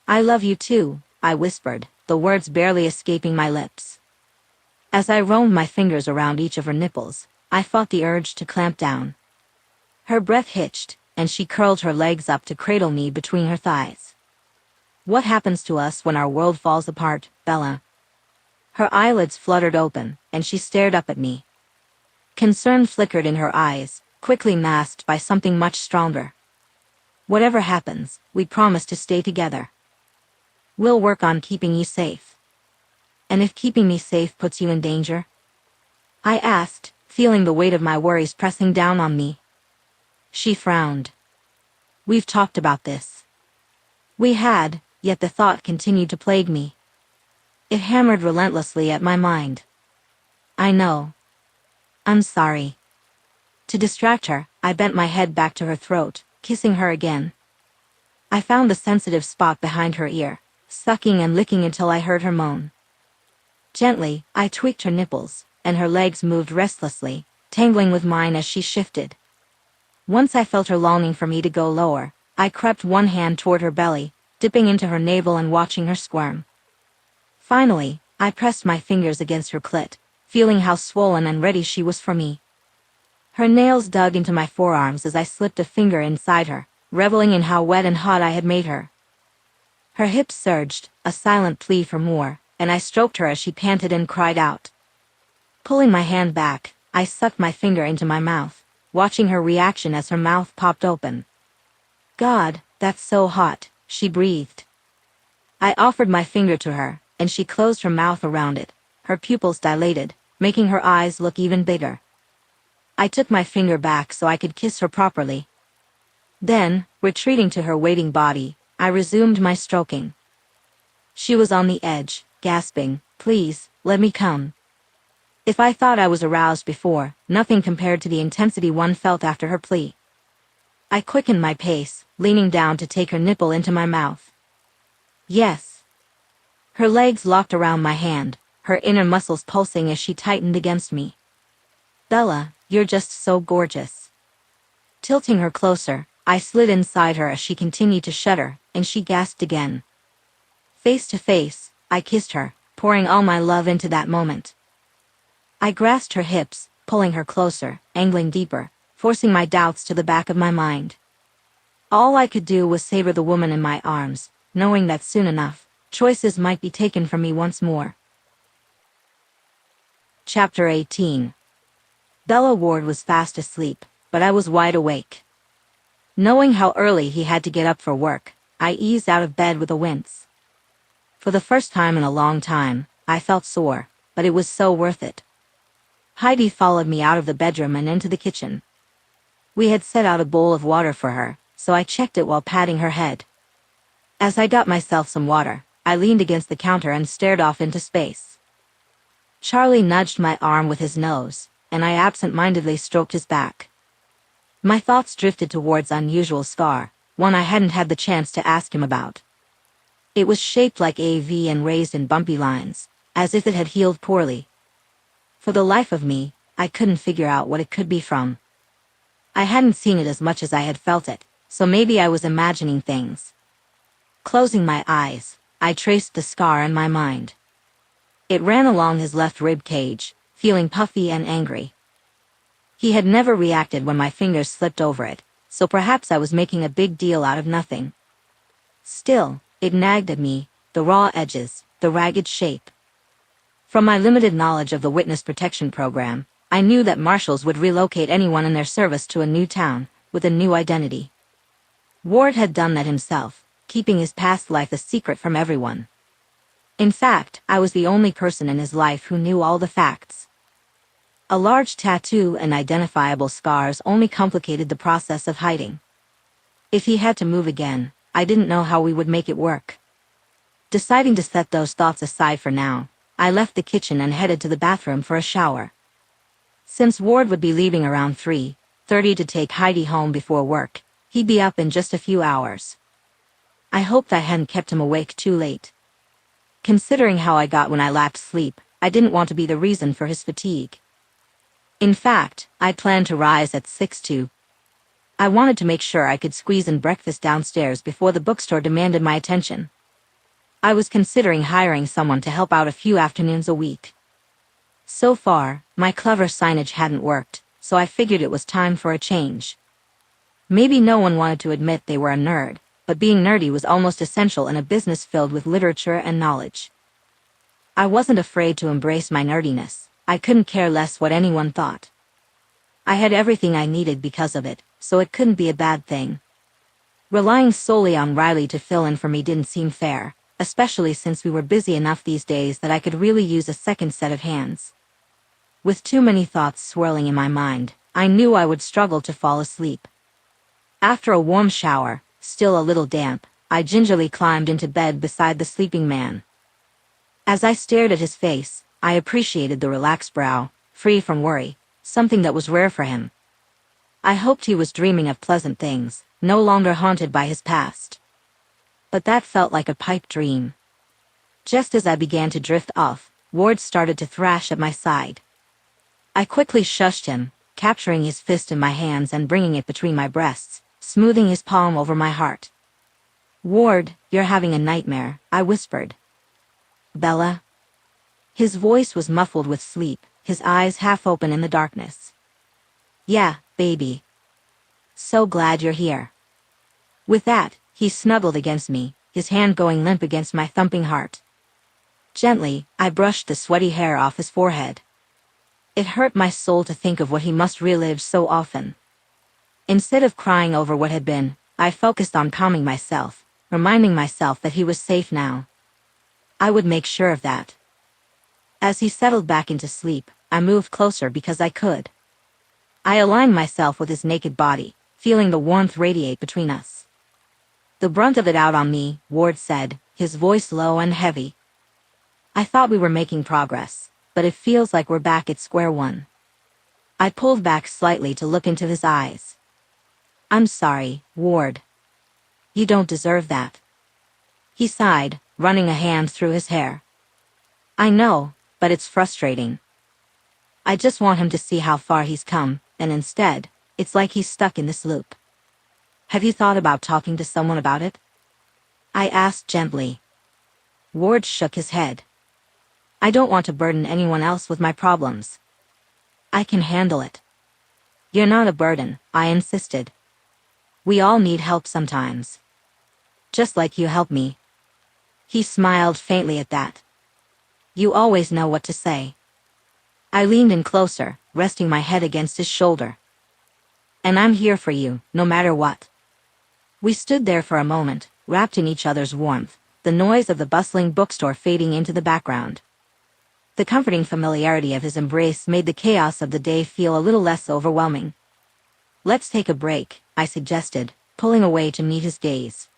I love you too, I whispered, the words barely escaping my lips. As I roamed my fingers around each of her nipples, I fought the urge to clamp down. Her breath hitched, and she curled her legs up to cradle me between her thighs. What happens to us when our world falls apart, Bella? Her eyelids fluttered open, and she stared up at me. Concern flickered in her eyes, quickly masked by something much stronger. Whatever happens, we promise to stay together. We'll work on keeping you safe. And if keeping me safe puts you in danger? I asked, feeling the weight of my worries pressing down on me. She frowned. We've talked about this. We had, yet the thought continued to plague me. It hammered relentlessly at my mind. I know. I'm sorry. To distract her, I bent my head back to her throat, kissing her again. I found the sensitive spot behind her ear, sucking and licking until I heard her moan. Gently, I tweaked her nipples, and her legs moved restlessly, tangling with mine as she shifted. Once I felt her longing for me to go lower, I crept one hand toward her belly, dipping into her navel and watching her squirm. Finally, I pressed my fingers against her clit, feeling how swollen and ready she was for me. Her nails dug into my forearms as I slipped a finger inside her, reveling in how wet and hot I had made her. Her hips surged, a silent plea for more, and I stroked her as she panted and cried out. Pulling my hand back, I sucked my finger into my mouth, watching her reaction as her mouth popped open. God, that's so hot, she breathed. I offered my finger to her, and she closed her mouth around it, her pupils dilated, making her eyes look even bigger. I took my finger back so I could kiss her properly. Then, retreating to her waiting body, I resumed my stroking. She was on the edge, gasping, "Please, let me come." If I thought I was aroused before, nothing compared to the intensity one felt after her plea. I quickened my pace, leaning down to take her nipple into my mouth. Yes. Her legs locked around my hand, her inner muscles pulsing as she tightened against me. Bella, you're just so gorgeous. Tilting her closer, I slid inside her as she continued to shudder, and she gasped again. Face to face, I kissed her, pouring all my love into that moment. I grasped her hips, pulling her closer, angling deeper, forcing my doubts to the back of my mind. All I could do was savor the woman in my arms, knowing that soon enough, choices might be taken from me once more. Chapter 18. Bella Ward was fast asleep, but I was wide awake. Knowing how early he had to get up for work, I eased out of bed with a wince. For the first time in a long time, I felt sore, but it was so worth it. Heidi followed me out of the bedroom and into the kitchen. We had set out a bowl of water for her, so I checked it while patting her head. As I got myself some water, I leaned against the counter and stared off into space. Charlie nudged my arm with his nose, and I absent-mindedly stroked his back. My thoughts drifted towards unusual scar, one I hadn't had the chance to ask him about. It was shaped like a V and raised in bumpy lines, as if it had healed poorly. For the life of me, I couldn't figure out what it could be from. I hadn't seen it as much as I had felt it, so maybe I was imagining things. Closing my eyes, I traced the scar in my mind. It ran along his left rib cage, feeling puffy and angry. He had never reacted when my fingers slipped over it, so perhaps I was making a big deal out of nothing. Still, it nagged at me, the raw edges, the ragged shape. From my limited knowledge of the witness protection program, I knew that marshals would relocate anyone in their service to a new town, with a new identity. Ward had done that himself, keeping his past life a secret from everyone. In fact, I was the only person in his life who knew all the facts. A large tattoo and identifiable scars only complicated the process of hiding. If he had to move again, I didn't know how we would make it work. Deciding to set those thoughts aside for now, I left the kitchen and headed to the bathroom for a shower. Since Ward would be leaving around 3:30 to take Heidi home before work, he'd be up in just a few hours. I hoped I hadn't kept him awake too late. Considering how I got when I lacked sleep, I didn't want to be the reason for his fatigue. In fact, I planned to rise at 6:02. I wanted to make sure I could squeeze in breakfast downstairs before the bookstore demanded my attention. I was considering hiring someone to help out a few afternoons a week. So far, my clever signage hadn't worked, so I figured it was time for a change. Maybe no one wanted to admit they were a nerd, but being nerdy was almost essential in a business filled with literature and knowledge. I wasn't afraid to embrace my nerdiness. I couldn't care less what anyone thought. I had everything I needed because of it, so it couldn't be a bad thing. Relying solely on Riley to fill in for me didn't seem fair, especially since we were busy enough these days that I could really use a second set of hands. With too many thoughts swirling in my mind, I knew I would struggle to fall asleep. After a warm shower, still a little damp, I gingerly climbed into bed beside the sleeping man. As I stared at his face, I appreciated the relaxed brow, free from worry, something that was rare for him. I hoped he was dreaming of pleasant things, no longer haunted by his past. But that felt like a pipe dream. Just as I began to drift off, Ward started to thrash at my side. I quickly shushed him, capturing his fist in my hands and bringing it between my breasts, smoothing his palm over my heart. "Ward, you're having a nightmare," I whispered. "Bella?" His voice was muffled with sleep, his eyes half open in the darkness. "Yeah, baby. So glad you're here." With that, he snuggled against me, his hand going limp against my thumping heart. Gently, I brushed the sweaty hair off his forehead. It hurt my soul to think of what he must relive so often. Instead of crying over what had been, I focused on calming myself, reminding myself that he was safe now. I would make sure of that. As he settled back into sleep, I moved closer because I could. I aligned myself with his naked body, feeling the warmth radiate between us. "The brunt of it out on me," Ward said, his voice low and heavy. "I thought we were making progress, but it feels like we're back at square one." I pulled back slightly to look into his eyes. "I'm sorry, Ward. You don't deserve that." He sighed, running a hand through his hair. "I know, but it's frustrating. I just want him to see how far he's come, and instead, it's like he's stuck in this loop." "Have you thought about talking to someone about it?" I asked gently. Ward shook his head. "I don't want to burden anyone else with my problems. I can handle it." "You're not a burden," I insisted. "We all need help sometimes. Just like you help me." He smiled faintly at that. "You always know what to say." I leaned in closer, resting my head against his shoulder. "And I'm here for you, no matter what." We stood there for a moment, wrapped in each other's warmth, the noise of the bustling bookstore fading into the background. The comforting familiarity of his embrace made the chaos of the day feel a little less overwhelming. "Let's take a break," I suggested, pulling away to meet his gaze.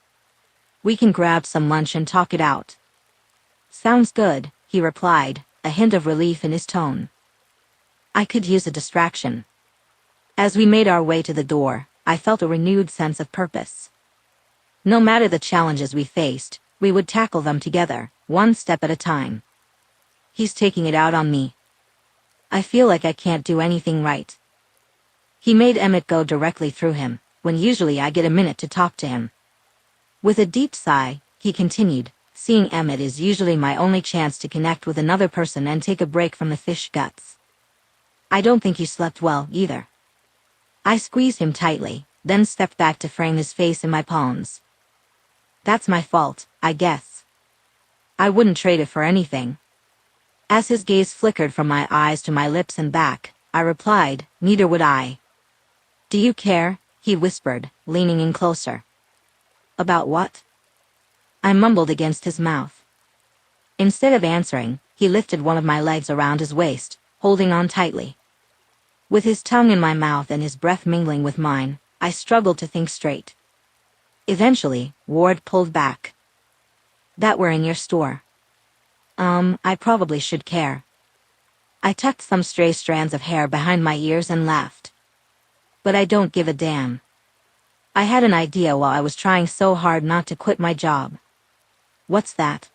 "We can grab some lunch and talk it out." "Sounds good," he replied, a hint of relief in his tone. I could use a distraction. As we made our way to the door, I felt a renewed sense of purpose. No matter the challenges we faced, we would tackle them together, one step at a time. "He's taking it out on me. I feel like I can't do anything right." He made Emmett go directly through him, when usually I get a minute to talk to him. With a deep sigh, he continued, "Seeing Emmett is usually my only chance to connect with another person and take a break from the fish guts. I don't think you slept well, either." I squeezed him tightly, then stepped back to frame his face in my palms. "That's my fault, I guess. I wouldn't trade it for anything." As his gaze flickered from my eyes to my lips and back, I replied, "Neither would I." "Do you care?" he whispered, leaning in closer. "About what?" I mumbled against his mouth. Instead of answering, he lifted one of my legs around his waist, holding on tightly. With his tongue in my mouth and his breath mingling with mine, I struggled to think straight. Eventually, Ward pulled back. That we're in your store. I probably should care. I tucked some stray strands of hair behind my ears and laughed. But I don't give a damn. I had an idea while I was trying so hard not to quit my job. What's that?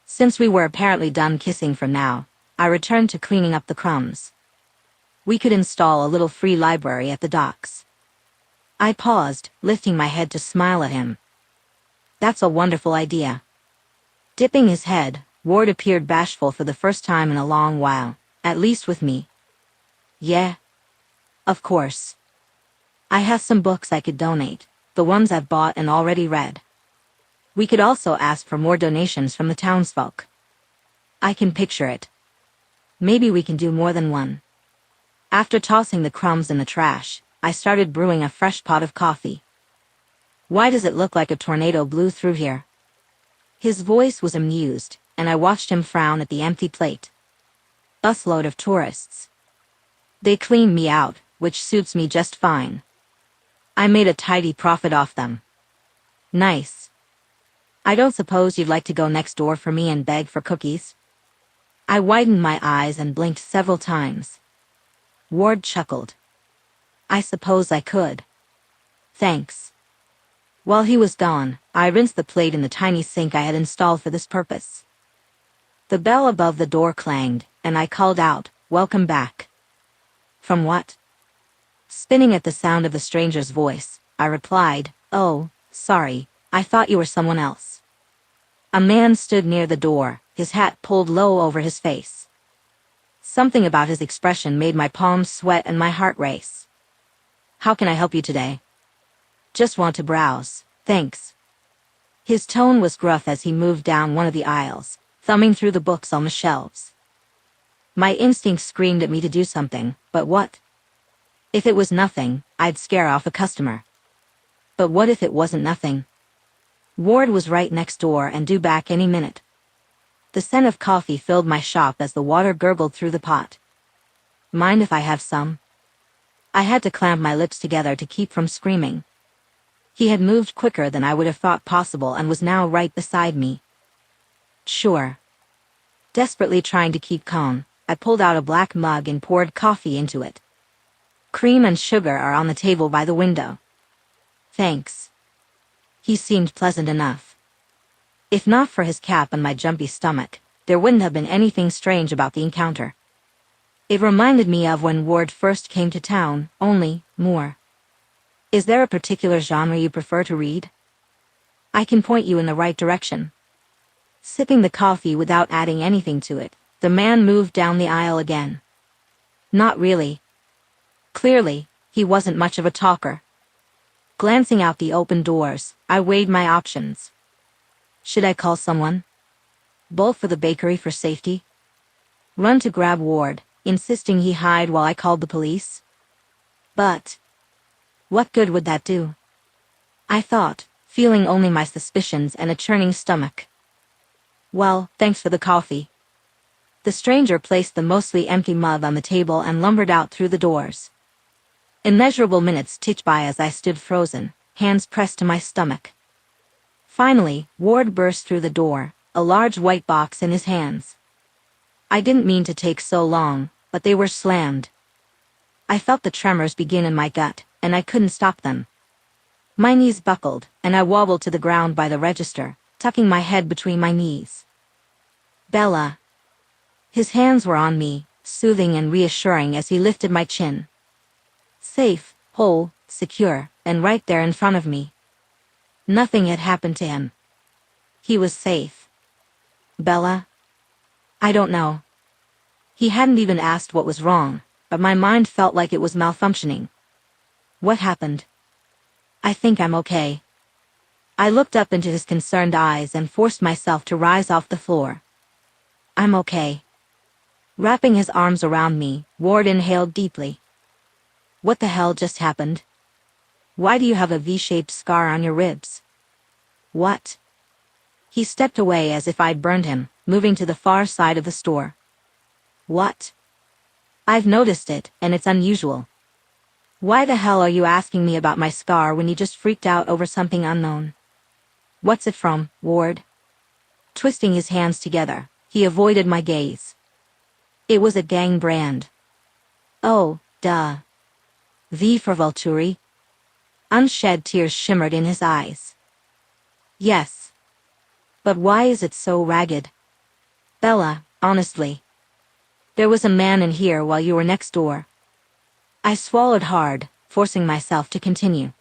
Since we were apparently done kissing for now, I returned to cleaning up the crumbs. We could install a little free library at the docks. I paused, lifting my head to smile at him. That's a wonderful idea. Dipping his head, Ward appeared bashful for the first time in a long while, at least with me. Yeah. Of course. I have some books I could donate, the ones I've bought and already read. We could also ask for more donations from the townsfolk. I can picture it. Maybe we can do more than one. After tossing the crumbs in the trash, I started brewing a fresh pot of coffee. Why does it look like a tornado blew through here? His voice was amused, and I watched him frown at the empty plate. Busload of tourists. They cleaned me out, which suits me just fine. I made a tidy profit off them. Nice. I don't suppose you'd like to go next door for me and beg for cookies? I widened my eyes and blinked several times. Ward chuckled. I suppose I could. Thanks. While he was gone, I rinsed the plate in the tiny sink I had installed for this purpose. The bell above the door clanged, and I called out, "Welcome back." From what? Spinning at the sound of the stranger's voice, I replied, "Oh, sorry, I thought you were someone else." A man stood near the door, his hat pulled low over his face. Something about his expression made my palms sweat and my heart race. "How can I help you today?" "Just want to browse, thanks." His tone was gruff as he moved down one of the aisles, thumbing through the books on the shelves. My instinct screamed at me to do something, but what? If it was nothing, I'd scare off a customer. But what if it wasn't nothing? Ward was right next door and due back any minute. The scent of coffee filled my shop as the water gurgled through the pot. "Mind if I have some?" I had to clamp my lips together to keep from screaming. He had moved quicker than I would have thought possible and was now right beside me. Sure. Desperately trying to keep calm, I pulled out a black mug and poured coffee into it. "Cream and sugar are on the table by the window." "Thanks." He seemed pleasant enough. If not for his cap and my jumpy stomach, there wouldn't have been anything strange about the encounter. It reminded me of when Ward first came to town, only more. "Is there a particular genre you prefer to read?" "I can point you in the right direction." Sipping the coffee without adding anything to it, the man moved down the aisle again. "Not really." Clearly, he wasn't much of a talker. Glancing out the open doors, I weighed my options. Should I call someone? Bolt for the bakery for safety? Run to grab Ward, insisting he hide while I called the police? But what good would that do? I thought, feeling only my suspicions and a churning stomach. "Well, thanks for the coffee." The stranger placed the mostly empty mug on the table and lumbered out through the doors. Immeasurable minutes ticked by as I stood frozen, hands pressed to my stomach. Finally, Ward burst through the door, a large white box in his hands. I didn't mean to take so long, but they were slammed. I felt the tremors begin in my gut, and I couldn't stop them. My knees buckled, and I wobbled to the ground by the register, tucking my head between my knees. "Bella." His hands were on me, soothing and reassuring as he lifted my chin. Safe, whole, secure, and right there in front of me. Nothing had happened to him. He was safe. Bella? I don't know. He hadn't even asked what was wrong, but my mind felt like it was malfunctioning. What happened? "I think I'm okay." I looked up into his concerned eyes and forced myself to rise off the floor. "I'm okay." Wrapping his arms around me, Ward inhaled deeply. "What the hell just happened? Why do you have a V-shaped scar on your ribs?" "What?" He stepped away as if I'd burned him, moving to the far side of the store. "What?" "I've noticed it, and it's unusual." Why the hell are you asking me about my scar when you just freaked out over something unknown? What's it from, Ward? Twisting his hands together, he avoided my gaze. It was a gang brand. Oh, duh. V for Vulturi. Unshed tears shimmered in his eyes. Yes. But why is it so ragged? Bella, honestly. There was a man in here while you were next door. I swallowed hard, forcing myself to continue.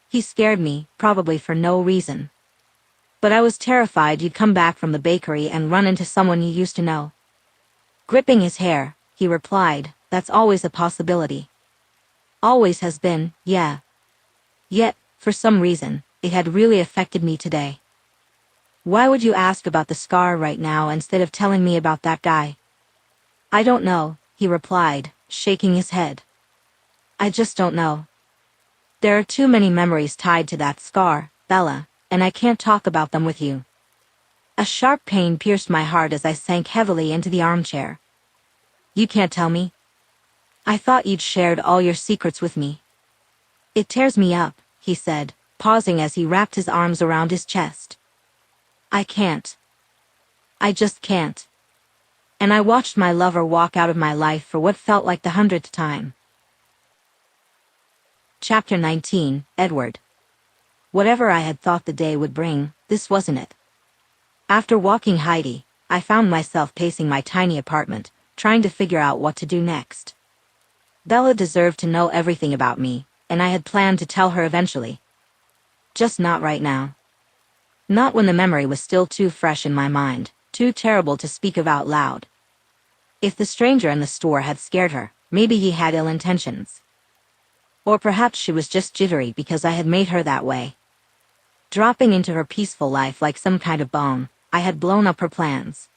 He scared me, probably for no reason. But I was terrified you'd come back from the bakery and run into someone you used to know. Gripping his hair, he replied, that's always a possibility. Always has been, yeah. Yet, for some reason, it had really affected me today. Why would you ask about the scar right now instead of telling me about that guy? I don't know, he replied, shaking his head. I just don't know. There are too many memories tied to that scar, Bella, and I can't talk about them with you. A sharp pain pierced my heart as I sank heavily into the armchair. You can't tell me? I thought you'd shared all your secrets with me. It tears me up, he said, pausing as he wrapped his arms around his chest. I can't. I just can't. And I watched my lover walk out of my life for what felt like the 100th time. Chapter 19, Edward. Whatever I had thought the day would bring, this wasn't it. After walking Heidi, I found myself pacing my tiny apartment, trying to figure out what to do next. Bella deserved to know everything about me, and I had planned to tell her eventually. Just not right now. Not when the memory was still too fresh in my mind, too terrible to speak of out loud. If the stranger in the store had scared her, maybe he had ill intentions. Or perhaps she was just jittery because I had made her that way. Dropping into her peaceful life like some kind of bomb, I had blown up her plans.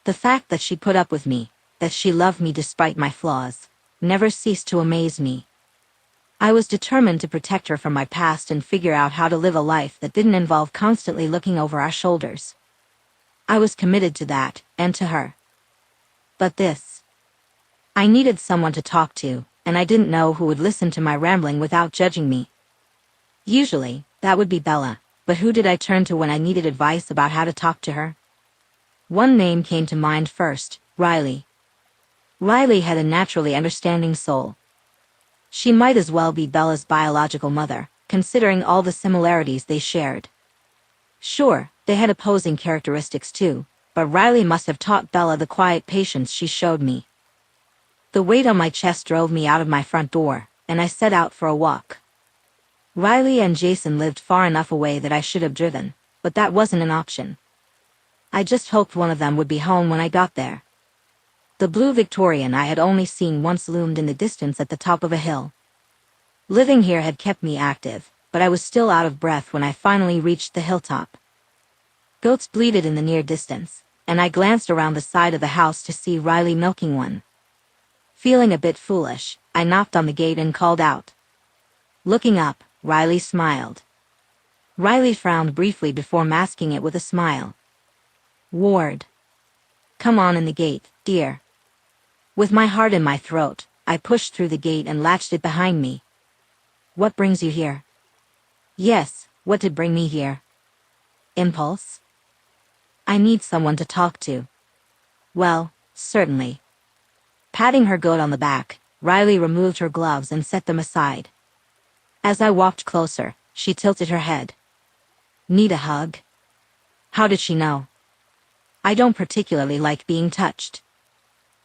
The fact that she put up with me, that she loved me despite my flaws, never ceased to amaze me. I was determined to protect her from my past and figure out how to live a life that didn't involve constantly looking over our shoulders. I was committed to that, and to her. But this. I needed someone to talk to, and I didn't know who would listen to my rambling without judging me. Usually, that would be Bella, but who did I turn to when I needed advice about how to talk to her? One name came to mind first, Riley. Riley had a naturally understanding soul. She might as well be Bella's biological mother, considering all the similarities they shared. Sure, they had opposing characteristics too, but Riley must have taught Bella the quiet patience she showed me. The weight on my chest drove me out of my front door, and I set out for a walk. Riley and Jason lived far enough away that I should have driven, but that wasn't an option. I just hoped one of them would be home when I got there. The blue Victorian I had only seen once loomed in the distance at the top of a hill. Living here had kept me active, but I was still out of breath when I finally reached the hilltop. Goats bleated in the near distance, and I glanced around the side of the house to see Riley milking one. Feeling a bit foolish, I knocked on the gate and called out. Looking up, Riley smiled. Riley frowned briefly before masking it with a smile. Ward. Come on in the gate, dear. With my heart in my throat, I pushed through the gate and latched it behind me. What brings you here? Yes, what did bring me here? Impulse? I need someone to talk to. Well, certainly. Patting her goat on the back, Riley removed her gloves and set them aside. As I walked closer, she tilted her head. Need a hug? How did she know? I don't particularly like being touched.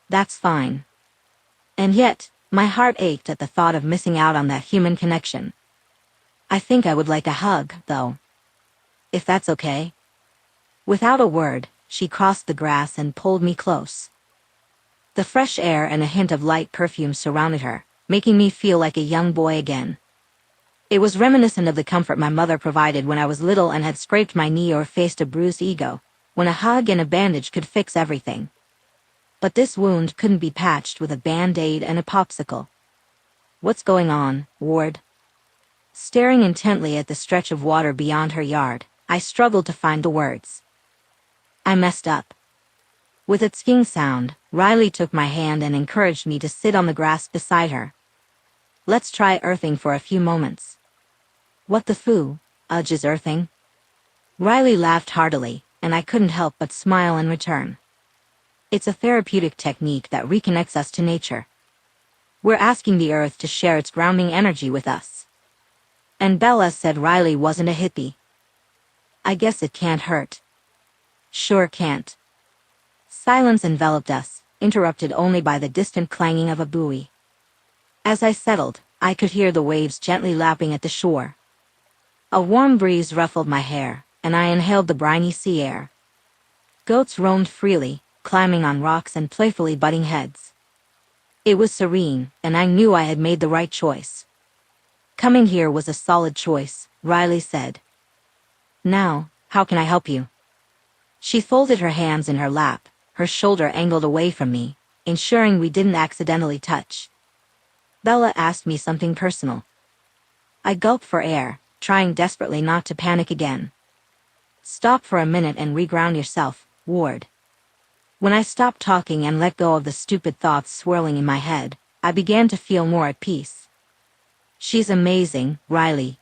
That's fine. And yet, my heart ached at the thought of missing out on that human connection. I think I would like a hug, though. If that's okay. Without a word, she crossed the grass and pulled me close. The fresh air and a hint of light perfume surrounded her, making me feel like a young boy again. It was reminiscent of the comfort my mother provided when I was little and had scraped my knee or faced a bruised ego, when a hug and a bandage could fix everything. But this wound couldn't be patched with a band-aid and a popsicle. What's going on, Ward? Staring intently at the stretch of water beyond her yard, I struggled to find the words. I messed up. With a ticking sound, Riley took my hand and encouraged me to sit on the grass beside her. Let's try earthing for a few moments. What the foo, is earthing? Riley laughed heartily, and I couldn't help but smile in return. It's a therapeutic technique that reconnects us to nature. We're asking the earth to share its grounding energy with us. And Bella said Riley wasn't a hippie. I guess it can't hurt. Sure can't. Silence enveloped us, interrupted only by the distant clanging of a buoy. As I settled, I could hear the waves gently lapping at the shore. A warm breeze ruffled my hair, and I inhaled the briny sea air. Goats roamed freely, climbing on rocks and playfully butting heads. It was serene, and I knew I had made the right choice. Coming here was a solid choice, Riley said. Now, how can I help you? She folded her hands in her lap, her shoulder angled away from me, ensuring we didn't accidentally touch. Bella asked me something personal. I gulped for air, trying desperately not to panic again. Stop for a minute and reground yourself, Ward. When I stopped talking and let go of the stupid thoughts swirling in my head, I began to feel more at peace. She's amazing, Riley.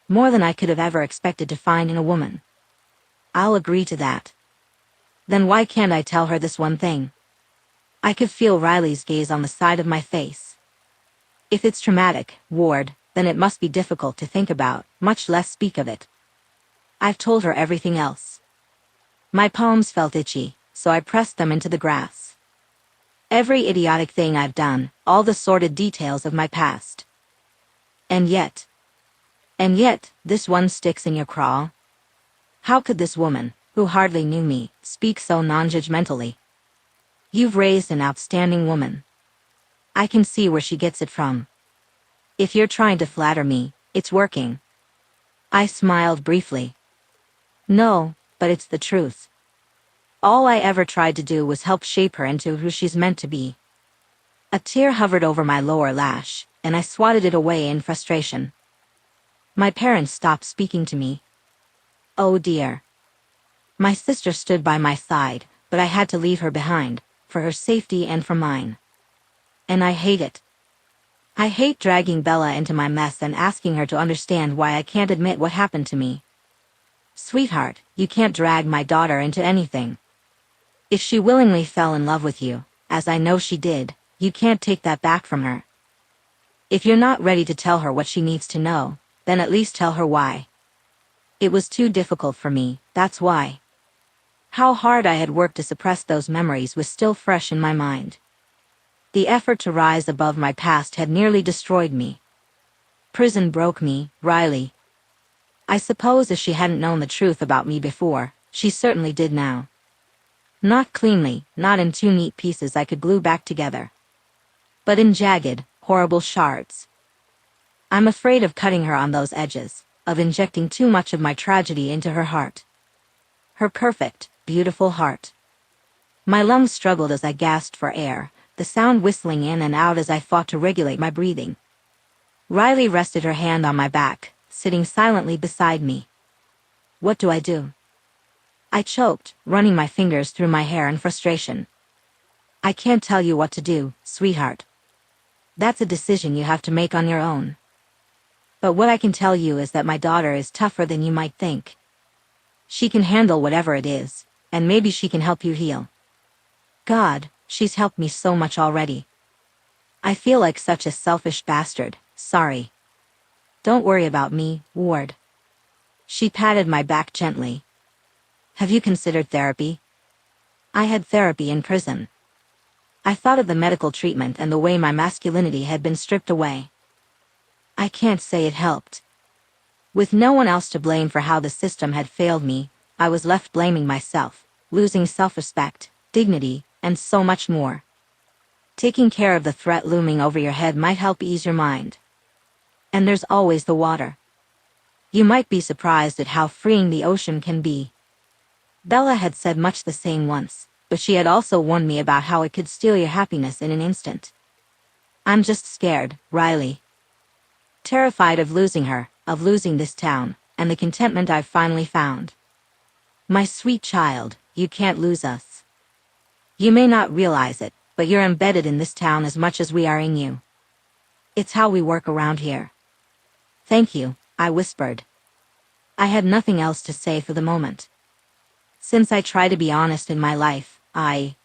More than I could have ever expected to find in a woman. I'll agree to that. Then why can't I tell her this one thing? I could feel Riley's gaze on the side of my face. If it's traumatic, Ward, then it must be difficult to think about, much less speak of it. I've told her everything else. My palms felt itchy, so I pressed them into the grass. Every idiotic thing I've done, all the sordid details of my past. And yet, this one sticks in your craw. How could this woman, who hardly knew me, speak so non-judgmentally? You've raised an outstanding woman. I can see where she gets it from. If you're trying to flatter me, it's working. I smiled briefly. No, but it's the truth. All I ever tried to do was help shape her into who she's meant to be. A tear hovered over my lower lash, and I swatted it away in frustration. My parents stopped speaking to me. Oh dear. My sister stood by my side, but I had to leave her behind, for her safety and for mine. And I hate it. I hate dragging Bella into my mess and asking her to understand why I can't admit what happened to me. Sweetheart, you can't drag my daughter into anything. If she willingly fell in love with you, as I know she did, you can't take that back from her. If you're not ready to tell her what she needs to know, then at least tell her why. It was too difficult for me, that's why. How hard I had worked to suppress those memories was still fresh in my mind. The effort to rise above my past had nearly destroyed me. Prison broke me, Riley. I suppose if she hadn't known the truth about me before, she certainly did now. Not cleanly, not in two neat pieces I could glue back together. But in jagged, horrible shards. I'm afraid of cutting her on those edges, of injecting too much of my tragedy into her heart. Her perfect, beautiful heart. My lungs struggled as I gasped for air, the sound whistling in and out as I fought to regulate my breathing. Riley rested her hand on my back, sitting silently beside me. What do I do? I choked, running my fingers through my hair in frustration. I can't tell you what to do, sweetheart. That's a decision you have to make on your own. But what I can tell you is that my daughter is tougher than you might think. She can handle whatever it is, and maybe she can help you heal. God, she's helped me so much already. I feel like such a selfish bastard, sorry. Don't worry about me, Ward. She patted my back gently. Have you considered therapy? I had therapy in prison. I thought of the medical treatment and the way my masculinity had been stripped away. I can't say it helped. With no one else to blame for how the system had failed me, I was left blaming myself, losing self-respect, dignity, and so much more. Taking care of the threat looming over your head might help ease your mind. And there's always the water. You might be surprised at how freeing the ocean can be. Bella had said much the same once, but she had also warned me about how it could steal your happiness in an instant. I'm just scared, Riley. Terrified of losing her, of losing this town, and the contentment I've finally found. My sweet child, you can't lose us. You may not realize it, but you're embedded in this town as much as we are in you. It's how we work around here. Thank you, I whispered. I had nothing else to say for the moment. Since I try to be honest in my life, I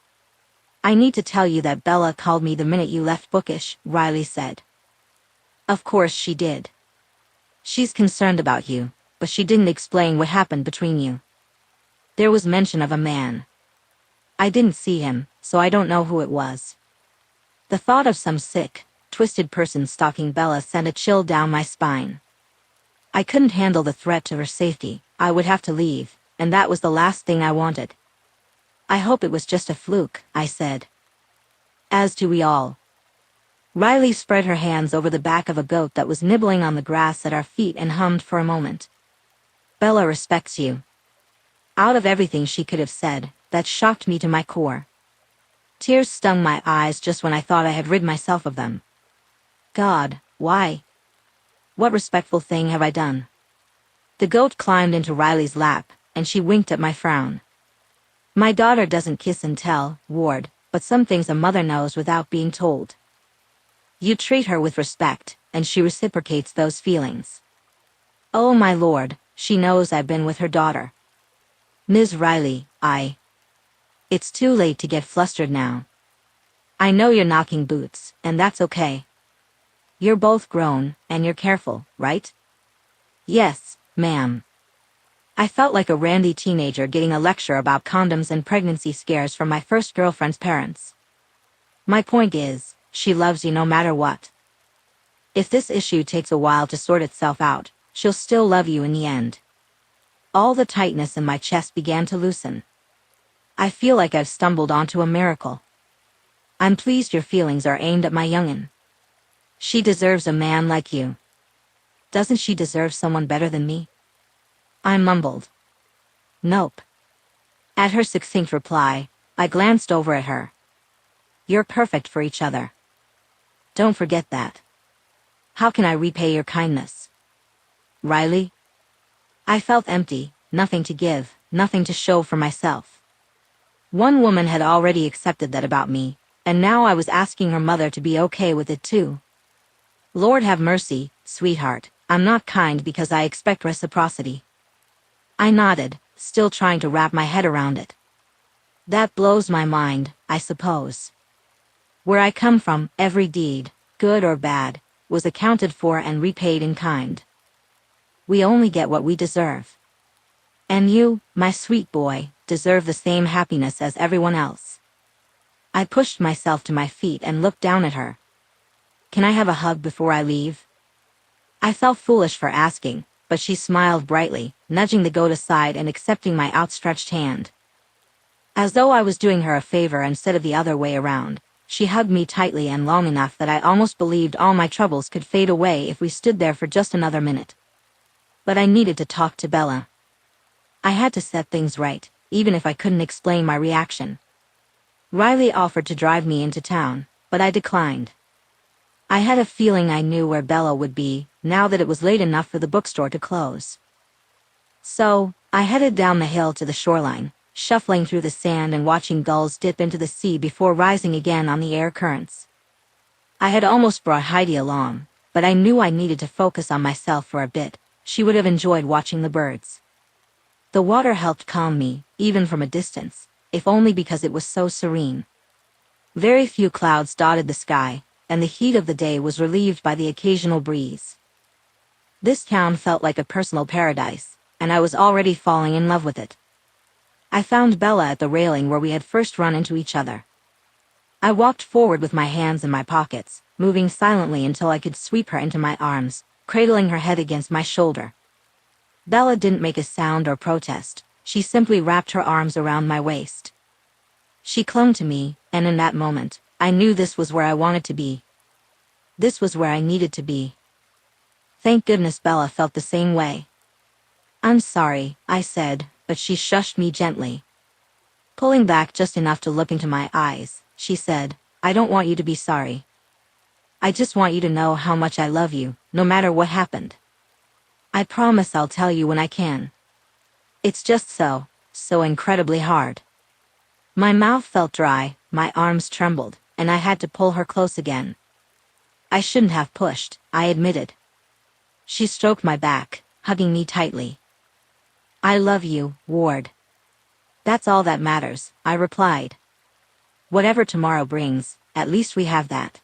need to tell you that Bella called me the minute you left bookish, Riley said. Of course she did. She's concerned about you, but she didn't explain what happened between you. There was mention of a man. I didn't see him, so I don't know who it was. The thought of some sick, twisted person stalking Bella sent a chill down my spine. I couldn't handle the threat to her safety. I would have to leave, and that was the last thing I wanted. I hope it was just a fluke, I said. As do we all. Riley spread her hands over the back of a goat that was nibbling on the grass at our feet and hummed for a moment. Bella respects you. Out of everything she could have said, that shocked me to my core. Tears stung my eyes just when I thought I had rid myself of them. God, why? What respectful thing have I done? The goat climbed into Riley's lap, and she winked at my frown. My daughter doesn't kiss and tell, Ward, but some things a mother knows without being told. You treat her with respect, and she reciprocates those feelings. Oh my lord, she knows I've been with her daughter. Ms. Riley, It's too late to get flustered now. I know you're knocking boots, and that's okay. You're both grown, and you're careful, right? Yes, ma'am. I felt like a randy teenager getting a lecture about condoms and pregnancy scares from my first girlfriend's parents. My point is, she loves you no matter what. If this issue takes a while to sort itself out, she'll still love you in the end. All the tightness in my chest began to loosen. I feel like I've stumbled onto a miracle. I'm pleased your feelings are aimed at my young'un. She deserves a man like you. Doesn't she deserve someone better than me? I mumbled. Nope. At her succinct reply, I glanced over at her. You're perfect for each other. Don't forget that. How can I repay your kindness? Riley? I felt empty, nothing to give, nothing to show for myself. One woman had already accepted that about me, and now I was asking her mother to be okay with it too. Lord have mercy, sweetheart, I'm not kind because I expect reciprocity. I nodded, still trying to wrap my head around it. That blows my mind, I suppose. Where I come from, every deed, good or bad, was accounted for and repaid in kind. We only get what we deserve. And you, my sweet boy, deserve the same happiness as everyone else. I pushed myself to my feet and looked down at her. Can I have a hug before I leave? I felt foolish for asking, but she smiled brightly, nudging the goat aside and accepting my outstretched hand. As though I was doing her a favor instead of the other way around, she hugged me tightly and long enough that I almost believed all my troubles could fade away if we stood there for just another minute. But I needed to talk to Bella. I had to set things right, even if I couldn't explain my reaction. Riley offered to drive me into town, but I declined. I had a feeling I knew where Bella would be, now that it was late enough for the bookstore to close. So, I headed down the hill to the shoreline, shuffling through the sand and watching gulls dip into the sea before rising again on the air currents. I had almost brought Heidi along, but I knew I needed to focus on myself for a bit. She would have enjoyed watching the birds. The water helped calm me, even from a distance, if only because it was so serene. Very few clouds dotted the sky, and the heat of the day was relieved by the occasional breeze. This town felt like a personal paradise, and I was already falling in love with it. I found Bella at the railing where we had first run into each other. I walked forward with my hands in my pockets, moving silently until I could sweep her into my arms, cradling her head against my shoulder. Bella didn't make a sound or protest, she simply wrapped her arms around my waist. She clung to me, and in that moment, I knew this was where I wanted to be. This was where I needed to be. Thank goodness Bella felt the same way. I'm sorry, I said, but she shushed me gently. Pulling back just enough to look into my eyes, she said, I don't want you to be sorry. I just want you to know how much I love you, no matter what happened. I promise I'll tell you when I can. It's just so incredibly hard. My mouth felt dry, my arms trembled, and I had to pull her close again. I shouldn't have pushed, I admitted. She stroked my back, hugging me tightly. I love you, Ward. That's all that matters, I replied. Whatever tomorrow brings, at least we have that.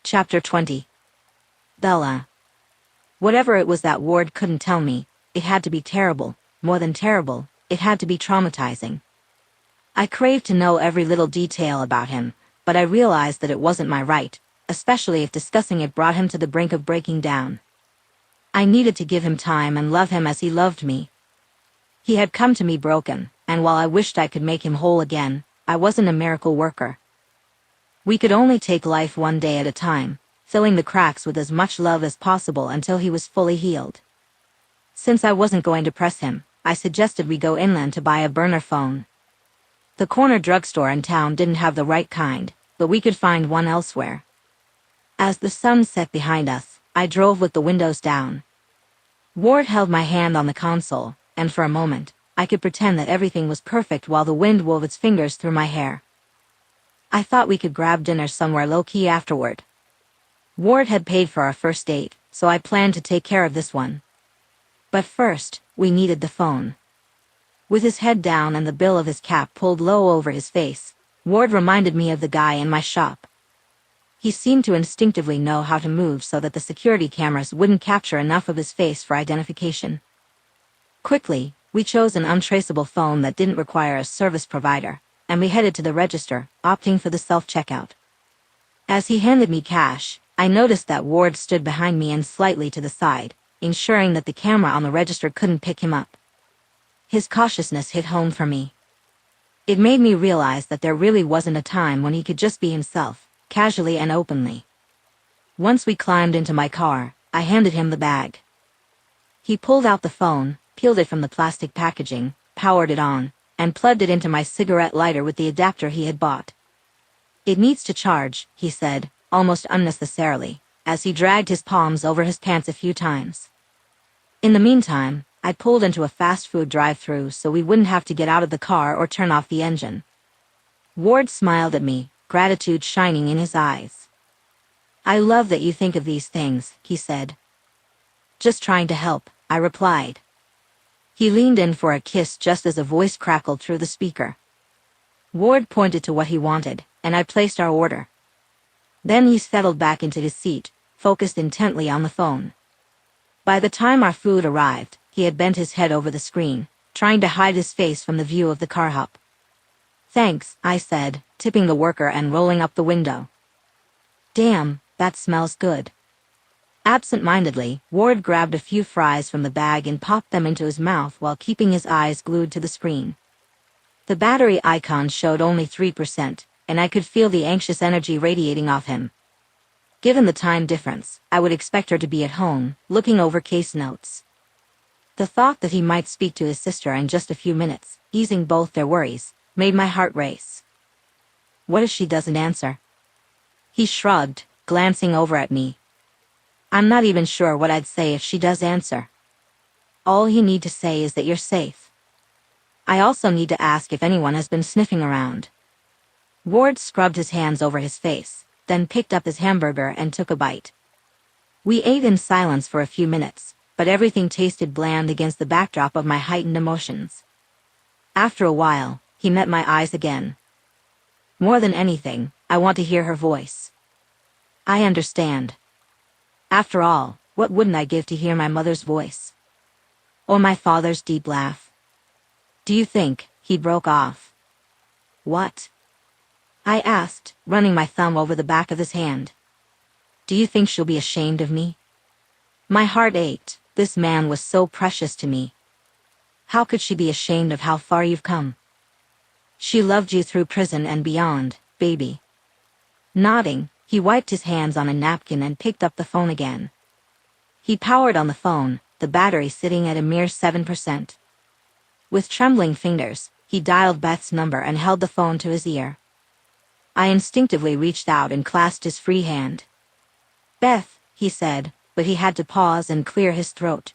Chapter 20. Bella. Whatever it was that Ward couldn't tell me, it had to be terrible, more than terrible, it had to be traumatizing. I craved to know every little detail about him, but I realized that it wasn't my right, especially if discussing it brought him to the brink of breaking down. I needed to give him time and love him as he loved me. He had come to me broken, and while I wished I could make him whole again, I wasn't a miracle worker. We could only take life one day at a time, filling the cracks with as much love as possible until he was fully healed. Since I wasn't going to press him, I suggested we go inland to buy a burner phone. The corner drugstore in town didn't have the right kind, but we could find one elsewhere. As the sun set behind us, I drove with the windows down. Ward held my hand on the console, and for a moment, I could pretend that everything was perfect while the wind wove its fingers through my hair. I thought we could grab dinner somewhere low-key afterward. Ward had paid for our first date, so I planned to take care of this one. But first, we needed the phone. With his head down and the bill of his cap pulled low over his face, Ward reminded me of the guy in my shop. He seemed to instinctively know how to move so that the security cameras wouldn't capture enough of his face for identification. Quickly, we chose an untraceable phone that didn't require a service provider, and we headed to the register, opting for the self-checkout. As he handed me cash, I noticed that Ward stood behind me and slightly to the side, ensuring that the camera on the register couldn't pick him up. His cautiousness hit home for me. It made me realize that there really wasn't a time when he could just be himself, casually and openly. Once we climbed into my car, I handed him the bag. He pulled out the phone, peeled it from the plastic packaging, powered it on, and plugged it into my cigarette lighter with the adapter he had bought. It needs to charge, he said, almost unnecessarily, as he dragged his palms over his pants a few times. In the meantime, I pulled into a fast food drive-thru so we wouldn't have to get out of the car or turn off the engine. Ward smiled at me, gratitude shining in his eyes. I love that you think of these things, he said. Just trying to help, I replied. He leaned in for a kiss just as a voice crackled through the speaker. Ward pointed to what he wanted, and I placed our order. Then he settled back into his seat, focused intently on the phone. By the time our food arrived, he had bent his head over the screen, trying to hide his face from the view of the car hop. Thanks, I said, tipping the worker and rolling up the window. Damn, that smells good. Absent-mindedly, Ward grabbed a few fries from the bag and popped them into his mouth while keeping his eyes glued to the screen. The battery icon showed only 3%, and I could feel the anxious energy radiating off him. Given the time difference, I would expect her to be at home, looking over case notes. The thought that he might speak to his sister in just a few minutes, easing both their worries, made my heart race. What if she doesn't answer? He shrugged, glancing over at me. I'm not even sure what I'd say if she does answer. All you need to say is that you're safe. I also need to ask if anyone has been sniffing around. Ward scrubbed his hands over his face, then picked up his hamburger and took a bite. We ate in silence for a few minutes, but everything tasted bland against the backdrop of my heightened emotions. After a while, he met my eyes again. More than anything, I want to hear her voice. I understand. After all, what wouldn't I give to hear my mother's voice? Or my father's deep laugh? Do you think, he broke off. What? I asked, running my thumb over the back of his hand. Do you think she'll be ashamed of me? My heart ached. This man was so precious to me. How could she be ashamed of how far you've come? She loved you through prison and beyond, baby. Nodding, he wiped his hands on a napkin and picked up the phone again. He powered on the phone, the battery sitting at a mere 7%. With trembling fingers, he dialed Beth's number and held the phone to his ear. I instinctively reached out and clasped his free hand. Beth, he said, but he had to pause and clear his throat.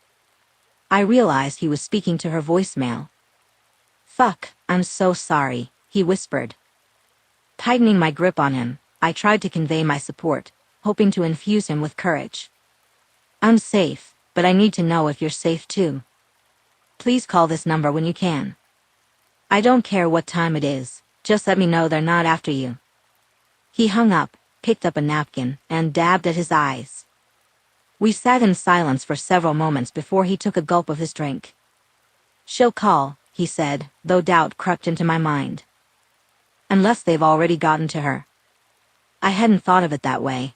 I realized he was speaking to her voicemail. Fuck, I'm so sorry, he whispered. Tightening my grip on him, I tried to convey my support, hoping to infuse him with courage. I'm safe, but I need to know if you're safe too. Please call this number when you can. I don't care what time it is, just let me know they're not after you. He hung up, picked up a napkin, and dabbed at his eyes. We sat in silence for several moments before he took a gulp of his drink. She'll call, he said, though doubt crept into my mind. Unless they've already gotten to her. I hadn't thought of it that way.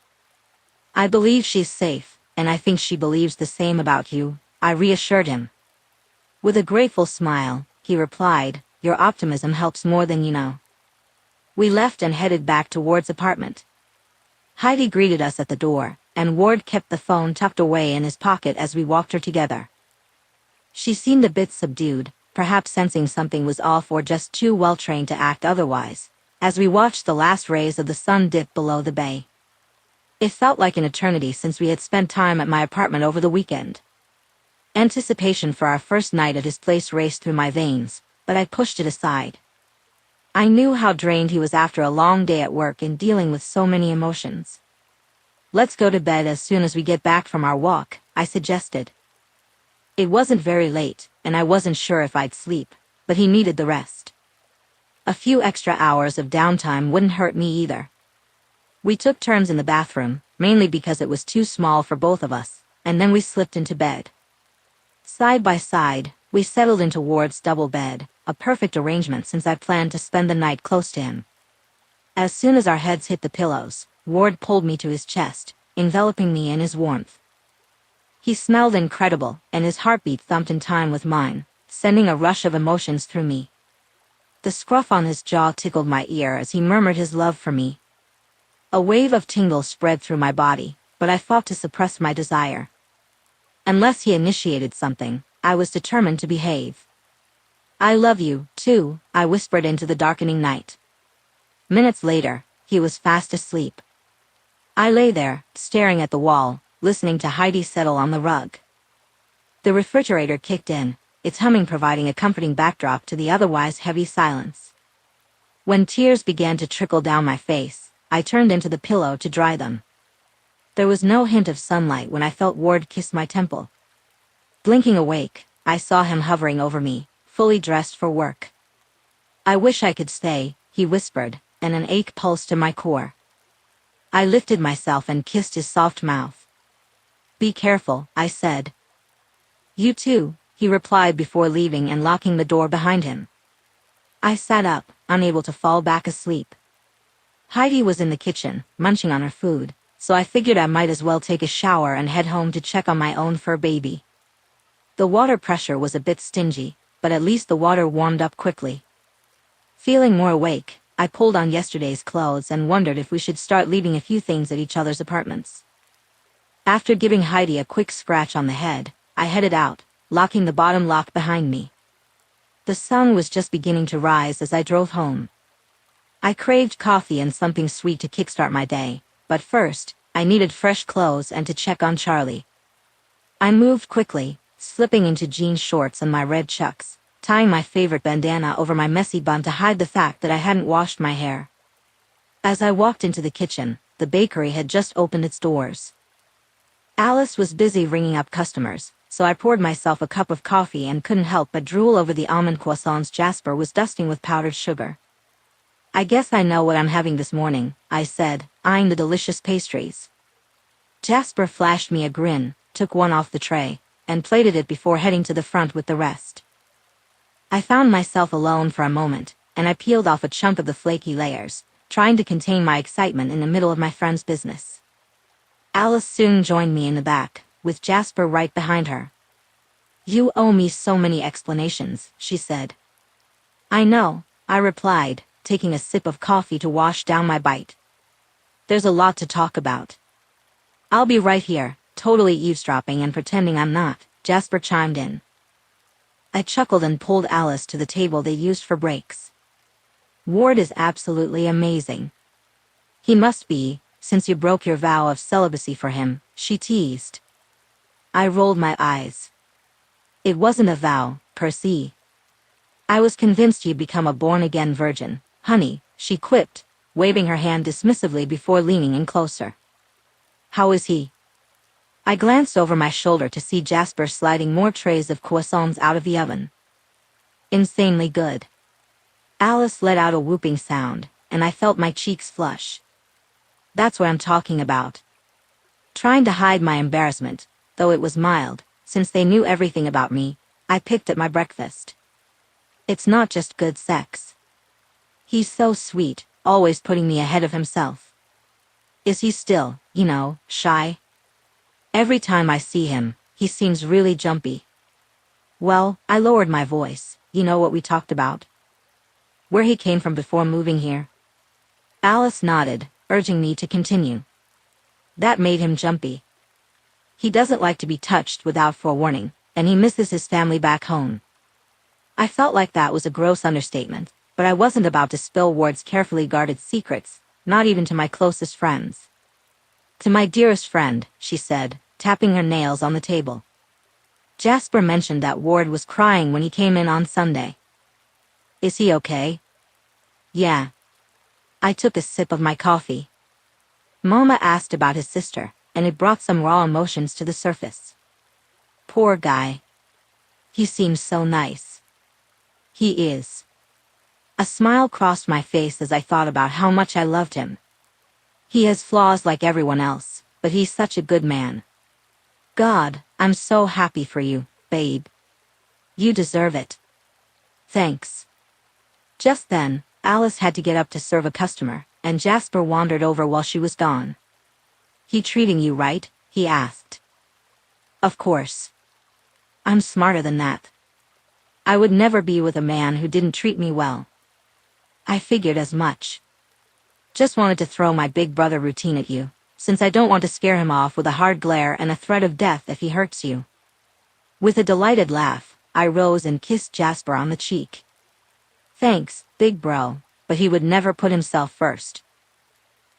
I believe she's safe, and I think she believes the same about you, I reassured him. With a grateful smile, he replied, your optimism helps more than you know. We left and headed back towards apartment. Heidi greeted us at the door, and Ward kept the phone tucked away in his pocket as we walked her together. She seemed a bit subdued, perhaps sensing something was off or just too well trained to act otherwise, as we watched the last rays of the sun dip below the bay. It felt like an eternity since we had spent time at my apartment over the weekend. Anticipation for our first night at his place raced through my veins, but I pushed it aside. I knew how drained he was after a long day at work and dealing with so many emotions. Let's go to bed as soon as we get back from our walk, I suggested. It wasn't very late, and I wasn't sure if I'd sleep, but he needed the rest. A few extra hours of downtime wouldn't hurt me either. We took turns in the bathroom, mainly because it was too small for both of us, and then we slipped into bed. Side by side, we settled into Ward's double bed, a perfect arrangement since I planned to spend the night close to him. As soon as our heads hit the pillows, Ward pulled me to his chest, enveloping me in his warmth. He smelled incredible, and his heartbeat thumped in time with mine, sending a rush of emotions through me. The scruff on his jaw tickled my ear as he murmured his love for me. A wave of tingles spread through my body, but I fought to suppress my desire. Unless he initiated something, I was determined to behave. I love you, too, I whispered into the darkening night. Minutes later, he was fast asleep. I lay there, staring at the wall, listening to Heidi settle on the rug. The refrigerator kicked in, its humming providing a comforting backdrop to the otherwise heavy silence. When tears began to trickle down my face, I turned into the pillow to dry them. There was no hint of sunlight when I felt Ward kiss my temple. Blinking awake, I saw him hovering over me, fully dressed for work. I wish I could stay, he whispered, and an ache pulsed in my core. I lifted myself and kissed his soft mouth. Be careful, I said. You too, he replied before leaving and locking the door behind him. I sat up, unable to fall back asleep. Heidi was in the kitchen, munching on her food, so I figured I might as well take a shower and head home to check on my own fur baby. The water pressure was a bit stingy, but at least the water warmed up quickly. Feeling more awake, I pulled on yesterday's clothes and wondered if we should start leaving a few things at each other's apartments. After giving Heidi a quick scratch on the head, I headed out, locking the bottom lock behind me. The sun was just beginning to rise as I drove home. I craved coffee and something sweet to kickstart my day, but first, I needed fresh clothes and to check on Charlie. I moved quickly, slipping into jean shorts and my red chucks, tying my favorite bandana over my messy bun to hide the fact that I hadn't washed my hair. As I walked into the kitchen, the bakery had just opened its doors. Alice was busy ringing up customers, so I poured myself a cup of coffee and couldn't help but drool over the almond croissants Jasper was dusting with powdered sugar. I guess I know what I'm having this morning, I said, eyeing the delicious pastries. Jasper flashed me a grin, took one off the tray, and plated it before heading to the front with the rest. I found myself alone for a moment, and I peeled off a chunk of the flaky layers, trying to contain my excitement in the middle of my friend's business. Alice soon joined me in the back, with Jasper right behind her. You owe me so many explanations, she said. I know, I replied, taking a sip of coffee to wash down my bite. There's a lot to talk about. I'll be right here, totally eavesdropping and pretending I'm not, Jasper chimed in. I chuckled and pulled Alice to the table they used for breaks. Ward is absolutely amazing. He must be, since you broke your vow of celibacy for him, she teased. I rolled my eyes. It wasn't a vow, per se. I was convinced you'd become a born-again virgin, honey, she quipped, waving her hand dismissively before leaning in closer. How is he? I glanced over my shoulder to see Jasper sliding more trays of croissants out of the oven. Insanely good. Alice let out a whooping sound, and I felt my cheeks flush. That's what I'm talking about. Trying to hide my embarrassment, though it was mild, since they knew everything about me, I picked at my breakfast. It's not just good sex. He's so sweet, always putting me ahead of himself. Is he still, shy? Every time I see him, he seems really jumpy. Well, I lowered my voice. You know what we talked about? Where he came from before moving here? Alice nodded, urging me to continue. That made him jumpy. He doesn't like to be touched without forewarning, and he misses his family back home. I felt like that was a gross understatement, but I wasn't about to spill Ward's carefully guarded secrets, not even to my closest friends. To my dearest friend, she said, tapping her nails on the table. Jasper mentioned that Ward was crying when he came in on Sunday. Is he okay? Yeah. I took a sip of my coffee. Mama asked about his sister, and it brought some raw emotions to the surface. Poor guy. He seems so nice. He is. A smile crossed my face as I thought about how much I loved him. He has flaws like everyone else, but he's such a good man. God, I'm so happy for you, babe. You deserve it. Thanks. Just then, Alice had to get up to serve a customer, and Jasper wandered over while she was gone. He treating you right? He asked. Of course. I'm smarter than that. I would never be with a man who didn't treat me well. I figured as much. Just wanted to throw my big brother routine at you, since I don't want to scare him off with a hard glare and a threat of death if he hurts you. With a delighted laugh, I rose and kissed Jasper on the cheek. Thanks, big bro, but he would never put himself first.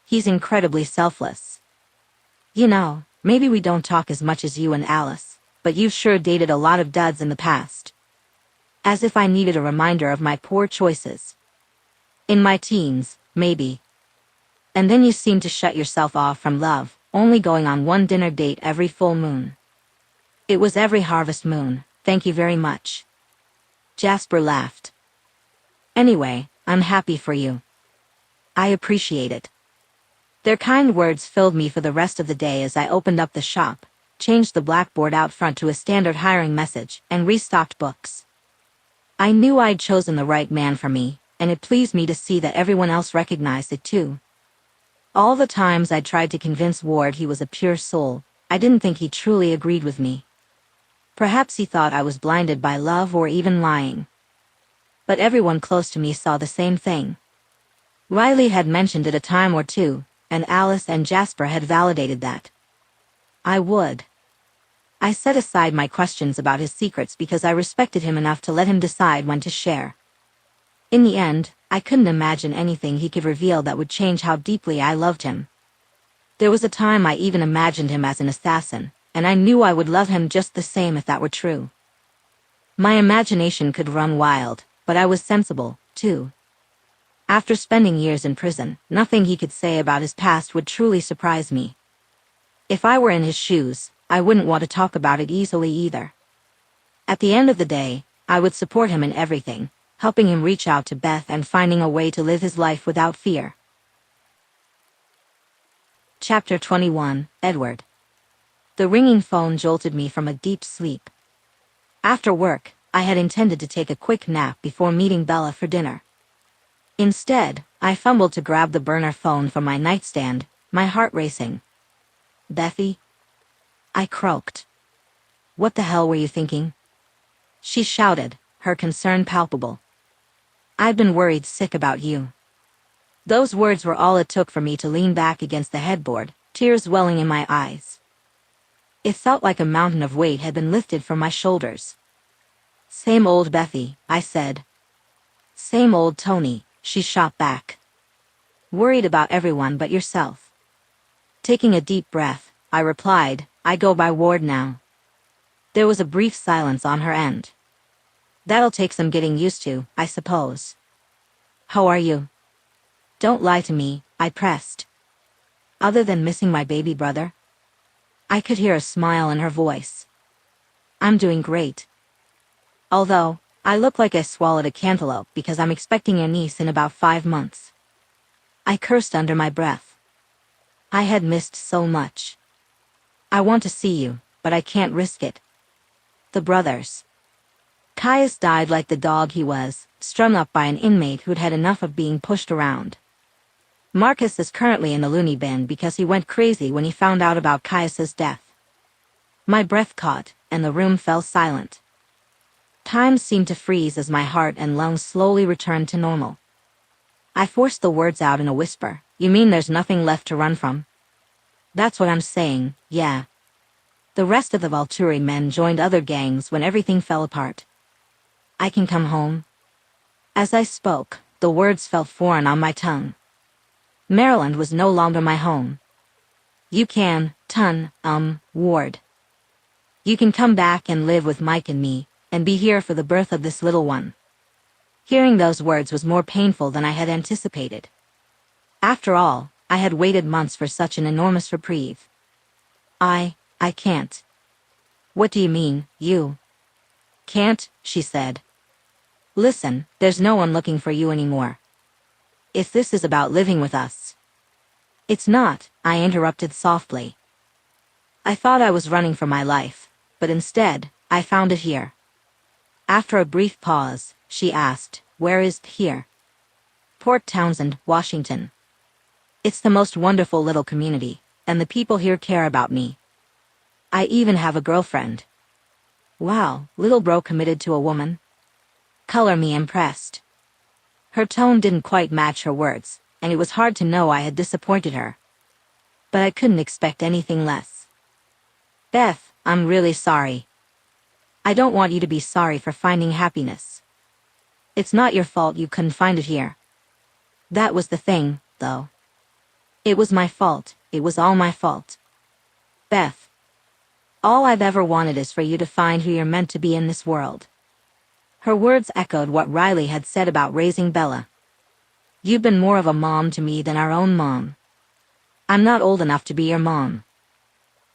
He's incredibly selfless. Maybe we don't talk as much as you and Alice, but you've sure dated a lot of duds in the past. As if I needed a reminder of my poor choices. In my teens, maybe. And then you seem to shut yourself off from love, only going on one dinner date every full moon. It was every harvest moon, thank you very much. Jasper laughed. Anyway, I'm happy for you. I appreciate it. Their kind words filled me for the rest of the day as I opened up the shop, changed the blackboard out front to a standard hiring message, and restocked books. I knew I'd chosen the right man for me, and it pleased me to see that everyone else recognized it too. All the times I'd tried to convince Ward he was a pure soul, I didn't think he truly agreed with me. Perhaps he thought I was blinded by love or even lying. But everyone close to me saw the same thing. Riley had mentioned it a time or two, and Alice and Jasper had validated that. I set aside my questions about his secrets because I respected him enough to let him decide when to share. In the end, I couldn't imagine anything he could reveal that would change how deeply I loved him. There was a time I even imagined him as an assassin, and I knew I would love him just the same if that were true. My imagination could run wild, but I was sensible, too. After spending years in prison, nothing he could say about his past would truly surprise me. If I were in his shoes, I wouldn't want to talk about it easily either. At the end of the day, I would support him in everything, helping him reach out to Beth and finding a way to live his life without fear. Chapter 21, Edward. The ringing phone jolted me from a deep sleep. After work, I had intended to take a quick nap before meeting Bella for dinner. Instead, I fumbled to grab the burner phone from my nightstand, my heart racing. Bethy? I croaked. What the hell were you thinking? She shouted, her concern palpable. I've been worried sick about you. Those words were all it took for me to lean back against the headboard, tears welling in my eyes. It felt like a mountain of weight had been lifted from my shoulders. Same old Bethy, I said. Same old Tony, she shot back. Worried about everyone but yourself. Taking a deep breath, I replied, I go by Ward now. There was a brief silence on her end. That'll take some getting used to, I suppose. How are you? Don't lie to me, I pressed. Other than missing my baby brother? I could hear a smile in her voice. I'm doing great. Although, I look like I swallowed a cantaloupe because I'm expecting your niece in about 5 months. I cursed under my breath. I had missed so much. I want to see you, but I can't risk it. The brothers. Caius died like the dog he was, strung up by an inmate who'd had enough of being pushed around. Marcus is currently in the loony bin because he went crazy when he found out about Caius's death. My breath caught, and the room fell silent. Time seemed to freeze as my heart and lungs slowly returned to normal. I forced the words out in a whisper. You mean there's nothing left to run from? That's what I'm saying, yeah. The rest of the Volturi men joined other gangs when everything fell apart. I can come home? As I spoke, the words felt foreign on my tongue. Maryland was no longer my home. You can, Ward. You can come back and live with Mike and me, and be here for the birth of this little one. Hearing those words was more painful than I had anticipated. After all, I had waited months for such an enormous reprieve. I can't. What do you mean, you? Can't, she said. Listen, there's no one looking for you anymore. If this is about living with us. It's not, I interrupted softly. I thought I was running for my life, but instead, I found it here. After a brief pause, she asked, where is here? Port Townsend, Washington. It's the most wonderful little community, and the people here care about me. I even have a girlfriend. Wow, little bro committed to a woman? Color me impressed. Her tone didn't quite match her words, and it was hard to know I had disappointed her. But I couldn't expect anything less. Beth, I'm really sorry. I don't want you to be sorry for finding happiness. It's not your fault you couldn't find it here. That was the thing, though. It was my fault, it was all my fault. Beth. All I've ever wanted is for you to find who you're meant to be in this world. Her words echoed what Riley had said about raising Bella. You've been more of a mom to me than our own mom. I'm not old enough to be your mom.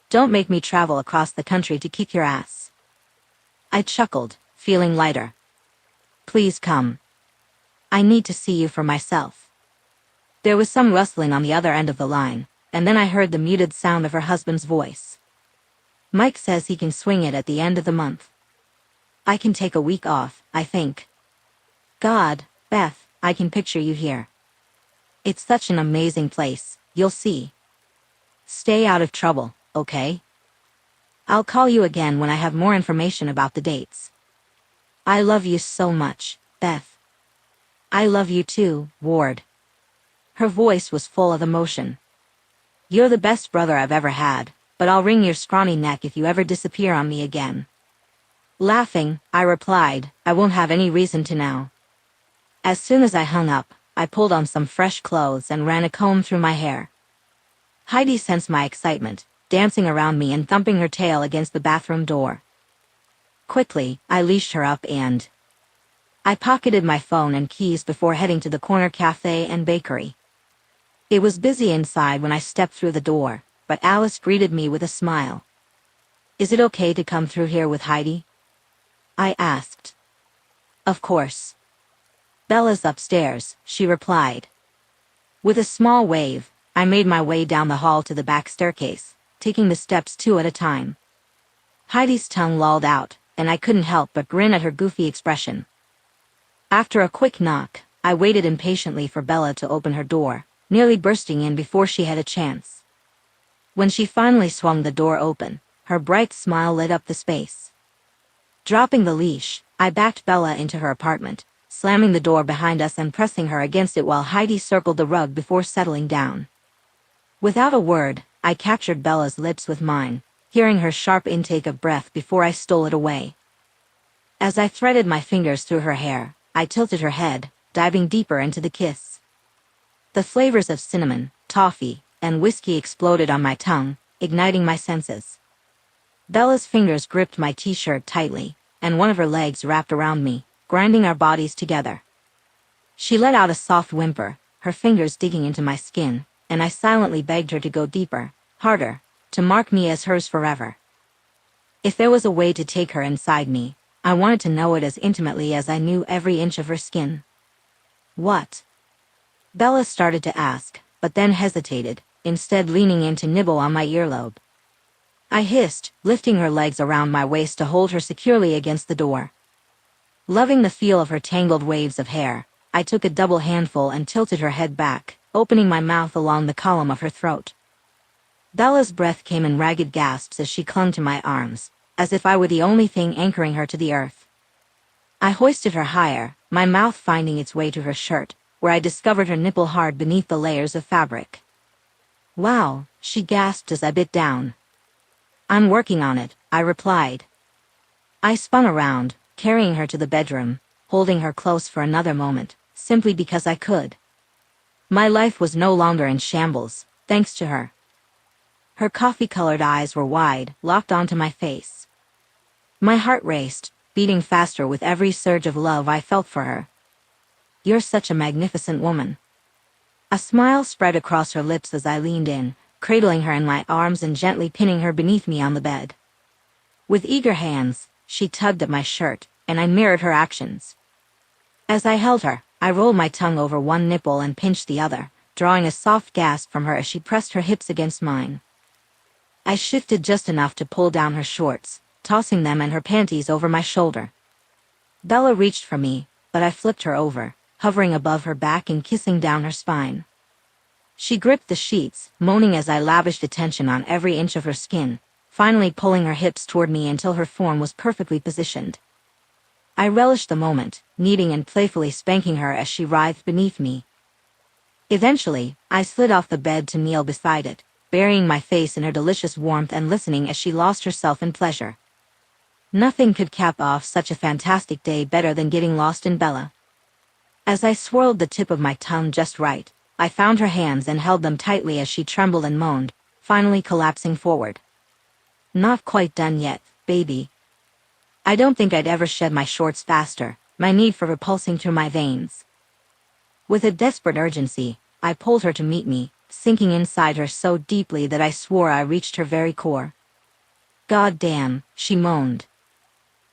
Don't make me travel across the country to kick your ass. I chuckled, feeling lighter. Please come. I need to see you for myself. There was some rustling on the other end of the line, and then I heard the muted sound of her husband's voice. Mike says he can swing it at the end of the month. I can take a week off, I think. God, Beth, I can picture you here. It's such an amazing place, you'll see. Stay out of trouble, okay? I'll call you again when I have more information about the dates. I love you so much, Beth. I love you too, Ward. Her voice was full of emotion. You're the best brother I've ever had, but I'll wring your scrawny neck if you ever disappear on me again. Laughing, I replied, I won't have any reason to now. As soon as I hung up, I pulled on some fresh clothes and ran a comb through my hair. Heidi sensed my excitement, dancing around me and thumping her tail against the bathroom door. Quickly, I leashed her up and I pocketed my phone and keys before heading to the corner cafe and bakery. It was busy inside when I stepped through the door, but Alice greeted me with a smile. Is it okay to come through here with Heidi? I asked. Of course. Bella's upstairs, she replied. With a small wave, I made my way down the hall to the back staircase, taking the steps 2 at a time. Heidi's tongue lolled out, and I couldn't help but grin at her goofy expression. After a quick knock, I waited impatiently for Bella to open her door, nearly bursting in before she had a chance. When she finally swung the door open, her bright smile lit up the space. Dropping the leash, I backed Bella into her apartment, slamming the door behind us and pressing her against it while Heidi circled the rug before settling down. Without a word, I captured Bella's lips with mine, hearing her sharp intake of breath before I stole it away. As I threaded my fingers through her hair, I tilted her head, diving deeper into the kiss. The flavors of cinnamon, toffee, and whiskey exploded on my tongue, igniting my senses. Bella's fingers gripped my t-shirt tightly, and one of her legs wrapped around me, grinding our bodies together. She let out a soft whimper, her fingers digging into my skin, and I silently begged her to go deeper, harder, to mark me as hers forever. If there was a way to take her inside me, I wanted to know it as intimately as I knew every inch of her skin. What? Bella started to ask, but then hesitated, instead leaning in to nibble on my earlobe. I hissed, lifting her legs around my waist to hold her securely against the door. Loving the feel of her tangled waves of hair, I took a double handful and tilted her head back, opening my mouth along the column of her throat. Bella's breath came in ragged gasps as she clung to my arms, as if I were the only thing anchoring her to the earth. I hoisted her higher, my mouth finding its way to her shirt, where I discovered her nipple hard beneath the layers of fabric. "Wow," she gasped as I bit down. "I'm working on it," I replied. I spun around, carrying her to the bedroom, holding her close for another moment, simply because I could. My life was no longer in shambles, thanks to her. Her coffee-colored eyes were wide, locked onto my face. My heart raced, beating faster with every surge of love I felt for her. "You're such a magnificent woman." A smile spread across her lips as I leaned in, cradling her in my arms and gently pinning her beneath me on the bed. With eager hands, she tugged at my shirt, and I mirrored her actions. As I held her, I rolled my tongue over one nipple and pinched the other, drawing a soft gasp from her as she pressed her hips against mine. I shifted just enough to pull down her shorts, tossing them and her panties over my shoulder. Bella reached for me, but I flipped her over, hovering above her back and kissing down her spine. She gripped the sheets, moaning as I lavished attention on every inch of her skin, finally pulling her hips toward me until her form was perfectly positioned. I relished the moment, kneading and playfully spanking her as she writhed beneath me. Eventually, I slid off the bed to kneel beside it, burying my face in her delicious warmth and listening as she lost herself in pleasure. Nothing could cap off such a fantastic day better than getting lost in Bella. As I swirled the tip of my tongue just right, I found her hands and held them tightly as she trembled and moaned, finally collapsing forward. "Not quite done yet, baby." I don't think I'd ever shed my shorts faster, my need for her pulsing through my veins. With a desperate urgency, I pulled her to meet me, sinking inside her so deeply that I swore I reached her very core. "God damn," she moaned.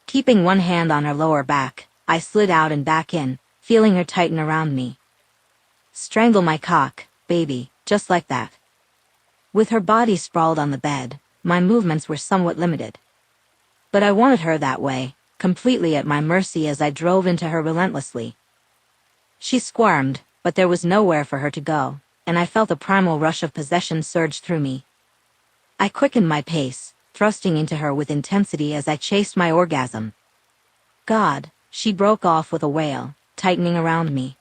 Keeping one hand on her lower back, I slid out and back in, feeling her tighten around me. "Strangle my cock, baby, just like that." With her body sprawled on the bed, my movements were somewhat limited. But I wanted her that way, completely at my mercy as I drove into her relentlessly. She squirmed, but there was nowhere for her to go, and I felt a primal rush of possession surge through me. I quickened my pace, thrusting into her with intensity as I chased my orgasm. "God," she broke off with a wail, tightening around me.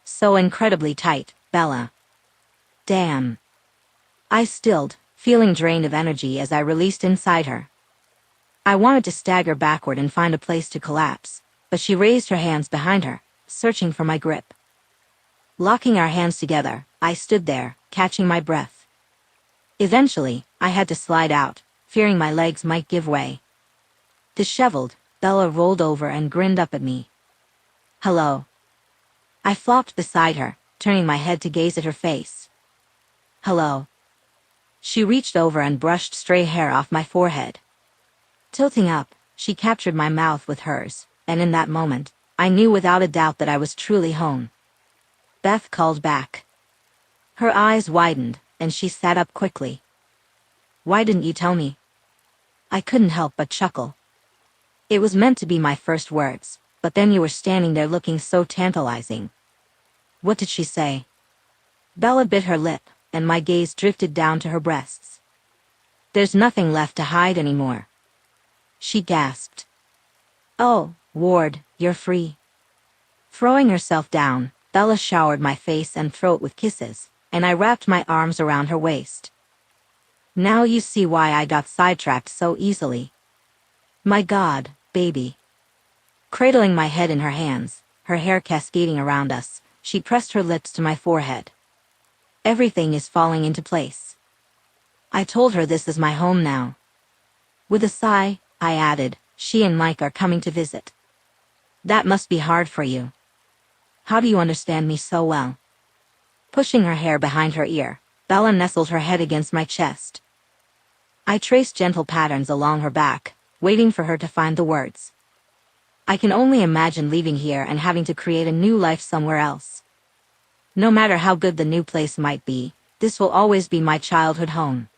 "So incredibly tight, Bella." "Damn." I stilled, feeling drained of energy as I released inside her. I wanted to stagger backward and find a place to collapse, but she raised her hands behind her, searching for my grip. Locking our hands together, I stood there, catching my breath. Eventually, I had to slide out, fearing my legs might give way. Disheveled, Bella rolled over and grinned up at me. "Hello." I flopped beside her, turning my head to gaze at her face. "Hello." She reached over and brushed stray hair off my forehead. Tilting up, she captured my mouth with hers, and in that moment, I knew without a doubt that I was truly home. Beth called back. Her eyes widened, and she sat up quickly. "Why didn't you tell me?" I couldn't help but chuckle. It was meant to be my first words, but then you were standing there looking so tantalizing. "What did she say?" Bella bit her lip, and my gaze drifted down to her breasts. "There's nothing left to hide anymore," she gasped. "Oh, Ward, you're free." Throwing herself down, Bella showered my face and throat with kisses, and I wrapped my arms around her waist. "Now you see why I got sidetracked so easily." "My God, baby." Cradling my head in her hands, her hair cascading around us, she pressed her lips to my forehead. "Everything is falling into place." I told her this is my home now. With a sigh, I added, "She and Mike are coming to visit." "That must be hard for you. How do you understand me so well?" Pushing her hair behind her ear, Bella nestled her head against my chest. I traced gentle patterns along her back, waiting for her to find the words. I can only imagine leaving here and having to create a new life somewhere else. No matter how good the new place might be, this will always be my childhood home.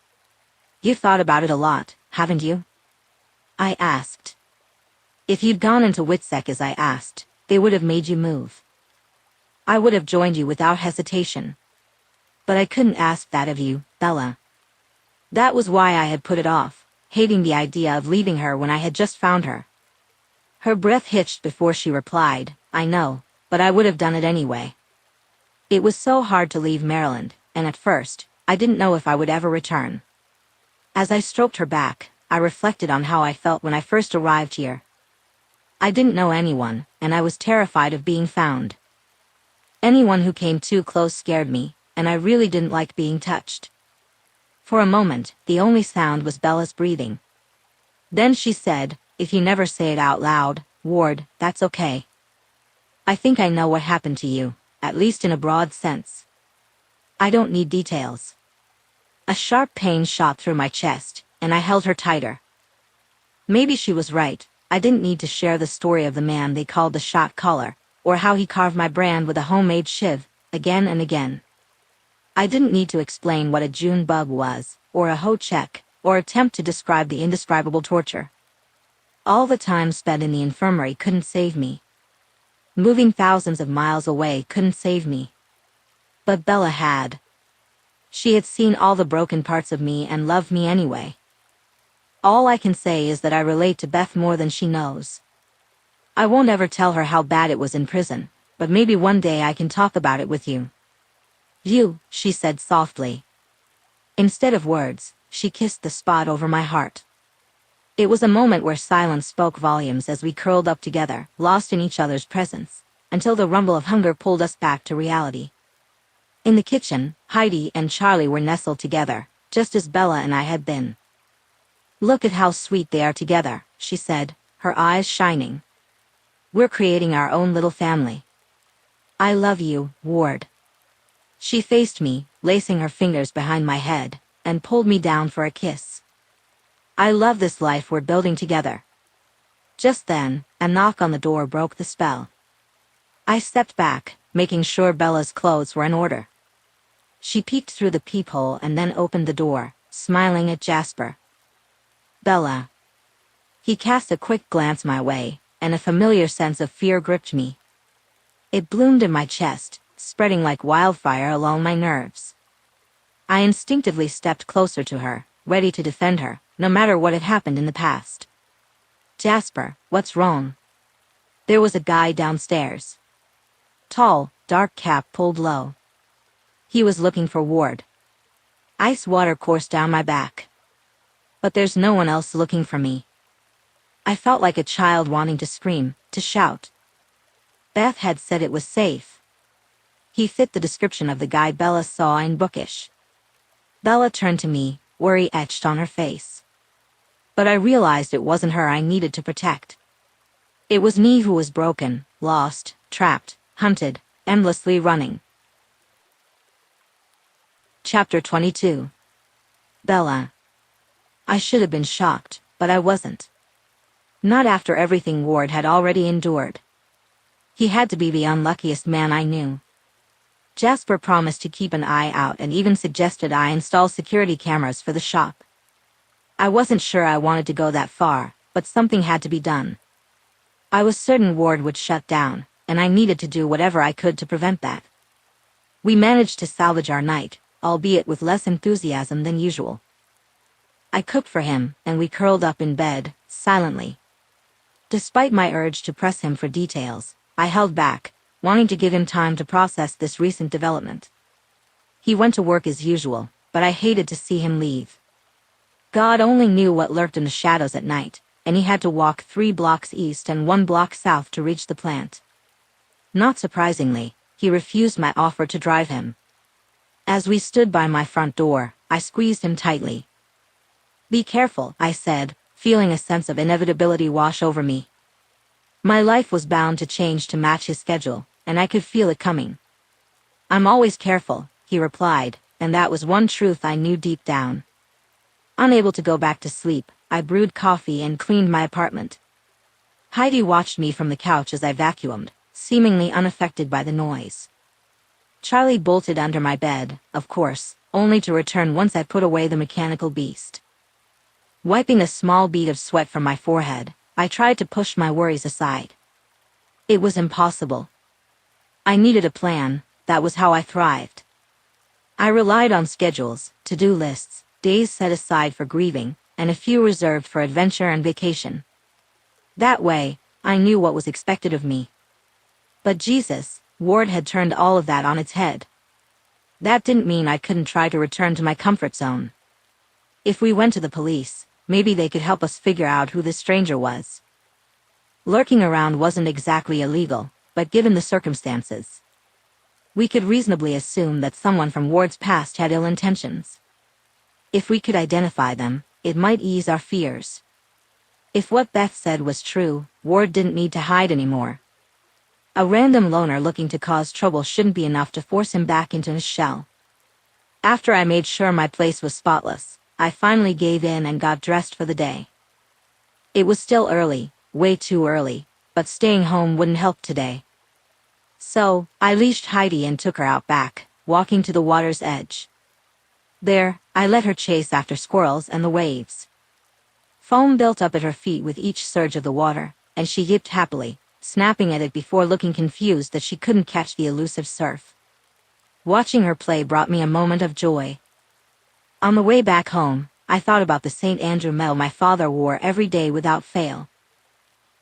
You've thought about it a lot, haven't you? I asked. If you'd gone into Witsec as I asked, they would have made you move. I would have joined you without hesitation. But I couldn't ask that of you, Bella. That was why I had put it off, hating the idea of leaving her when I had just found her. Her breath hitched before she replied, I know, but I would have done it anyway. It was so hard to leave Maryland, and at first, I didn't know if I would ever return. As I stroked her back, I reflected on how I felt when I first arrived here. I didn't know anyone, and I was terrified of being found. Anyone who came too close scared me, and I really didn't like being touched. For a moment, the only sound was Bella's breathing. Then she said, if you never say it out loud, Ward, that's okay. I think I know what happened to you, at least in a broad sense. I don't need details. A sharp pain shot through my chest, and I held her tighter. Maybe she was right. I didn't need to share the story of the man they called the shot caller, or how he carved my brand with a homemade shiv, again and again. I didn't need to explain what a June bug was, or a hoe check, or attempt to describe the indescribable torture. All the time spent in the infirmary couldn't save me. Moving thousands of miles away couldn't save me. But Bella had. She had seen all the broken parts of me and loved me anyway. All I can say is that I relate to Beth more than she knows. I won't ever tell her how bad it was in prison, but maybe one day I can talk about it with you. You, she said softly. Instead of words, she kissed the spot over my heart. It was a moment where silence spoke volumes as we curled up together, lost in each other's presence, until the rumble of hunger pulled us back to reality. In the kitchen, Heidi and Charlie were nestled together, just as Bella and I had been. Look at how sweet they are together, she said, her eyes shining. We're creating our own little family. I love you, Ward. She faced me, lacing her fingers behind my head, and pulled me down for a kiss. I love this life we're building together. Just then, a knock on the door broke the spell. I stepped back, making sure Bella's clothes were in order. She peeked through the peephole and then opened the door, smiling at Jasper. Bella. He cast a quick glance my way, and a familiar sense of fear gripped me. It bloomed in my chest, spreading like wildfire along my nerves. I instinctively stepped closer to her, ready to defend her, no matter what had happened in the past. Jasper, what's wrong? There was a guy downstairs. Tall, dark cap pulled low. He was looking for Ward. Ice water coursed down my back. But there's no one else looking for me. I felt like a child wanting to scream, to shout. Beth had said it was safe. He fit the description of the guy Bella saw in Bookish. Bella turned to me, worry etched on her face. But I realized it wasn't her I needed to protect. It was me who was broken, lost, trapped, hunted, endlessly running. Chapter 22. Bella. I should have been shocked, but I wasn't. Not after everything Ward had already endured. He had to be the unluckiest man I knew. Jasper promised to keep an eye out and even suggested I install security cameras for the shop. I wasn't sure I wanted to go that far, but something had to be done. I was certain Ward would shut down, and I needed to do whatever I could to prevent that. We managed to salvage our night, albeit with less enthusiasm than usual. I cooked for him, and we curled up in bed, silently. Despite my urge to press him for details, I held back, wanting to give him time to process this recent development. He went to work as usual, but I hated to see him leave. God only knew what lurked in the shadows at night, and he had to walk 3 blocks east and 1 block south to reach the plant. Not surprisingly, he refused my offer to drive him. As we stood by my front door, I squeezed him tightly. Be careful, I said, feeling a sense of inevitability wash over me. My life was bound to change to match his schedule, and I could feel it coming. I'm always careful, he replied, and that was one truth I knew deep down. Unable to go back to sleep, I brewed coffee and cleaned my apartment. Heidi watched me from the couch as I vacuumed, seemingly unaffected by the noise. Charlie bolted under my bed, of course, only to return once I put away the mechanical beast. Wiping a small bead of sweat from my forehead, I tried to push my worries aside. It was impossible. I needed a plan, that was how I thrived. I relied on schedules, to-do lists, days set aside for grieving, and a few reserved for adventure and vacation. That way, I knew what was expected of me. But Jesus, Ward had turned all of that on its head. That didn't mean I couldn't try to return to my comfort zone. If we went to the police, maybe they could help us figure out who this stranger was. Lurking around wasn't exactly illegal, but given the circumstances, we could reasonably assume that someone from Ward's past had ill intentions. If we could identify them, it might ease our fears. If what Beth said was true, Ward didn't need to hide anymore. A random loner looking to cause trouble shouldn't be enough to force him back into his shell. After I made sure my place was spotless, I finally gave in and got dressed for the day. It was still early, way too early, but staying home wouldn't help today. So, I leashed Heidi and took her out back, walking to the water's edge. There, I let her chase after squirrels and the waves. Foam built up at her feet with each surge of the water, and she yipped happily, snapping at it before looking confused that she couldn't catch the elusive surf. Watching her play brought me a moment of joy. On the way back home, I thought about the St. Andrew medal my father wore every day without fail.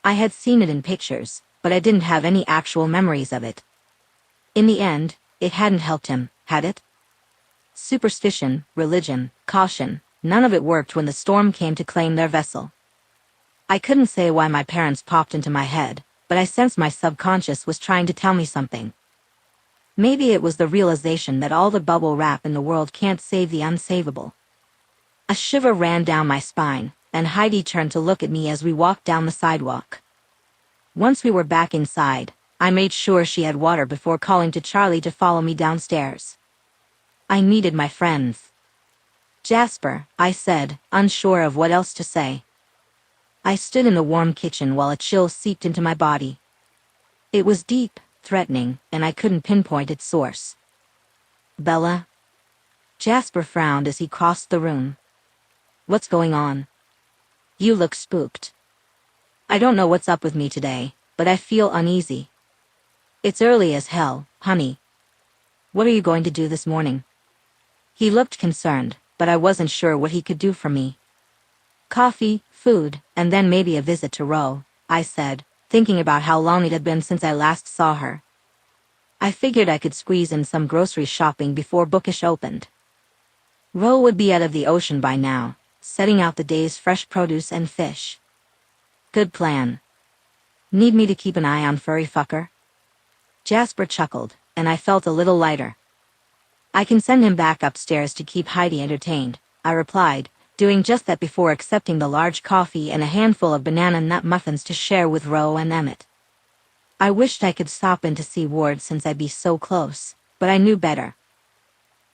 I had seen it in pictures, but I didn't have any actual memories of it. In the end, it hadn't helped him, had it? Superstition, religion, caution, none of it worked when the storm came to claim their vessel. I couldn't say why my parents popped into my head, but I sensed my subconscious was trying to tell me something. Maybe it was the realization that all the bubble wrap in the world can't save the unsavable. A shiver ran down my spine, and Heidi turned to look at me as we walked down the sidewalk. Once we were back inside, I made sure she had water before calling to Charlie to follow me downstairs. I needed my friends. Jasper, I said, unsure of what else to say. I stood in the warm kitchen while a chill seeped into my body. It was deep, threatening, and I couldn't pinpoint its source. Bella? Jasper frowned as he crossed the room. What's going on? You look spooked. I don't know what's up with me today, but I feel uneasy. It's early as hell, honey. What are you going to do this morning? He looked concerned, but I wasn't sure what he could do for me. Coffee, food, and then maybe a visit to Ro, I said, thinking about how long it had been since I last saw her. I figured I could squeeze in some grocery shopping before bookish opened. Ro would be out of the ocean by now, setting out the day's fresh produce and fish. Good plan. Need me to keep an eye on furry fucker? Jasper chuckled, and I felt a little lighter. I can send him back upstairs to keep Heidi entertained, I replied, doing just that before accepting the large coffee and a handful of banana nut muffins to share with Ro and Emmett. I wished I could stop in to see Ward since I'd be so close, but I knew better.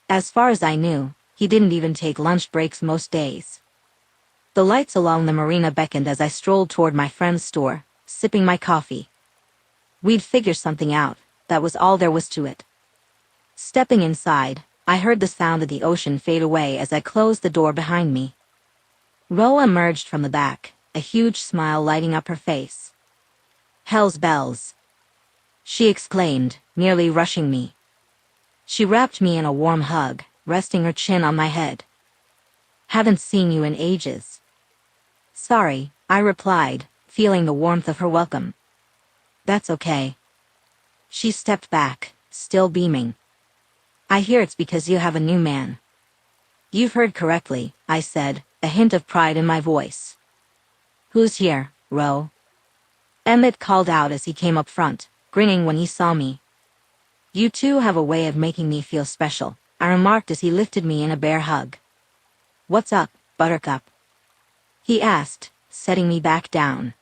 As far as I knew, he didn't even take lunch breaks most days. The lights along the marina beckoned as I strolled toward my friend's store, sipping my coffee. We'd figure something out, that was all there was to it. Stepping inside, I heard the sound of the ocean fade away as I closed the door behind me. Ro emerged from the back, a huge smile lighting up her face. Hell's bells! She exclaimed, nearly rushing me. She wrapped me in a warm hug, resting her chin on my head. Haven't seen you in ages. Sorry, I replied, feeling the warmth of her welcome. That's okay. She stepped back, still beaming. I hear it's because you have a new man. You've heard correctly, I said, a hint of pride in my voice. Who's here, Ro? Emmett called out as he came up front, grinning when he saw me. You two have a way of making me feel special, I remarked as he lifted me in a bear hug. What's up, Buttercup? He asked, setting me back down.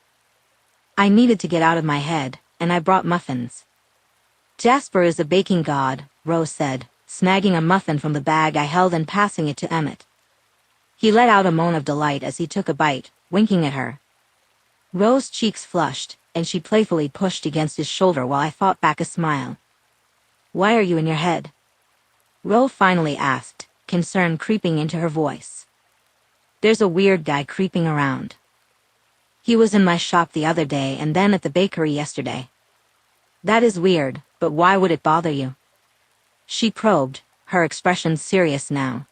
I needed to get out of my head, and I brought muffins. Jasper is a baking god, Rose said, snagging a muffin from the bag I held and passing it to Emmett. He let out a moan of delight as he took a bite, winking at her. Rose's cheeks flushed, and she playfully pushed against his shoulder while I fought back a smile. "Why are you in your head?" Rose finally asked, concern creeping into her voice. "There's a weird guy creeping around. He was in my shop the other day and then at the bakery yesterday." "That is weird, but why would it bother you?" She probed, her expression serious now.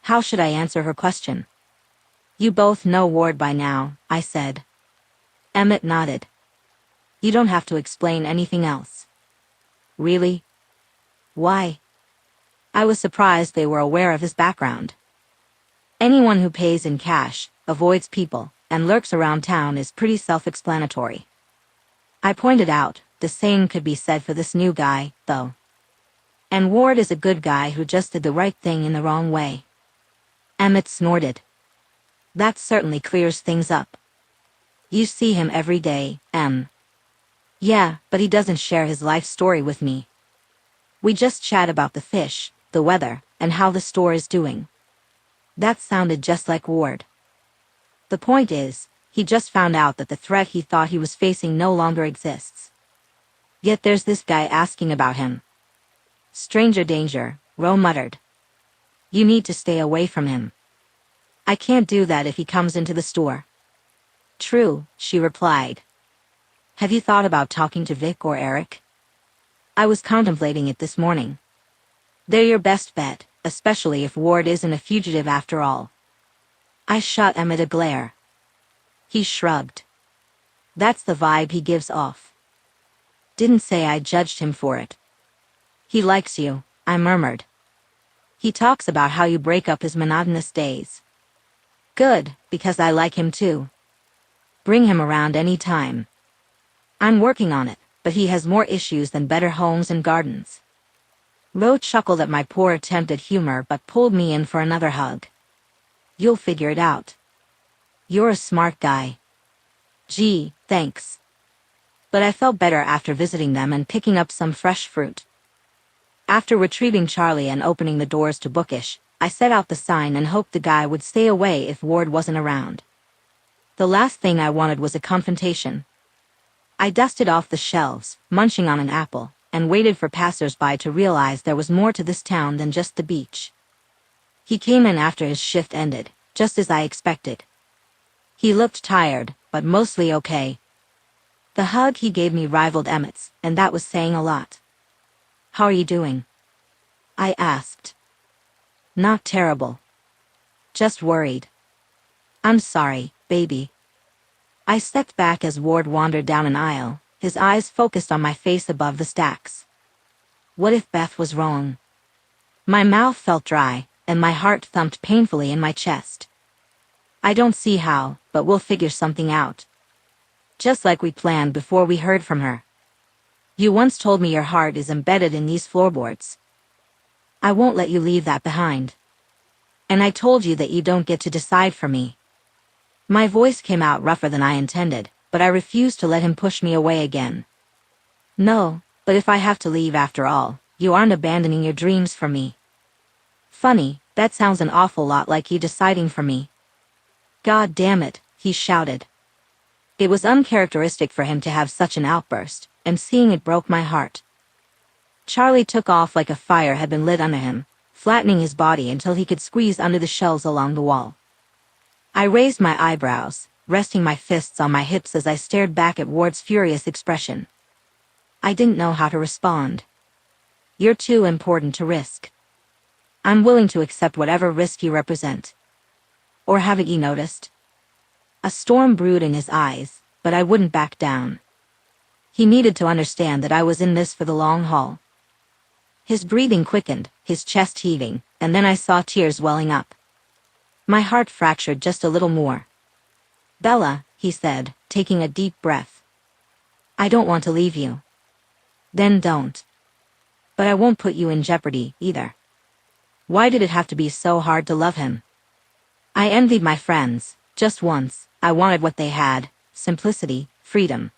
How should I answer her question? "You both know Ward by now," I said. Emmett nodded. "You don't have to explain anything else." "Really? Why?" I was surprised they were aware of his background. Anyone who pays in cash, avoids people, and lurks around town is pretty self-explanatory. I pointed out, the same could be said for this new guy, though. And Ward is a good guy who just did the right thing in the wrong way. Emmett snorted. "That certainly clears things up. You see him every day, Em." "Yeah, but he doesn't share his life story with me. We just chat about the fish, the weather, and how the store is doing." That sounded just like Ward. The point is, he just found out that the threat he thought he was facing no longer exists. Yet there's this guy asking about him. "Stranger danger," Ro muttered. "You need to stay away from him." "I can't do that if he comes into the store." "True," she replied. "Have you thought about talking to Vic or Eric?" "I was contemplating it this morning. They're your best bet, especially if Ward isn't a fugitive after all." I shot Emmett a glare. He shrugged. "That's the vibe he gives off." "Didn't say I judged him for it." "He likes you," I murmured. "He talks about how you break up his monotonous days." "Good, because I like him too. Bring him around any time." "I'm working on it, but he has more issues than better homes and gardens." Ro chuckled at my poor attempt at humor but pulled me in for another hug. "You'll figure it out. You're a smart guy." "Gee, thanks." But I felt better after visiting them and picking up some fresh fruit. After retrieving Charlie and opening the doors to Bookish, I set out the sign and hoped the guy would stay away if Ward wasn't around. The last thing I wanted was a confrontation. I dusted off the shelves, munching on an apple, and waited for passers-by to realize there was more to this town than just the beach. He came in after his shift ended, just as I expected. He looked tired, but mostly okay. The hug he gave me rivaled Emmett's, and that was saying a lot. "How are you doing?" I asked. "Not terrible. Just worried." "I'm sorry, baby." I stepped back as Ward wandered down an aisle, his eyes focused on my face above the stacks. What if Beth was wrong? My mouth felt dry, and my heart thumped painfully in my chest. "I don't see how, but we'll figure something out. Just like we planned before we heard from her. You once told me your heart is embedded in these floorboards. I won't let you leave that behind. And I told you that you don't get to decide for me." My voice came out rougher than I intended, but I refused to let him push me away again. "No, but if I have to leave after all, you aren't abandoning your dreams for me." "Funny, that sounds an awful lot like you deciding for me." "God damn it," he shouted. It was uncharacteristic for him to have such an outburst, and seeing it broke my heart. Charlie took off like a fire had been lit under him, flattening his body until he could squeeze under the shelves along the wall. I raised my eyebrows, resting my fists on my hips as I stared back at Ward's furious expression. I didn't know how to respond. "You're too important to risk. I'm willing to accept whatever risk you represent." Or haven't you noticed? A storm brewed in his eyes, but I wouldn't back down. He needed to understand that I was in this for the long haul. His breathing quickened, his chest heaving, and then I saw tears welling up. My heart fractured just a little more. "Bella," he said, taking a deep breath. "I don't want to leave you." "Then don't. But I won't put you in jeopardy, either." Why did it have to be so hard to love him? I envied my friends. Just once, I wanted what they had: simplicity, freedom.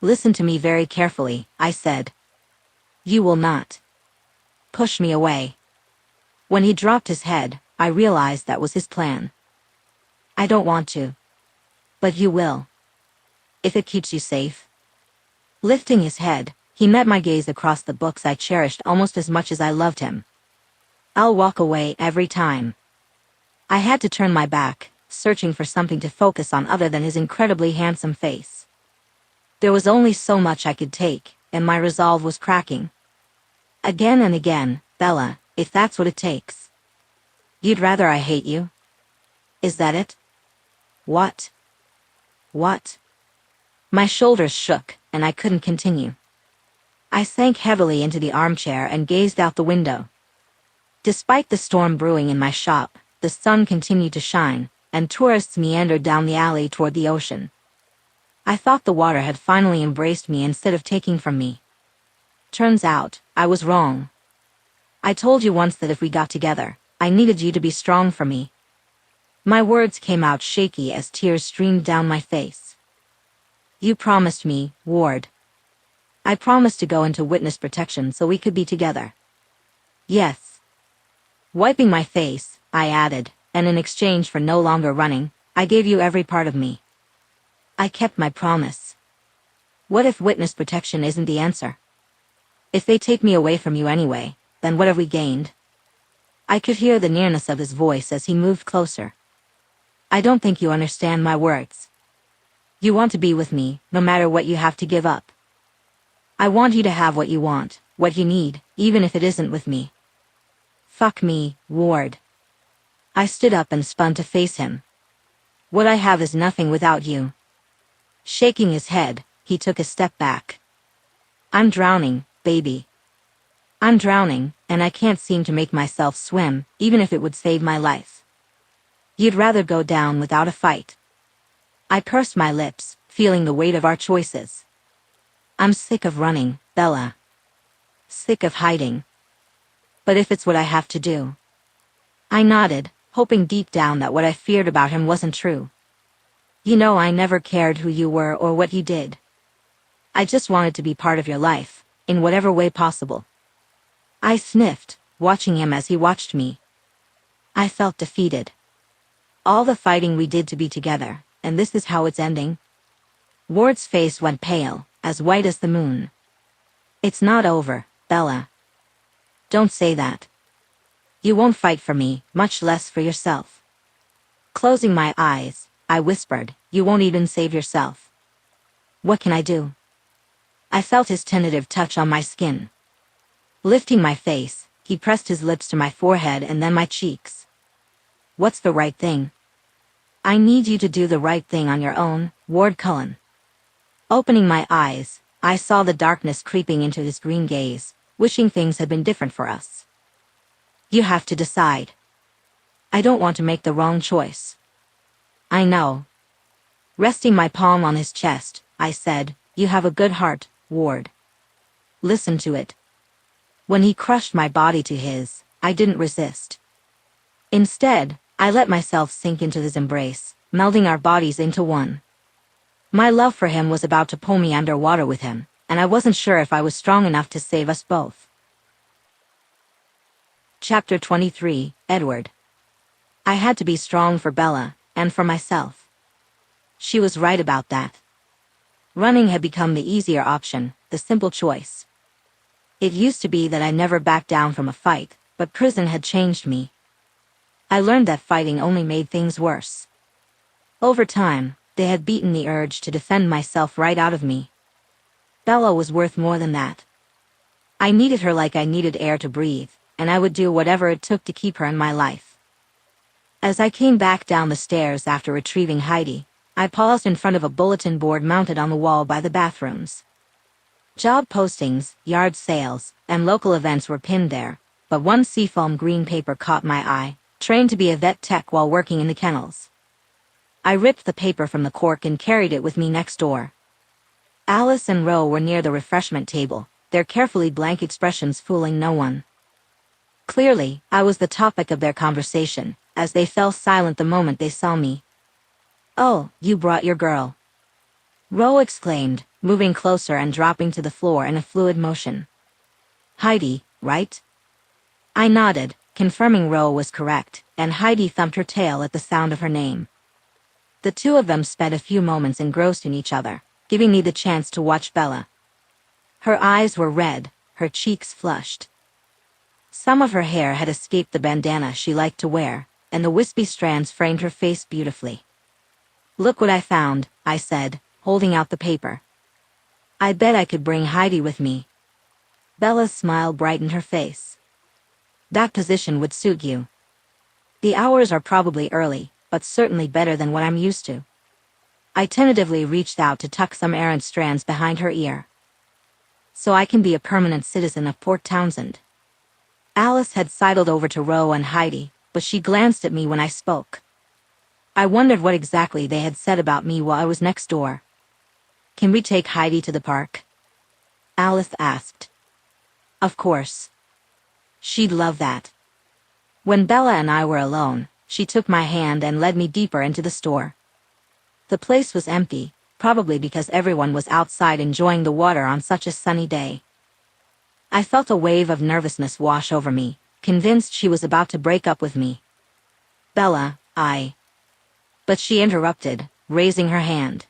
"Listen to me very carefully," I said. "You will not. pushed me away. When he dropped his head, I realized that was his plan. I don't want to. But you will. If it keeps you safe. Lifting his head, he met my gaze across the books I cherished almost as much as I loved him. I'll walk away every time. I had to turn my back, searching for something to focus on other than his incredibly handsome face. There was only so much I could take, and my resolve was cracking. Again and again, Bella, if that's what it takes. You'd rather I hate you? Is that it? What? What? My shoulders shook, and I couldn't continue. I sank heavily into the armchair and gazed out the window. Despite the storm brewing in my shop, the sun continued to shine, and tourists meandered down the alley toward the ocean. I thought the water had finally embraced me instead of taking from me. Turns out, I was wrong. I told you once that if we got together, I needed you to be strong for me. My words came out shaky as tears streamed down my face. You promised me, Ward. I promised to go into witness protection so we could be together. Yes. Wiping my face, I added, and in exchange for no longer running, I gave you every part of me. I kept my promise. What if witness protection isn't the answer? If they take me away from you anyway, then what have we gained? I could hear the nearness of his voice as he moved closer. I don't think you understand my words. You want to be with me, no matter what you have to give up. I want you to have what you want, what you need, even if it isn't with me. Fuck me, Ward. I stood up and spun to face him. What I have is nothing without you. Shaking his head, he took a step back. I'm drowning, baby. I'm drowning, and I can't seem to make myself swim, even if it would save my life. You'd rather go down without a fight. I pursed my lips, feeling the weight of our choices. I'm sick of running, Bella. Sick of hiding. But if it's what I have to do. I nodded, hoping deep down that what I feared about him wasn't true. You know, I never cared who you were or what you did. I just wanted to be part of your life, in whatever way possible. I sniffed, watching him as he watched me. I felt defeated. All the fighting we did to be together, and this is how it's ending? Ward's face went pale, as white as the moon. It's not over, Bella. Don't say that. You won't fight for me, much less for yourself. Closing my eyes, I whispered, you won't even save yourself. What can I do? I felt his tentative touch on my skin. Lifting my face, he pressed his lips to my forehead and then my cheeks. What's the right thing? I need you to do the right thing on your own, Ward Cullen. Opening my eyes, I saw the darkness creeping into his green gaze, wishing things had been different for us. You have to decide. I don't want to make the wrong choice. I know. Resting my palm on his chest, I said, you have a good heart, Ward. Listen to it. When he crushed my body to his, I didn't resist. Instead, I let myself sink into his embrace, melding our bodies into one. My love for him was about to pull me underwater with him, and I wasn't sure if I was strong enough to save us both. Chapter 23, Edward. I had to be strong for Bella, and for myself. She was right about that. Running had become the easier option, the simple choice. It used to be that I never backed down from a fight, but prison had changed me. I learned that fighting only made things worse. Over time, they had beaten the urge to defend myself right out of me. Bella was worth more than that. I needed her like I needed air to breathe, and I would do whatever it took to keep her in my life. As I came back down the stairs after retrieving Heidi, I paused in front of a bulletin board mounted on the wall by the bathrooms. Job postings, yard sales, and local events were pinned there, but one seafoam green paper caught my eye, trained to be a vet tech while working in the kennels. I ripped the paper from the cork and carried it with me next door. Alice and Ro were near the refreshment table, their carefully blank expressions fooling no one. Clearly, I was the topic of their conversation, as they fell silent the moment they saw me. "Oh, you brought your girl," Ro exclaimed, moving closer and dropping to the floor in a fluid motion. "Heidi, right?" I nodded, confirming Ro was correct, and Heidi thumped her tail at the sound of her name. The two of them spent a few moments engrossed in each other, giving me the chance to watch Bella. Her eyes were red, her cheeks flushed. Some of her hair had escaped the bandana she liked to wear, and the wispy strands framed her face beautifully. "Look what I found," I said, holding out the paper. "I bet I could bring Heidi with me." Bella's smile brightened her face. "That position would suit you. The hours are probably early, but certainly better than what I'm used to." I tentatively reached out to tuck some errant strands behind her ear. "So I can be a permanent citizen of Port Townsend." Alice had sidled over to Ro and Heidi, but she glanced at me when I spoke. I wondered what exactly they had said about me while I was next door. "Can we take Heidi to the park?" Alice asked. "Of course. She'd love that." When Bella and I were alone, she took my hand and led me deeper into the store. The place was empty, probably because everyone was outside enjoying the water on such a sunny day. I felt a wave of nervousness wash over me, convinced she was about to break up with me. "Bella, But she interrupted, raising her hand.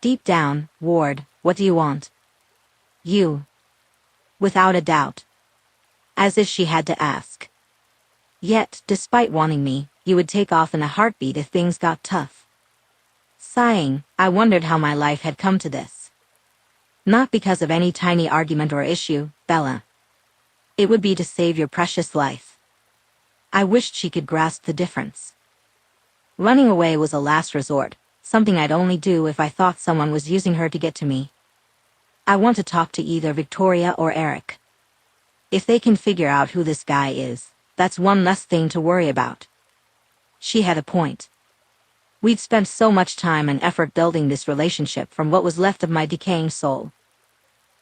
"Deep down, Ward, what do you want?" "You." Without a doubt. As if she had to ask. Yet, despite wanting me, you would take off in a heartbeat if things got tough. Sighing, I wondered how my life had come to this. "Not because of any tiny argument or issue, Bella. It would be to save your precious life." I wished she could grasp the difference. Running away was a last resort, something I'd only do if I thought someone was using her to get to me. I want to talk to either Victoria or Eric. If they can figure out who this guy is, that's one less thing to worry about. She had a point. We'd spent so much time and effort building this relationship from what was left of my decaying soul.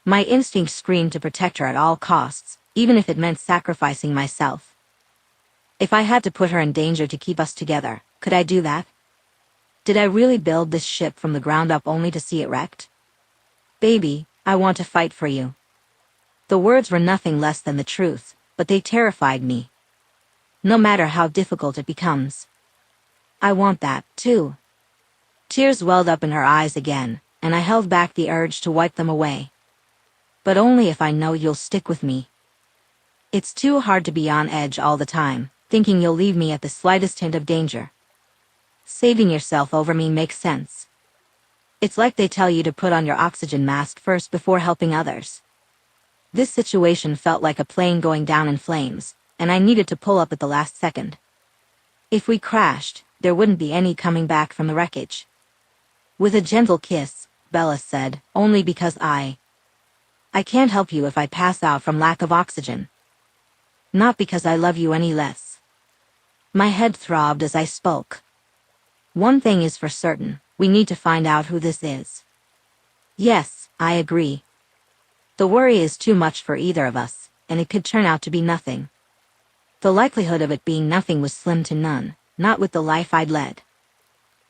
My instinct screamed to protect her at all costs, even if it meant sacrificing myself. If I had to put her in danger to keep us together, could I do that? Did I really build this ship from the ground up only to see it wrecked? "Baby, I want to fight for you." The words were nothing less than the truth, but they terrified me. No matter how difficult it becomes. I want that, too. Tears welled up in her eyes again, and I held back the urge to wipe them away. "But only if I know you'll stick with me. It's too hard to be on edge all the time, thinking you'll leave me at the slightest hint of danger. Saving yourself over me makes sense. It's like they tell you to put on your oxygen mask first before helping others." This situation felt like a plane going down in flames, and I needed to pull up at the last second. If we crashed, there wouldn't be any coming back from the wreckage. With a gentle kiss, Bella said, "Only because I can't help you if I pass out from lack of oxygen. Not because I love you any less." My head throbbed as I spoke. One thing is for certain, we need to find out who this is. Yes, I agree. The worry is too much for either of us, and it could turn out to be nothing. The likelihood of it being nothing was slim to none, not with the life I'd led.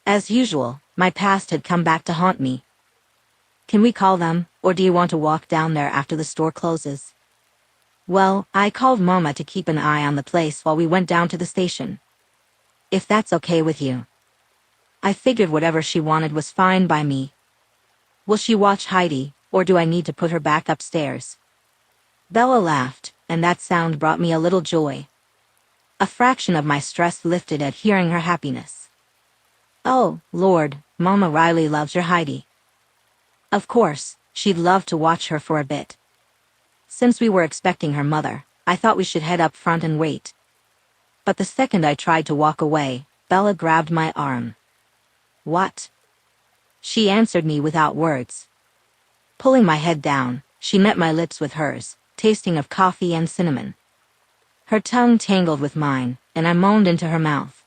As usual, my past had come back to haunt me. "Can we call them, or do you want to walk down there after the store closes?" "Well, I called Mama to keep an eye on the place while we went down to the station. If that's okay with you." I figured whatever she wanted was fine by me. "Will she watch Heidi, or do I need to put her back upstairs?" Bella laughed, and that sound brought me a little joy. A fraction of my stress lifted at hearing her happiness. "Oh, Lord, Mama Riley loves your Heidi." Of course, she'd love to watch her for a bit. Since we were expecting her mother, I thought we should head up front and wait. But the second I tried to walk away, Bella grabbed my arm. "What?" She answered me without words. Pulling my head down, she met my lips with hers, tasting of coffee and cinnamon. Her tongue tangled with mine, and I moaned into her mouth.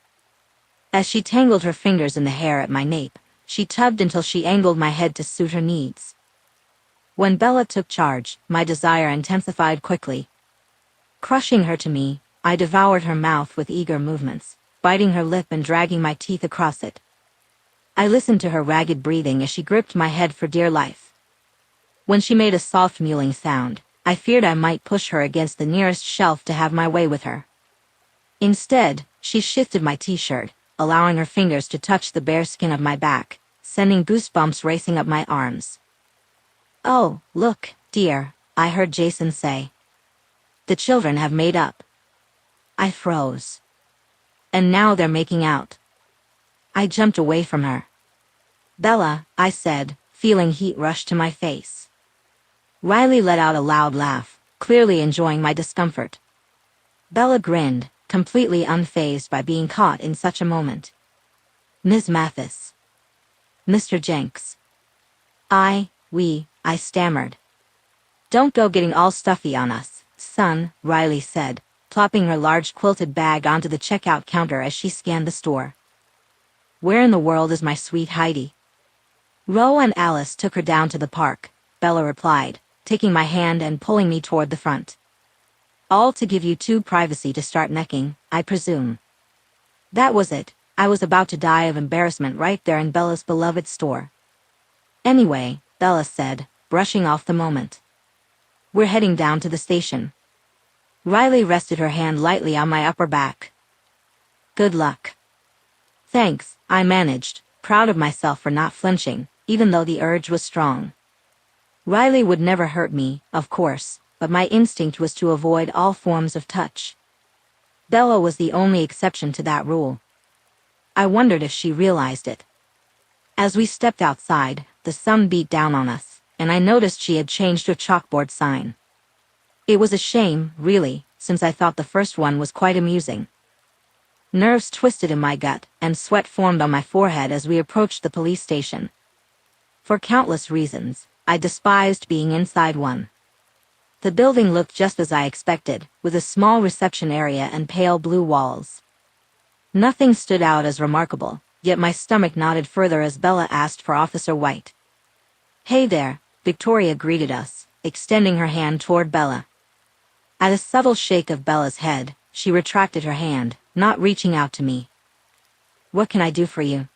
As she tangled her fingers in the hair at my nape, she tugged until she angled my head to suit her needs. When Bella took charge, my desire intensified quickly. Crushing her to me, I devoured her mouth with eager movements, biting her lip and dragging my teeth across it. I listened to her ragged breathing as she gripped my head for dear life. When she made a soft mewling sound, I feared I might push her against the nearest shelf to have my way with her. Instead, she shifted my t-shirt, allowing her fingers to touch the bare skin of my back, sending goosebumps racing up my arms. "Oh, look, dear," I heard Jason say. "The children have made up." I froze. "And now they're making out." I jumped away from her. "Bella," I said, feeling heat rush to my face. Riley let out a loud laugh, clearly enjoying my discomfort. Bella grinned, completely unfazed by being caught in such a moment. "Ms. Mathis." "Mr. Jenks." I stammered. "Don't go getting all stuffy on us, son," Riley said, plopping her large quilted bag onto the checkout counter as she scanned the store. "Where in the world is my sweet Heidi?" "Ro and Alice took her down to the park," Bella replied, taking my hand and pulling me toward the front. "All to give you two privacy to start necking, I presume." That was it. I was about to die of embarrassment right there in Bella's beloved store. "Anyway," Bella said, brushing off the moment. "We're heading down to the station." Riley rested her hand lightly on my upper back. "Good luck." "Thanks," I managed, proud of myself for not flinching, even though the urge was strong. Riley would never hurt me, of course, but my instinct was to avoid all forms of touch. Bella was the only exception to that rule. I wondered if she realized it. As we stepped outside, the sun beat down on us, and I noticed she had changed her chalkboard sign. It was a shame, really, since I thought the first one was quite amusing. Nerves twisted in my gut, and sweat formed on my forehead as we approached the police station. For countless reasons, I despised being inside one. The building looked just as I expected, with a small reception area and pale blue walls. Nothing stood out as remarkable, yet my stomach knotted further as Bella asked for Officer White. "Hey there," Victoria greeted us, extending her hand toward Bella. At a subtle shake of Bella's head, she retracted her hand, not reaching out to me. "What can I do for you?"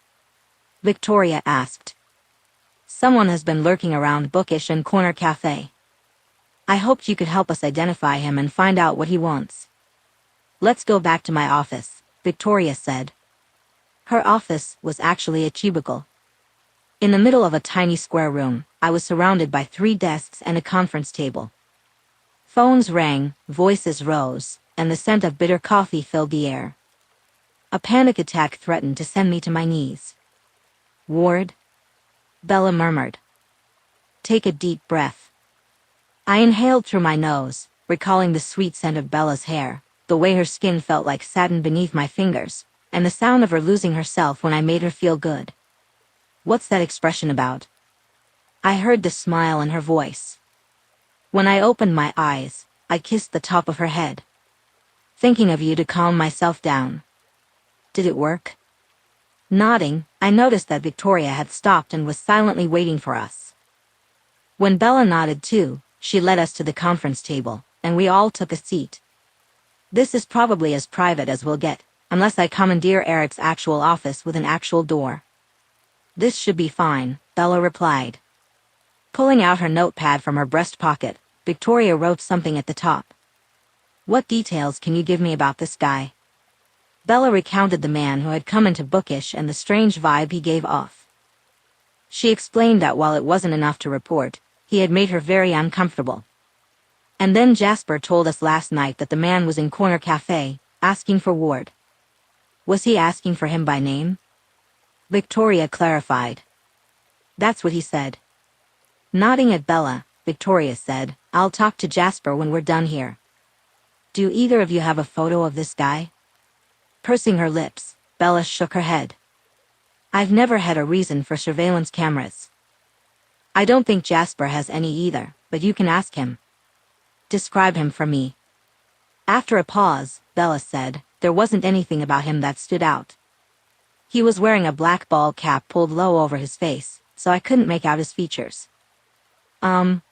Victoria asked. "Someone has been lurking around Bookish and Corner Cafe. I hoped you could help us identify him and find out what he wants." "Let's go back to my office," Victoria said. Her office was actually a cubicle. In the middle of a tiny square room, I was surrounded by 3 desks and a conference table. Phones rang, voices rose, and the scent of bitter coffee filled the air. A panic attack threatened to send me to my knees. "Ward?" Bella murmured. "Take a deep breath." I inhaled through my nose, recalling the sweet scent of Bella's hair, the way her skin felt like satin beneath my fingers, and the sound of her losing herself when I made her feel good. "What's that expression about?" I heard the smile in her voice. When I opened my eyes, I kissed the top of her head. "Thinking of you to calm myself down." "Did it work?" Nodding, I noticed that Victoria had stopped and was silently waiting for us. When Bella nodded too, she led us to the conference table, and we all took a seat. "This is probably as private as we'll get, unless I commandeer Eric's actual office with an actual door." "This should be fine," Bella replied. Pulling out her notepad from her breast pocket, Victoria wrote something at the top. "What details can you give me about this guy?" Bella recounted the man who had come into Bookish and the strange vibe he gave off. She explained that while it wasn't enough to report, he had made her very uncomfortable. "And then Jasper told us last night that the man was in Corner Cafe, asking for Ward." "Was he asking for him by name?" Victoria clarified. "That's what he said." Nodding at Bella, Victoria said, "I'll talk to Jasper when we're done here." "Do either of you have a photo of this guy?" Pursing her lips, Bella shook her head. "I've never had a reason for surveillance cameras." "I don't think Jasper has any either, but you can ask him." "Describe him for me." After a pause, Bella said, "There wasn't anything about him that stood out. He was wearing a black ball cap pulled low over his face, so I couldn't make out his features."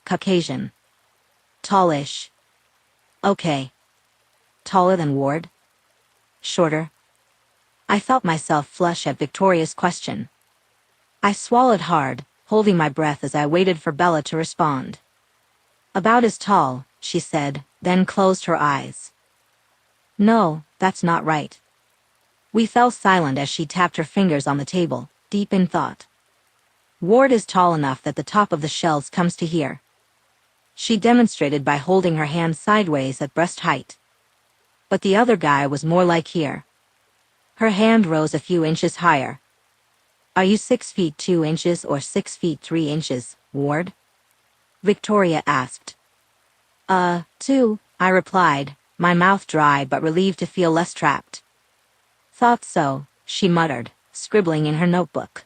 Caucasian. Tallish. Okay. Taller than Ward?" "Shorter?" I felt myself flush at Victoria's question. I swallowed hard, holding my breath as I waited for Bella to respond. About as tall, she said, then closed her eyes. No, that's not right. We fell silent as she tapped her fingers on the table, deep in thought. Ward is tall enough that the top of the shelves comes to here. She demonstrated by holding her hand sideways at breast height. But the other guy was more like here. Her hand rose a few inches higher. Are you 6 feet 2 inches or 6 feet 3 inches, Ward? Victoria asked. 2, I replied, my mouth dry but relieved to feel less trapped. Thought so, she muttered, scribbling in her notebook.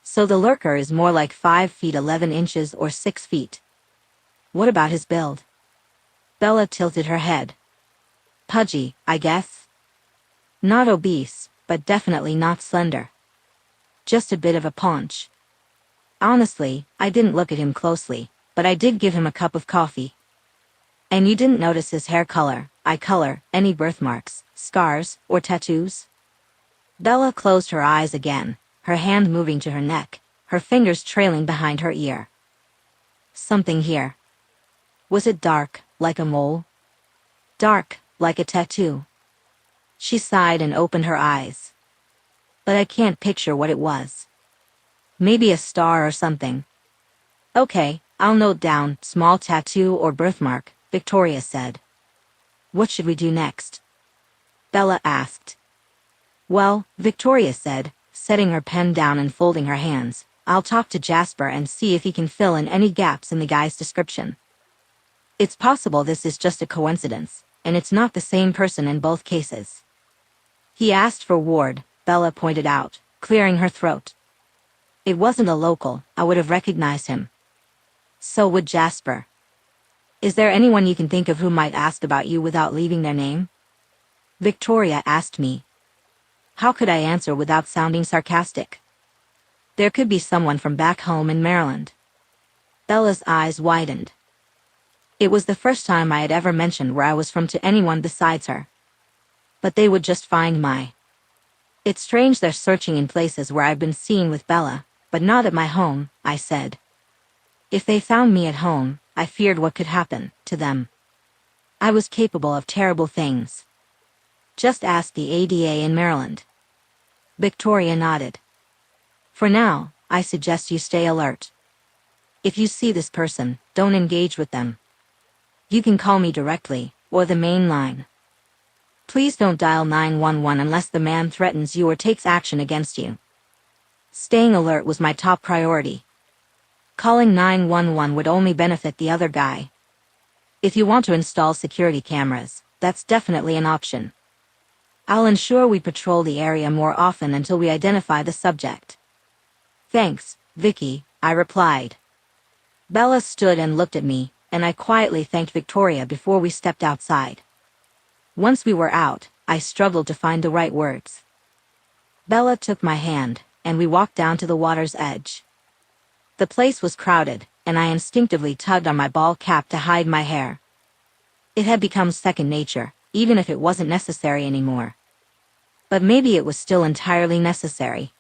So the lurker is more like 5 feet 11 inches or 6 feet. What about his build? Bella tilted her head. Pudgy, I guess. Not obese, but definitely not slender. Just a bit of a paunch. Honestly, I didn't look at him closely, but I did give him a cup of coffee. And you didn't notice his hair color, eye color, any birthmarks, scars, or tattoos? Bella closed her eyes again, her hand moving to her neck, her fingers trailing behind her ear. Something here. Was it dark, like a mole? Dark, like a tattoo. She sighed and opened her eyes. But I can't picture what it was. Maybe a star or something. Okay, I'll note down, small tattoo or birthmark, Victoria said. What should we do next? Bella asked. Well, Victoria said, setting her pen down and folding her hands, I'll talk to Jasper and see if he can fill in any gaps in the guy's description. It's possible this is just a coincidence, and it's not the same person in both cases. He asked for Ward, Bella pointed out, clearing her throat. It wasn't a local, I would have recognized him. So would Jasper. Is there anyone you can think of who might ask about you without leaving their name? Victoria asked me. How could I answer without sounding sarcastic? There could be someone from back home in Maryland. Bella's eyes widened. It was the first time I had ever mentioned where I was from to anyone besides her. But they would just find my... It's strange they're searching in places where I've been seen with Bella, but not at my home, I said. If they found me at home, I feared what could happen to them. I was capable of terrible things. Just ask the ADA in Maryland. Victoria nodded. For now, I suggest you stay alert. If you see this person, don't engage with them. You can call me directly, or the main line. Please don't dial 911 unless the man threatens you or takes action against you. Staying alert was my top priority. Calling 911 would only benefit the other guy. If you want to install security cameras, that's definitely an option. I'll ensure we patrol the area more often until we identify the subject. Thanks, Vicky, I replied. Bella stood and looked at me, and I quietly thanked Victoria before we stepped outside. Once we were out, I struggled to find the right words. Bella took my hand, and we walked down to the water's edge. The place was crowded, and I instinctively tugged on my ball cap to hide my hair. It had become second nature, even if it wasn't necessary anymore. But maybe it was still entirely necessary.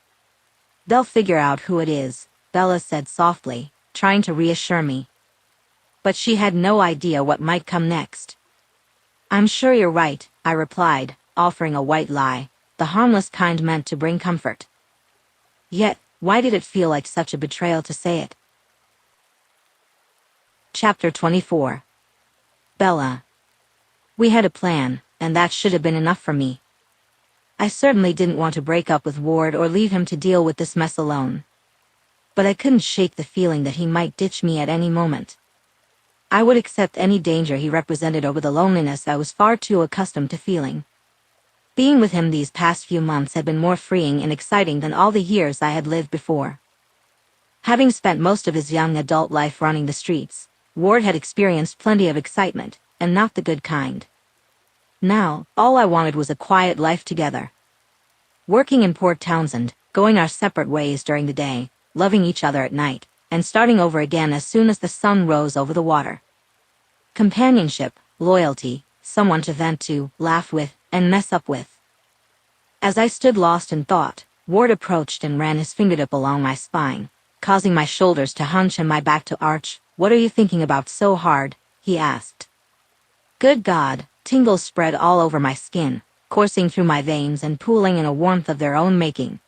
They'll figure out who it is, Bella said softly, trying to reassure me. But she had no idea what might come next. I'm sure you're right, I replied, offering a white lie, the harmless kind meant to bring comfort. Yet, why did it feel like such a betrayal to say it? Chapter 24. Bella. We had a plan, and that should have been enough for me. I certainly didn't want to break up with Ward or leave him to deal with this mess alone. But I couldn't shake the feeling that he might ditch me at any moment. I would accept any danger he represented over the loneliness I was far too accustomed to feeling. Being with him these past few months had been more freeing and exciting than all the years I had lived before. Having spent most of his young adult life running the streets, Ward had experienced plenty of excitement, and not the good kind. Now, all I wanted was a quiet life together. Working in Port Townsend, going our separate ways during the day, loving each other at night, and starting over again as soon as the sun rose over the water. Companionship, loyalty, someone to vent to, laugh with, and mess up with. As I stood lost in thought, Ward approached and ran his fingertip along my spine, causing my shoulders to hunch and my back to arch. What are you thinking about so hard? He asked. Good God, tingles spread all over my skin, coursing through my veins and pooling in a warmth of their own making.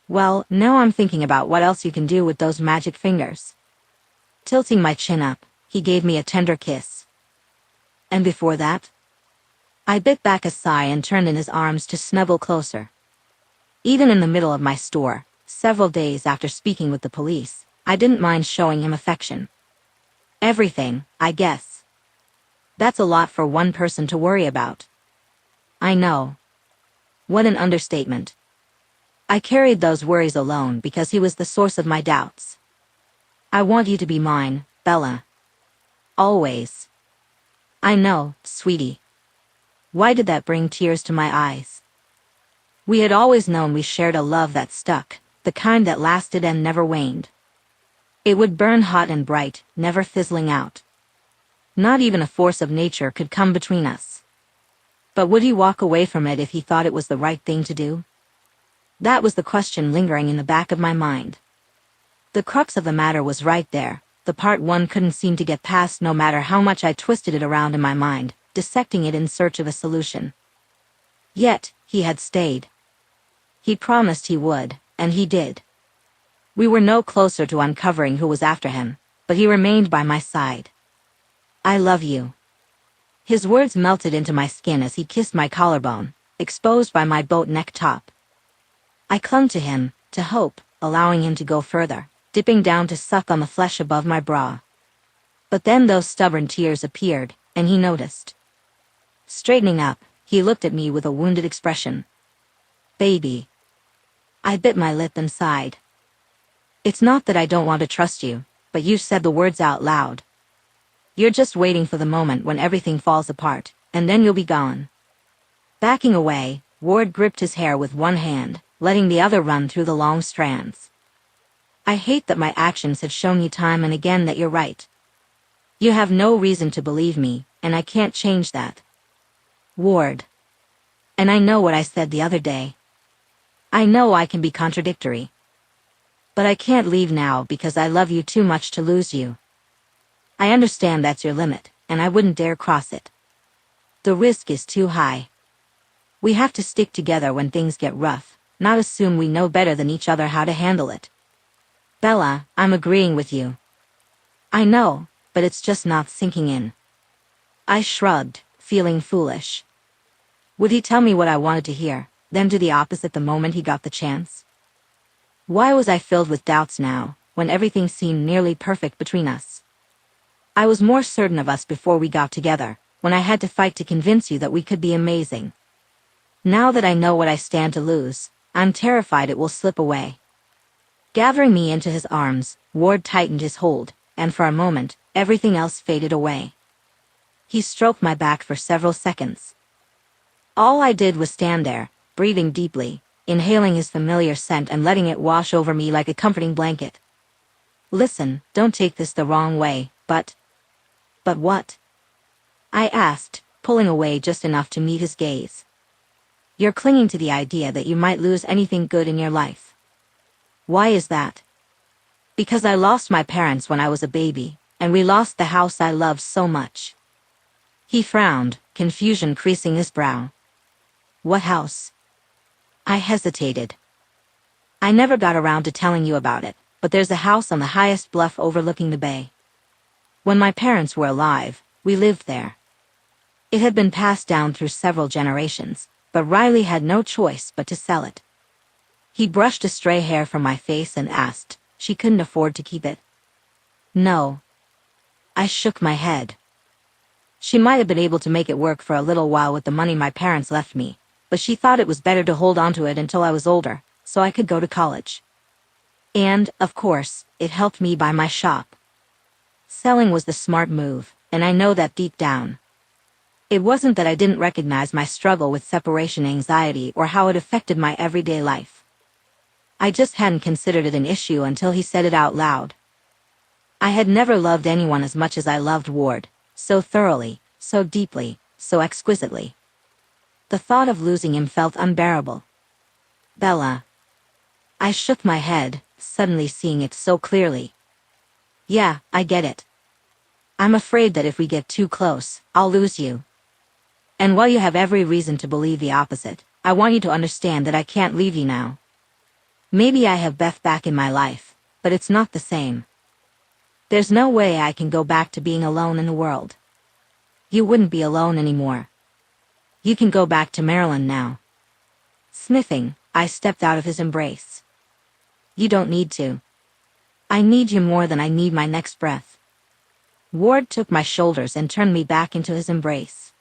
Well, now I'm thinking about what else you can do with those magic fingers. Tilting my chin up, he gave me a tender kiss. And before that? I bit back a sigh and turned in his arms to snuggle closer. Even in the middle of my store, several days after speaking with the police, I didn't mind showing him affection. Everything, I guess. That's a lot for one person to worry about. I know. What an understatement. I carried those worries alone because he was the source of my doubts. I want you to be mine, Bella. Always. I know, sweetie. Why did that bring tears to my eyes? We had always known we shared a love that stuck, the kind that lasted and never waned. It would burn hot and bright, never fizzling out. Not even a force of nature could come between us. But would he walk away from it if he thought it was the right thing to do? That was the question lingering in the back of my mind. The crux of the matter was right there, the part one couldn't seem to get past no matter how much I twisted it around in my mind, dissecting it in search of a solution. Yet, he had stayed. He promised he would, and he did. We were no closer to uncovering who was after him, but he remained by my side. I love you. His words melted into my skin as he kissed my collarbone, exposed by my boat neck top. I clung to him, to hope, allowing him to go further, dipping down to suck on the flesh above my bra. But then those stubborn tears appeared, and he noticed. Straightening up, he looked at me with a wounded expression. Baby. I bit my lip and sighed. It's not that I don't want to trust you, but you said the words out loud. You're just waiting for the moment when everything falls apart, and then you'll be gone. Backing away, Ward gripped his hair with one hand, letting the other run through the long strands. I hate that my actions have shown you time and again that you're right. You have no reason to believe me, and I can't change that. Ward. And I know what I said the other day. I know I can be contradictory. But I can't leave now because I love you too much to lose you. I understand that's your limit, and I wouldn't dare cross it. The risk is too high. We have to stick together when things get rough, not assume we know better than each other how to handle it. Bella, I'm agreeing with you. I know, but it's just not sinking in. I shrugged, feeling foolish. Would he tell me what I wanted to hear, then do the opposite the moment he got the chance? Why was I filled with doubts now, when everything seemed nearly perfect between us? I was more certain of us before we got together, when I had to fight to convince you that we could be amazing. Now that I know what I stand to lose, I'm terrified it will slip away. Gathering me into his arms, Ward tightened his hold, and for a moment, everything else faded away. He stroked my back for several seconds. All I did was stand there, breathing deeply, inhaling his familiar scent and letting it wash over me like a comforting blanket. Listen, don't take this the wrong way, but... But what? I asked, pulling away just enough to meet his gaze. You're clinging to the idea that you might lose anything good in your life. Why is that? Because I lost my parents when I was a baby, and we lost the house I loved so much. He frowned, confusion creasing his brow. What house? I hesitated. I never got around to telling you about it, but there's a house on the highest bluff overlooking the bay. When my parents were alive, we lived there. It had been passed down through several generations, but Riley had no choice but to sell it. He brushed a stray hair from my face and asked, she couldn't afford to keep it? No. I shook my head. She might have been able to make it work for a little while with the money my parents left me, but she thought it was better to hold on to it until I was older, so I could go to college. And, of course, it helped me buy my shop. Selling was the smart move, and I know that deep down. It wasn't that I didn't recognize my struggle with separation anxiety or how it affected my everyday life. I just hadn't considered it an issue until he said it out loud. I had never loved anyone as much as I loved Ward, so thoroughly, so deeply, so exquisitely. The thought of losing him felt unbearable. Bella. I shook my head, suddenly seeing it so clearly. Yeah, I get it, I'm afraid that if we get too close, I'll lose you. And while you have every reason to believe the opposite, I want you to understand that I can't leave you now. Maybe I have Beth back in my life, but it's not the same. There's no way I can go back to being alone in the world. You wouldn't be alone anymore. You can go back to Maryland now. Sniffing, I stepped out of his embrace. You don't need to. I need you more than I need my next breath. Ward took my shoulders and turned me back into his embrace.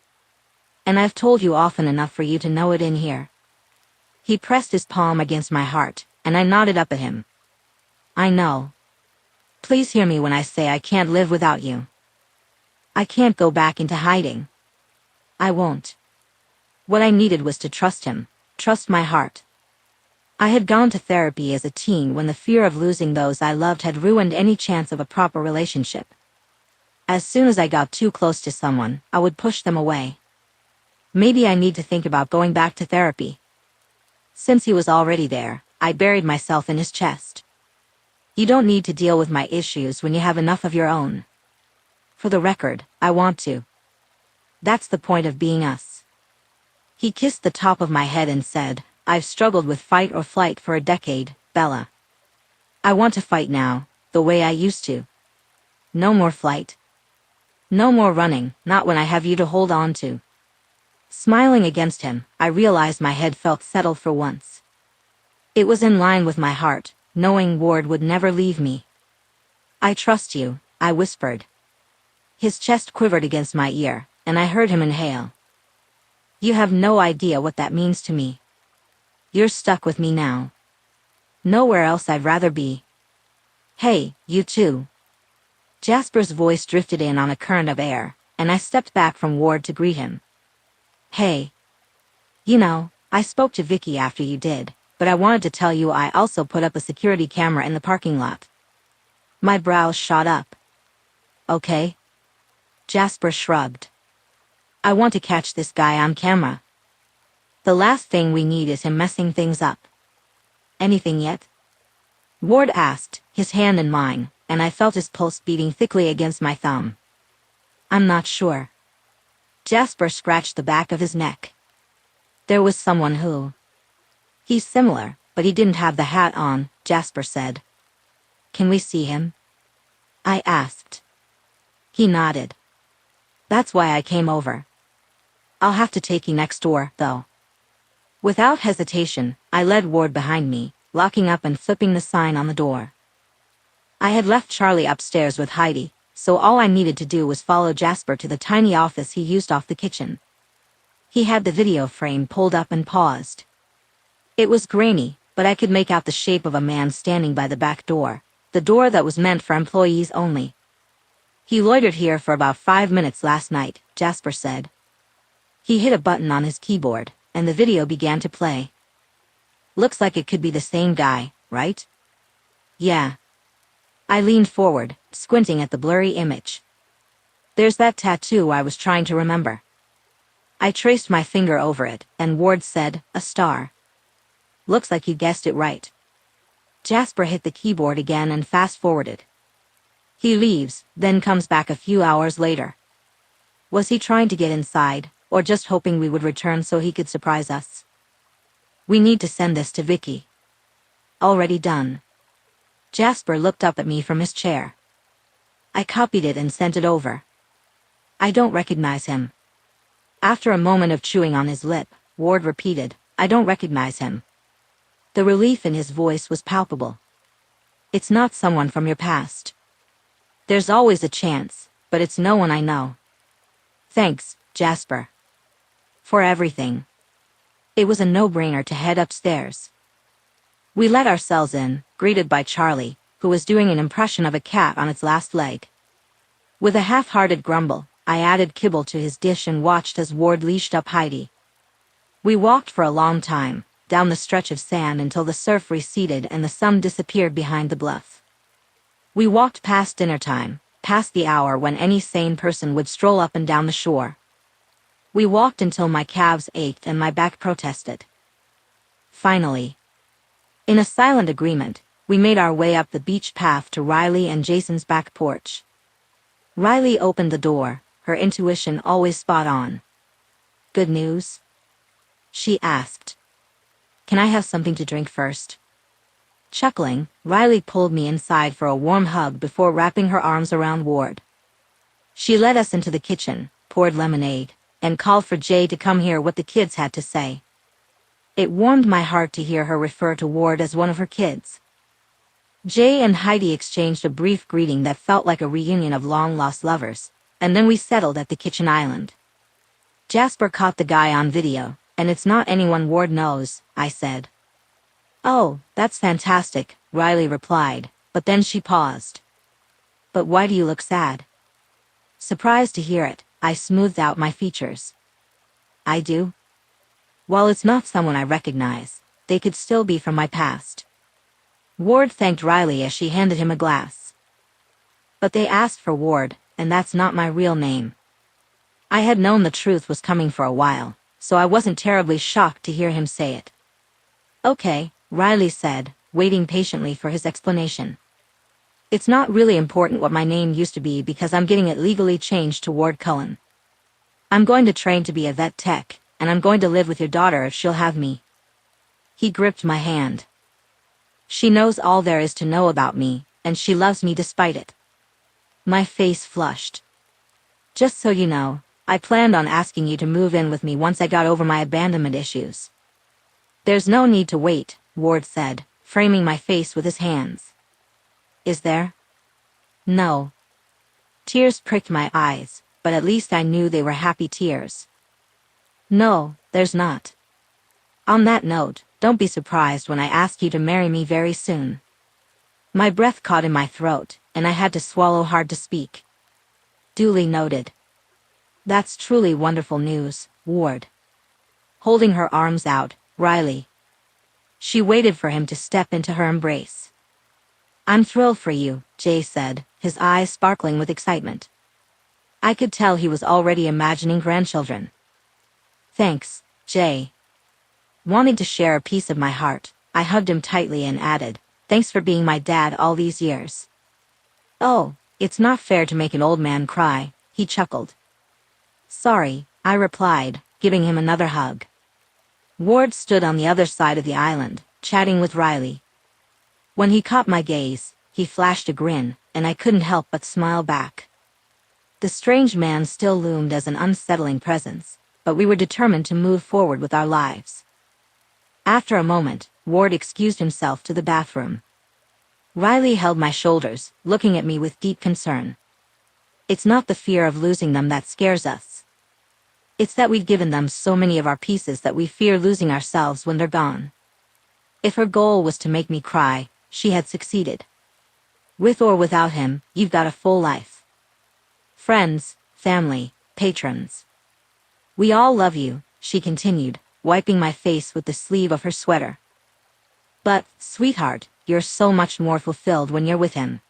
And I've told you often enough for you to know it in here. He pressed his palm against my heart, and I nodded up at him. I know. Please hear me when I say I can't live without you. I can't go back into hiding. I won't. What I needed was to trust him, trust my heart. I had gone to therapy as a teen when the fear of losing those I loved had ruined any chance of a proper relationship. As soon as I got too close to someone, I would push them away. Maybe I need to think about going back to therapy. Since he was already there, I buried myself in his chest. You don't need to deal with my issues when you have enough of your own. For the record, I want to. That's the point of being us. He kissed the top of my head and said, I've struggled with fight or flight for a decade, Bella. I want to fight now, the way I used to. No more flight. No more running, not when I have you to hold on to. Smiling against him, I realized my head felt settled for once. It was in line with my heart, knowing Ward would never leave me. I trust you, I whispered. His chest quivered against my ear, and I heard him inhale. You have no idea what that means to me. You're stuck with me now. Nowhere else I'd rather be. Hey, you too. Jasper's voice drifted in on a current of air, and I stepped back from Ward to greet him. Hey. You know, I spoke to Vicky after you did, but I wanted to tell you I also put up a security camera in the parking lot. My brows shot up. Okay. Jasper shrugged. I want to catch this guy on camera. The last thing we need is him messing things up. Anything yet? Ward asked, his hand in mine, and I felt his pulse beating thickly against my thumb. I'm not sure. Jasper scratched the back of his neck. There was someone who... He's similar, but he didn't have the hat on, Jasper said. Can we see him? I asked. He nodded. That's why I came over. I'll have to take you next door, though. Without hesitation, I led Ward behind me, locking up and flipping the sign on the door. I had left Charlie upstairs with Heidi, so all I needed to do was follow Jasper to the tiny office he used off the kitchen. He had the video frame pulled up and paused. It was grainy, but I could make out the shape of a man standing by the back door, the door that was meant for employees only. He loitered here for about 5 minutes last night, Jasper said. He hit a button on his keyboard, and the video began to play. Looks like it could be the same guy, right? Yeah. I leaned forward, squinting at the blurry image. There's that tattoo I was trying to remember. I traced my finger over it, and Ward said, a star. Looks like you guessed it right. Jasper hit the keyboard again and fast-forwarded. He leaves, then comes back a few hours later. Was he trying to get inside, or just hoping we would return so he could surprise us? We need to send this to Vicky. Already done. Jasper looked up at me from his chair. I copied it and sent it over. I don't recognize him. After a moment of chewing on his lip, Ward repeated, I don't recognize him. The relief in his voice was palpable. It's not someone from your past. There's always a chance, but it's no one I know. Thanks, Jasper. For everything. It was a no-brainer to head upstairs. We let ourselves in, greeted by Charlie, who was doing an impression of a cat on its last leg. With a half-hearted grumble, I added kibble to his dish and watched as Ward leashed up Heidi. We walked for a long time, down the stretch of sand until the surf receded and the sun disappeared behind the bluff. We walked past dinner time, past the hour when any sane person would stroll up and down the shore. We walked until my calves ached and my back protested. Finally, in a silent agreement, we made our way up the beach path to Riley and Jason's back porch. Riley opened the door, her intuition always spot on. "Good news?" she asked. "Can I have something to drink first?" Chuckling, Riley pulled me inside for a warm hug before wrapping her arms around Ward. She led us into the kitchen, poured lemonade, and called for Jay to come hear what the kids had to say. It warmed my heart to hear her refer to Ward as one of her kids. Jay and Heidi exchanged a brief greeting that felt like a reunion of long-lost lovers, and then we settled at the kitchen island. "Jasper caught the guy on video, and it's not anyone Ward knows," I said. "Oh, that's fantastic," Riley replied, but then she paused. "But why do you look sad?" Surprised to hear it, I smoothed out my features. "I do? While it's not someone I recognize, they could still be from my past." Ward thanked Riley as she handed him a glass. "But they asked for Ward, and that's not my real name." I had known the truth was coming for a while, so I wasn't terribly shocked to hear him say it. "Okay," Riley said, waiting patiently for his explanation. "It's not really important what my name used to be because I'm getting it legally changed to Ward Cullen. I'm going to train to be a vet tech, and I'm going to live with your daughter if she'll have me." He gripped my hand. "She knows all there is to know about me, and she loves me despite it." My face flushed. "Just so you know, I planned on asking you to move in with me once I got over my abandonment issues." "There's no need to wait," Ward said, framing my face with his hands. "Is there?" "No." Tears pricked my eyes, but at least I knew they were happy tears. "No, there's not. On that note, don't be surprised when I ask you to marry me very soon." My breath caught in my throat, and I had to swallow hard to speak. "Duly noted." "That's truly wonderful news, Ward." Holding her arms out, Riley. She waited for him to step into her embrace. "I'm thrilled for you," Jay said, his eyes sparkling with excitement. I could tell he was already imagining grandchildren. "Thanks, Jay." Wanting to share a piece of my heart, I hugged him tightly and added, "Thanks for being my dad all these years." "Oh, it's not fair to make an old man cry," he chuckled. "Sorry," I replied, giving him another hug. Ward stood on the other side of the island, chatting with Riley. When he caught my gaze, he flashed a grin, and I couldn't help but smile back. The strange man still loomed as an unsettling presence, but we were determined to move forward with our lives. After a moment, Ward excused himself to the bathroom. Riley held my shoulders, looking at me with deep concern. "It's not the fear of losing them that scares us. It's that we've given them so many of our pieces that we fear losing ourselves when they're gone." If her goal was to make me cry, she had succeeded. With or without him, you've got a full life. Friends, family, patrons. We all love you, she continued, wiping my face with the sleeve of her sweater. But, sweetheart, you're so much more fulfilled when you're with him.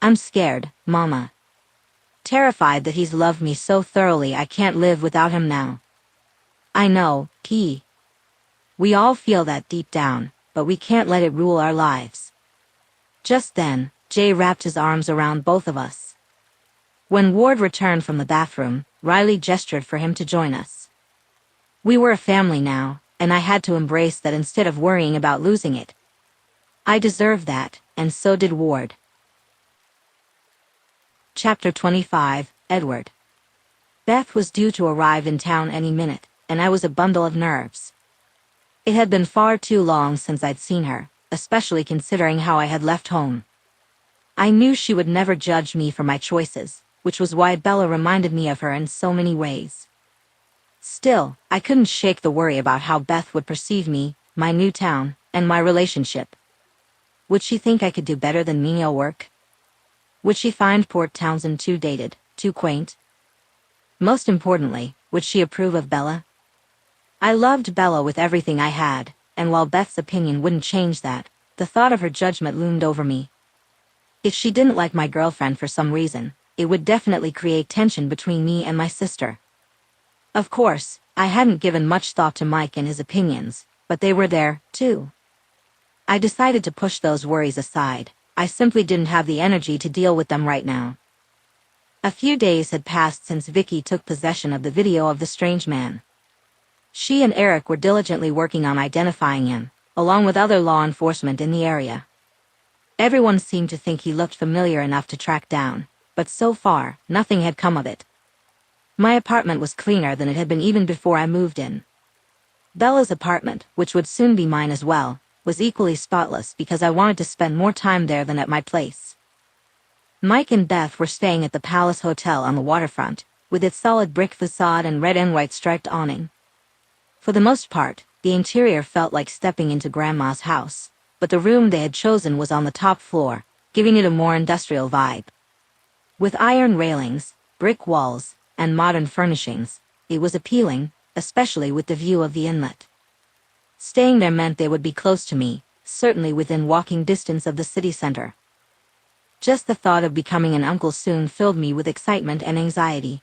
I'm scared, Mama. Terrified that he's loved me so thoroughly I can't live without him now. I know, P. We all feel that deep down, but we can't let it rule our lives. Just then, Jay wrapped his arms around both of us. When Ward returned from the bathroom, Riley gestured for him to join us. We were a family now, and I had to embrace that instead of worrying about losing it. I deserved that, and so did Ward. Chapter 25, Edward. Beth was due to arrive in town any minute, and I was a bundle of nerves. It had been far too long since I'd seen her, especially considering how I had left home. I knew she would never judge me for my choices, which was why Bella reminded me of her in so many ways. Still, I couldn't shake the worry about how Beth would perceive me, my new town, and my relationship. Would she think I could do better than menial work? Would she find Port Townsend too dated, too quaint? Most importantly, would she approve of Bella? I loved Bella with everything I had, and while Beth's opinion wouldn't change that, the thought of her judgment loomed over me. If she didn't like my girlfriend for some reason, it would definitely create tension between me and my sister. Of course, I hadn't given much thought to Mike and his opinions, but they were there, too. I decided to push those worries aside. I simply didn't have the energy to deal with them right now. A few days had passed since Vicky took possession of the video of the strange man. She and Eric were diligently working on identifying him, along with other law enforcement in the area. Everyone seemed to think he looked familiar enough to track down, but so far, nothing had come of it. My apartment was cleaner than it had been even before I moved in. Bella's apartment, which would soon be mine as well, was equally spotless because I wanted to spend more time there than at my place. Mike and Beth were staying at the Palace Hotel on the waterfront, with its solid brick facade and red and white striped awning. For the most part, the interior felt like stepping into Grandma's house, but the room they had chosen was on the top floor, giving it a more industrial vibe. With iron railings, brick walls, and modern furnishings, it was appealing, especially with the view of the inlet. Staying there meant they would be close to me, certainly within walking distance of the city center. Just the thought of becoming an uncle soon filled me with excitement and anxiety.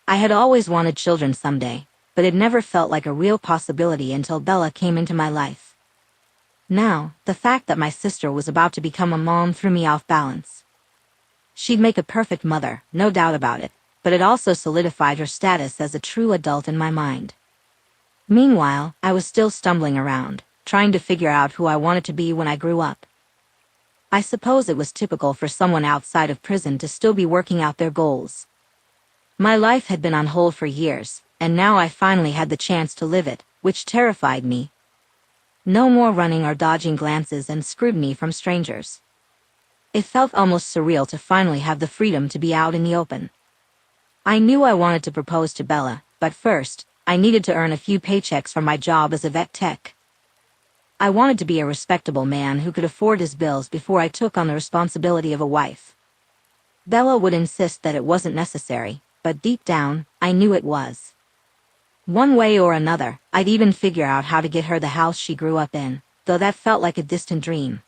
I had always wanted children someday, but it never felt like a real possibility until Bella came into my life. Now, the fact that my sister was about to become a mom threw me off balance. She'd make a perfect mother, no doubt about it, but it also solidified her status as a true adult in my mind. Meanwhile, I was still stumbling around, trying to figure out who I wanted to be when I grew up. I suppose it was typical for someone outside of prison to still be working out their goals. My life had been on hold for years, and now I finally had the chance to live it, which terrified me. No more running or dodging glances and scrutiny from strangers. It felt almost surreal to finally have the freedom to be out in the open. I knew I wanted to propose to Bella, but first, I needed to earn a few paychecks from my job as a vet tech. I wanted to be a respectable man who could afford his bills before I took on the responsibility of a wife. Bella would insist that it wasn't necessary, but deep down, I knew it was. One way or another, I'd even figure out how to get her the house she grew up in, though that felt like a distant dream.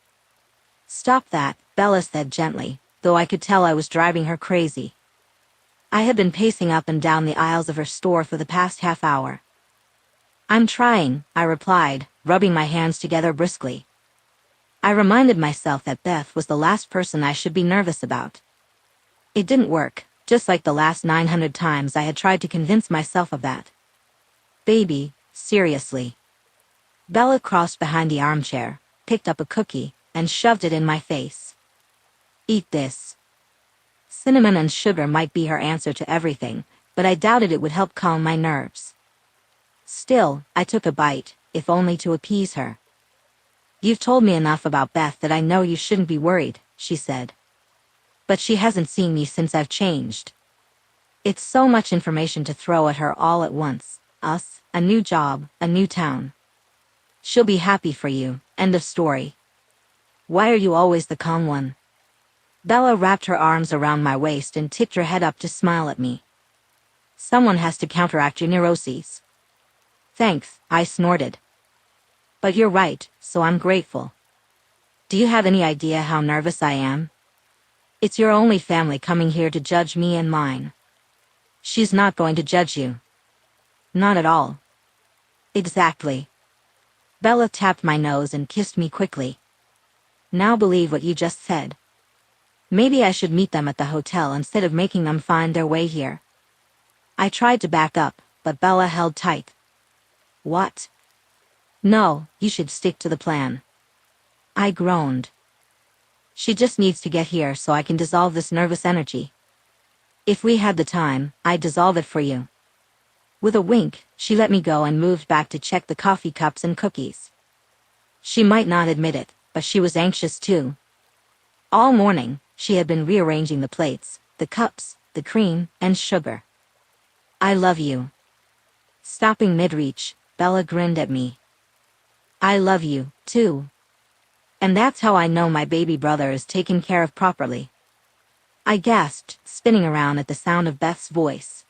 "Stop that," Bella said gently, though I could tell I was driving her crazy. I had been pacing up and down the aisles of her store for the past half hour. "I'm trying," I replied, rubbing my hands together briskly. I reminded myself that Beth was the last person I should be nervous about. It didn't work, just like the last 900 times I had tried to convince myself of that. "Baby, seriously." Bella crossed behind the armchair, picked up a cookie, and shoved it in my face. "Eat this." Cinnamon and sugar might be her answer to everything, but I doubted it would help calm my nerves. Still, I took a bite, if only to appease her. "You've told me enough about Beth that I know you shouldn't be worried," she said. "But she hasn't seen me since I've changed. It's so much information to throw at her all at once. Us, a new job, a new town. She'll be happy for you, end of story. Why are you always the calm one?" Bella wrapped her arms around my waist and tipped her head up to smile at me. "Someone has to counteract your neuroses." "Thanks," I snorted. "But you're right, so I'm grateful. Do you have any idea how nervous I am? It's your only family coming here to judge me and mine." "She's not going to judge you." "Not at all." "Exactly." Bella tapped my nose and kissed me quickly. "Now believe what you just said. Maybe I should meet them at the hotel instead of making them find their way here." I tried to back up, but Bella held tight. "What?" "No, you should stick to the plan." I groaned. "She just needs to get here so I can dissolve this nervous energy. If we had the time, I'd dissolve it for you." With a wink, she let me go and moved back to check the coffee cups and cookies. She might not admit it, but she was anxious too. All morning, she had been rearranging the plates, the cups, the cream, and sugar. "I love you." Stopping mid-reach, Bella grinned at me. "I love you, too. And that's how I know my baby brother is taken care of properly." I gasped, spinning around at the sound of Beth's voice.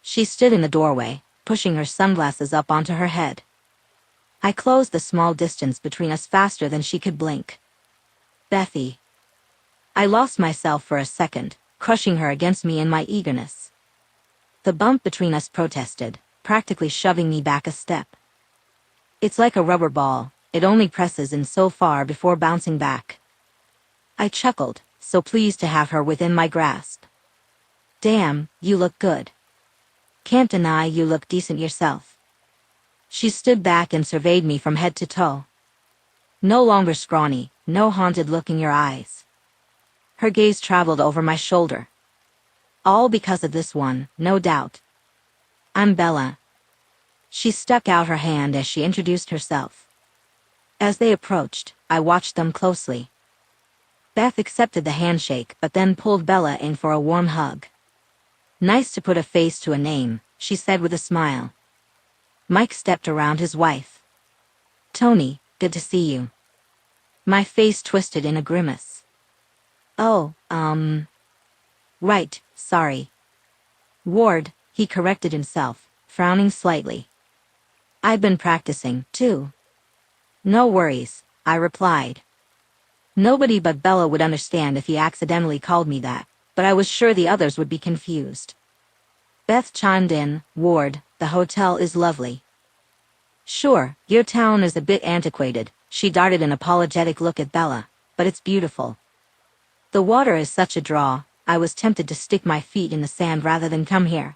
She stood in the doorway, pushing her sunglasses up onto her head. I closed the small distance between us faster than she could blink. "Bethy." I lost myself for a second, crushing her against me in my eagerness. The bump between us protested, practically shoving me back a step. "It's like a rubber ball, it only presses in so far before bouncing back." I chuckled, so pleased to have her within my grasp. Damn, you look good. Can't deny you look decent yourself. She stood back and surveyed me from head to toe. No longer scrawny, no haunted look in your eyes. Her gaze traveled over my shoulder. All because of this one, no doubt. I'm Bella. She stuck out her hand as she introduced herself. As they approached, I watched them closely. Beth accepted the handshake but then pulled Bella in for a warm hug. Nice to put a face to a name, she said with a smile. Mike stepped around his wife. Tony, good to see you. My face twisted in a grimace. Oh, right, sorry. Ward, he corrected himself, frowning slightly. I've been practicing, too. No worries, I replied. Nobody but Bella would understand if he accidentally called me that, but I was sure the others would be confused. Beth chimed in, Ward, the hotel is lovely. Sure, your town is a bit antiquated, she darted an apologetic look at Bella, but it's beautiful. The water is such a draw, I was tempted to stick my feet in the sand rather than come here.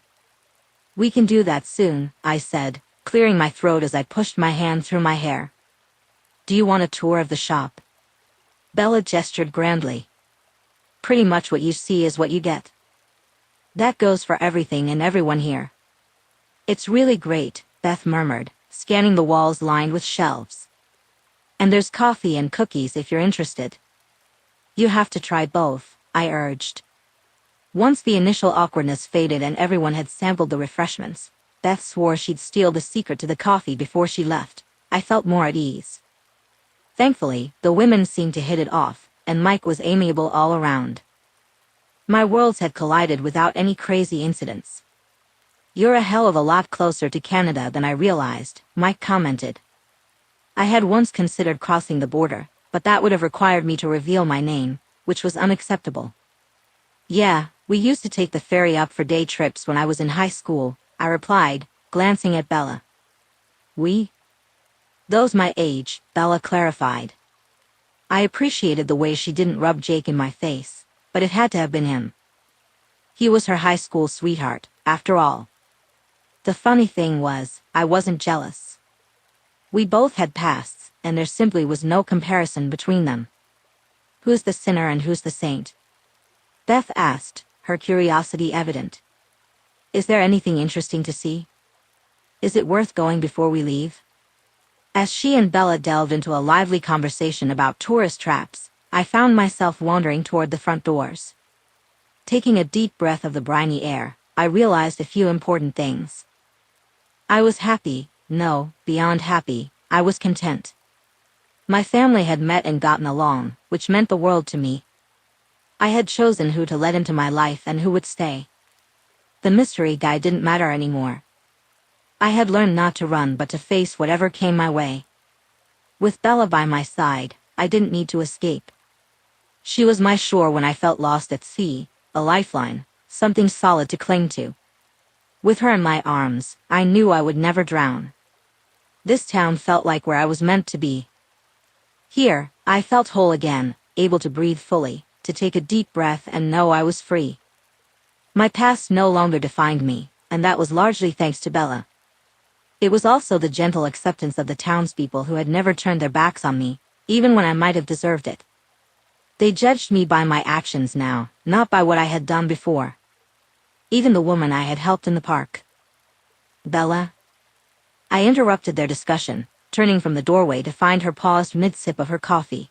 We can do that soon, I said, clearing my throat as I pushed my hand through my hair. Do you want a tour of the shop? Bella gestured grandly. Pretty much what you see is what you get. That goes for everything and everyone here. It's really great, Beth murmured, scanning the walls lined with shelves. And there's coffee and cookies if you're interested. You have to try both, I urged. Once the initial awkwardness faded and everyone had sampled the refreshments, Beth swore she'd steal the secret to the coffee before she left. I felt more at ease. Thankfully, the women seemed to hit it off, and Mike was amiable all around. My worlds had collided without any crazy incidents. You're a hell of a lot closer to Canada than I realized, Mike commented. I had once considered crossing the border, but that would have required me to reveal my name, which was unacceptable. Yeah, we used to take the ferry up for day trips when I was in high school, I replied, glancing at Bella. We? Those my age, Bella clarified. I appreciated the way she didn't rub Jake in my face, but it had to have been him. He was her high school sweetheart, after all. The funny thing was, I wasn't jealous. We both had pasts, and there simply was no comparison between them. Who's the sinner and who's the saint? Beth asked, her curiosity evident. Is there anything interesting to see? Is it worth going before we leave? As she and Bella delved into a lively conversation about tourist traps, I found myself wandering toward the front doors. Taking a deep breath of the briny air, I realized a few important things. I was happy, no, beyond happy, I was content. My family had met and gotten along, which meant the world to me. I had chosen who to let into my life and who would stay. The mystery guy didn't matter anymore. I had learned not to run but to face whatever came my way. With Bella by my side, I didn't need to escape. She was my shore when I felt lost at sea, a lifeline, something solid to cling to. With her in my arms, I knew I would never drown. This town felt like where I was meant to be. Here, I felt whole again, able to breathe fully, to take a deep breath and know I was free. My past no longer defined me, and that was largely thanks to Bella. It was also the gentle acceptance of the townspeople who had never turned their backs on me, even when I might have deserved it. They judged me by my actions now, not by what I had done before. Even the woman I had helped in the park. Bella? I interrupted their discussion, turning from the doorway to find her paused mid-sip of her coffee.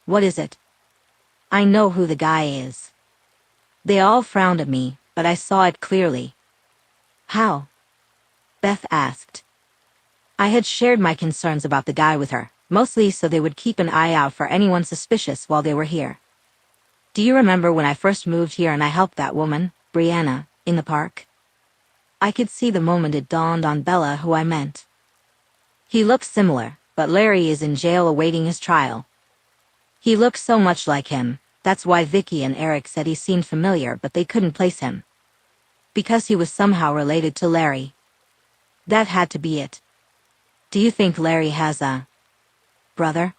What is it? I know who the guy is. They all frowned at me, but I saw it clearly. How? Beth asked. I had shared my concerns about the guy with her, mostly so they would keep an eye out for anyone suspicious while they were here. Do you remember when I first moved here and I helped that woman, Brianna, in the park? I could see the moment it dawned on Bella who I meant. He looks similar, but Larry is in jail awaiting his trial. He looks so much like him, that's why Vicky and Eric said he seemed familiar but they couldn't place him. Because he was somehow related to Larry. That had to be it. Do you think Larry has a brother?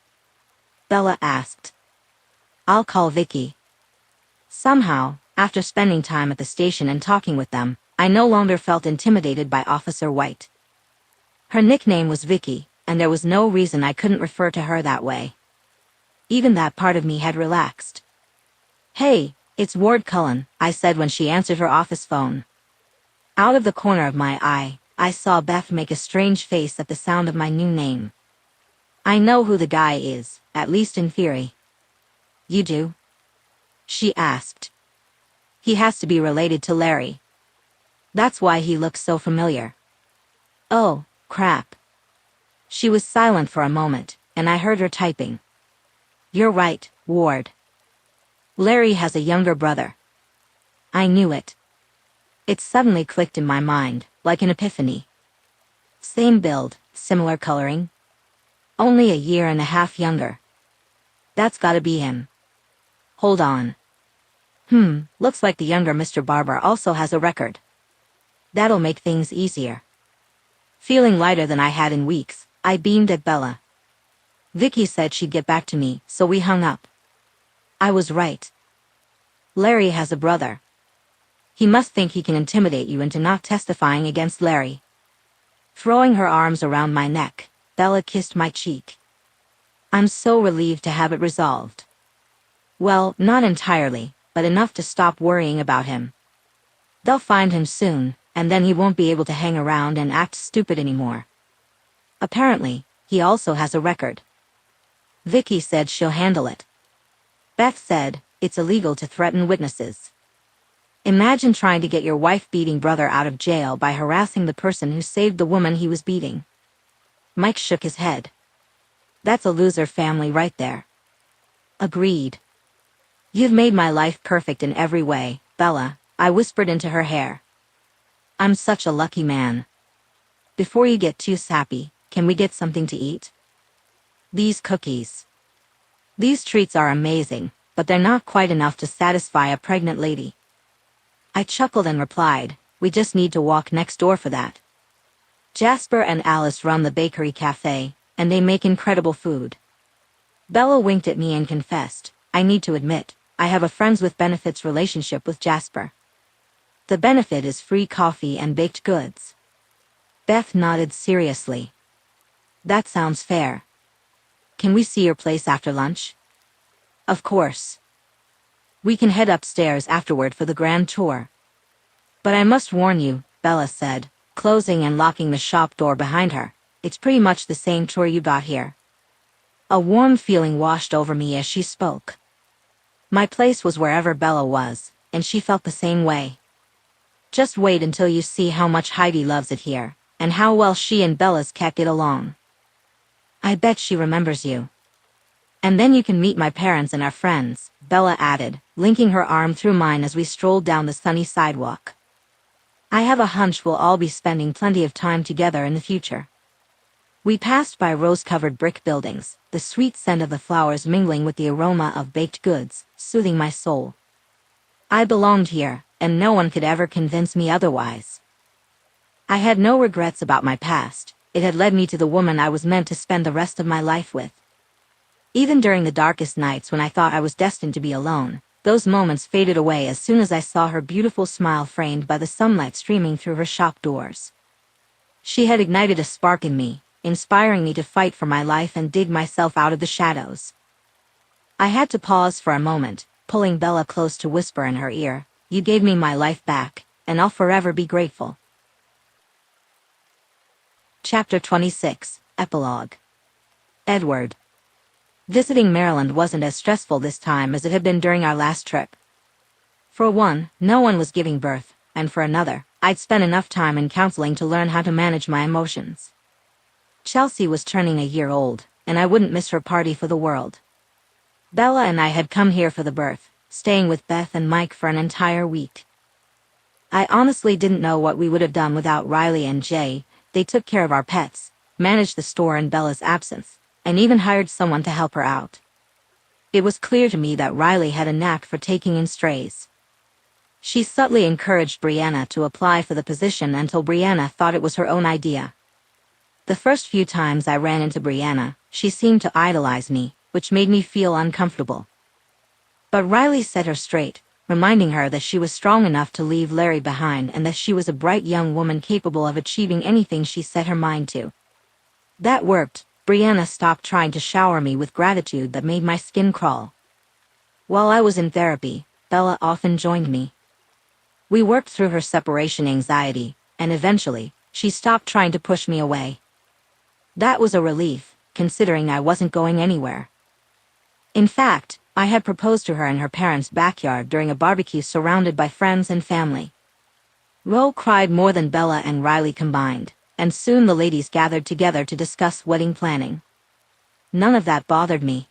Bella asked. I'll call Vicky. Somehow, After spending time at the station and talking with them, I no longer felt intimidated by Officer White. Her nickname was Vicky, and there was no reason I couldn't refer to her that way. Even that part of me had relaxed. "Hey, it's Ward Cullen," I said when she answered her office phone. Out of the corner of my eye, I saw Beth make a strange face at the sound of my new name. "I know who the guy is, at least in theory." "You do?" she asked. "He has to be related to Larry. That's why he looks so familiar." "Oh, crap." She was silent for a moment, and I heard her typing. "You're right, Ward. Larry has a younger brother." I knew it. It suddenly clicked in my mind, like an epiphany. Same build, similar coloring. Only a year and a half younger. That's gotta be him. Hold on. Looks like the younger Mr. Barber also has a record. That'll make things easier. Feeling lighter than I had in weeks, I beamed at Bella. Vicky said she'd get back to me, so we hung up. I was right. Larry has a brother. He must think he can intimidate you into not testifying against Larry. Throwing her arms around my neck, Bella kissed my cheek. I'm so relieved to have it resolved. Well, not entirely, but enough to stop worrying about him. They'll find him soon, and then he won't be able to hang around and act stupid anymore. Apparently, he also has a record. Vicky said she'll handle it. Beth said, it's illegal to threaten witnesses. Imagine trying to get your wife-beating brother out of jail by harassing the person who saved the woman he was beating. Mike shook his head. That's a loser family right there. Agreed. You've made my life perfect in every way, Bella, I whispered into her hair. I'm such a lucky man. Before you get too sappy, can we get something to eat? These cookies. These treats are amazing, but they're not quite enough to satisfy a pregnant lady. I chuckled and replied, we just need to walk next door for that. Jasper and Alice run the bakery cafe, and they make incredible food. Bella winked at me and confessed, I need to admit, I have a friends with benefits relationship with Jasper. The benefit is free coffee and baked goods. Beth nodded seriously. That sounds fair. Can we see your place after lunch? Of course. We can head upstairs afterward for the grand tour. But I must warn you, Bella said, closing and locking the shop door behind her, it's pretty much the same tour you got here. A warm feeling washed over me as she spoke. My place was wherever Bella was, and she felt the same way. Just wait until you see how much Heidi loves it here, and how well she and Bella's cat get along. I bet she remembers you. And then you can meet my parents and our friends, Bella added, linking her arm through mine as we strolled down the sunny sidewalk. I have a hunch we'll all be spending plenty of time together in the future. We passed by rose-covered brick buildings, the sweet scent of the flowers mingling with the aroma of baked goods, soothing my soul. I belonged here, and no one could ever convince me otherwise. I had no regrets about my past. It had led me to the woman I was meant to spend the rest of my life with. Even during the darkest nights when I thought I was destined to be alone, those moments faded away as soon as I saw her beautiful smile framed by the sunlight streaming through her shop doors. She had ignited a spark in me, inspiring me to fight for my life and dig myself out of the shadows. I had to pause for a moment, pulling Bella close to whisper in her ear, you gave me my life back, and I'll forever be grateful. Chapter 26, Epilogue. Edward. Visiting Maryland wasn't as stressful this time as it had been during our last trip. For one, no one was giving birth, and for another, I'd spent enough time in counseling to learn how to manage my emotions. Chelsea was turning a year old, and I wouldn't miss her party for the world. Bella and I had come here for the birth, staying with Beth and Mike for an entire week. I honestly didn't know what we would have done without Riley and Jay. They took care of our pets, managed the store in Bella's absence, and even hired someone to help her out. It was clear to me that Riley had a knack for taking in strays. She subtly encouraged Brianna to apply for the position until Brianna thought it was her own idea. The first few times I ran into Brianna, she seemed to idolize me, which made me feel uncomfortable. But Riley set her straight, reminding her that she was strong enough to leave Larry behind and that she was a bright young woman capable of achieving anything she set her mind to. That worked. Brianna stopped trying to shower me with gratitude that made my skin crawl. While I was in therapy, Bella often joined me. We worked through her separation anxiety, and eventually, she stopped trying to push me away. That was a relief, considering I wasn't going anywhere. In fact, I had proposed to her in her parents' backyard during a barbecue surrounded by friends and family. Ro cried more than Bella and Riley combined, and soon the ladies gathered together to discuss wedding planning. None of that bothered me.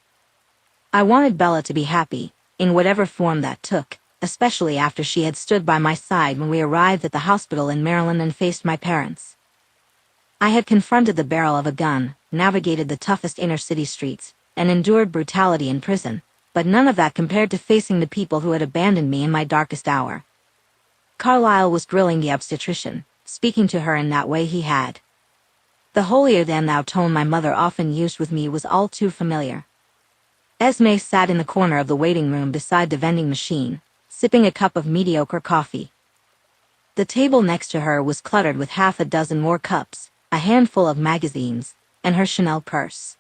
I wanted Bella to be happy, in whatever form that took, especially after she had stood by my side when we arrived at the hospital in Maryland and faced my parents. I had confronted the barrel of a gun, navigated the toughest inner-city streets, and endured brutality in prison, but none of that compared to facing the people who had abandoned me in my darkest hour. Carlisle was grilling the obstetrician, speaking to her in that way he had. The holier-than-thou tone my mother often used with me was all too familiar. Esme sat in the corner of the waiting room beside the vending machine, sipping a cup of mediocre coffee. The table next to her was cluttered with half a dozen more cups, a handful of magazines, and her Chanel purse.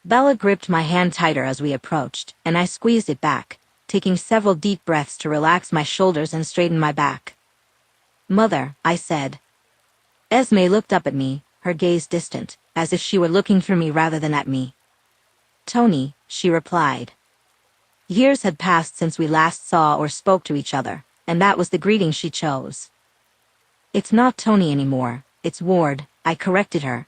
Bella gripped my hand tighter as we approached, and I squeezed it back, taking several deep breaths to relax my shoulders and straighten my back. "Mother," I said. Esme looked up at me, her gaze distant, as if she were looking through me rather than at me. "Tony," she replied. Years had passed since we last saw or spoke to each other, and that was the greeting she chose. "It's not Tony anymore, it's Ward," I corrected her.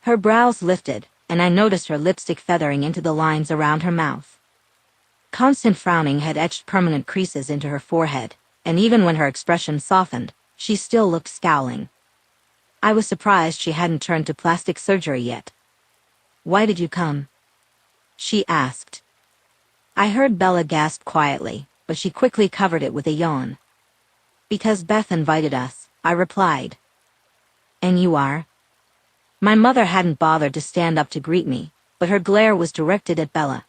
Her brows lifted, and I noticed her lipstick feathering into the lines around her mouth. Constant frowning had etched permanent creases into her forehead, and even when her expression softened, she still looked scowling. I was surprised she hadn't turned to plastic surgery yet. "Why did you come?" she asked. I heard Bella gasp quietly, but she quickly covered it with a yawn. "Because Beth invited us," I replied. "And you are?" My mother hadn't bothered to stand up to greet me, but her glare was directed at Bella.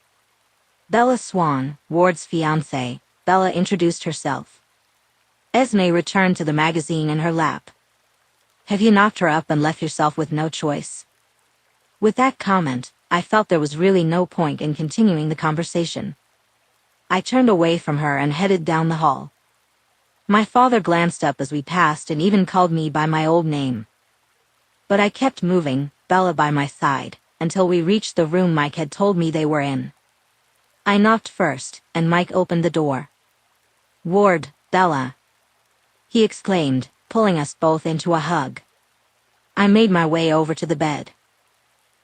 "Bella Swan, Ward's fiancée," Bella introduced herself. Esme returned to the magazine in her lap. "Have you knocked her up and left yourself with no choice?" With that comment, I felt there was really no point in continuing the conversation. I turned away from her and headed down the hall. My father glanced up as we passed and even called me by my old name. But I kept moving, Bella by my side, until we reached the room Mike had told me they were in. I knocked first, and Mike opened the door. "Ward, Bella," he exclaimed, pulling us both into a hug. I made my way over to the bed.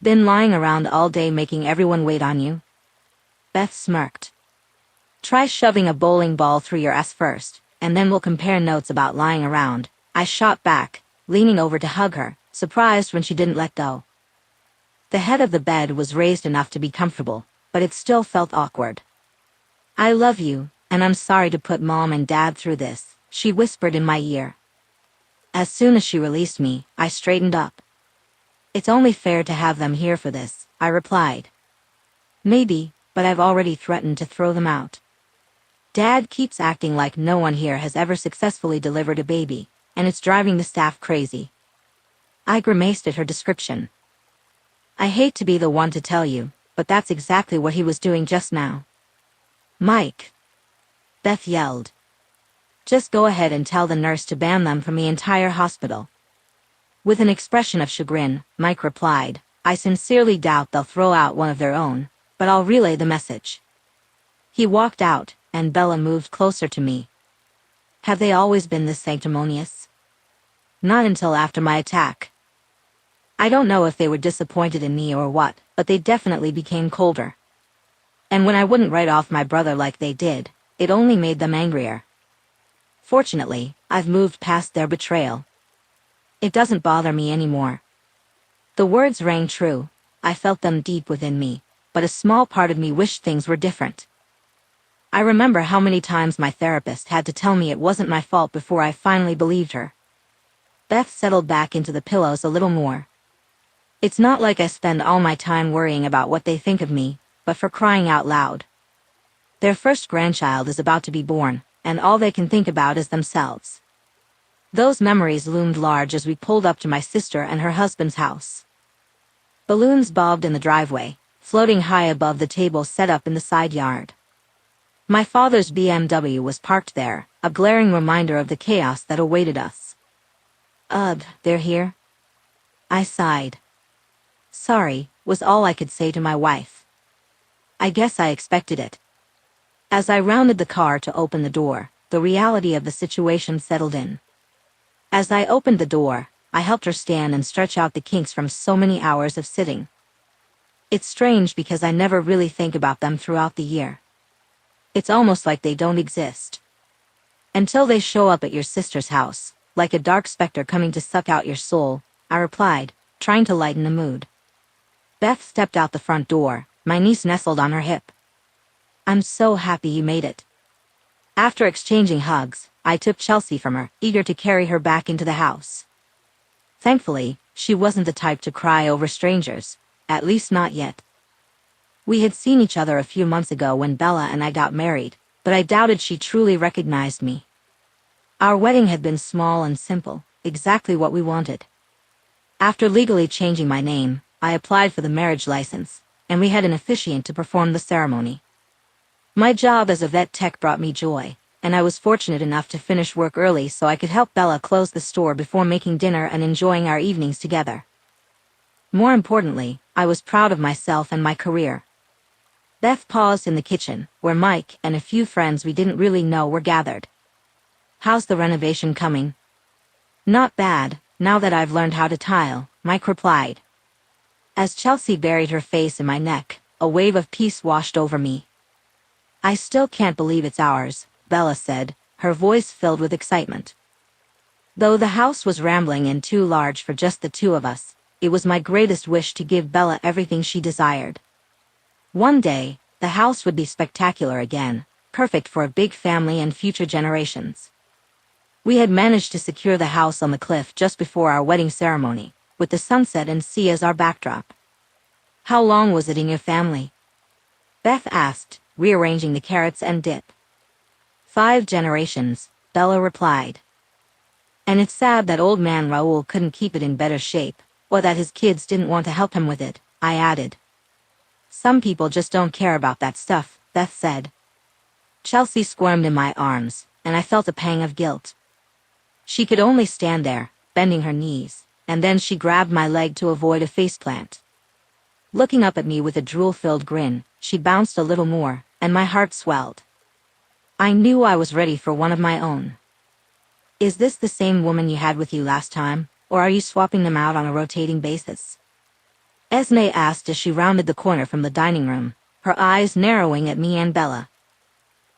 "Been lying around all day making everyone wait on you?" Beth smirked. "Try shoving a bowling ball through your ass first, and then we'll compare notes about lying around," I shot back, leaning over to hug her, surprised when she didn't let go. The head of the bed was raised enough to be comfortable, but it still felt awkward. "I love you, and I'm sorry to put Mom and Dad through this," she whispered in my ear. As soon as she released me, I straightened up. "It's only fair to have them here for this," I replied. "Maybe, but I've already threatened to throw them out. Dad keeps acting like no one here has ever successfully delivered a baby, and it's driving the staff crazy." I grimaced at her description. "I hate to be the one to tell you, but that's exactly what he was doing just now." "Mike!" Beth yelled. "Just go ahead and tell the nurse to ban them from the entire hospital." With an expression of chagrin, Mike replied, "I sincerely doubt they'll throw out one of their own, but I'll relay the message." He walked out, and Bella moved closer to me. "Have they always been this sanctimonious?" "Not until after my attack. I don't know if they were disappointed in me or what, but they definitely became colder. And when I wouldn't write off my brother like they did, it only made them angrier. Fortunately, I've moved past their betrayal. It doesn't bother me anymore." The words rang true. I felt them deep within me, but a small part of me wished things were different. I remember how many times my therapist had to tell me it wasn't my fault before I finally believed her. Beth settled back into the pillows a little more. "It's not like I spend all my time worrying about what they think of me, but for crying out loud." Their first grandchild is about to be born, and all they can think about is themselves. Those memories loomed large as we pulled up to my sister and her husband's house. Balloons bobbed in the driveway, floating high above the table set up in the side yard. My father's BMW was parked there, a glaring reminder of the chaos that awaited us. "Ugh, they're here?" I sighed. "Sorry," was all I could say to my wife. I guess I expected it. As I rounded the car to open the door, the reality of the situation settled in. As I opened the door, I helped her stand and stretch out the kinks from so many hours of sitting. It's strange because I never really think about them throughout the year. It's almost like they don't exist. Until they show up at your sister's house, like a dark specter coming to suck out your soul, I replied, trying to lighten the mood. Beth stepped out the front door, my niece nestled on her hip. "I'm so happy you made it." After exchanging hugs, I took Chelsea from her, eager to carry her back into the house. Thankfully, she wasn't the type to cry over strangers, at least not yet. We had seen each other a few months ago when Bella and I got married, but I doubted she truly recognized me. Our wedding had been small and simple, exactly what we wanted. After legally changing my name, I applied for the marriage license, and we had an officiant to perform the ceremony. My job as a vet tech brought me joy, and I was fortunate enough to finish work early so I could help Bella close the store before making dinner and enjoying our evenings together. More importantly, I was proud of myself and my career. Beth paused in the kitchen, where Mike and a few friends we didn't really know were gathered. "How's the renovation coming?" "Not bad, now that I've learned how to tile," Mike replied. As Chelsea buried her face in my neck, a wave of peace washed over me. "I still can't believe it's ours," Bella said, her voice filled with excitement. Though the house was rambling and too large for just the two of us, it was my greatest wish to give Bella everything she desired. One day, the house would be spectacular again, perfect for a big family and future generations. We had managed to secure the house on the cliff just before our wedding ceremony, with the sunset and sea as our backdrop. "How long was it in your family?" Beth asked, rearranging the carrots and dip. 5 generations, Bella replied. "And it's sad that old man Raoul couldn't keep it in better shape, or that his kids didn't want to help him with it," I added. "Some people just don't care about that stuff," Beth said. Chelsea squirmed in my arms, and I felt a pang of guilt. She could only stand there, bending her knees, and then she grabbed my leg to avoid a faceplant. Looking up at me with a drool-filled grin, she bounced a little more, and my heart swelled. I knew I was ready for one of my own. "Is this the same woman you had with you last time, or are you swapping them out on a rotating basis?" Esme asked as she rounded the corner from the dining room, her eyes narrowing at me and Bella.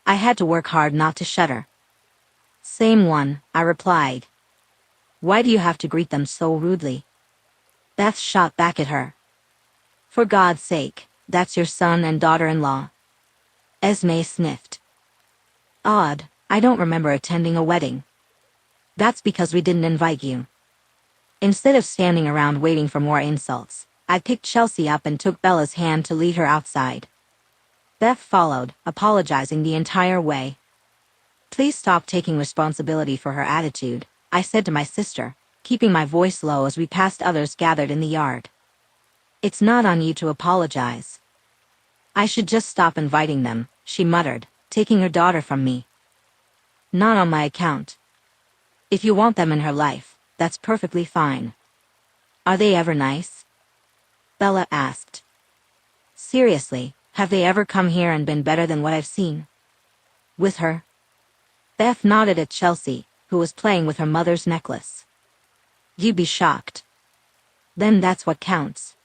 I had to work hard not to shudder. "Same one," I replied. "Why do you have to greet them so rudely?" Beth shot back at her. "For God's sake, that's your son and daughter-in-law." Esme sniffed. "Odd, I don't remember attending a wedding." "That's because we didn't invite you." Instead of standing around waiting for more insults, I picked Chelsea up and took Bella's hand to lead her outside. Beth followed, apologizing the entire way. "Please stop taking responsibility for her attitude," I said to my sister, keeping my voice low as we passed others gathered in the yard. "It's not on you to apologize." "I should just stop inviting them," she muttered, taking her daughter from me. "Not on my account. If you want them in her life, that's perfectly fine." "Are they ever nice?" Bella asked. "Seriously, have they ever come here and been better than what I've seen?" "With her?" Beth nodded at Chelsea, who was playing with her mother's necklace. "You'd be shocked." "Then that's what counts."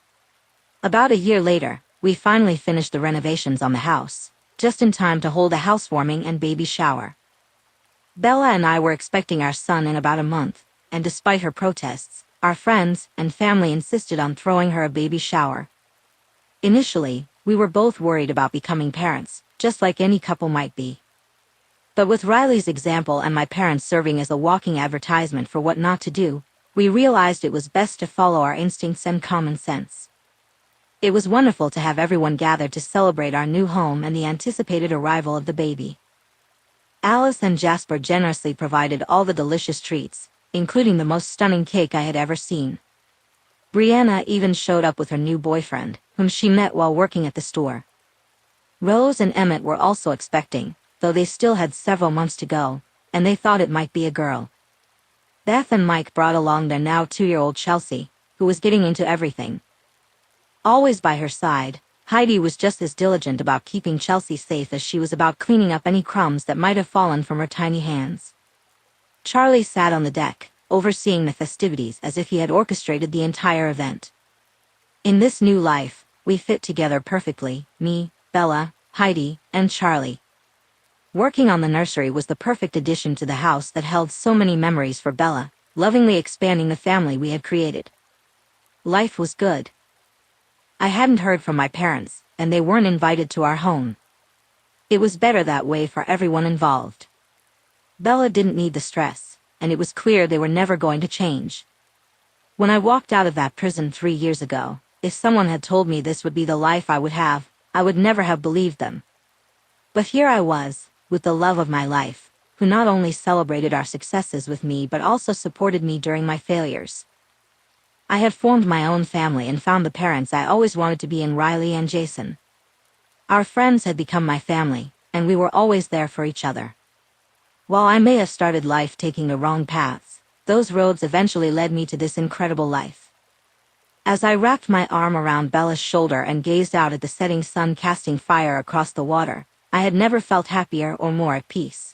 About a year later, we finally finished the renovations on the house, just in time to hold a housewarming and baby shower. Bella and I were expecting our son in about a month, and despite her protests, our friends and family insisted on throwing her a baby shower. Initially, we were both worried about becoming parents, just like any couple might be. But with Riley's example and my parents serving as a walking advertisement for what not to do, we realized it was best to follow our instincts and common sense. It was wonderful to have everyone gathered to celebrate our new home and the anticipated arrival of the baby. Alice and Jasper generously provided all the delicious treats, including the most stunning cake I had ever seen. Brianna even showed up with her new boyfriend, whom she met while working at the store. Rose and Emmett were also expecting, though they still had several months to go, and they thought it might be a girl. Beth and Mike brought along their now 2-year-old Chelsea, who was getting into everything. Always by her side, Heidi was just as diligent about keeping Chelsea safe as she was about cleaning up any crumbs that might have fallen from her tiny hands. Charlie sat on the deck, overseeing the festivities as if he had orchestrated the entire event. In this new life, we fit together perfectly, me, Bella, Heidi, and Charlie. Working on the nursery was the perfect addition to the house that held so many memories for Bella, lovingly expanding the family we had created. Life was good. I hadn't heard from my parents, and they weren't invited to our home. It was better that way for everyone involved. Bella didn't need the stress, and it was clear they were never going to change. When I walked out of that prison 3 years ago, if someone had told me this would be the life I would have, I would never have believed them. But here I was, with the love of my life, who not only celebrated our successes with me but also supported me during my failures. I had formed my own family and found the parents I always wanted to be in Riley and Jason. Our friends had become my family, and we were always there for each other. While I may have started life taking the wrong paths, those roads eventually led me to this incredible life. As I wrapped my arm around Bella's shoulder and gazed out at the setting sun casting fire across the water, I had never felt happier or more at peace.